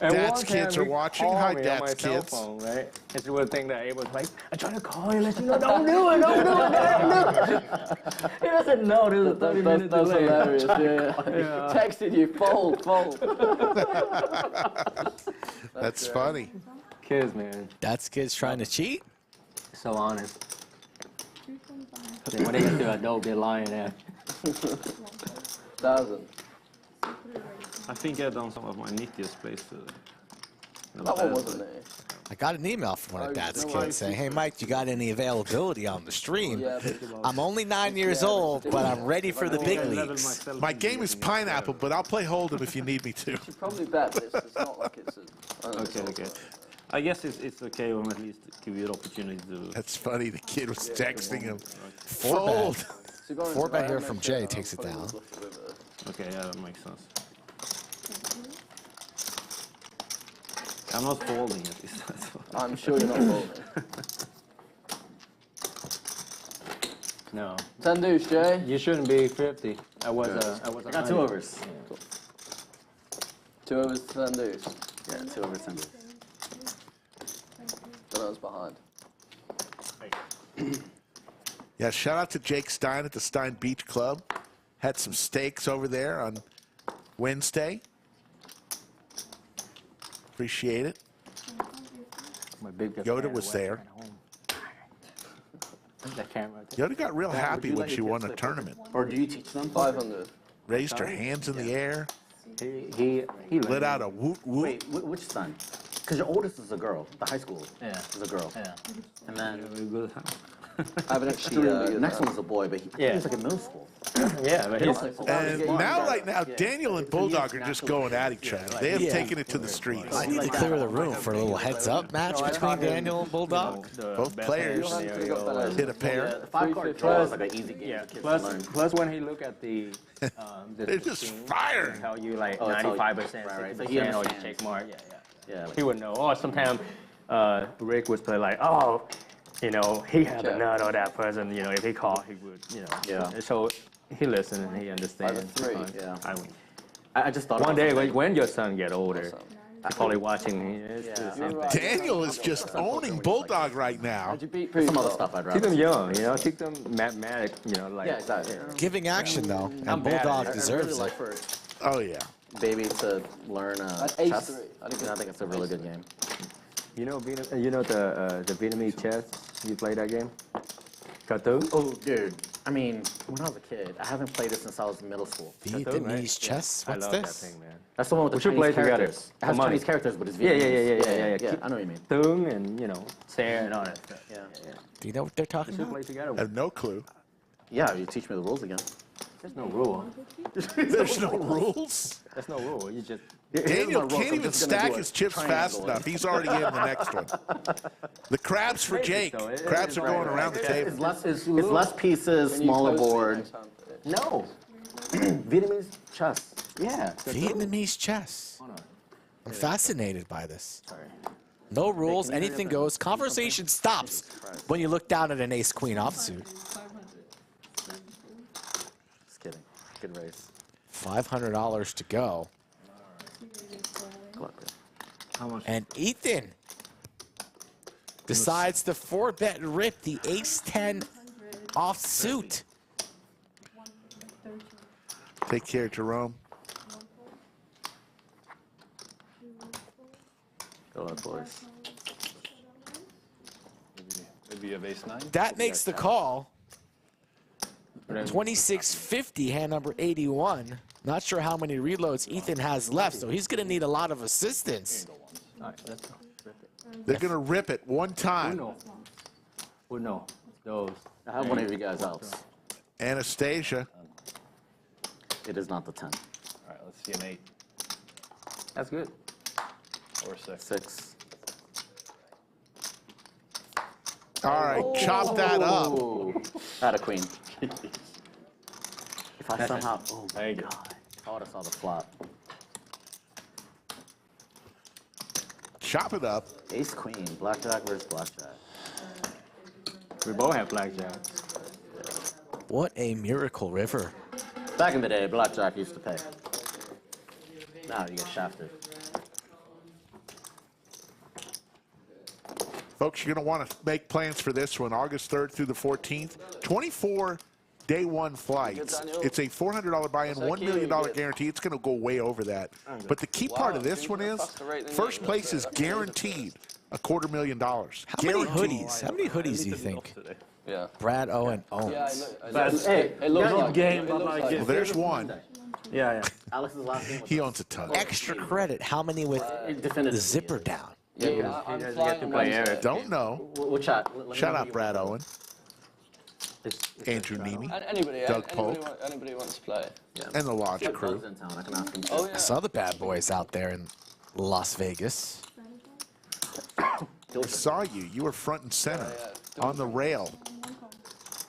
And Dad's one kids time are he watching. called Hi, me on Dad's my cell kids. phone, right? And she would think that it was like, I tried to call you, let you know, don't do it, don't do it, don't do it. He doesn't know there's a 30-minute That's delay. hilarious, yeah. Texted you, fold. That's funny. Kids, man, That's kids trying to cheat. so honest. When they get to adult, they're lying there. 1,000. I think I've done some of my nittiest plays today. That one wasn't it. I got an email from one of Oh, Dad's no, kids saying, "Hey, Mike, you got any availability on the stream? Yeah, I'm only 9 years old, but I'm ready for the big leagues." My game is pineapple, but I'll play Hold'em if you need me to. you should probably bet, but it's not like it's a... I don't know, Okay, it's okay. I guess it's okay when at least give you the opportunity to. That's funny. The kid was texting him. Four Fold. bet. So going Four into bet that, here make from sure Jay I'm takes it putting down. the bluff with it. Okay, yeah, that makes sense. I'm not folding at least. That's why. I'm sure you're not folding. No, 10 deuce, Jay. you shouldn't be 50. I was I got 100. 2 overs. 2 overs, 10 deuce. Yeah, 2 overs, 10 deuce. Then I was behind. Yeah, shout out to Jake Stein at the Stein Beach Club. Had some steaks over there on Wednesday. Appreciate it. My big Yoda was there. That camera. Right there. Yoda got real happy when she won a tournament. Or do you teach them? 500. Raised her hands in the air. He Let out a woot woot. Wait, which son? Because your oldest is a girl. The high school Yeah. is a girl. Yeah. And then Very good. I have an the extremely next one is a boy, but I think he's like in middle school. Yeah, but he's And now, right now, Daniel and Bulldog are just going at each other. They have taken it to the streets. I need to clear the room for a little heads-up match between Daniel and Bulldog. Both players hit a pair. The 5-card draw is like an easy game Yeah. for kids to learn. Plus when he look at the They're just machine, firing. it'll tell you like Oh, it's all- 95%, right, so 60%, he or you understands. check mark. Yeah, yeah. Yeah, like, He would know. Or sometimes Rick would play like, oh, you know, he had a nut or that person. You know, if he called, he would, you know. Yeah. So he listened and he understands. 5-3. yeah. I win. I just thought One about day something. when your son get older, he's probably watching. It's Yeah. the same You're thing. right. Daniel is just owning Bulldog right now. How'd you beat Some other pre-flop? stuff I'd Keep rather them see. young, you know. Keep them mathematic, you know, like. Yeah, exactly. Giving action, though, I'm and bad at Bulldog it. I'd deserves really like it. for Oh, yeah. baby to learn At chess. ace 3. I think it's a really good game. You know the Vietnamese chess. You play that game? K2? Oh, dude. I mean, when I was a kid, I haven't played it since I was in middle school. Vietnamese chess? I What's love this? that thing, man. That's the one with the We should Chinese play together. characters. It has For money. Chinese characters, but it's Yeah, Vietnamese. yeah. I know what you mean. Tung and, you know, stare and all that stuff. Yeah. Do you know what they're talking We should about? play together. I have no clue. Yeah, you teach me the rules again. There's no rule. There's no rules. There's no rule. You just... Daniel can't even stack his chips fast enough. He's already in the next one. The crabs for Jake. Crabs are going around the table. It's less pieces, smaller board. No. Vietnamese chess. Yeah. Vietnamese chess. Hold on. I'm fascinated by this. Sorry. No rules, anything goes. Conversation stops when you look down at an ace-queen offsuit. Just kidding. Good race. $500 to go. How much? And Ethan decides to 4-bet rip the ace-10 offsuit. Take care, Jerome. Go on, boys. Maybe you have ace 9. That makes the call. 2650, hand number 81. Not sure how many reloads Ethan has left, so he's going to need a lot of assistance. All right, let's go. They're going to rip it one time. Uno. Uno. Those. I have one of you guys else. Anastasia. It is not the 10. All right, let's see an 8 That's good. or 6. 6. All right, chop that up. Ooh. Out of queen. If I somehow... Oh, my There you go. God. I would have saw the flop. Chop it up. Ace, queen. Blackjack versus blackjack. We both have blackjack. What a miracle river. Back in the day, blackjack used to pay. Now you get shafted. Folks, you're going to want to make plans for this one, August 3rd through the 14th. 24 day one flights. It's a $400 buy-in, $1 million guarantee. It's going to go way over that. But the key part of this one is first place is guaranteed $250,000. How many hoodies do you think Yeah. Brad Owen owns? Yeah, It looks like game, it but looks like like Well, there's one. Yeah. Alex's last name was He owns a ton. Extra credit, how many with the definitive. zipper down? Yeah, I'm doesn't flying get to on play Wednesday. Eric. Don't know. We'll chat. Let me Shout know out who Brad you want. Owen, Andrew Nemi, Anybody, Doug anybody, Polk. anybody wants to play? and the Lodge Doug's crew. in town. I can ask him. Oh yeah. I saw the bad boys out there in Las Vegas. I saw you. You were front and center on the rail.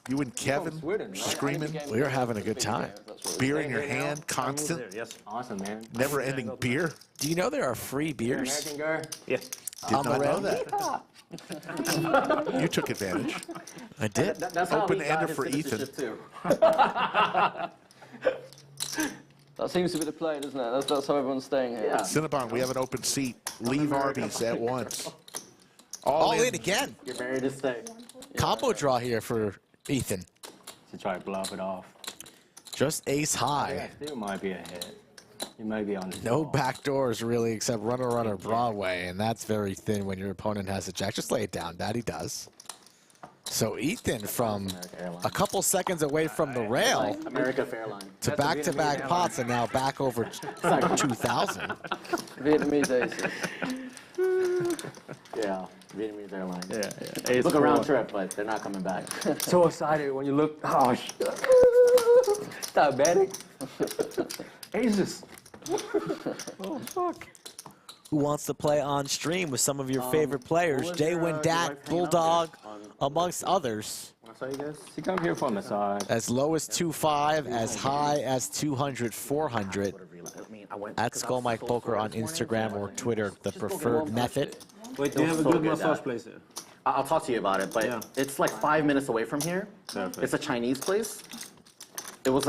You and Kevin screaming, We were having a good time. beer in your hand, constant, Yes. Awesome, man. never-ending beer. Do you know there are free beers American girl? Yes. Did on the not know rail? that. You took advantage. I did. That's how Open he ender got his for Ethan. citizenship, too. That seems to be the play, doesn't it? That's how everyone's staying here. Yeah. Cinnabon, we have an open seat. Leave Arby's at once. All in again. You're married to stay. Combo draw here for Ethan. To try to bluff it off. Just ace high. Yeah, still might be a hit. He might be on the No ball. back doors really except runner Broadway, and that's very thin when your opponent has a jack. Just lay it down. That he does. So Ethan from a couple seconds away from the rail Like America Fairline. to back-to-back pots and now back over 2,000. Vietnamese aces. Yeah, Vietnamese Airlines. Yeah. Ace Look around four. trip, but they're not coming back. So excited when you look. Oh, shit. Diabetic. Aces. Oh, fuck. Who wants to play on stream with some of your favorite players? what was your, JWin your wife Dak, hanging out Bulldog, there on- amongst others. Wanna show you guys? She come here for a massage. As low as 2.5, as high as 200, 400. Whatever you like. I mean, I went- At 'cause I Skull was Mike so Poker sore on this morning, Instagram so or I Twitter, the preferred method. Wait, do you It have was a so good good, massage Dad. place here? I'll talk to you about it, but Yeah. it's like 5 minutes away from here. Perfect. It's a Chinese place. It was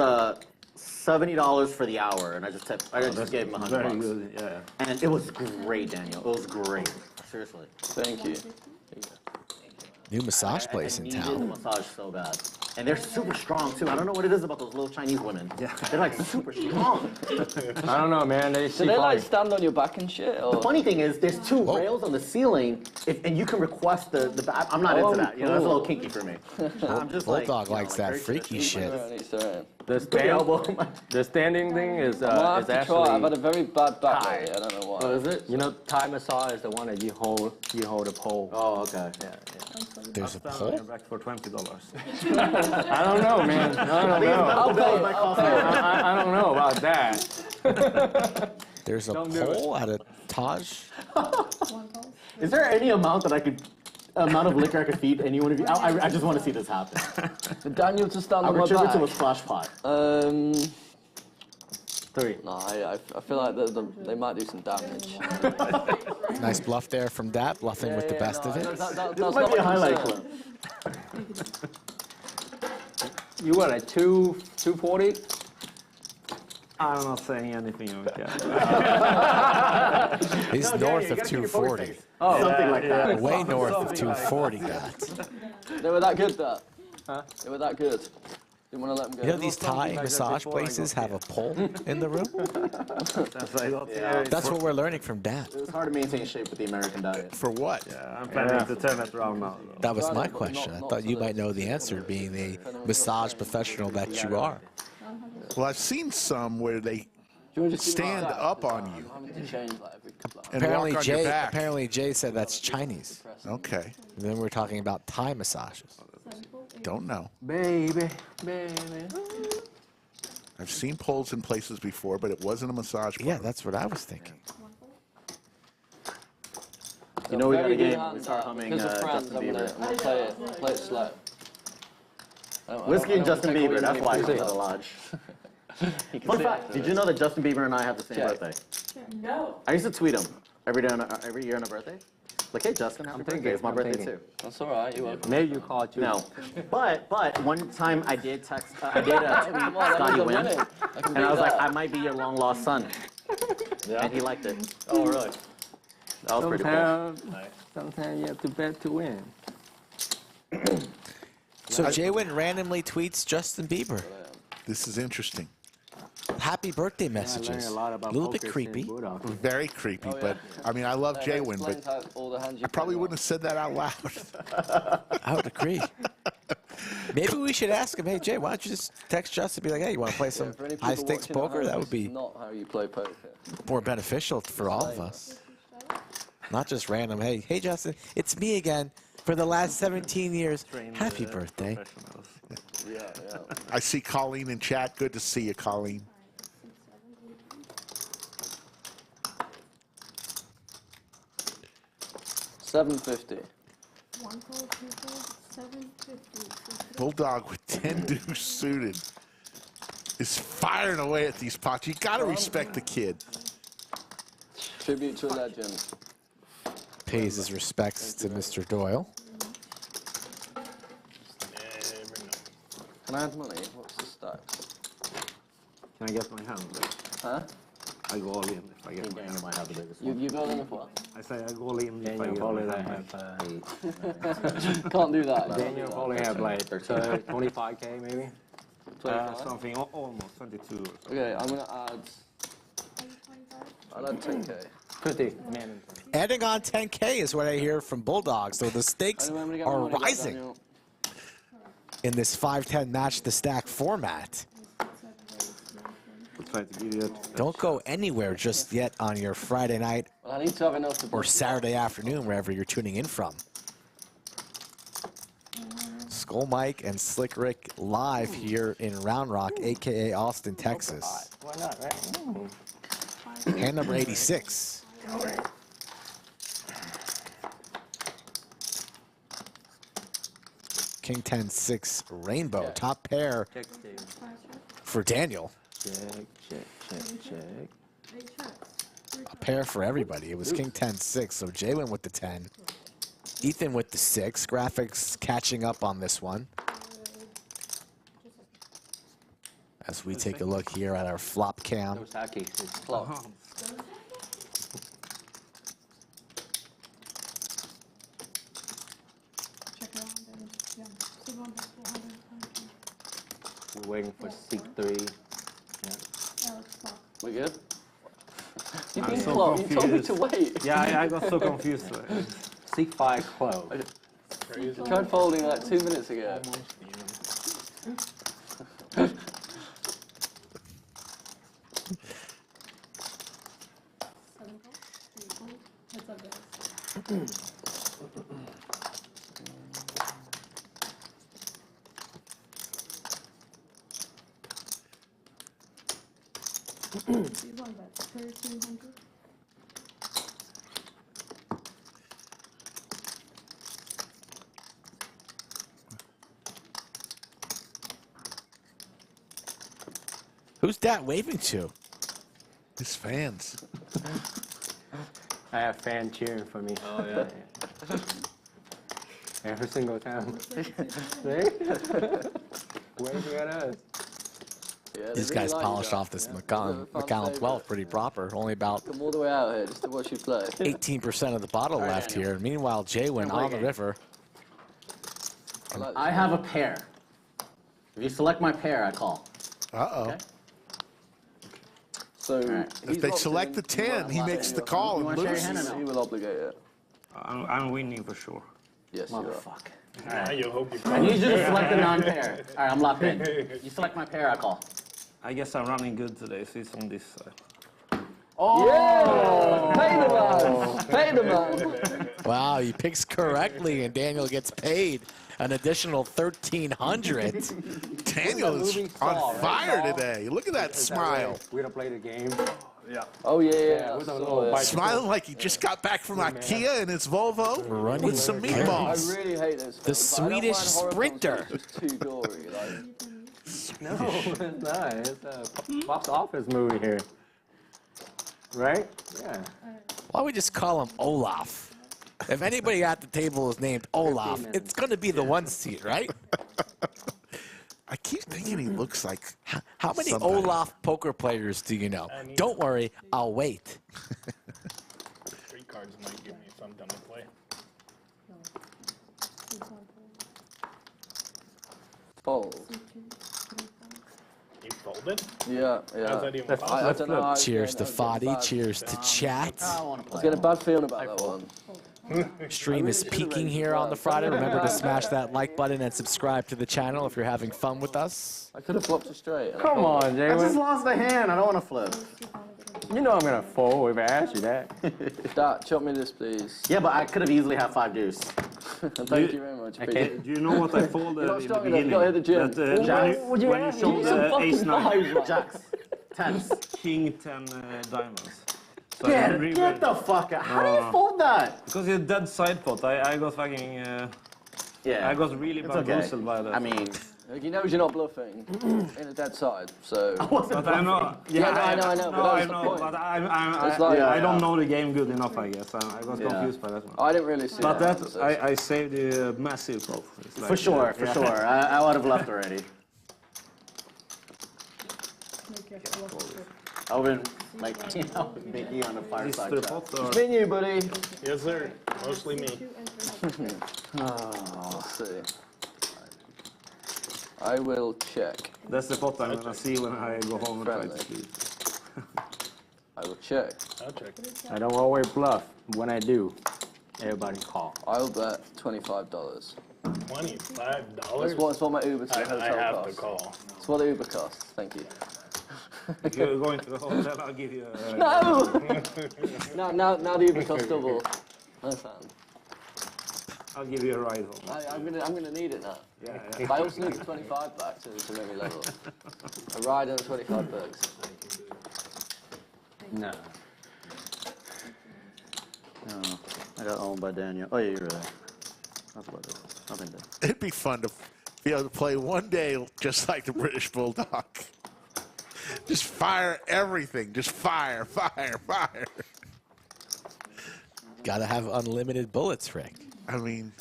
$70 for the hour, and I just gave him $100. Very good, yeah. And it was great, Daniel. It was great. Seriously. Thank you. New massage place I in needed the town. massage so bad. And they're super strong too. I don't know what it is about those little Chinese women. Yeah. They're like super strong. I don't know, man. They Do they like stand on your back and shit? Or? The funny thing is, there's two rails on the ceiling, and you can request the. I'm not into that. You know, that's a little kinky for me. I'm just Bulldog likes that freaky shit. The standing thing is actually. I've had a very bad back lately. I don't know why. Oh, is it? You know, Thai massage is the one that you hold the pole. Oh, okay. Yeah. There's a pole? Back for $20. I don't know, man. I don't know. I don't know about that. There's a pole at a Taj? Is there any amount of liquor I could feed any one of you? I just want to see this happen. Daniel to stand I'll on my return it back. to a splash pot. 3. No, I feel like they might do some damage. Nice bluff there from Dat, bluffing with the best of it. This might be a highlight clip. You were at 240? I'm not saying anything of it. He's north of 240. Something like that. Way north of 240, God. They were that good, that. Huh? They were that good. Didn't want to let them go. You know these Thai massage places have a pole in the room? That's what we're learning from Dad. It's hard to maintain shape with the American diet. For what? Yeah, I'm planning to turn it around now. That was my question. I thought you might know the answer, being the massage professional that you are. Well, I've seen some where they stand up on you and Apparently, walk on your back. apparently Jay said that's Chinese. Okay. And then we're talking about Thai massages. Don't know. Baby. I've seen poles in places before, but it wasn't a massage parlor. Yeah, that's what I was thinking. You know we got a game. We start humming Because of friends, Justin I'm Bieber. gonna play it slow. Whiskey and Justin Bieber. That's why he's at the lodge. Fun fact: did you know that Justin Bieber and I have the same birthday? No. I used to tweet him every year on a birthday. Like, hey Justin, happy birthday! It's my birthday too. That's all right. You won't. Maybe you call it too. No, but one time I did text, I did tweet Scotty Wynn, and I was like, I might be your long lost son, and he liked it. Oh, really? That was pretty cool. Sometimes you have to bet to win. So JWin randomly tweets Justin Bieber. This is interesting. Happy birthday messages. a lot about little bit poker creepy. in Bulldog. Very creepy, but I mean, I love JWin, but I probably wouldn't have said that out loud. I would agree. Maybe we should ask him, hey Jay, why don't you just text Justin and be like, hey, you want to play some high stakes poker? That would be not how you play poker. more beneficial for all of us. Not just random, hey Justin, it's me again for the last 17 years. Happy birthday. Yeah. I see Colleen in chat. Good to see you, Colleen. $750. 1 call, 2 calls, 750. Bulldog with 10 deuce suited is firing away at these pots. You got to respect the kid. Tribute to a legend. Pays his respects to Mr. Doyle. Can I add money? What's the stacks? Can I get my hand? Huh? I go all in if I get my hand. might have the biggest You go in if what? I say I go all in if I Daniel get probably my have hand. Can't do that. Daniel probably have like 25k maybe. Something almost 22. Okay, I'm gonna add. I'll add 10k. 50 man. Adding on 10K is what I hear from Bulldogs, so the stakes are rising in this 5-10 match the stack format. We'll try to give you that. Don't go anywhere just yet on your Friday night Well, I need to have enough to or Saturday afternoon, wherever you're tuning in from. Skull Mike and Slick Rick live here in Round Rock, aka Austin, Texas. Why not, right? Hand number 86. King 10-6 Rainbow, top pair for Daniel. Check. A pair for everybody. It was King 10-6, so JWin with the 10. Ethan with the 6. Graphics catching up on this one. As we take a look here at our flop cam. No sake. Flop. Check around and yeah, 200, 400, 100. waiting for seek 3. We good? You've I'm been so clocked. You told me confused. to wait. Yeah, I got so confused. Seek 5 close. I tried folding like 2 minutes ago. You won that 1,300. Who's that waving to? His fans. I have fans cheering for me. Oh, yeah. Every single time. See? Waving at us. Yeah, These guys polished off this McCallum 12 pretty proper. Only about Come all the way out here just to watch you play. 18% of the bottle left here. Meanwhile, JWin on the river. I have a pair. If you select my pair, I call. Uh-oh. Okay? So If they select the 10, he makes the call and loses. He will obligate it. I'm winning for sure. Yes, you are. Motherfucker. Yeah, you hope you I need you to select the non-pair. All right, I'm locked in. You select my pair, I call. I guess I'm running good today, so it's on this side. Oh! Yeah! Pay the man! Pay the man! Wow, he picks correctly, and Daniel gets paid an additional 1,300. Daniel is on fire today. Look at that smile. We don't play the game. Yeah. Oh, yeah. With a little bite. Smiling like he just got back from IKEA in his Volvo Running with some I meatballs. really hate this The film, but I don't Swedish mind horror films sprinter. when it's just too gory. Like, No, it's not. It's a box office movie here. Right? Yeah. Why don't we just call him Olaf? If anybody at the table is named Olaf, it's going to be the 1 seat, right? I keep thinking he looks like How many somebody. Olaf poker players do you know? Don't worry, I'll wait. 3 cards might give me something to play. fold. You folded? Yeah, How's yeah. that even I possible? don't know. I was Cheers to getting- I was getting Foddy, bad- cheers to chat. I want to I was play. getting a bad feeling about that one. Stream is peaking here on the Friday. Remember to smash that like button and subscribe to the channel if you're having fun with us. I could have flopped it straight. and I Come folded. on, I just JWin. lost a hand. I don't want to flip. You know I'm going to fold if I ask you that. Dad, chop me this, please. Yeah, but I could have easily had 5 deuce. Thank you very much. Okay. Do you know what I folded You're not in the strong enough, beginning? you gotta hit the gym. That, Would you when you ask? showed You need some the fucking ace-9, Jacks. Tens. king 10 diamonds. So I Get the fuck out. How do you fold that? Because it's dead side pot. I got fucking. Yeah. I got really It's okay. bamboozled by that. I mean, He knows you're not bluffing in a dead side, so. but I'm not. Yeah, I know, No, but I that's the know, point. but It's like- I don't know the game good enough, I guess. I got Yeah. confused by that one. I didn't really see But that. that, I saved the massive pot. It's like, for sure, for yeah. sure. I would have left already. I would have been, like, you know, Mickey on the Is fireside the chat. pot or? Me and you, buddy. Yes, sir. Mostly me. Let's see. I will check. That's the pot I'm gonna see when I go home and try to Friendly. sleep. I will check. I'll check. I don't always bluff. When I do, everybody call. I'll bet $25. $25? That's what my Uber to the I hotel have costs. to call. That's what the Uber costs. Thank you. If you're going to the hotel, I'll give you a... No! now the Uber costs double. No fan. I'll give you a ride home. I'm gonna need it now. Yeah. But I also need the 25 back to make me level. A ride and 25 bucks. No. No, I got owned by Daniel. Oh, yeah, you're right. That's what it is. Nothing big. It'd be fun to be able to play one day just like the British Bulldog. Just fire everything. Just fire, fire, fire. Gotta have unlimited bullets, Rick. I mean,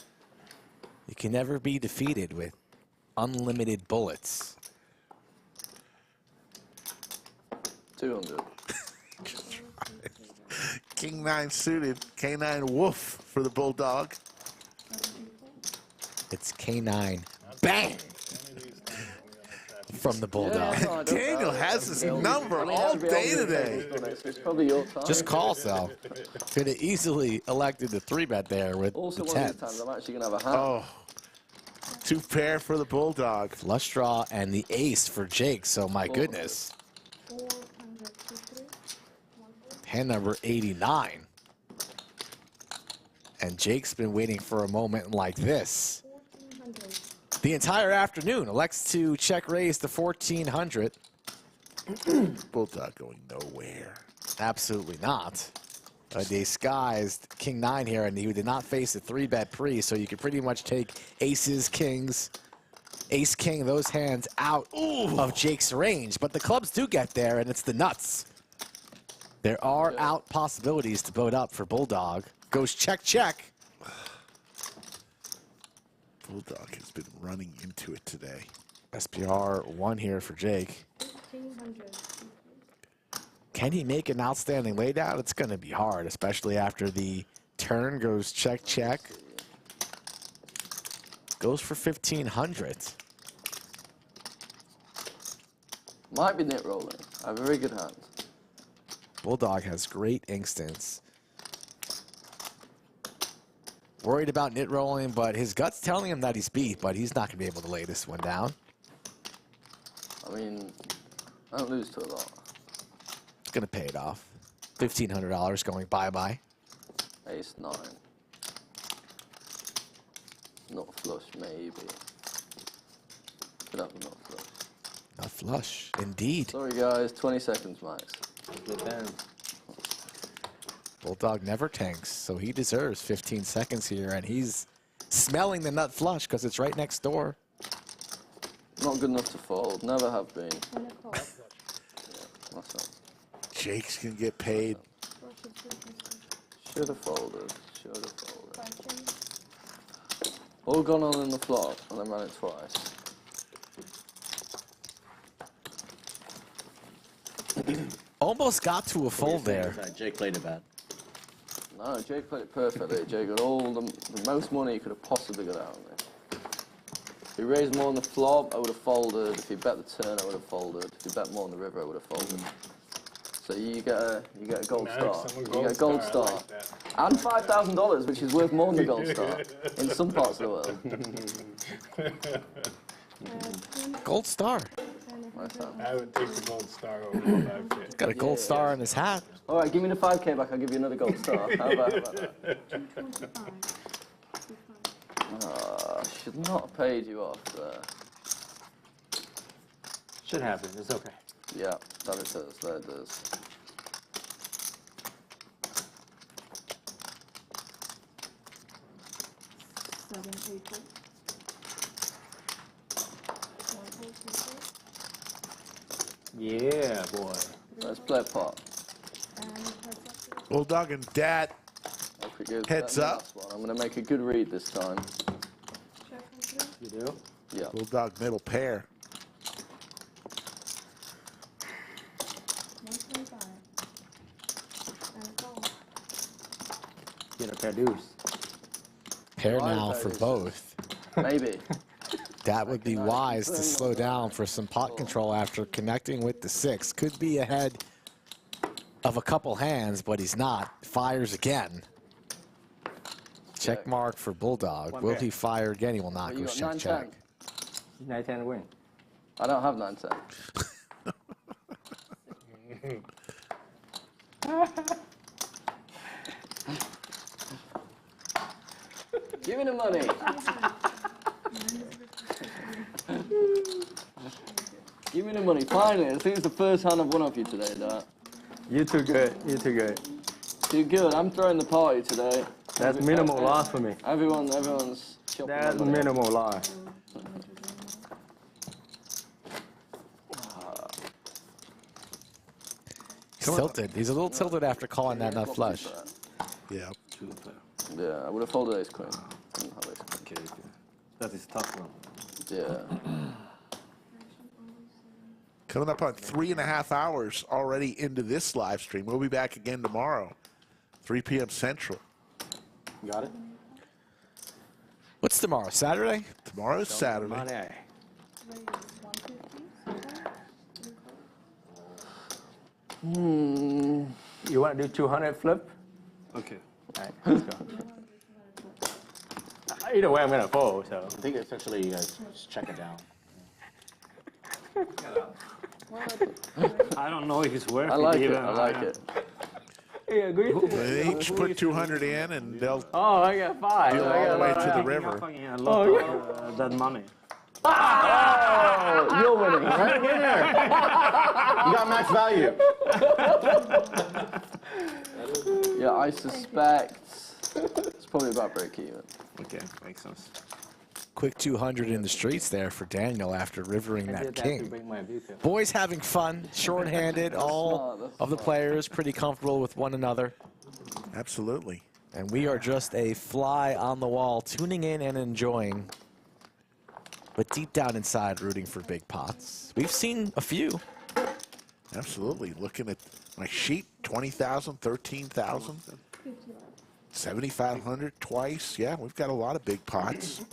You can never be defeated with unlimited bullets. 200. King 9 suited, K9 woof for the Bulldog. It's K9. Bang! from the Bulldog. Yeah, no, I don't Daniel know. has his number all day today. It's probably your time. Just calls, though. Could have easily elected the 3-bet there with Also, the one of these times, 10s. I'm actually going to have a hand. Oh, 2 pair for the Bulldog. Flush draw and the ace for Jake, so my goodness. 453. Hand number 89. And Jake's been waiting for a moment like this. 1400. The entire afternoon elects to check raise to 1400. Bulldog going nowhere. Absolutely not. A disguised King 9 here, and he did not face a 3-bet pre, so you could pretty much take aces, kings, ace, king, those hands out of Jake's range. But the clubs do get there, and it's the nuts. There are out possibilities to boat up for Bulldog. Goes check, check. Bulldog has been running into it today. SPR 1 here for Jake. 1500. Can he make an outstanding laydown? It's going to be hard, especially after the turn goes check, check. Goes for 1500. Might be nit rolling. I have a very good hand. Bulldog has great instincts. Worried about nit rolling, but his gut's telling him that he's beat, but he's not going to be able to lay this one down. I mean, I don't lose to a lot. It's going to pay it off. $1,500 going bye-bye. Ace 9. Not flush, maybe. Could have a not flush. Not flush, indeed. Sorry guys, 20 seconds max. Good hand. Bulldog never tanks, so he deserves 15 seconds here, and he's smelling the nut flush because it's right next door. Not good enough to fold, never have been. And a call. That's not. Jake's going to get paid. Should have folded, should have folded. 5 kings. All gone on in the flop, and then ran it twice. Almost got to a fold there. Jake played it bad. No, Jake played it perfectly. Jake got all the most money he could have possibly got out of it. If he raised more on the flop, I would have folded. If he bet the turn, I would have folded. If he bet more on the river, I would have folded. So you get a gold star. You get a gold star. Like And $5,000, which is worth more than the gold star in some parts of the world. Gold star. Nice hand. I would take the gold star over the 5K. Got a gold star on his hat. All right, give me the 5K back. I'll give you another gold star. How about that? 225. Should not have paid you off there. Should happen. It's okay. Yeah, that it does. That it does. Seven, 8, 4. 1, 4, 2, 4. Yeah, boy. Let's play a pot. And heads up. Bulldog and Dad. Okay, good. Heads That's the up. last one. I'm going to make a good read this time. Check on 3. You do? Yeah. Bulldog middle pair. 125. And a call. Get a pair of deuce. Pair Why now is for that? both. Maybe. That would be wise to slow down for some pot control after connecting with the 6. Could be ahead of a couple hands, but he's not. Fires again. Check mark for Bulldog. One Will pair. he fire again? He will not. You Goes got check, 9-10. check. 9-10 win. I don't have 9-10. Give me the money. Give me the money. Finally, I think it's the first hand I've won off you today, Dad. You too good. You too good. You're good. I'm throwing the party today. That's minimal loss for me. Everyone's chopping That's my money. minimal loss. He's tilted. He's a little tilted after calling that nut flush. Yeah. Yeah, I would have folded ace queen. Didn't have ace queen. Okay, that is tough one. Yeah. Coming up on 3.5 hours already into this live stream. We'll be back again tomorrow, 3 p.m. Central. Got it? What's tomorrow? Saturday? Tomorrow's Saturday. Money. Raise 150. You want to do 200 flip? Okay. All right, let's go. Either way, I'm going to fold, so. I think essentially you guys just check it down. I don't know if it's worth I it like it. even. I like it. Yeah, agree to They each put 200 in, and they'll Oh, I got 5. deal I all got the way five. to the I'm river. fucking a lot of that money. Oh, you're winning, right? Right there. You got max value. Yeah, I suspect it's probably about break even. Okay, makes sense. Quick 200 in the streets there for Daniel after rivering I that did that to king. bring my view to. Boys having fun, short-handed, all That's of the players pretty comfortable with one another. Absolutely. And we are just a fly on the wall, tuning in and enjoying, but deep down inside rooting for big pots. We've seen a few. Absolutely. Looking at my sheet, 20,000, 13,000, 7,500 twice. Yeah, we've got a lot of big pots.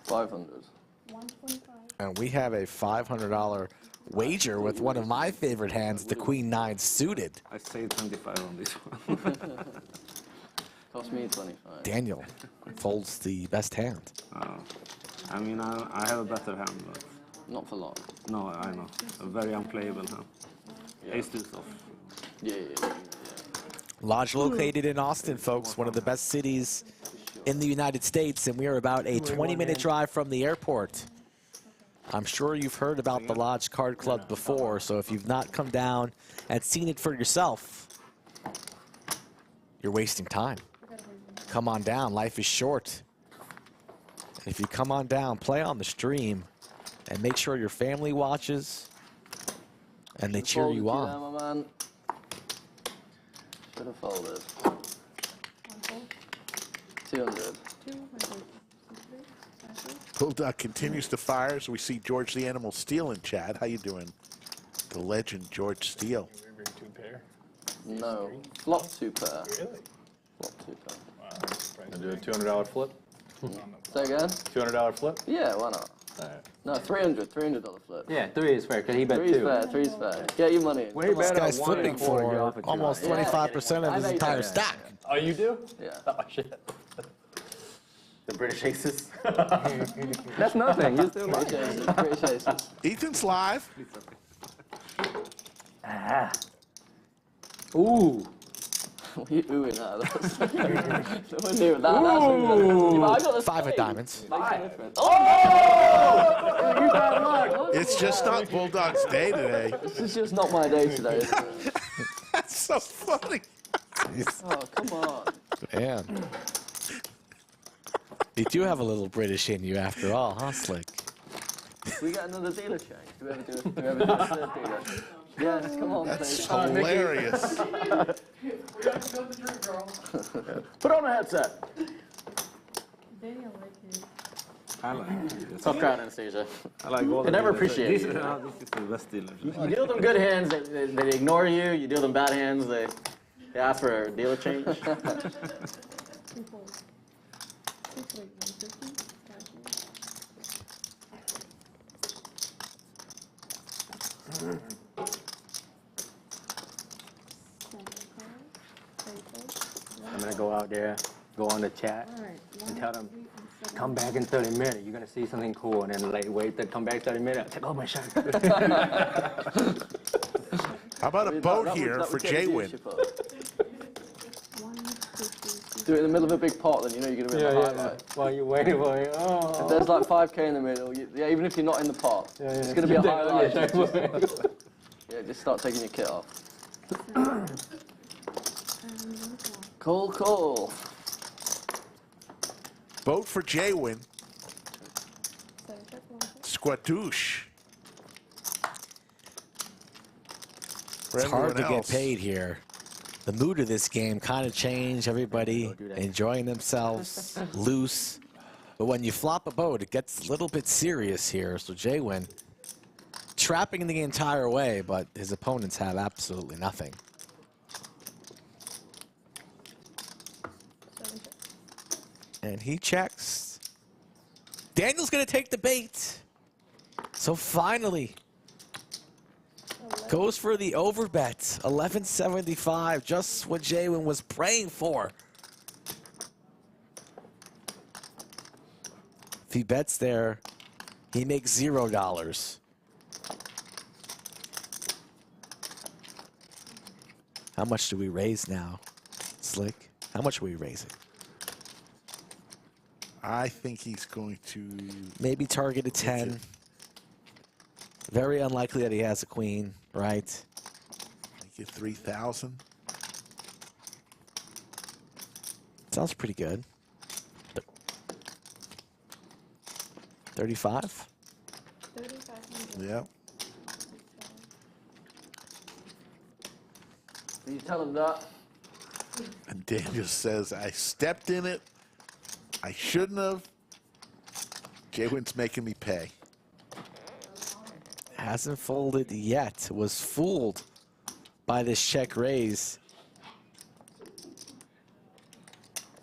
500. 125. And we have a $500 wager with one of my favorite hands, the Queen 9 suited. I say 25 on this one. Cost me 25. Daniel folds the best hand. I mean, I have a better hand, but Not for long. no, I know. A very unplayable hand. Ace deuce off. Yeah. Lodge located in Austin, folks, one of the best cities in the United States, and we are about a 20-minute drive from the airport. I'm sure you've heard about the Lodge Card Club before, so if you've not come down and seen it for yourself, you're wasting time. Come on down. Life is short. And if you come on down, play on the stream, and make sure your family watches, and they cheer you on. There, my man. Should have folded. 200. 200. Bulldog continues to fire as we see George the Animal Steele in chat. How you doing? The legend George Steele. No. Flop 2 pair. Really? Flop 2 pair. Gonna do a $200 flip? Say again? $200 flip? Yeah, why not? All right. No, $300 flip. Yeah, 3 is fair, because he bet 3's 2. fair, 3's fair. Get your money in. When he Come on. bet This on guy's 1 flipping and 4, you for offer 2. almost Yeah. 25% of his I entire bet stack. Oh, you do? Yeah. Oh, shit. The British aces. That's nothing. You still like British it. aces, British aces. Ethan's live. Ah. Ooh. What are you oohing at? No one knew that. That's yeah, but I got the 5 of spade. diamonds. Makes a difference. You bad luck. It's just not Bulldog's day today. This is just not my day today. Is it? That's so funny. Oh, come on. Man. You do have a little British in you after all, huh, Slick? We got another dealer change. Do we ever do a third dealer? Yes, come on, That's please. hilarious. Put on a headset. Daniel like it. I like it. Tough crowd, Anastasia. I like all They the never dealers. appreciate This you. is the best dealer. You deal them good hands, they ignore you. You deal them bad hands, they ask for a deal change. 2 folds. 6 like 150. I'm going to go out there, go on the chat, and tell them, come back in 30 minutes. You're going to see something cool. And then like, wait to come back 30 minutes. Take off my shirt. How about a boat here for JWin? Do it in the middle of a big pot, then you know you're going to be in the highlight. While you're waiting for it. Oh. If there's like 5K in the middle, yeah, even if you're not in the pot, it's going to be a highlight. Yeah, just start taking your kit off. Cool. Boat for JWin. Squadouche. It's hard to get paid here. The mood of this game kind of changed. Everybody enjoying themselves, loose. But when you flop a boat, it gets a little bit serious here. So JWin trapping the entire way, but his opponents have absolutely nothing. And he checks. Daniel's going to take the bait. So finally, Goes for the overbet. 1175, just what JWin was praying for. If he bets there, he makes $0. How much do we raise now, Slick? How much are we raising? I think he's going to maybe target a 10. Very unlikely that he has a queen, right? make it 3,000. Sounds pretty good. 35? 3,500. Yep. Will you tell him that? And Daniel says, I stepped in it. I shouldn't have. JWin's making me pay. Hasn't folded yet. Was fooled by this check raise.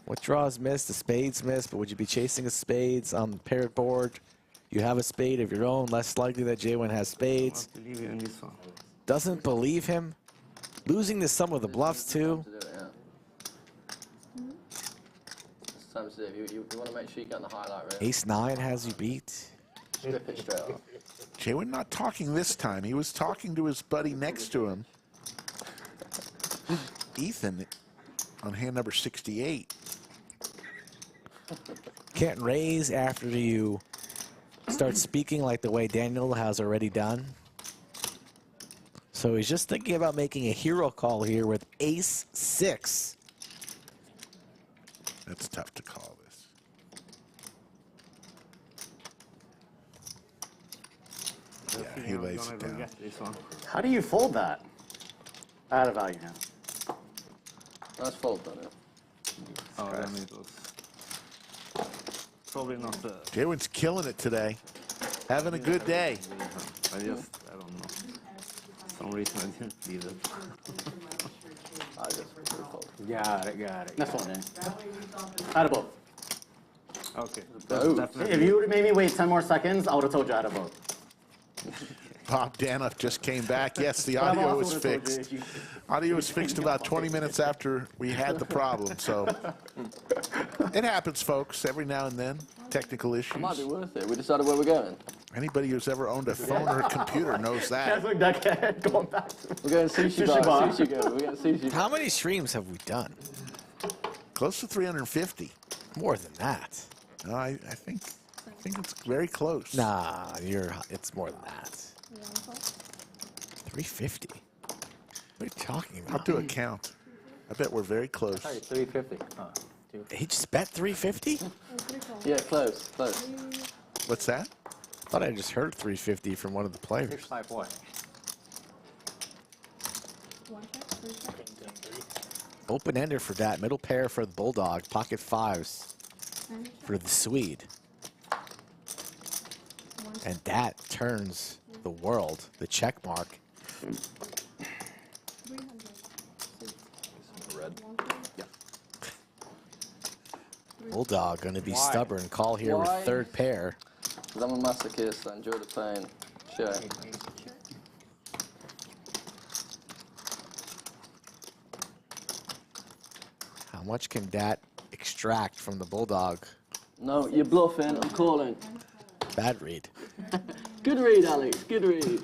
What draws missed? The spades missed, but would you be chasing a spades on the paired board? You have a spade of your own, less likely that JWin has spades. I believe in this one. Doesn't believe him. Losing to some of the bluffs too. It's time to do it. You want to make sure you get on the highlight reel. Ace-9 has you beat. Strip it straight off. JWin not talking this time. He was talking to his buddy next to him, Ethan, on hand number 68. Can't raise after you start speaking like the way Daniel has already done. So he's just thinking about making a hero call here with Ace-6. That's tough to call this. Yeah, he lays it down. How do you fold that? Out of value now. Nice fold, done it. Oh, then it was probably not the. JWin's killing it today. Having a good day. I don't know. For some reason I didn't leave it. I just fold. Got it. Next one, then. Out of both. Okay. If you would have made me wait 10 more seconds, I would have told you out of both. Bob Danoff just came back. Yes, the audio was fixed. Audio was fixed about 20 minutes after we had the problem. So it happens, folks, every now and then. Technical issues. It might be worth it. We decided where we're going. Anybody who's ever owned a phone or a computer knows that. That's like that going back to We're going sushi bar. Sushi go. We're going sushi bar. How many streams have we done? Close to 350. More than that. No, I think it's very close. Nah, it's more than that. 350. What are you talking I'll about? do a count. I bet we're very close. Sorry, 350. He just bet 350? Yeah, close. What's that? I thought I just heard 350 from one of the players. 6-5 what? Open ender for that. Middle pair for the Bulldog. Pocket fives for the Swede. And that turns the world, the check mark. Bulldog going to be stubborn. Call here with third pair. Because I'm a masochist. I enjoy the pain. Sure. How much can that extract from the Bulldog? No, you're bluffing. I'm calling. Bad read. Good read, Alex. Good read.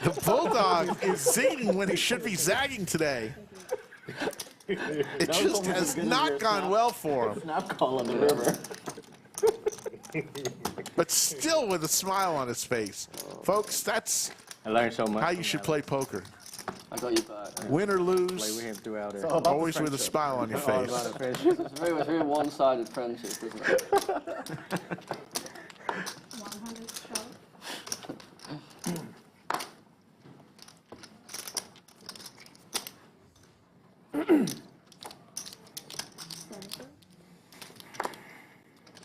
The Bulldog is zigging when he should be zagging today. It just has not gone well for him. Snap call on the river. But still with a smile on his face. Folks, that's I learned so much. how you should play poker. I got you back. Win or Play lose, with him throughout it. always with a smile on your All face. about the friendship. It's a very one-sided friendship, isn't it? 100 shot.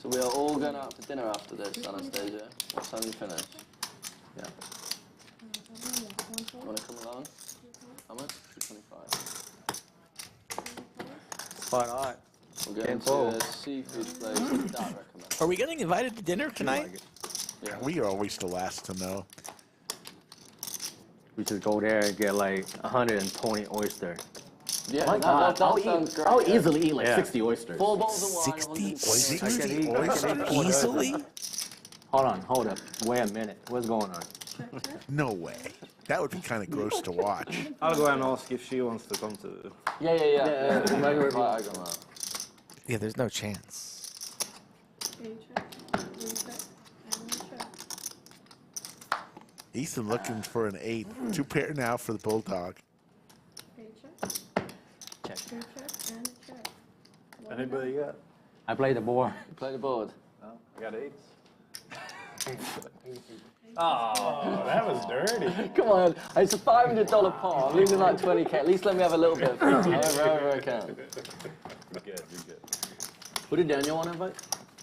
So we are all going out for dinner after this, Anastasia. What time do you finish? Yeah. You want to come along? How much? 225. Spot on. We're going to a seafood place that Dad recommends. Are we getting invited to dinner tonight? Yeah, we are always the last to know. We should go there and get like 120 oyster. Yeah, Oh my God, that sounds great. I'll easily eat like Yeah. 60 oysters. 4 bottles of wine. 60 I can eat oysters? Easily? Hold up. Wait a minute. What's going on? No way. That would be kind of gross to watch. I'll go and ask if she wants to come to. Yeah. Right, I got that. Yeah, there's no chance. Ethan looking for an 8. 2 pair now for the Bulldog. Check. Check and check. Anybody got? I played the board. You play the board. I got 8s. Oh, that was dirty. Come on, it's a $500 par. I'm losing like 20k. At least let me have a little bit of fun, however I can. You're good. Who did Daniel want to invite?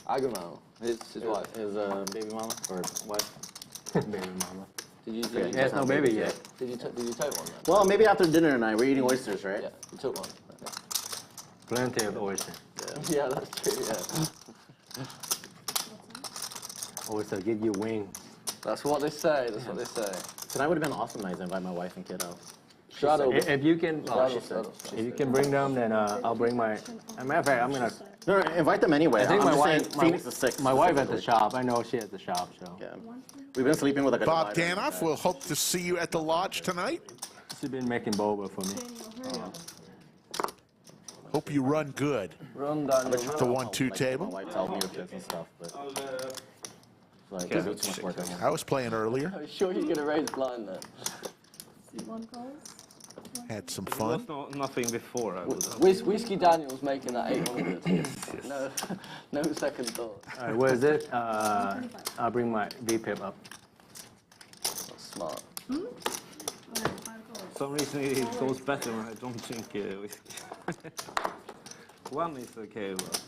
Agamel, his wife. His baby mama or wife? Baby mama. Did you There's no baby yet. Did you take one then? Well, maybe after dinner tonight. We're eating oysters, right? Yeah, you took one. Plenty of oyster. Yeah, that's true, yeah. Oyster give you wings. That's what they say, that's what they say. Tonight would have been awesome night to invite my wife and kid out. Straddle. If you can, Straddle. if you can bring them, then I'll bring my. As a matter of fact, I'm gonna. No, invite them anyway. I think I'm my just wife. saying Phoenix is 6. My wife at the shop. I know she at the shop. So. Yeah. We've been sleeping with like a Bob divider. Danoff, we'll hope to see you at the lodge tonight. She's been making boba for me. Hope you run good. Run down the 1-2 table. My wife tells me with kids and stuff, but like, there's too much work on here. I was playing earlier. Are you sure you're going to raise blind there? Had some There fun. was nothing before. I would have. Whiskey Daniel's making that 800. No second thought. All right, where is it? I'll bring my VPIP up. That's smart. For some reason it goes better when I don't drink whiskey. One is okay, but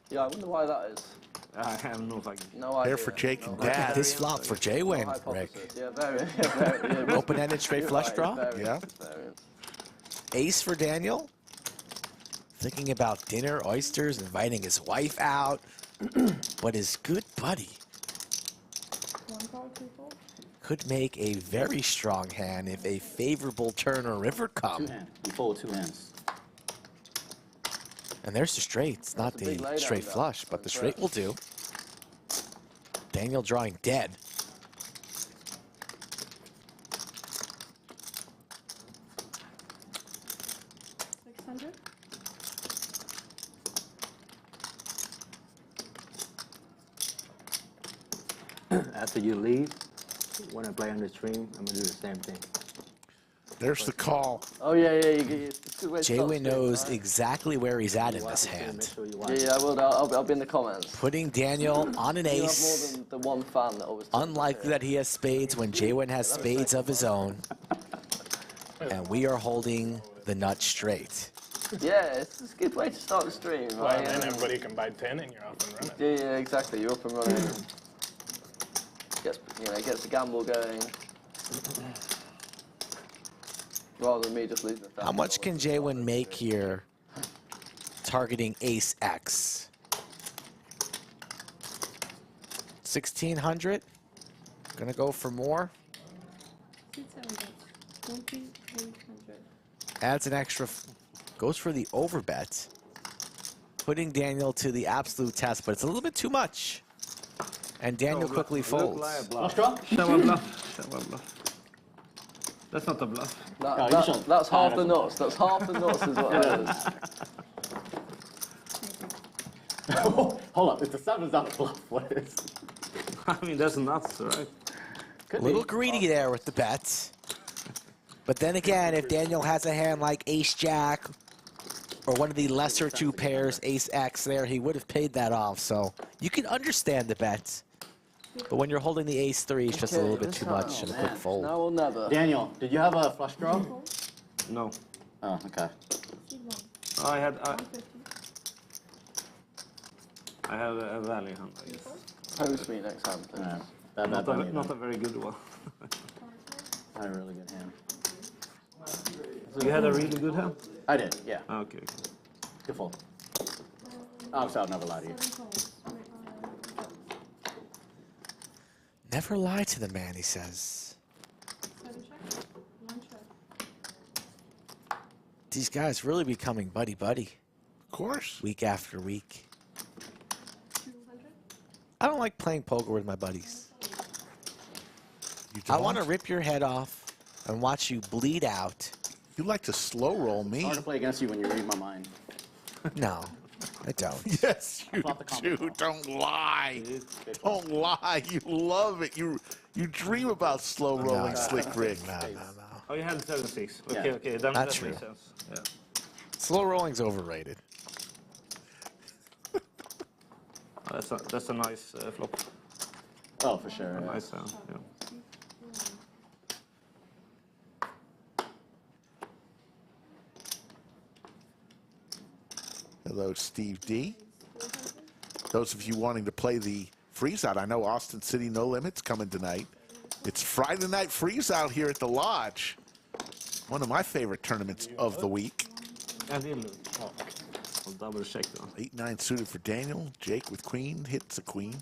Yeah, I wonder why that is. I have no fucking. No idea. There for Jake and Look at Dad. this flop for JWin, No Rick. hypothesis. Yeah, very. Yeah. Open-ended straight You're flush right, draw? variance, Yeah. variance. Ace for Daniel. Thinking about dinner, oysters, inviting his wife out. But his good buddy could make a very strong hand if a favorable turn or river come. You fold 2 hands. And there's the straight. It's not That's a big the laydown, straight though. flush, but the straight will do. Daniel drawing dead. After you leave, when I play on the stream, I'm gonna do the same thing. There's the call. Oh, yeah. It's a good way to start JWin the knows stream, right? exactly where he's at in this Make hand. sure you watch. Yeah, I will. I'll be in the comments. Putting Daniel on an You have ace. more than the one fan that always. Unlikely that he has spades when JWin has spades of his own. And we are holding the nut straight. Yeah, it's a good way to start the stream, Well, right? and then everybody can buy 10 and you're off and running. Yeah, exactly. You're up and running. Gets the gamble going. Rather than me just losing the How much can JWin make here targeting ace X? 1,600? Gonna go for more. Adds an extra, goes for the overbet. Putting Daniel to the absolute test, but it's a little bit too much. And Daniel quickly folds. Flush draw? Show a bluff. That's not a bluff. That's half the nuts. That's half the nuts is what that is. Hold up, it's the 7's not the bluff. What is? I mean, that's nuts, right? A little greedy there with the bets. But then again, if Daniel has a hand like ace-jack or one of the lesser 2 pairs, ace-x there, he would have paid that off. So you can understand the bets. But when you're holding the ace-3, it's just a little bit too much and a quick fold. Now or never. Daniel, did you have a flush draw? No. Oh, okay. I have a valley hand, I guess. Post me next time, please. Yeah. Not a very good one. Not a really good hand. So you had a really good hand? I did, yeah. Okay. Good fold. I'll never lie to you. Never lie to the man, he says. These guys really becoming buddy-buddy. Of course. Week after week. I don't like playing poker with my buddies. I want to rip your head off and watch you bleed out. You like to slow roll me. It's hard to play against you when you read my mind. No, I don't. Yes, you do. Don't lie. Don't lie. You love it. You dream about slow rolling Slick Rick. No. Oh, you had 7-6. Okay, Yeah. okay. Then Not that true. makes sense. Yeah. Slow rolling's overrated. That's a nice flop. Oh, for sure. A Yeah. nice sound. Yeah. Hello, Steve D. Those of you wanting to play the freeze out, I know Austin City No Limits coming tonight. It's Friday night freeze out here at the Lodge. One of my favorite tournaments of the week. I did lose. Oh. I'll double check though. 8-9 suited for Daniel. Jake with queen hits a queen.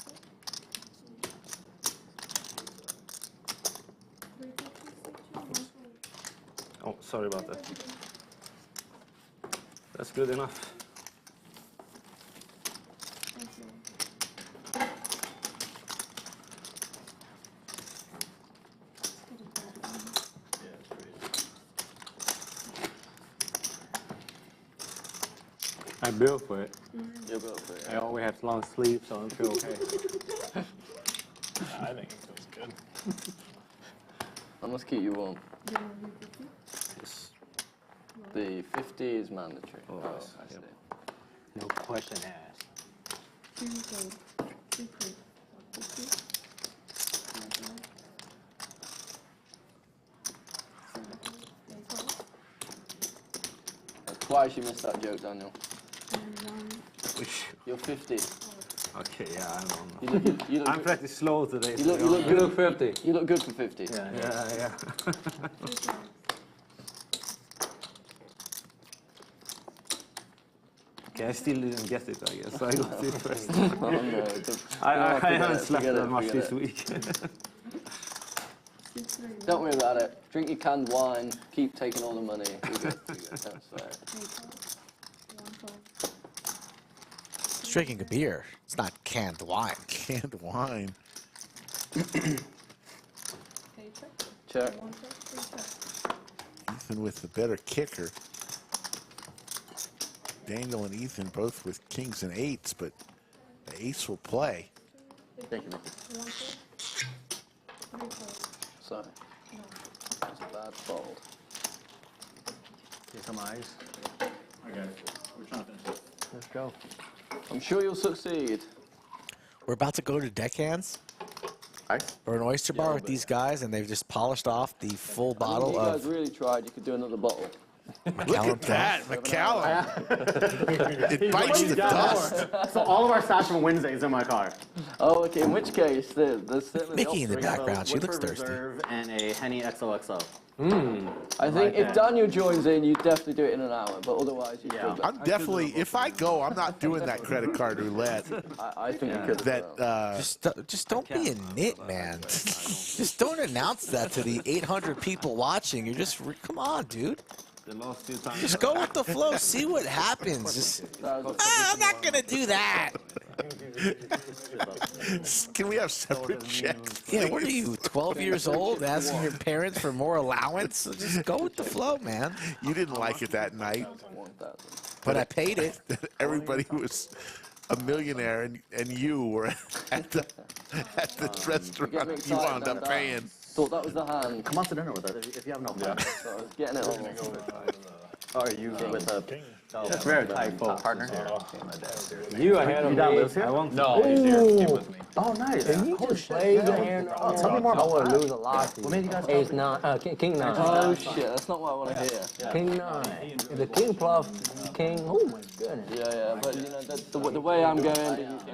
Oh, sorry about that. That's good enough. I built for it. You're built for it. I always have long sleeves, so I feel okay. I think it feels good. I must keep you warm. The 50 is mandatory. Oh, I yes. see. No question asked. Twice you missed that joke, Daniel. Which? You're 50. Okay, yeah, I don't You know. look I'm good. pretty slow today. You look You good. look 50. You look good for 50. Yeah. Yeah. Okay, I still didn't get it, I guess. I got it first. Oh, no, I haven't slept forget that it, much forget this it. week. Don't worry about it. Drink your canned wine. Keep taking all the money. You're good. Don't sweat. It's drinking a beer. It's not canned wine. Canned wine. Check. Ethan with the better kicker. Daniel and Ethan both with kings and eights, but the ace will play. Thank you, Mickey. Sorry. That's a bad fold. Here's some eyes. Okay, we're trying to finish this. Let's go. I'm sure you'll succeed. We're about to go to deckhands Ice? or an oyster bar with these guys, and they've just polished off the full bottle If you guys of really tried, you could do another bottle. Look at that, McCallum. It bites the dust. So all of our stash from Wednesday's in my car. Oh, okay. In which case, there's certainly Mickey in the We have a background. She looks Woodford thirsty. Reserve and a Henny XOXO. I think if Daniel joins in, you definitely do it in an hour. But otherwise, you could. I'm definitely, if I go, I'm not doing that credit card roulette. I think you could. That, Just don't be a nit, man. Just don't announce that to the 800 people watching. You're just, come on, dude. The last 2 times. Just go with the flow. See what happens. Just, I'm not gonna do that. can we have separate checks? Yeah, what are you, 12 years old, asking your parents for more allowance? So just go with the flow, man. You didn't like it that night. But I paid it. Everybody was a millionaire, and you were at the restaurant. You wound up paying. Thought that was the hand. Come out to dinner with us if you have no plans. So I was getting it all. Oh, are you with a That's very tight folks. partner? You ahead of me. lives here? I want No, he's here. Came with me. Oh, nice. You just played the hand. Tell me more about I would that. lose a lot. What made you guys Ace nine, king nine. Oh shit, that's not what I want to hear. King nine. The king bluff, king. Oh my goodness. Yeah, but you know the way I'm going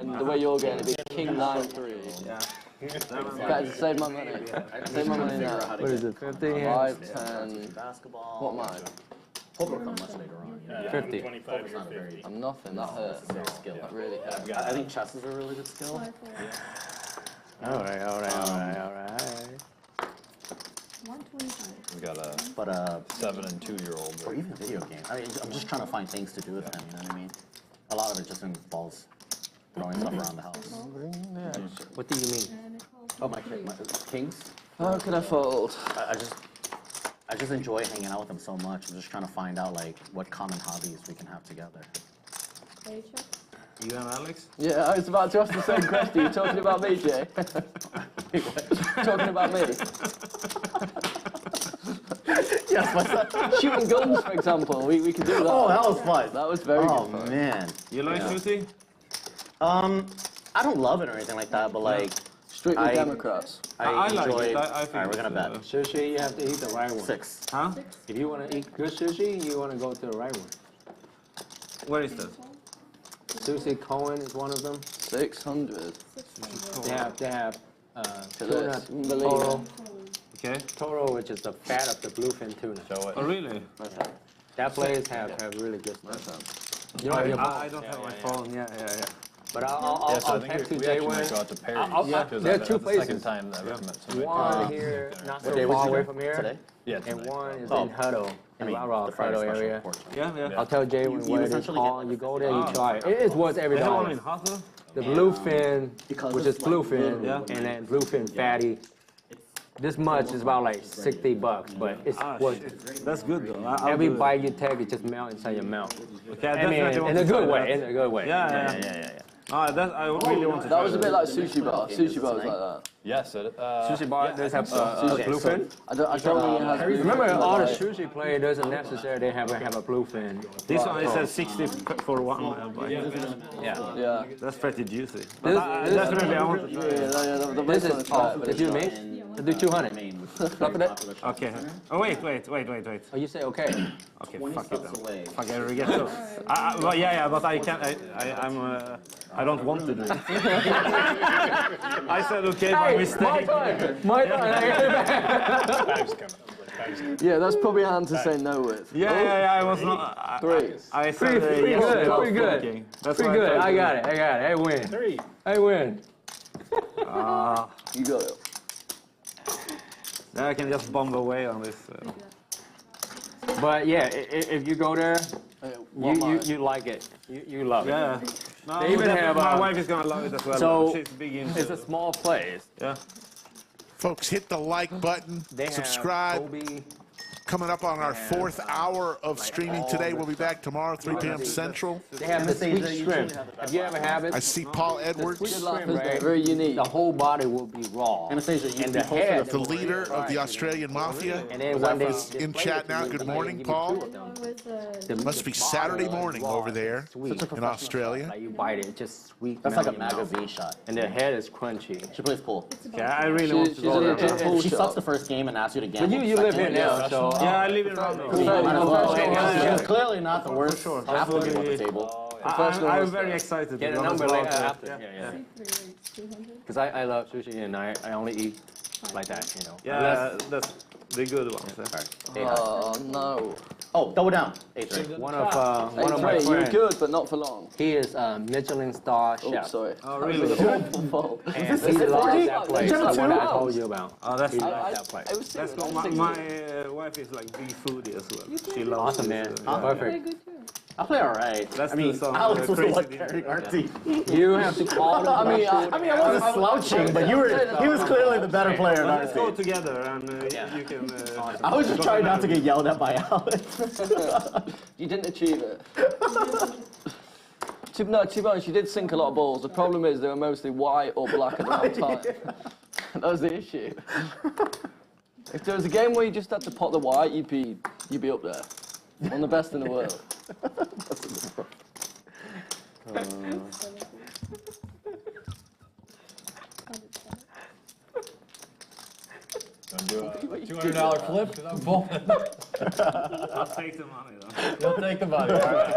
and the way you're going, it'd be king 9-3. Yeah. Guys, save my money. Save my money now. What is it? 50 5, 10. basketball? What mine? Poker will come much later on. You know? 50. 25 Poker's or not a very 50. I'm nothing. That hurt. very skill. That really hurt. I think chess is a really good skill. All right, all right, all right, all right. 125. We got a But 7 and 2-year-old. or even video game. I mean, I'm just trying to find things to do with them. You know what I mean? A lot of it just involves throwing stuff around the house. What do you mean? And it calls Oh, for my three. kings. How can I fold? I just enjoy hanging out with them so much. I'm just trying to find out like what common hobbies we can have together. Play check. You and Alex? Yeah, I was about to ask the same question. You talking about me, Jay? Talking about me? Yes, what's that? Shooting guns, for example. We could do that. Oh, that was fun. That was very Oh good fun. man. You like shooting? I don't love it or anything like that, but like Strictly Democrats. I like enjoy. it. I All think right, we're gonna bet. Sushi, you have to eat the right one. 6. Huh? If you want to eat good sushi, you want to go to the right one. Where is that? Sushi Cohen is one of them. 600. They have To tuna this. toro, Okay. toro, which is the fat of the bluefin tuna. Show it. Oh, really? That place have really good stuff. You don't have your I phone, don't have my phone. Yeah. but I'll Yeah, so I I'll think text you we actually might JWin. go out to Perry's. I'll- because there are that's two the second places. time that I've met somebody. One here, not so What day was far you away go? from here, Today? Yeah, and tonight. one is Oh. in Hutto, in the Rara, Friday Hutto special, area. unfortunately. Yeah. I'll tell JWin You what it is essentially called. get You go there, you Ah. try it. It's worth every They have one in dollar. Hutto? The bluefin, Because which it's is like bluefin, literally Yeah. and then bluefin fatty. This much is about like $60, but it's worth it. Shit. That's good though. I'll Every do it. bite you take, it just melt inside your mouth. Okay, I mean, definitely want in a to try good way, that. in a good way. Yeah. I really want to That try was a bit like sushi bar. Sushi bar was like that. Yes, it, Sushi bar, does have bluefin. I don't think it has. Remember, blue- all the like- sushi place doesn't necessarily they have a bluefin. This one it says 60 for one. Yeah. Yeah. That's pretty juicy. This- Definitely I want to try it. The This best one is off. If you make, do 200. Look at it. Okay. Oh wait. Oh, you say okay. Okay, fuck it then. away. Fuck it, we get so. Well, yeah, but I can't. I don't want to do it. I said okay by mistake. My turn. Yeah, that's probably a hand to say no with. Yeah, I was not. 3. I said Pretty yes good, without pretty good. thinking. That's Pretty why good. tried I to got do it. I win. 3. I win. You got it. Now I can just bomb away on this. But yeah, if you go there, One more. you like it. You love it. Yeah. No, They even have, my wife is gonna love it as well. so She's big into It's a small place. Yeah. Folks, hit the like button, They subscribe. have Kobe. Coming up on our 4th hour of streaming today. We'll be back tomorrow, 3 p.m. Central. They have the sweet shrimp. Have you ever had it? I see Paul Edwards, Good luck, shrimp, isn't it? right? Very unique. The whole body will be raw. Anastasia, you And be the closer head. to the leader of the Australian Mafia. And then when they In chat now. Good morning, Paul. With Must be Saturday morning over there in Australia. Like you bite it, it's just sweet. That's like a melt in your mouth. magazine shot. And the head is crunchy. She plays pool. Yeah, I really want to She's go a there. legit pool She shop. sucks the first game and asks you to But gamble. you live here now, so Yeah, I live in London. Might as well. Professional. She's clearly not the worst sure. half of the game on the Absolutely. table. I'm very excited to get be a honest number about later it. after. Yeah. 200. Because I love sushi and I only eat like that, you know. Yeah, that's the good ones. Yeah. Oh, no. Oh, double down. 8-3. One of my Hey, you're friends, good, but not for long. he is a Michelin star Oh, chef. sorry. Oh, really? Fault. And he loves that place, the one that I told you about. Oh, that's He nice. loves that place. I was That's serious. cool. My wife is like big foodie as well. She loves Awesome, it, man. yeah. Very Perfect. good too. I play alright. Let's I do mean, some, Alex was the crazy one things. carrying our team. You have to call them. I wasn't slouching, but he was clearly the better player in our Let's go team. together and you can. I was just trying not to get yelled at by Alex. You didn't achieve it. To be honest, you did sink a lot of balls. The problem is they were mostly white or black at the wrong time. That was the issue. If there was a game where you just had to pot the white, you'd be up there. One of the best in the world. Do a $200 flip? 'Cause I'm folding. I'll take the money though. You'll take the money. All right.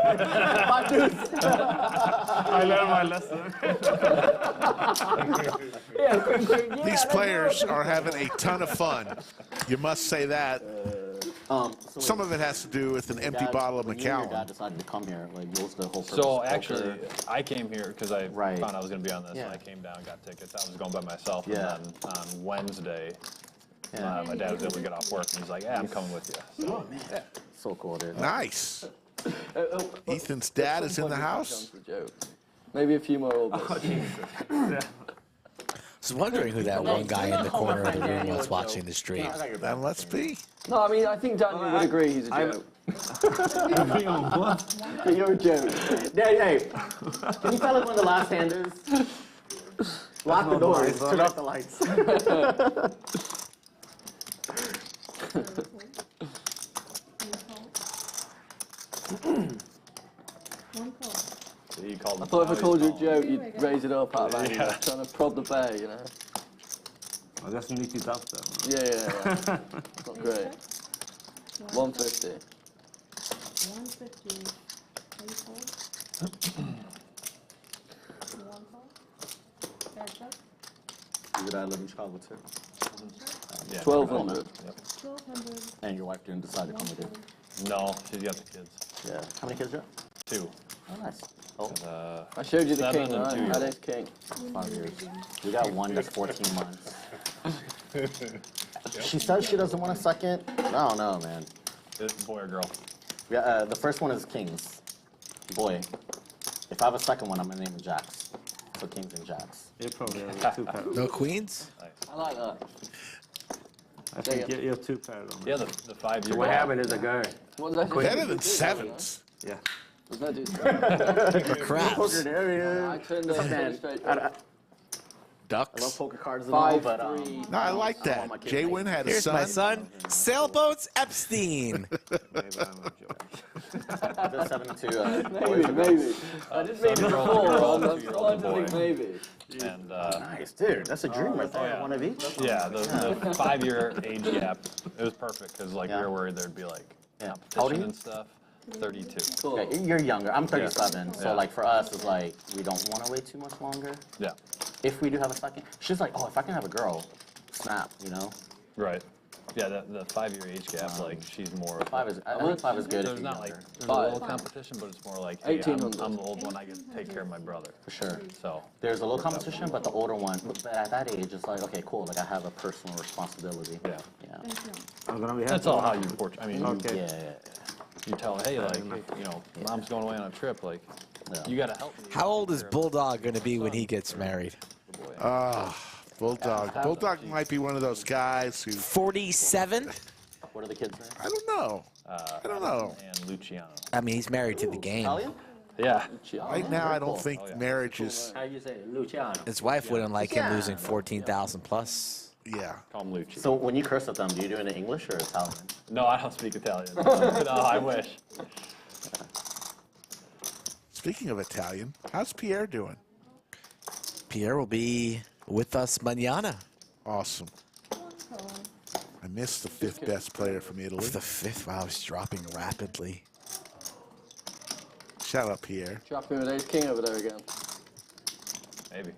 I learned my lesson. These players are having a ton of fun. You must say that. So Some of it has to do with an empty bottle of when you and your Macallan. dad decided to come here, like, what was the whole purpose? So of actually, poker? I came here because I Right. found I was going to be on this, Yeah. and I came down and got tickets. I was going by myself, Yeah. and then on Wednesday, Yeah. my dad was able to get off work, and he's like, "Yeah, I'm coming with you." So, yeah. So cool, dude. Nice. Ethan's dad is in the house. Maybe a few more orbits. I was wondering who that one guy in the corner of the room was watching the stream. Then let's be. No, I mean, I think Daniel would agree he's a joke. You're a joke. Hey, can you tell us when the last hand is? Lock the doors, turn off the lights. One call. He called I thought if I called you a joke, Yeah. you'd raise it up out of anger, trying to prod the bear, you know? Oh, that's sneaky tough though. Yeah. Not great. 150. 150. Are you cold? One call. Heads up. You got 11 Chicago too. Yeah. 1200. 1200. And your wife didn't decide to come with you. No, she's got the kids. Yeah. How many kids you have? 2. Oh, nice. Oh, I showed you the 7 king, and right? 2-year-old. That is king. 5 years. We got one that's 14 months. She says she doesn't want a second. I don't know, man. Boy or girl? Yeah, the first one is Kings. Boy. If I have a second one, I'm gonna name it Jax. So Kings and Jax. You're probably a 2 pair. No queens? I like that. I think you're 2 pair on Yeah, the 5-year. What happened is a girl. What did I say? Better than sevens. Yeah. There's no dude. Craps. I turned the straight. I love Ducks. poker cards and all, 5, but 3. No, I like that. my kid JWin had a Here's son. my son, Sailboats Epstein. Maybe I'm a joke. the 72. Maybe. I didn't mean before. I'm starting to think maybe. And Nice, dude. That's a dream right there. yeah. One of each. yeah, the 5-year age gap, it was perfect because like we Yeah. were worried there'd be like Yeah. How old are competition you? and stuff. 32. Cool. Yeah, you're younger. I'm 37. So Yeah. like for us, it's like we don't want to wait too much longer. Yeah. If we do have a second, she's like, oh, if I can have a girl, snap, you know. Right. Yeah, the 5-year age gap, like she's more. 5 is. I think 5 is good. There's if not you're like younger. there's a little competition, but it's more like hey, 1800. I'm the old one. I get to take care of my brother. For sure. So There's a little competition, but the older one, but at that age, it's like, okay, cool. Like I have a personal responsibility. yeah, Yeah. Thank you. I'm gonna be happy. that's all how you portray. I mean, Okay. Yeah. you tell her, hey, like hey, you know, mom's going away on a trip. Like Yeah. you got to help me. How old is Bulldog going to be when he gets married? Bulldog. Bulldog might be one of those guys who, 47? What are the kids' names? I don't know. I don't know. And Luciano. I mean, he's married to the game. Italian? Yeah. Right now, I don't think yeah. marriage is, How you say it? Luciano. His wife wouldn't like him losing 14,000 plus. yeah. Call him Luci. So when you curse at them, do you do it in English or Italian? No, I don't speak Italian. No, I wish. Speaking of Italian, how's Pierre doing? Pierre will be with us mañana. Awesome. I missed the 5th best player from Italy. The 5th, wow, he's dropping rapidly. Shout out Pierre. Dropping with ace king over there again. Maybe.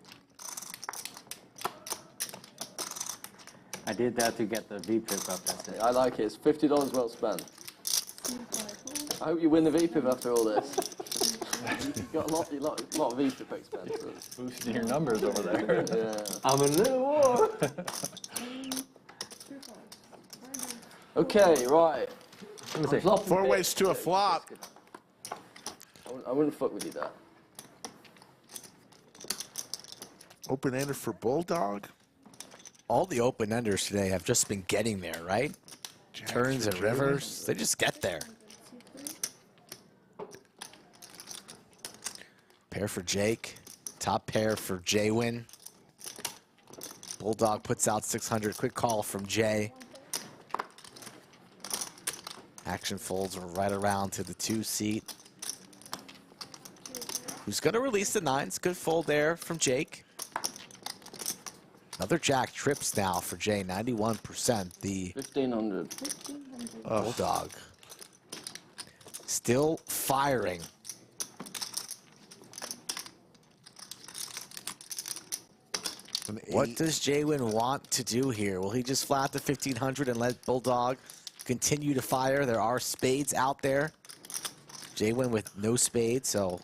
I did that to get the VPIP up. That's it. I like it. It's $50 well spent. I hope you win the VPIP after all this. You've got a lot of VPIP expenses. Boosting your numbers over there. Yeah. I'm a little war. Okay, right. Let me see. Flopping 4 bit. ways to a flop. I wouldn't fuck with you there. Open-ended for Bulldog. All the open-enders today have just been getting there, right? Jacks Turns for and JWin. rivers, they just get there. Pair for Jake, top pair for JWin. Bulldog puts out 600, quick call from Jay. Action folds right around to the 2 seat. Who's going to release the 9s? Good fold there from Jake. Another jack trips now for Jay, 91%. The 1500. Bulldog still firing. What does JWin want to do here? Will he just flat the 1500 and let Bulldog continue to fire. There are spades out there. JWin with no spades, so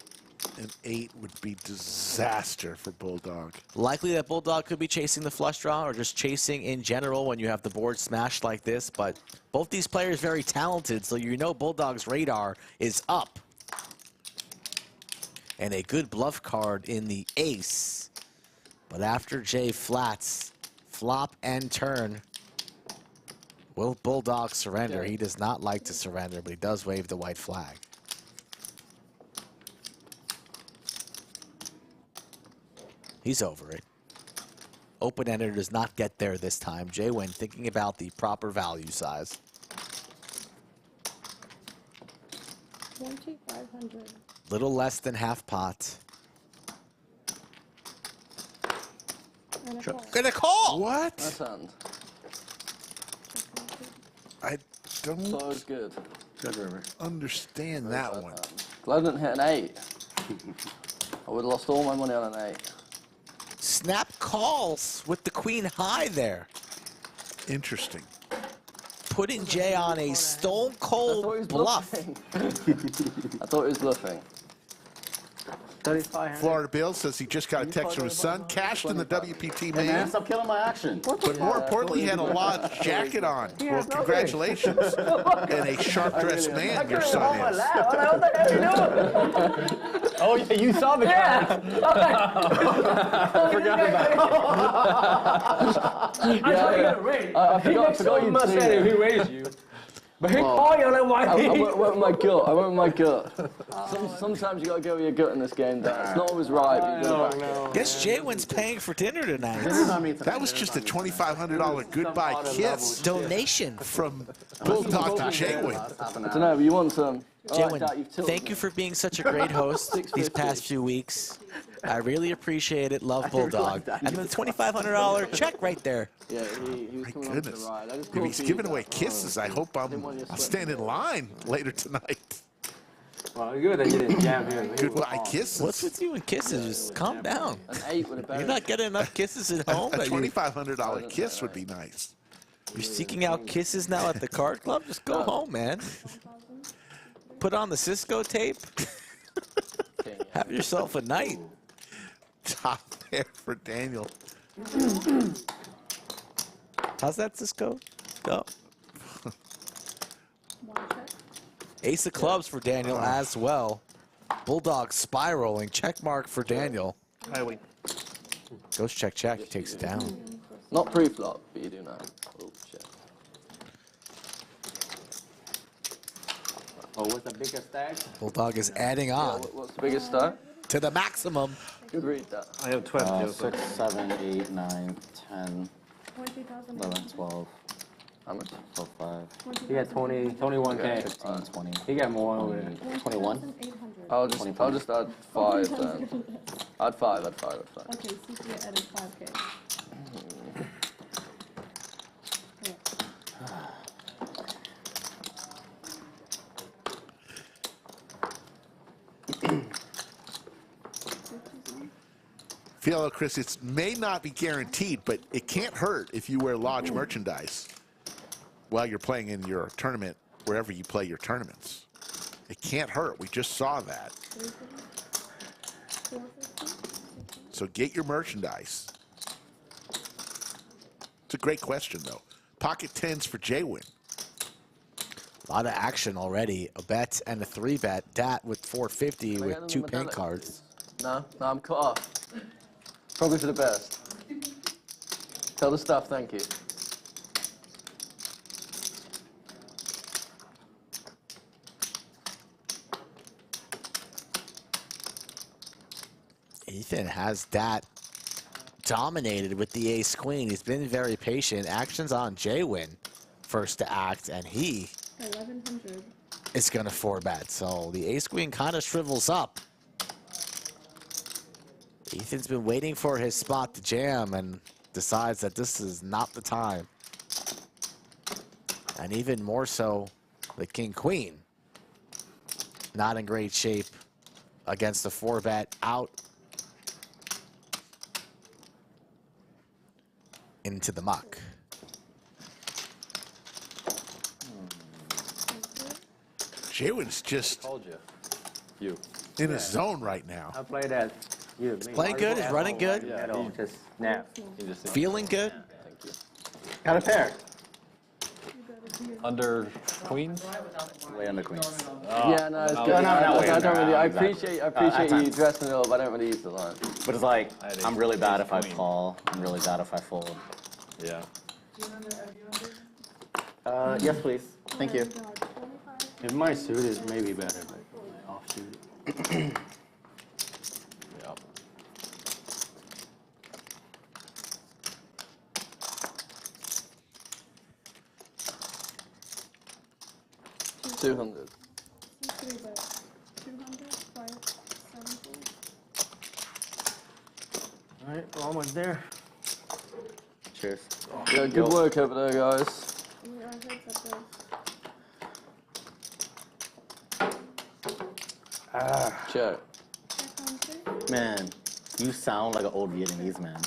An 8 would be disaster for Bulldog. likely that Bulldog could be chasing the flush draw or just chasing in general when you have the board smashed like this. But both these players very talented, so you know Bulldog's radar is up. And a good bluff card in the ace. But after Jay flats, flop and turn, will Bulldog surrender? He does not like to surrender, but he does wave the white flag. He's over it. Open-ender does not get there this time. JWin thinking about the proper value size. 2,500. Little less than half pot. And a call. Gonna call! What? That's hand. I don't So it's good. Good river. understand that one. Glad I didn't hit an 8. I would have lost all my money on an 8. Snap calls with the queen high there. Interesting. Putting Jay on a stone I thought he cold was bluff. bluffing. I thought he was bluffing. 3,500. Florida Bill says he just got a text from his son, cashed in the WPT Hey man, main, stop killing my action. but more importantly, he had a lodge jacket on. Well, congratulations. And a sharp-dressed man your son is. What the hell are you doing? Oh, yeah, you saw the cards. I forgot about I thought you were gonna raise. I He forgot makes so you'd much seen sense if it. he raised you. But he called you, like, why? I went with my gut. I went with my gut. Sometimes you gotta go with your gut in this game, Dan. It's not always right, but you gotta back it. Guess JWin's paying for dinner tonight. That was just a $2,500 goodbye kiss Donation. from Bulldog to JWin. I don't know, but you want some. JWin, Dad, you've tilted thank me. you for being such a great host these past few weeks. I really appreciate it. Love Bulldog. And the $2,500 check right there. Yeah, he was My coming on to the goodness. ride. I just If called he's for you, giving Dad. away kisses, I hope I'll stand in line later tonight. Well, good that you didn't jam him. He was Goodbye on. kisses. What's with you and kisses? Just calm down. An 8 with a You're berry. not getting enough kisses at A home. that you- $2,500 kiss would be nice. You're seeking out kisses now at the card club? Just go home, man. Put on the Cisco tape. Have yourself a night. Top pair for Daniel. How's that, Cisco? Go. One check. Ace of clubs for Daniel as well. Bulldog spiraling. Check mark for Daniel. I win. Goes check, check. He takes it down. Not pre-flop, but you do know. Oh, shit. Oh, what's the biggest stack? Bulldog is adding on What's the biggest start? to the maximum. Good read that. I have 20. 6, 7, 8, 9, 10, 20,000. 11, 12, How much? 12, 5, He got 20, 21K. 15, 20, He got more over there. 21. 2,800. I'll just add 5 then. Add 5, add 5, add 5. Okay, CC added 5K. Feel, Chris, it may not be guaranteed, but it can't hurt if you wear lodge merchandise while you're playing in your tournament, wherever you play your tournaments. It can't hurt. We just saw that. 450. So get your merchandise. It's a great question, though. Pocket tens for JWin. A lot of action already. A bet and a 3-bet. Dat with 450 Can I get with 2 them pink medallions? cards. No, I'm cut off. Probably for the best. Tell the staff thank you. Ethan has Dat dominated with the ace queen. He's been very patient. Action's on JWin first to act, and he 1,100. is going to 4-bet. So the ace queen kind of shrivels up. Ethan's been waiting for his spot to jam and decides that this is not the time. And even more so, the king queen not in great shape against the 4-bet out into the muck. JWin's just Told you. in his zone right now. I play that. You, Playing good, he's running good. Yeah, he just snapped. Feeling good. Thank you. Got a pair. Under queens? Way under queens. Yeah, no, it's no, good. no, I don't really. I exactly. appreciate At you times. dressing it up. I don't really use the line. But it's like, I'm really bad if I queen. call. I'm really bad if I fold. Yeah. Yes, please. Thank you. If my suit is maybe better, but off suit. Yeah. $200. 3 bet. 200, 5, 7 fold. All right, we're almost there. Cheers. Yeah, good work over there, guys. We are heads up there. Check. Check on 3. Man, you sound like an old Vietnamese man.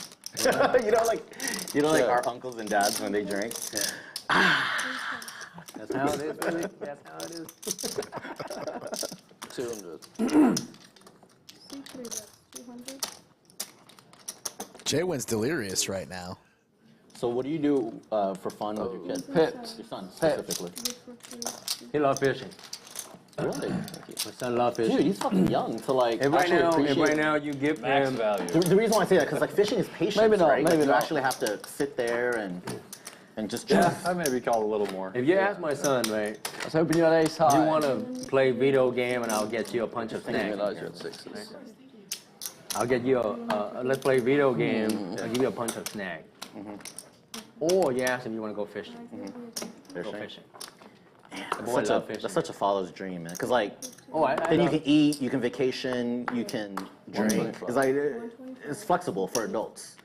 you know, like our uncles and dads when they drink. That's how it is, really. That's how it is. 200. C3 bet. 200. JWin's delirious right now. So what do you do for fun with your kid? Pips. Your son, specifically. Good for 3. He loves fishing. Really? My son loves fishing. Dude, he's fucking young to like If right actually now, appreciate. if right now you give Max him, value. The reason why I say that, because like fishing is patience, Maybe not, right? Like, maybe you not. actually have to sit there and just Yeah, I maybe call a little more. if you ask my son, right, I was hoping you had ace high. you want to play video game and I'll get you a punch of I didn't snack. realize you had sixes. I'll get you let's play video game. I'll give you a punch of snack. Or you ask him you want to go fishing. Go fishing. That's love fishing. such a father's dream, man. Because like, Oh, I then you love- can eat, you can vacation, you can drink. It's like it's flexible for adults.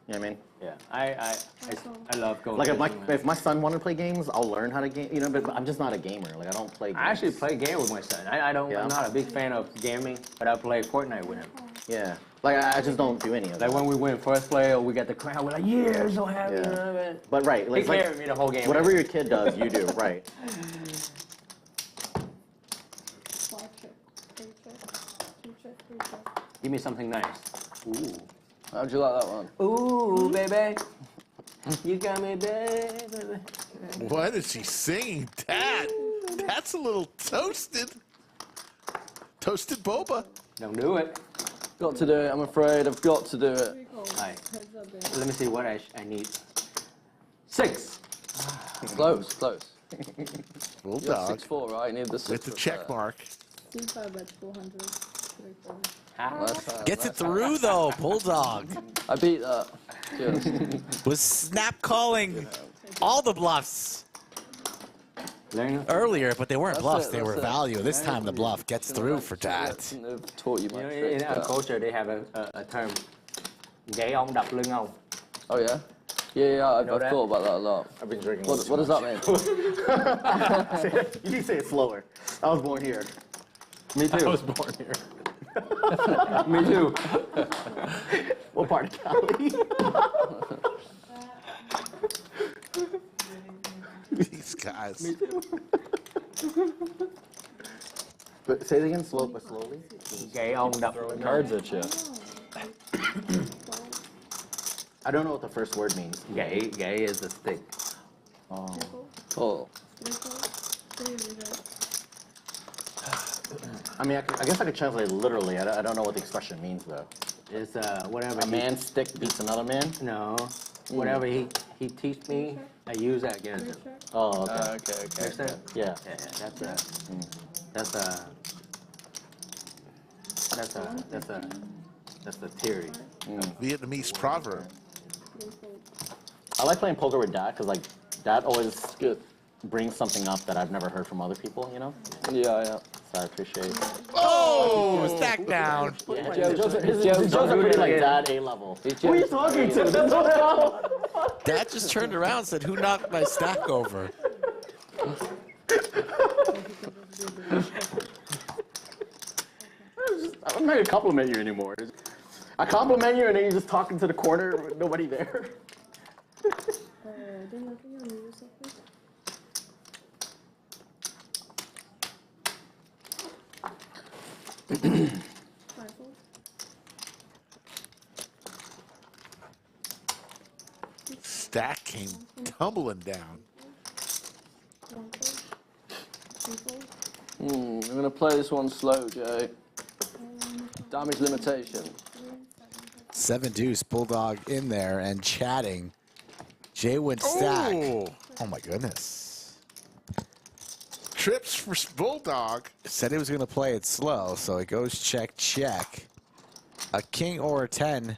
You know what I mean? Yeah, I love going Like fishing. man. if my son wanted to play games, I'll learn how to game. You know, but I'm just not a gamer. Like I don't play games. I actually play game with my son. I'm Yeah. not a big fan of gaming, but I play Fortnite with him. Yeah. Like I just don't do any of that. Like when we win first play or we get the crowd, we're like, yeah, so happy. Yeah. You know what I mean? But right, He like, carried me the whole game. whatever your kid does, you do. Right. 5 check. 3 check. 2 check. 3 check. Give me something nice. Ooh. How'd you like that one? Ooh, baby. You got me, baby. What is he singing? That's a little toasted. Toasted boba. Don't do it. Got to do it, I'm afraid. I've got to do it. 3 calls. Alright. Heads up there. Let me see what I need. 6. Close, close. You got Bulldog 6-4, right? You need the 6 with the check mark. C5 bet. 400. 3 fold. Gets it through though, Bulldog. I beat that. Just. Was snap calling all the bluffs Learn. earlier, but they weren't That's bluffs, it, they were that's it. value. This time the bluff gets through for Dad. They've taught you You my know, tricks. in our but- culture, they have a term. Gáy ông đập lưng ông. Oh, yeah? Yeah, I've know that? thought about that a lot. I've been drinking. What does that mean? You need to say it slower. I was born here. Me too. I was born here. Me too. What part of Cali? These guys. But say it again, slow but slowly. Gáy ông đập lưng ông. Cards at you. I don't know what the first word means. Gay is the stick. Oh. Cool. 3 calls. 3 reserve. I mean, I guess I could translate it literally. I don't know what the expression means though. It's whatever. A man's stick beats another man. No. Whatever he teach me, I use that against 3 him. check. Oh, okay. Okay. Understand? Yeah. Yeah, that's the theory. Vietnamese proverb. 3 fold. I like playing poker with Dad because like Dad always Good. brings something up that I've never heard from other people. You know, Yeah. so I appreciate. Oh, stack down. His jokes are pretty like Dad A level. Who are you talking to? That's what the hell. Dad just turned around and said, "Who knocked my stack over?" I'm not gonna compliment you anymore. I compliment you and then you just talk into the corner with nobody there. Daniel, can you unmute yourself, please? fold. Stack came tumbling down. One fold. Two fold. I'm going to play this one slow, Jay. Damage limitation. 7 deuce, Bulldog in there and chatting. JWin stack. Oh my goodness. Trips for Bulldog. Said he was going to play it slow, so it goes check, check. A king or a 10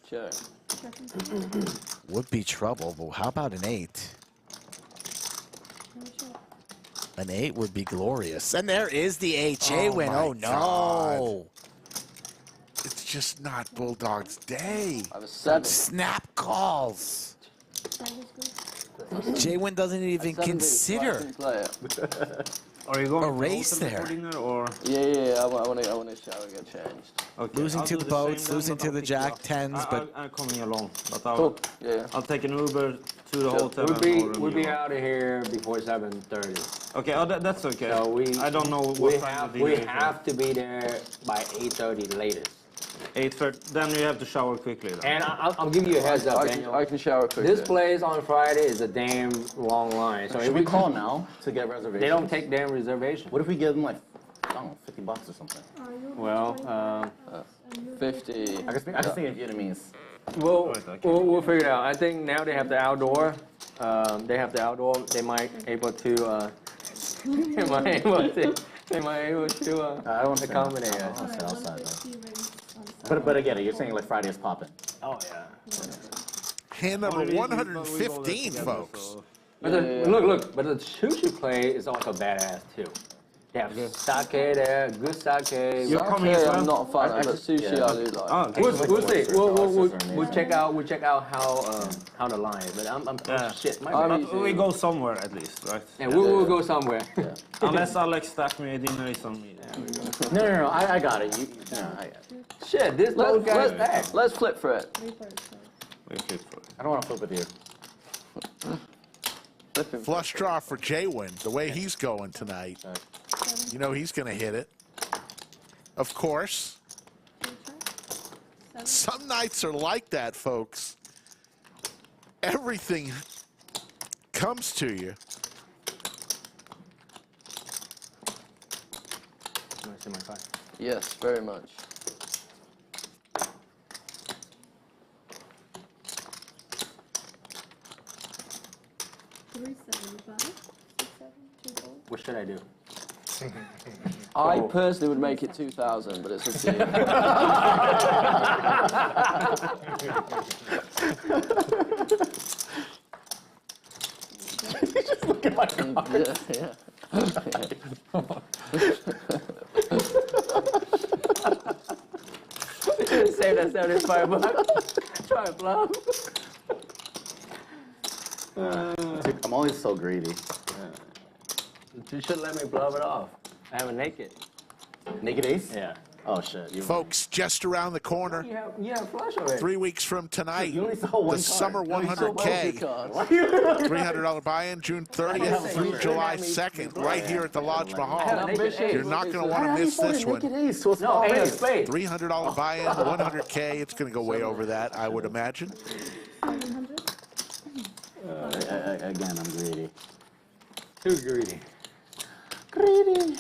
Check. would be trouble, but how about an 8? An 8 would be glorious. And there is the 8. JWin. my Oh, no. God. It's just not Bulldog's day. I have a 7. Snap calls. JWin doesn't even consider Are you going a race to open there. for dinner or? Yeah, I want to shower and get changed. Okay, Losing I'll to do the same boats, then, losing but to I'll the pick you jack up. 10s, but I'm coming along, but I'll, Cool. Yeah. I'll take an Uber to the hotel. We'll be out of here before 7:30. Okay, that's okay. So I don't know what we time have the dinner is. have to be there by 8:30 latest. 8:30. Then you have to shower quickly. Then. And I'll give you a heads up, Daniel. I can shower quickly. This place on Friday is a damn long line. So if Should we call now to get reservations? They don't take damn reservations. What if we give them like, I don't know, $50 or something? Well, 50. I can speak in Vietnamese. we'll figure it out. I think now they have the outdoor. They might able to. They might able to. They might able to I don't accommodate I'll us. sit outside though. But again, you're saying like Friday is popping. Oh yeah. Hand number 115, folks. But look. But the sushi play is also badass too. They have sake there, good sake. You're coming as well? I'm not a fan of, but sushi I do like. Oh, okay. We'll see. We'll check out how the line is. But I'm shit. But we go somewhere at least, right? Yeah, we'll go somewhere. Unless Alex stack me dinner is on me. No, I got it. I got it. Shit, this both guys back. Let's flip for it. We flip for it. I don't want to flip with you. Flush draw for JWin, the way he's going tonight. You know he's going to hit it. Of course. Some nights are like that, folks. Everything comes to you. Yes, very much. What should I do? I personally would make it 2,000, but it's up to you. Just look at my cards. Yeah. Save that $75. Try it, bluff. I'm always so greedy. You should let me bluff it off. I have a naked. Naked ace? Yeah. Oh shit. Folks, just around the corner. You have flush already. 3 weeks from tonight, You only saw one the card. Summer 100K. $300 buy-in June 30th through July 2nd, right here at the Lodge Mahal. You're not going to want to miss this one. Naked ace to a small No, base. spade. $300 buy-in, 100K. It's going to go way over that, I would imagine. Again, I'm greedy. Too greedy. Greedy.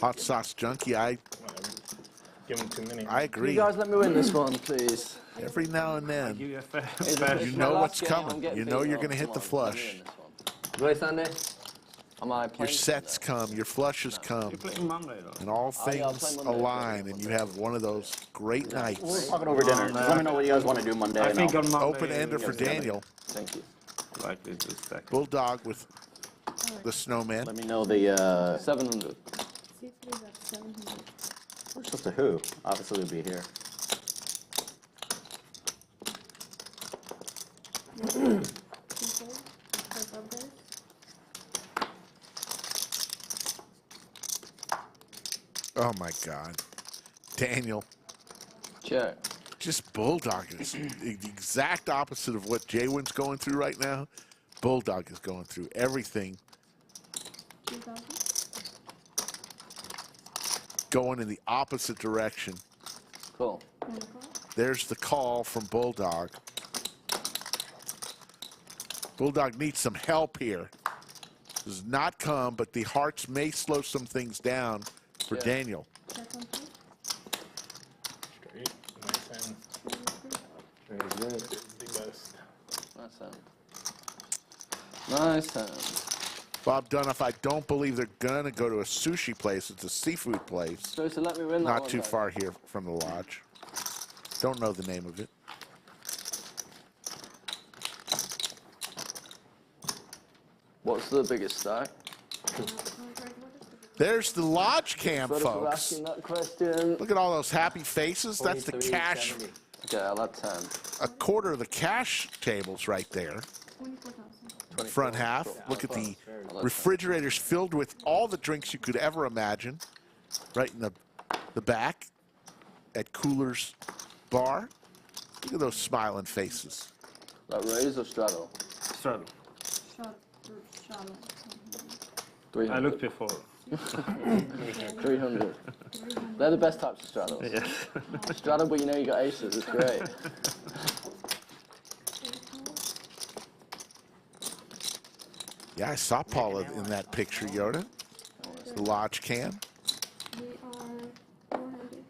Hot sauce junkie, Give him too many. I You agree. guys let me win this one, please. Every now and then, Give you a fair you know what's coming. You know you're going to hit the flush. Play Sunday? Am I Your playing sets come, your flushes come, You're playing Monday though. and all yeah, I'll things play Monday. align, and you have one of those great We're nights. talking over dinner. Just let me know what you guys want to do Monday. I and think I'll- on Monday. Open-ender for Daniel. Thank you. Likely to stack. Bulldog with the snowman. Let me know the 700. Where's just a who? Obviously we'll be here. Oh my God. Daniel. Check. Just Bulldog is the exact opposite of what JWin's going through right now. Bulldog is going through everything. 2000. Going in the opposite direction. Cool. There's the call from Bulldog. Bulldog needs some help here. Does not come, but the hearts may slow some things down for Daniel. Straight. Nice hand. Very good. The best. Nice hand. Nice hand. Bob Dunoff, I don't believe they're going to go to a sushi place. It's a seafood place. Supposed to let me win that Not one, too though. far here from the lodge. Don't know the name of it. What's the biggest stack? There's the lodge cam, Brother for folks. asking that question. Look at all those happy faces. That's the cash. Okay, I'll add 10. A quarter of the cash tables right there. 24,000. Front half. Look at the refrigerators filled with all the drinks you could ever imagine. Right in the back at Cooler's Bar. Look at those smiling faces. That raise or straddle? Straddle. Shallow. 300. I looked before. 300. They're the best types of straddles. Yes. Straddle, but you know you got aces. It's great. Yeah, I saw Paula in that picture, Yoda. The lodge cam. We are 400.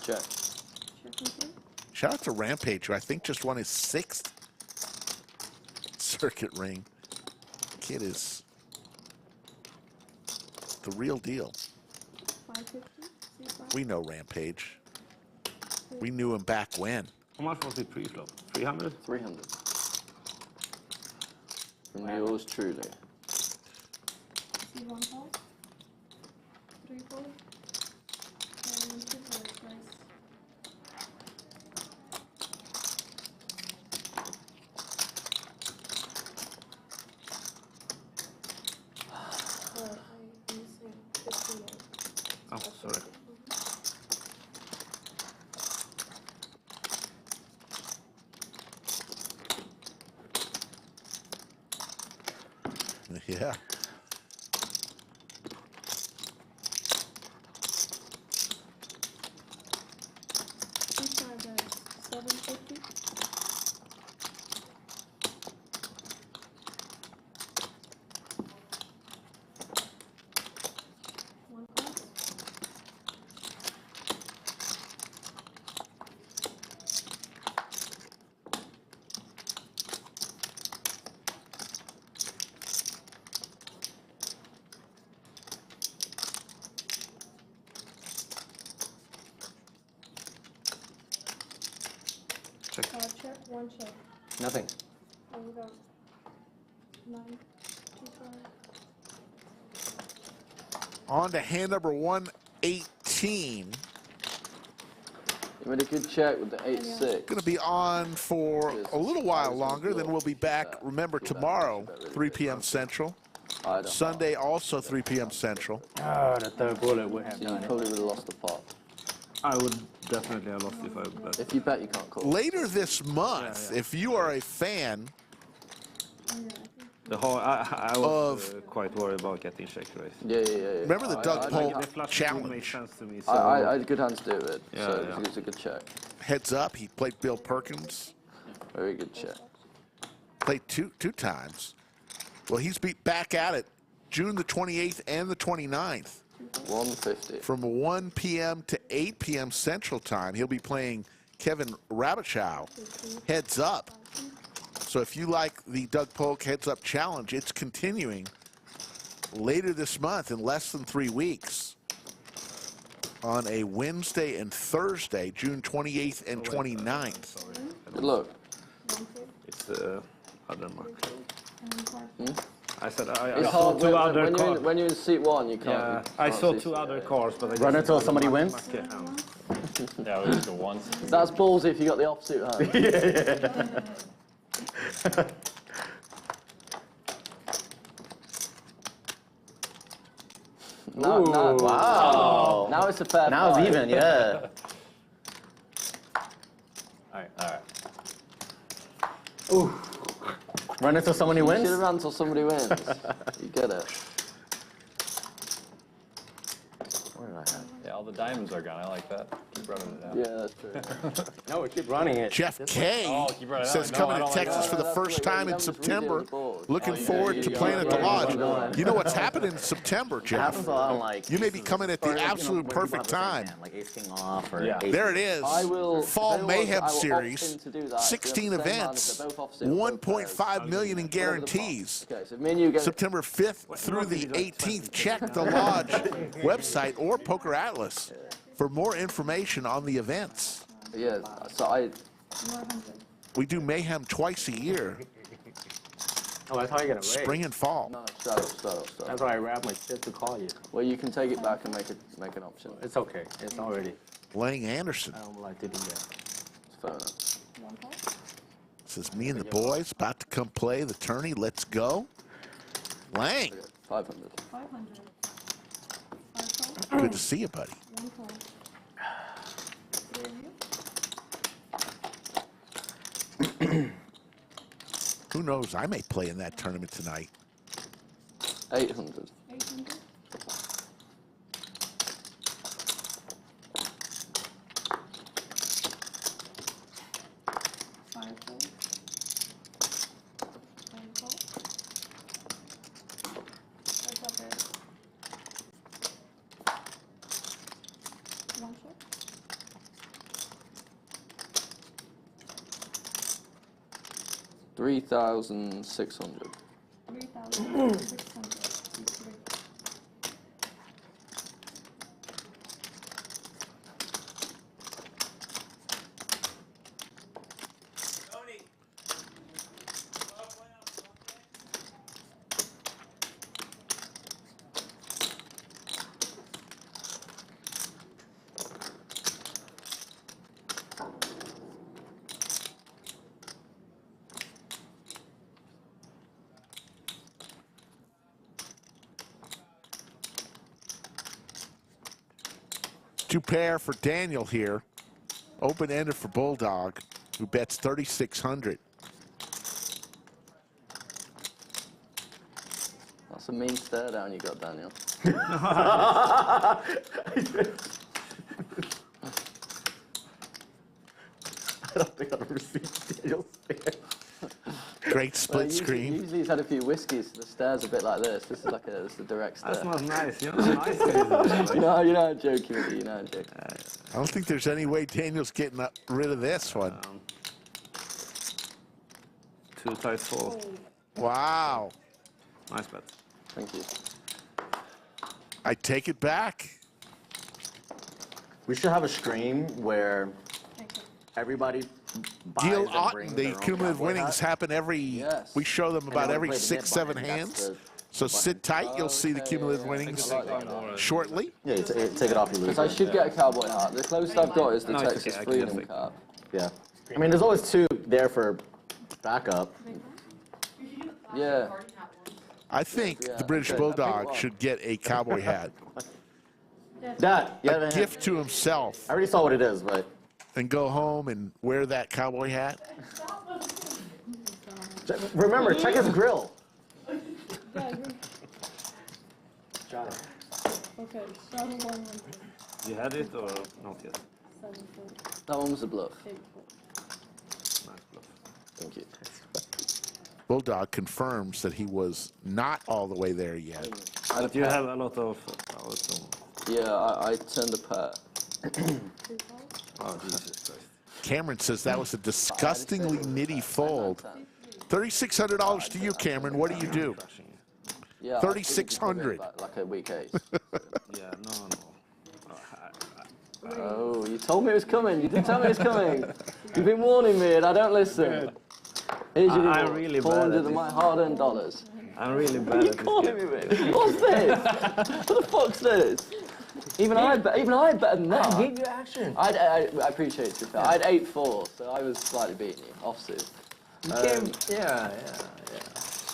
Check. Shout out to Rampage, who I think just won his 6th circuit ring. Kid is the real deal. 550. We know Rampage. We knew him back when. How much was it pre-flop? 300? 300. From yours truly. See one call. 3 4. And 2 for the price. Oh, sorry. Yeah. These are the 750. One call. Check. Check, one check. Nothing. There we go. 9, 2, 5. On to hand number 118. You made a good check with the 8-6. Going to be on for a little while longer. Then we'll be back, remember, tomorrow, 3 p.m. Central. Sunday, also 3 p.m. Central. Oh, the third bullet would have You done it. probably would have lost the pot. I would definitely have lost if I bet. If you bet, you can't call. Later this month, if you are a fan The whole, I was quite worried about getting check raised. Yeah. remember the Doug Polk The flush challenge. made sense to me. So I had good hands to do it, Yeah, so yeah. it was a good check. Heads up, he played Bill Perkins. Very good check. Played two times. Well, he's back at it June the 28th and the 29th. 150. From 1 p.m. to 8 p.m. Central Time, he'll be playing Kevin Rabichow. Heads up. So if you like the Doug Polk Heads Up Challenge, it's continuing later this month in less than 3 weeks on a Wednesday and Thursday, June 28th and 29th. Good luck. it's the other mark. I said It's I saw hard two other when cars. you're in seat 1, you can't. Yeah, you I can't saw see 2 seat other eight. cars, but I Run until somebody wins? Yeah, it was the ones. That's ballsy if you got the opposite hand. Wow. Now it's a fair Now fight. it's even, yeah. All right. Ooh. Run until somebody You wins? should have run until somebody wins. You get it. Where did I have? Yeah, all the diamonds are gone. I like that. Keep running it out. Yeah, that's true. No, we keep running it. Jeff K keep running it says out. coming No, to I don't Texas like for the that. first time in September. Looking forward to playing at the lodge. You know what's happening in September, It Jeff? happens a lot on like. You may be coming at the or, like, absolute where perfect people have the same time. hand, like ace king off or Yeah. ace There it is. I will. Fall tell you what, Mayhem I will opt series, in to do that. 16 If they're the same events, hand, if they're both opposite or both pairs, 1.5 million in whatever the guarantees. pot. Okay, so me and you get September 5th through the 18th. Check the lodge website or Poker Atlas for more information on the events. Yeah, so I. We do Mayhem twice a year, Oh, that's how you get away. spring and fall. No, straddles. That's why I wrap my shit to call you. Well, you can take it back and make an option. It's okay. It's already. Lang Anderson I don't like to do that. It's fair enough. says, me and the boys about to come play the tourney. Let's go. Lang, 500. 500. good to see you, buddy. One call. Who knows? I may play in that tournament tonight. 800. 800. One shot. 3,600. 3,600. Two pair for Daniel here. Open-ended for Bulldog, who bets 3,600. That's a mean stare down you got, Daniel. I don't think I've ever seen Daniel stare. Great split screen. Usually he's had a few whiskeys, so the stare's a bit like this. This is like a direct stare. That's not nice. You know how nice it is. You know I'm joking with you. You know I'm joking. I don't think there's any way Daniel's getting rid of this one. 2 times 4. Wow. Nice bet. Thank you. I take it back. We should have a stream where everybody buys Gil and Otten, brings the their own cumulative cowboy winnings hat. happen every, Yes. we show them about then we every play the 6, mid 7 button, that's hands. the So sit tight, you'll see the cumulative Okay, winnings I like that. shortly. Yeah, you take it off, you lose Because I it. should get a cowboy hat. The closest I've got is the No, it's Texas okay, I can Freedom just take card. Yeah. I mean, there's always 2 there for backup. Yeah. I think Yeah, the British okay. Bulldog should get a cowboy hat. Dad, you have A a gift to himself I already saw what it is, but and go home and wear that cowboy hat. remember, check his grill. Yeah, okay, straddle 100. You had it or not yet? 740. That one was a bluff. 840. Nice bluff. Thank you. Bulldog confirms that he was not all the way there yet. But you have a lot of power, so. Yeah, I turned a pair. Oh, Jesus Christ. Cameron says that was a disgustingly nitty fold. $3,600 to you, Cameron. What do you do? Yeah, 3,600. Like a weak ace. Yeah, no. Oh, you told me it was coming. You didn't tell me it was coming. You've been warning me and I don't listen. Here's your I'm reward. really bad 400 at of my this. hard-earned dollars. I'm really bad What are you at this calling game. me with? What's this? What the fuck's this? Even I better than that. I gave you action. I appreciate it. I had 8-4, so I was slightly beating you. Offsuit. Yeah.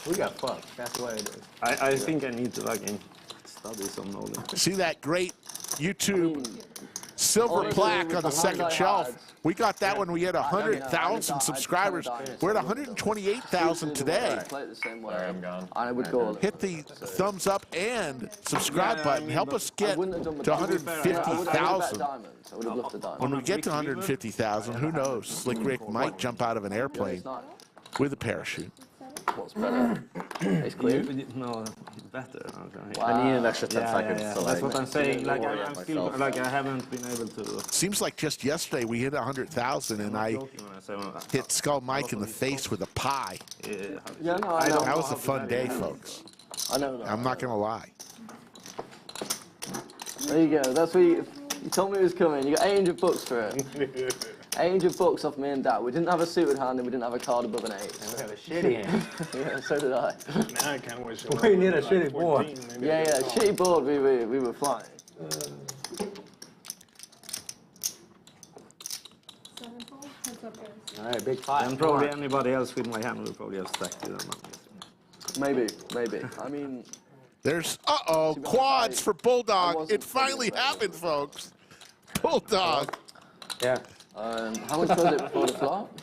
We got fucked. That's why it is. I think I need to That is some knowledge. See that great YouTube silver honestly, plaque with on the the second hands I shelf? had- We got that when we had 100,000 I subscribers. We're at 128,000 today. I play it the same way. I'm gone. I would go. Hit the thumbs up and subscribe button. Help us get to I would have bet 150,000. diamonds. I would have loved the diamond. When we get to 150,000, who knows? Slick Rick might jump out of an airplane with a parachute. What's better? It's clear. No, it's better. Okay. Wow. I need an extra 10 Yeah, seconds. yeah, yeah. So That's like, what I'm saying. Like worry I'm about still myself. like I haven't been able to. Seems like just yesterday we hit 100,000 and I hit Skull Mike in the face with a pie. Yeah, no, I know. That was a fun day, folks. I know that. I'm not going to lie. There you go. That's what you told me it was coming. You got 800 bucks for it. 800 bucks off me and Dad. We didn't have a suited hand and we didn't have a card above an 8. We have a shitty hand. Yeah, so did I. Now I kind of wish We need a shitty board. Yeah, shitty board. We were flying. 7 fold? Heads up, guys. All right, big five. And probably anybody else with my hand will probably have stacked it. Maybe. I mean, There's, quads for Bulldog. It finally happened, folks. Bulldog. Yeah. how much was it before the flop?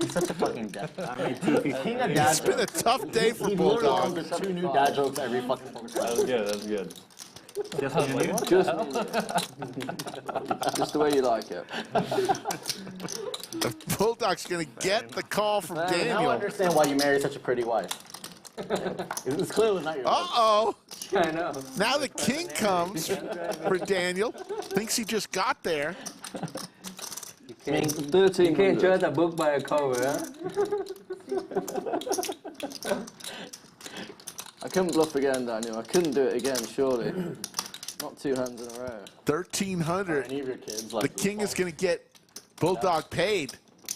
He's such a fucking dad. I mean, king of dad It's been a tough day for He literally Bulldog. comes with 2 new dad jokes every fucking That was good. That was good. Just me and you. Just me and you. Just the way you like it. The Bulldog's going to get the call from Now I Daniel. understand why you married such a pretty wife. It's clearly not your wife. Uh-oh. I know. Now the king comes for Daniel. Thinks he just got there. I mean, You 13. can't judge a book by a cover, huh? I couldn't bluff again, Daniel. I couldn't do it again, surely. Not 2 hands in a row. 1,300. Any of your kids The like king is going to get Bulldog paid.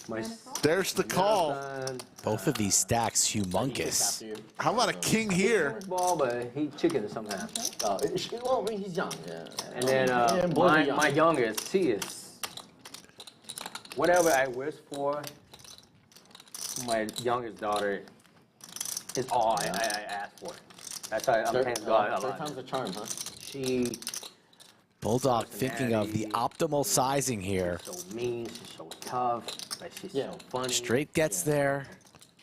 My There's the call. son, Both of these stacks humongous. How about a king here? ball, but he chicken sometimes. well, I mean, he's young. Yeah. And then boys are young. my youngest, she is whatever I wish for. My youngest daughter is all I ask for. That's why I'm paying God a Third lot. time's a charm, huh? She Bulldog thinking of the optimal sizing here. so mean, she's so tough, but she's so funny. Straight gets there.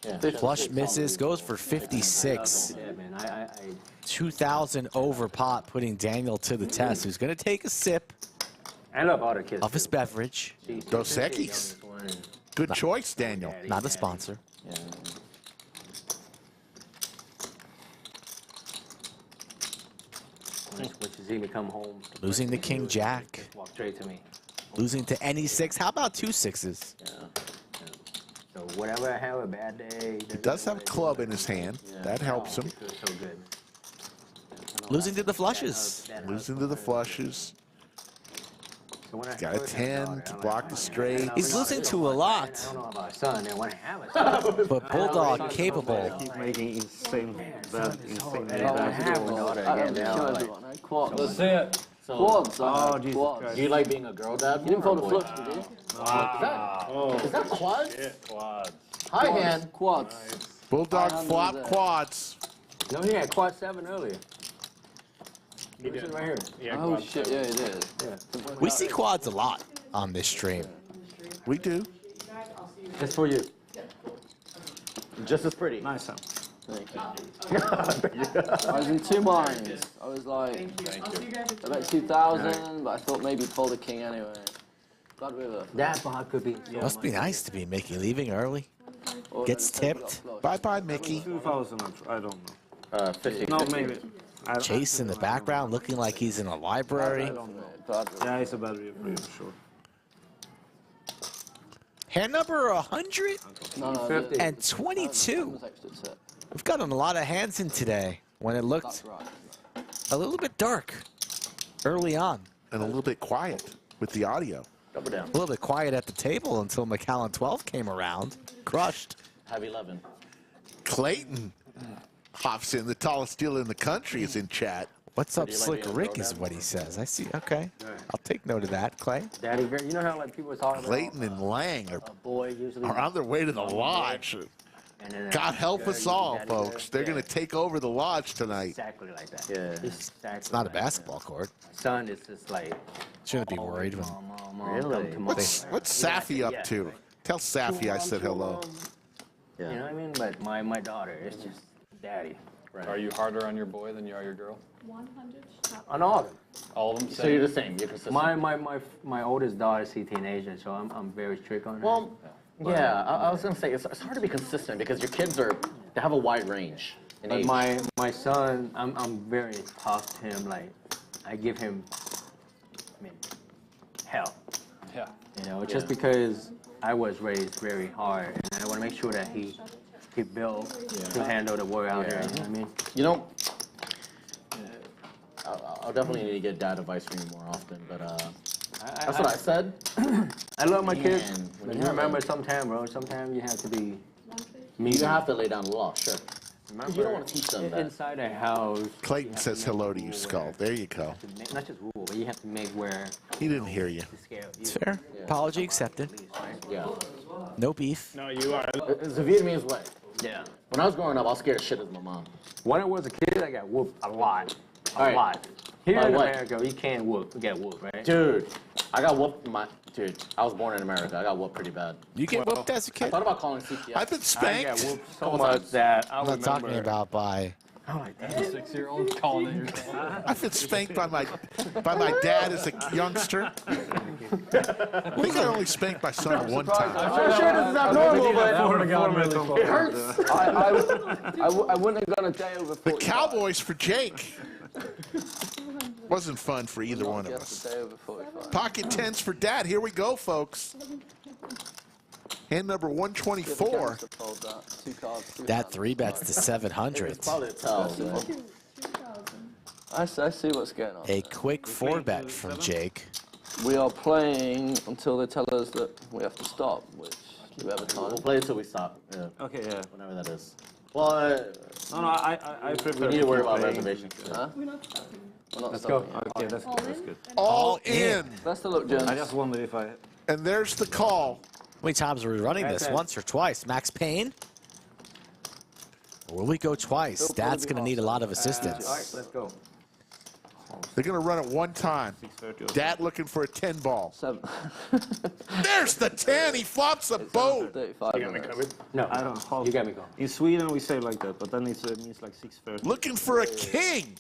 Yeah. Flush misses, goes for 56. Yeah, man. I 2,000 over pot, putting Daniel to the test, who's going to take a sip love all the kids. of his beverage. Dos Equis. Good choice, Daniel. Not a sponsor. Yeah. When she see me come home, Losing the king jack. walk straight to me. Losing to any 6. How about 2 6s? So whatever I have a bad day. He does have a club in his hand. That helps him. It feels so good. Losing to the flushes. Losing to the flushes. So when I Got a first had 10 daughter, to I'm block like, the oh, straight. man, He's losing to a I lot. don't know about a son, and when I have a son, But Bulldog capable. Keep making insane bad, insane I don't bad. have a daughter I again don't now. kill Like, everyone, eh? Quads. Let's see it. So, Quads, Oh, Jesus quads. Christ. do you like being a girl dad? You didn't fold a or boy flush, dad? did you? Is that quads? Quads. High Quads. hand. Quads. Bulldog I flop handled it. quads. no, he had quad 7 earlier. He did. Right here. Yeah, Oh quad shit, yeah, he did. We see quads a lot on this stream. We do. Just for you. Just as pretty. Nice, Sam. Thank you. I was in 2 minds. I was like, I bet 2,000, but I thought maybe fold a king anyway. Glad we were. That bot could be. Must be nice to be leaving early. Gets tipped. Bye-bye, Mickey. 2,000, I don't know. 50. No, maybe. Chase in the background, looking like he's in a library. Yeah, it's a bad review for sure. Hand number 100 No, 50. and 22. was extra tip. We've gotten a lot of hands in today when it looked That's right. a little bit dark early on. And a little bit quiet with the audio. Up or down? A little bit quiet at the table until McAllen 12 came around. Crushed. Have 11. Clayton hops in. The tallest dealer in the country is in chat. What's up, do you like Slick being a Rick girl is dad? what he says. I see. Okay. I'll take note of that, Clay. Daddy, you know how like people are talking Clayton and Lang about a boy usually. are on their way to the lodge. And then God help us girl, all, daddy folks. girl. They're going to take over the lodge tonight. Exactly like that. Yeah. Exactly It's not a like basketball court. that. Son is just like. Shouldn't be worried when. Mom, Really? come to mom. What's Safi up to? Tell Safi I said hello. You know what I mean? But my daughter is just daddy. Are you harder on your boy than you are your girl? 100 On all of them. All of them? So you're the same. You're consistent. My oldest daughter is a teenager, so I'm very strict on her. Well, yeah, I was gonna say it's hard to be consistent because your kids they have a wide range in But age. my son, I'm very tough to him. Like, I give him, hell. Yeah. You know, just because I was raised very hard, and I want to make sure that he built to handle the world out there. You know what I mean? You know, I'll definitely need to get dad advice from you more often, but that's what I said. I love my kids. Man, when But you you have remember, sometimes, bro, sometimes you have to be. You have to lay down the law, sure. Remember, You don't want to teach them that. inside a house. Clayton says hello to you, Skull. There you go. Not just rule, but you have to make where He didn't hear you. the scale. It's fair. Apology accepted. Yeah. No beef. No, you are. It's a Vietnamese way. Yeah. When I was growing up, I was scared as shit as my mom. When I was a kid, I got whooped a lot. A Alright. lot. Here By in what? America, you can't get whooped, right? Dude, I got whooped I was born in America. I got whooped pretty bad. You get whooped as a I kid? thought about calling CPS. I've been I got spanked. whooped so Couple much times. that I I'm not remember. talking about by. I'm like, damn. 6-year-old calling it yourself. I've been spanked by my dad as a youngster. I think I only spanked my son one time. I'm sure this is abnormal, but it hurts. I wouldn't have gone a day over 45. The Cowboys for Jake. Wasn't fun for either one of Yes, us. a day over 45. Pocket tens for dad. Here we go, folks. Hand number 124. Two cards, That 3-bets to 700. It's probably a tell. I see what's going on. A quick 4-bet from Jake. We are playing until they tell us that we have to stop, which do we have a time? We'll play until we stop. Yeah, Okay, yeah. whenever that is. Well, No, I prefer. we need to worry about playing. reservations. Huh? We're not stopping. We're not Let's go. stopping. Okay, that's All good. That's in? good. All in. Best of luck, gents. I just wonder if I. And there's the call. How many times are we running this? That's it. Once or twice? Max Payne? Or will we go twice? Dad's going to need a lot of All right, assistance. let's go. They're going to run it one time. 6:30. Dad looking for a 10 ball. 7. There's the 10. He flops a boat. 35 You got me minutes. covered? No, I don't know. you got me going. In Sweden we say like that, but then it means like 6:30. Looking for a king.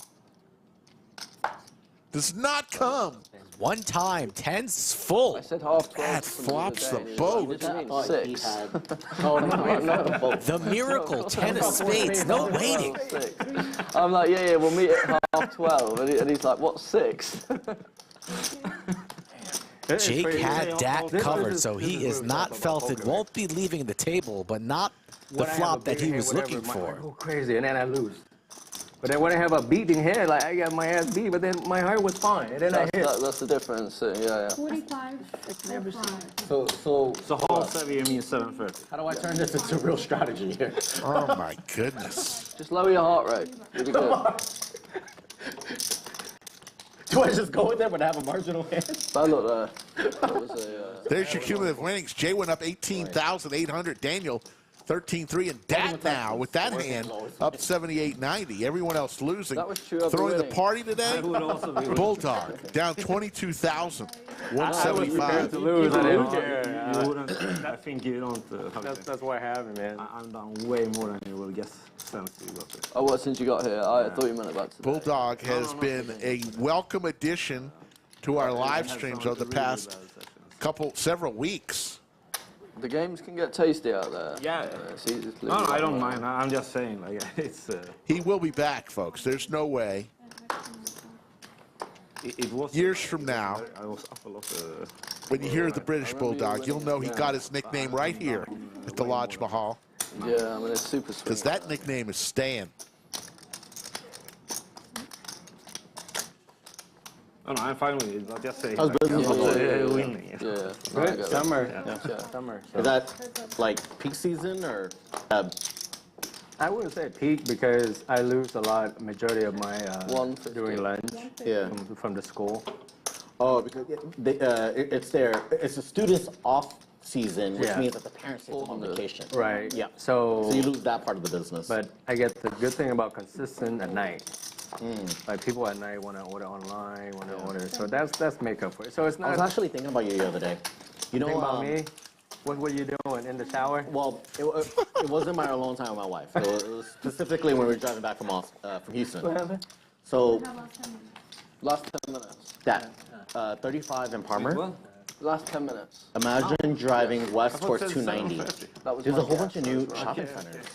Does not come. One time, 10's full. I said half 12. Dad flops the boat. What do you mean, I thought he 6? had. Oh, no, the boat. The miracle 10 of spades. No waiting. 6. I'm like, yeah, we'll meet at half 12. And he's like, what, 6? Jake had Dak covered, so he is not felt it. Won't be leaving the table, but not the When I have a flop that big he hand, was whatever, looking my heart for. go crazy, and then I lose. But then when I have a beating hand, like I got my ass beat, but then my heart was fine, and then I hit. That's the difference. Yeah. 45. So So half 7 means 7:30. how do I turn this into real strategy here? Oh, my goodness. Just lower your heart rate. You'll be good. Do I just go with that when I have a marginal hand? Bad luck there. That was a, There's your cumulative winnings. Jay went up 18,800. Daniel 13-3. And Dat now, with that hand, up 78.90. Everyone else losing. That was true of Throwing the winning. party today, I would also be Bulldog down 22,000. I was prepared 175. to lose. I didn't care. You wouldn't. I think you don't. How to say. That's what happened, man. I'm down way more than you will guess. Since you got it. oh, what, since you got here? I thought you meant about today. Bulldog has been a welcome addition to our live streams over the past several weeks. The games can get tasty out there. Yeah. It's easy to lose. No, I don't mind. I'm just saying, like it's. He will be back, folks. There's no way. It was Years from now, I was up a lot. when you hear the British Bulldog, you'll know he got his nickname right here at the Lodge Mahal, Yeah, I mean, it's super sweet. because that nickname is staying. Oh no, I'm fine with it. But just saying. How's Like, business? winning. Yeah. No, I Good get it. summer. Yeah. Summer. Is that like peak season or? I wouldn't say peak because I lose a lot, majority of my 150. during lunch Yeah. from the school. Oh, because it's the students' off season, which Yeah. means that the parents take them on vacation. Right. Yeah. So So you lose that part of the business. But I get the good thing about consistent at night. Like people at night want to order online, want to order. So that's makeup for it. So it's I not. was actually thinking about you the other day. You know, Think about me. What were you doing in the shower? Well, it wasn't my alone time with my wife. It was specifically when we were driving back from Houston. What happened? So Last 10 minutes. that 35 in Palmer. Last 10 minutes. Imagine driving west I thought towards it said 290. 750. That was There's my a whole guess. bunch of new shopping centers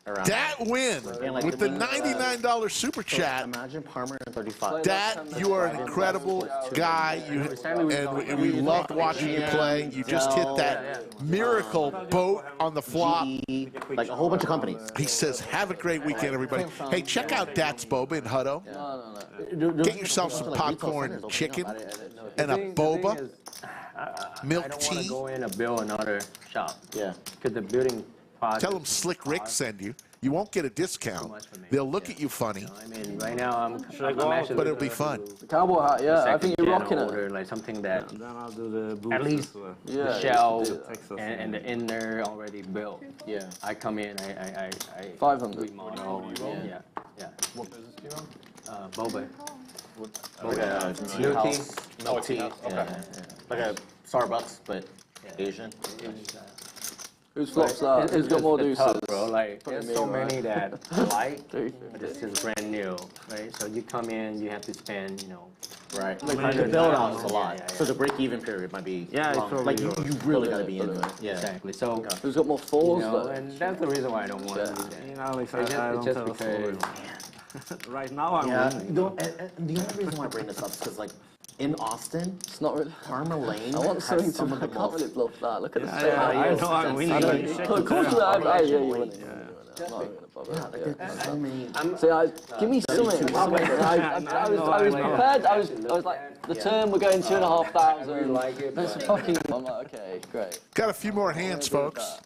around. Dat win And, like, with the the- $99 super chat. Imagine Palmer and 35. Dat, you are an incredible guy. And we loved watching you play. You just hit that miracle boat on the flop. Like a whole bunch of companies. He says, have a great weekend, everybody. Hey, check out Dat's Boba in Hutto. Get yourself some popcorn and chicken and a boba, milk I don't want tea. to go in and build another shop. Yeah. Because the building project. Tell them Slick Rick send you. You won't get a discount. They'll look at you funny, I mean, right now I'm actually. but it'll be fun. The cowboy hat, yeah. I think you're rocking it. Order, like something that Then I'll do the boots at least as well. Yeah, the you shell should do that. Texas. and the inner already built. Yeah. I come in, I 500. remodel. Yeah. What business do you run? Boba. Like a tea Milk house. tea? Milk tea. Yeah. Like a Starbucks, but Asian. Who's flops that? Who's got more It's deuces? tough, bro. Like, there's so right? many that I like, but 350. this is brand new, right? So you come in, you have to spend, Right. Like Like the 100 build pounds. out is a lot. Yeah. So the break even period might be Yeah, long. it's Like you really gotta be Yeah, into it. Yeah. exactly. So, Who's got more you fours know, though? and that's the reason why I don't want to do that. Alex, It's I don't just tell a story. because Right now I'm Yeah. winning. The only reason why I bring this up is because like in Austin, It's not really. Parma Lane I want has something some to. of I the can't really most. bluff that. Look at the Yeah, state. I know I'm winning. I but know. you check Of it course, out. you're winning. I'm not even above it. Like, there's so many. See, give me something. I was prepared. I was like, the term we're going 2,500. like it, That's but- fucking. I'm like, okay, great. Got a few more hands, folks.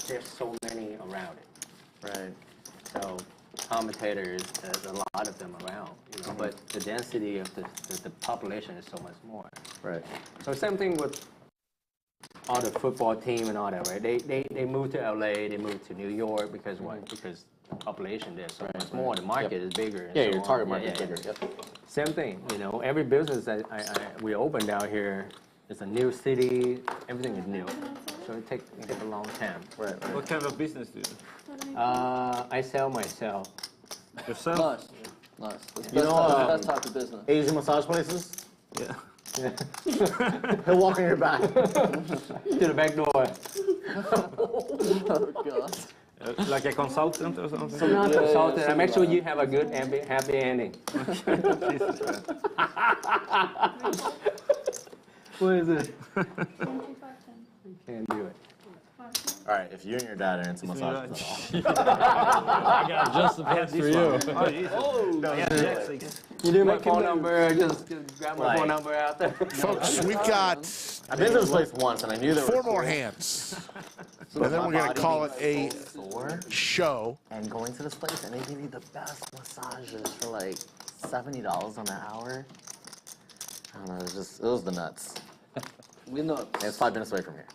there's so many around it. Right. So commentators, there's a lot of them around, but the density of the population is so much more. Right. So same thing with all the football team and all that, right? They moved to LA, they moved to New York because what? Because the population there is so much more. The market is bigger. And Yeah, so your on. target market Yeah, is yeah, bigger. yeah. Yep. Same thing, every business that we open down here, it's a new city, everything is new. So it takes a long time. Right. What kind of business do you do? I sell myself. Yourself? Nice. That's You know, best type of business. Asian massage places. Yeah. He'll walk on your back. To the back door. Oh god. Like a consultant or something? So not Yeah, consultant. I make sure something you have a good, happy ending. What is it? 2510. Can't do it. All right. If you and your dad are into massages, I got just the place for you. Oh, you do my phone number. Just grab my phone number out there. Folks, we've got I've been to this place once, and I knew there were 4 more hands. And then we're going to call it a show. And going to this place, and they give you the best massages for like $70 an hour. I don't know. It was the nuts. We're nuts. And it's 5 minutes away from here.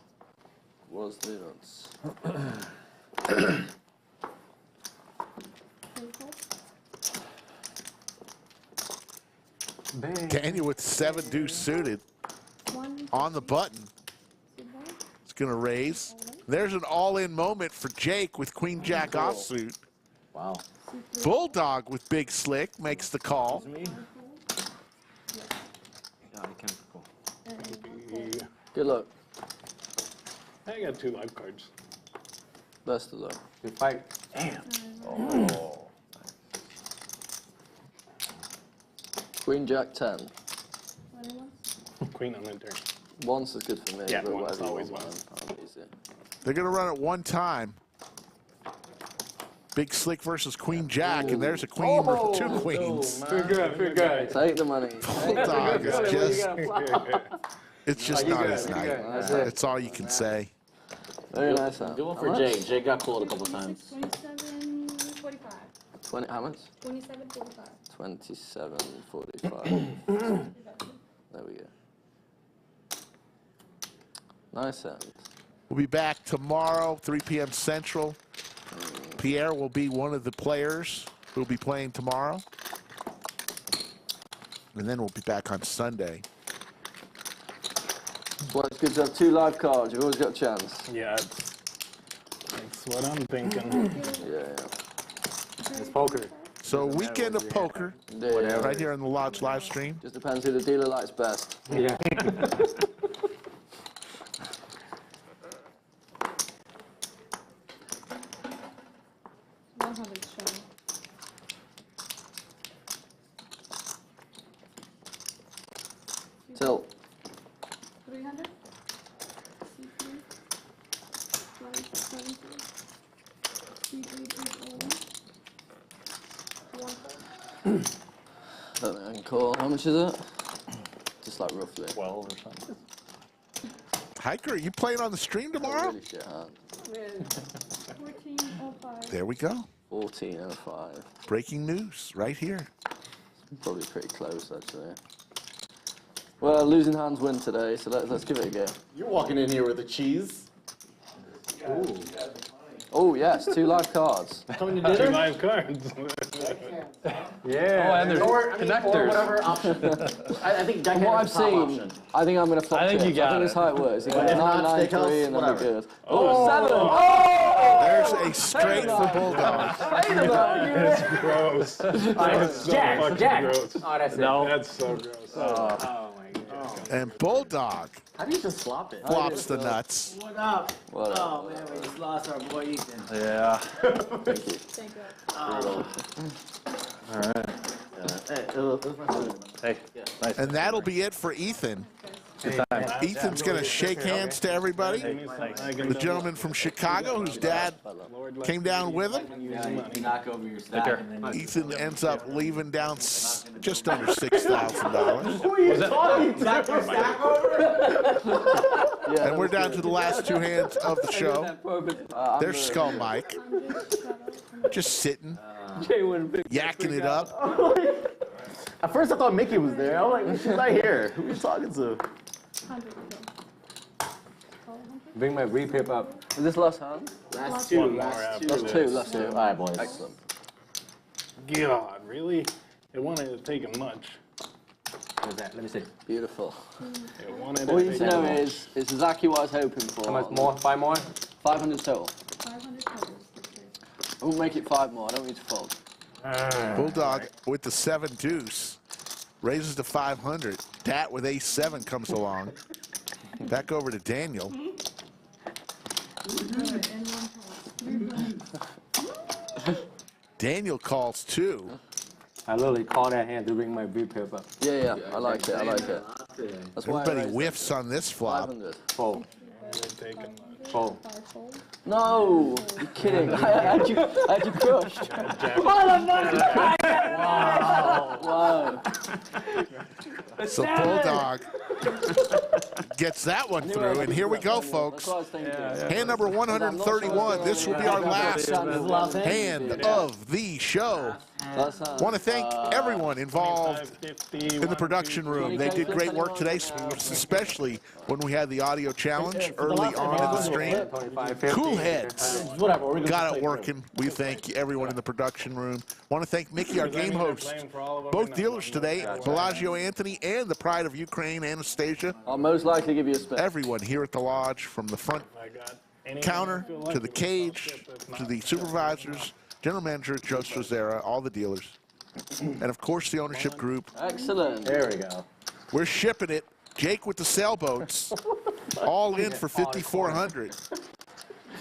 Was the nuts. Daniel with 7 deuce suited on the button. It's going to raise. There's an all-in moment for Jake with Queen Jack offsuit. Wow. Bulldog with Big Slick makes the call. Good luck. I got 2 live cards. Best of luck. Good fight. Damn. Queen Jack 10. Queen on that turn. Once is good for me. Yeah, but once, whatever you always want, once. man. I'm easy. They're going to run it one time. Big Slick versus Queen Jack, and there's a queen or 2 queens. Pretty good. Take the money. Bulldog is just, it's just not his night. That's it. That's all you can say. Very nice, huh? Do one for How much? Jake. Jake got pulled a couple times. 2745. 20, how much? 2745. 27.45. There we go. Nice hand. We'll be back tomorrow, 3 p.m. Central. Pierre will be one of the players who will be playing tomorrow. And then we'll be back on Sunday. Well, it's good to have 2 live cards. You've always got a chance. Yeah, that's what I'm thinking. Yeah. It's poker. So weekend of poker, Yeah. right here on the Lodge live stream. Just depends who the dealer likes best. Yeah. 100 shy. Tilt. 300. C3. 570. C3 1. I don't think I can call. How much is it? Just like roughly. 12 or something. Hiker, are you playing on the stream tomorrow? Really shit hand. 1405. There we go. 14.05. Breaking news right here. Probably pretty close, actually. Well, losing hands win today, so let's give it a go. You're walking in here with a cheese. Ooh. Oh, yes, 2 live cards. Coming to 2 dinner? live cards. Yeah. Oh, and there's Or connectors. whatever option. I think Jack From what I've has the top seen, option. I think I'm going to flop I think chips. you got I think it. that's how it works. You But go if not, 9, 9, 3, steakhouse, and then we're whatever. good. Oh, 7! Oh! There's a straight for Bulldog. That's gross. That's so fucking Jack. gross. Oh, that's No. That's so gross. Oh my god. And Bulldog How do you just flop it? flops the nuts. What up? What up? Oh man, we just lost our boy Ethan. Yeah. Thank you. Thank God. All right. Hey, it was my food. Hey, nice. And that'll be it for Ethan. Good time. Ethan's going to shake hands to everybody. The gentleman from Chicago, whose dad came down with him. You knock over your stack and then Ethan ends up leaving down just under $6,000. Who are you talking to? And we're down to the last 2 hands of the show. There's Skull Mike, just sitting, yakking it up. At first I thought Mickey was there. I'm like, she's not here. Who are you talking to? 100. Bring my repip up. Is this last hand? Last 2. One more Last after 2. Last 2, last 2. All right, boys. Excellent. God, really? It wouldn't have taken much. What's that? Let me see. Beautiful. It wouldn't All have you need to taken know much. is, it's exactly what I was hoping for. How much more? 5 more? 500 total. 500 colors. I won't make it 5 more. I don't need to fold. Bulldog with the 7 deuce raises to 500. Dat with ace 7 comes along. Back over to Daniel. Daniel calls 2. I literally call that hand to bring my repip up. Yeah, I like it. I like it. That's why I Everybody raised it. whiffs on this flop. 500. Fold. Fold. No, you're kidding. I had you crushed. Wow. So Bulldog gets that one through, and here we go, folks. That's what I was thinking. Hand number 131. This will be our last hand of the show. Want to thank everyone involved in the production room. They did great work today, especially when we had the audio challenge early on in the stream. Cool heads got it working. We thank everyone in the production room. Want to thank Mickey, our game host. Both dealers today, Bellagio Anthony and the Pride of Ukraine, Anastasia. I'll most likely give you a spin. Everyone here at the lodge, from the front counter to the cage to the supervisors, general manager Joe Strozera, all the dealers, and of course the ownership group. Excellent. There we go. We're shipping it. Jake with the sailboats, all in for 5,400.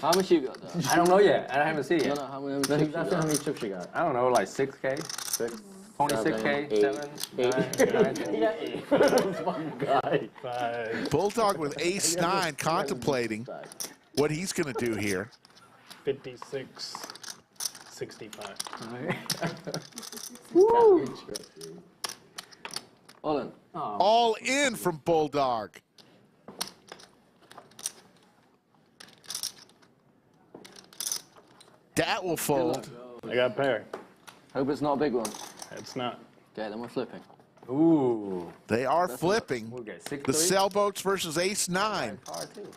How much you got though? I don't know yet. I haven't seen it yet. No, how many That's chips you how got? many chips you got. I don't know, like 6K? 6. 26K? 7? 8. Bulldog with ace 9 contemplating what he's going to do here. 56, 65. Woo! All in. All in from Bulldog. That will fold. I got pair. Hope it's not a big one. It's not. Okay, then we're flipping. Ooh. They are flipping. We'll get 6-3. The sailboats versus ace-9 Card too.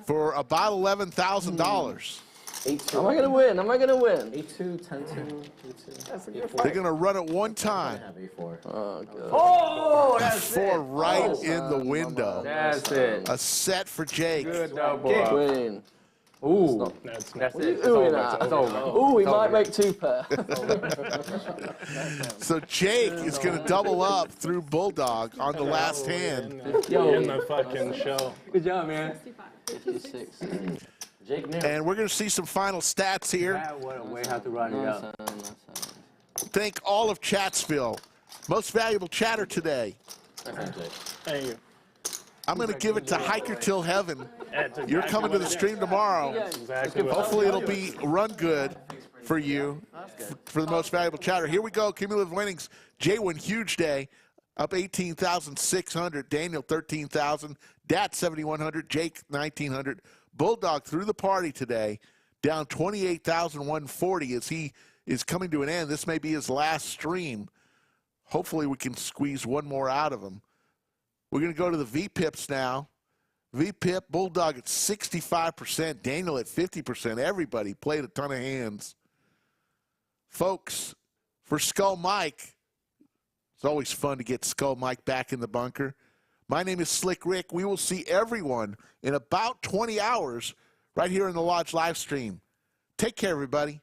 for about $11,000. 8-2. Am I going to win? Am I going to win? 8-2, 10-2, 8-2. They're going to run it one I time. have A4. Oh, God. Oh, that's Four it. right in the window. That's it. A set for Jake. Good double. Win. Ooh. That's That's not. it. It's Ooh, over. nah. It's over. Ooh, we It's might over. make 2 pair. So Jake is going to double up through Bulldog on the last hand. In the fucking show. Good job, man. 56. Jake knew. And we're going to see some final stats here. What a way how to run it up. Thank all of Chatsville. Most valuable chatter today. Thanks, Jake. Thank you. I'm going to give it to Hiker Till Heaven. That's exactly You're coming to the what it stream tomorrow. is. Exactly what Hopefully it'll be run good for you for the most valuable chatter. Here we go. Cumulative winnings. JWin, huge day. Up 18,600. Daniel, 13,000. Dat, 7,100. Jake, 1,900. Bulldog through the party today. Down 28,140 as he is coming to an end. This may be his last stream. Hopefully we can squeeze one more out of him. We're going to go to the VPIPs now. VPIP, Bulldog at 65%, Daniel at 50%. Everybody played a ton of hands. Folks, for Skull Mike, it's always fun to get Skull Mike back in the bunker. My name is Slick Rick. We will see everyone in about 20 hours right here in the Lodge live stream. Take care, everybody.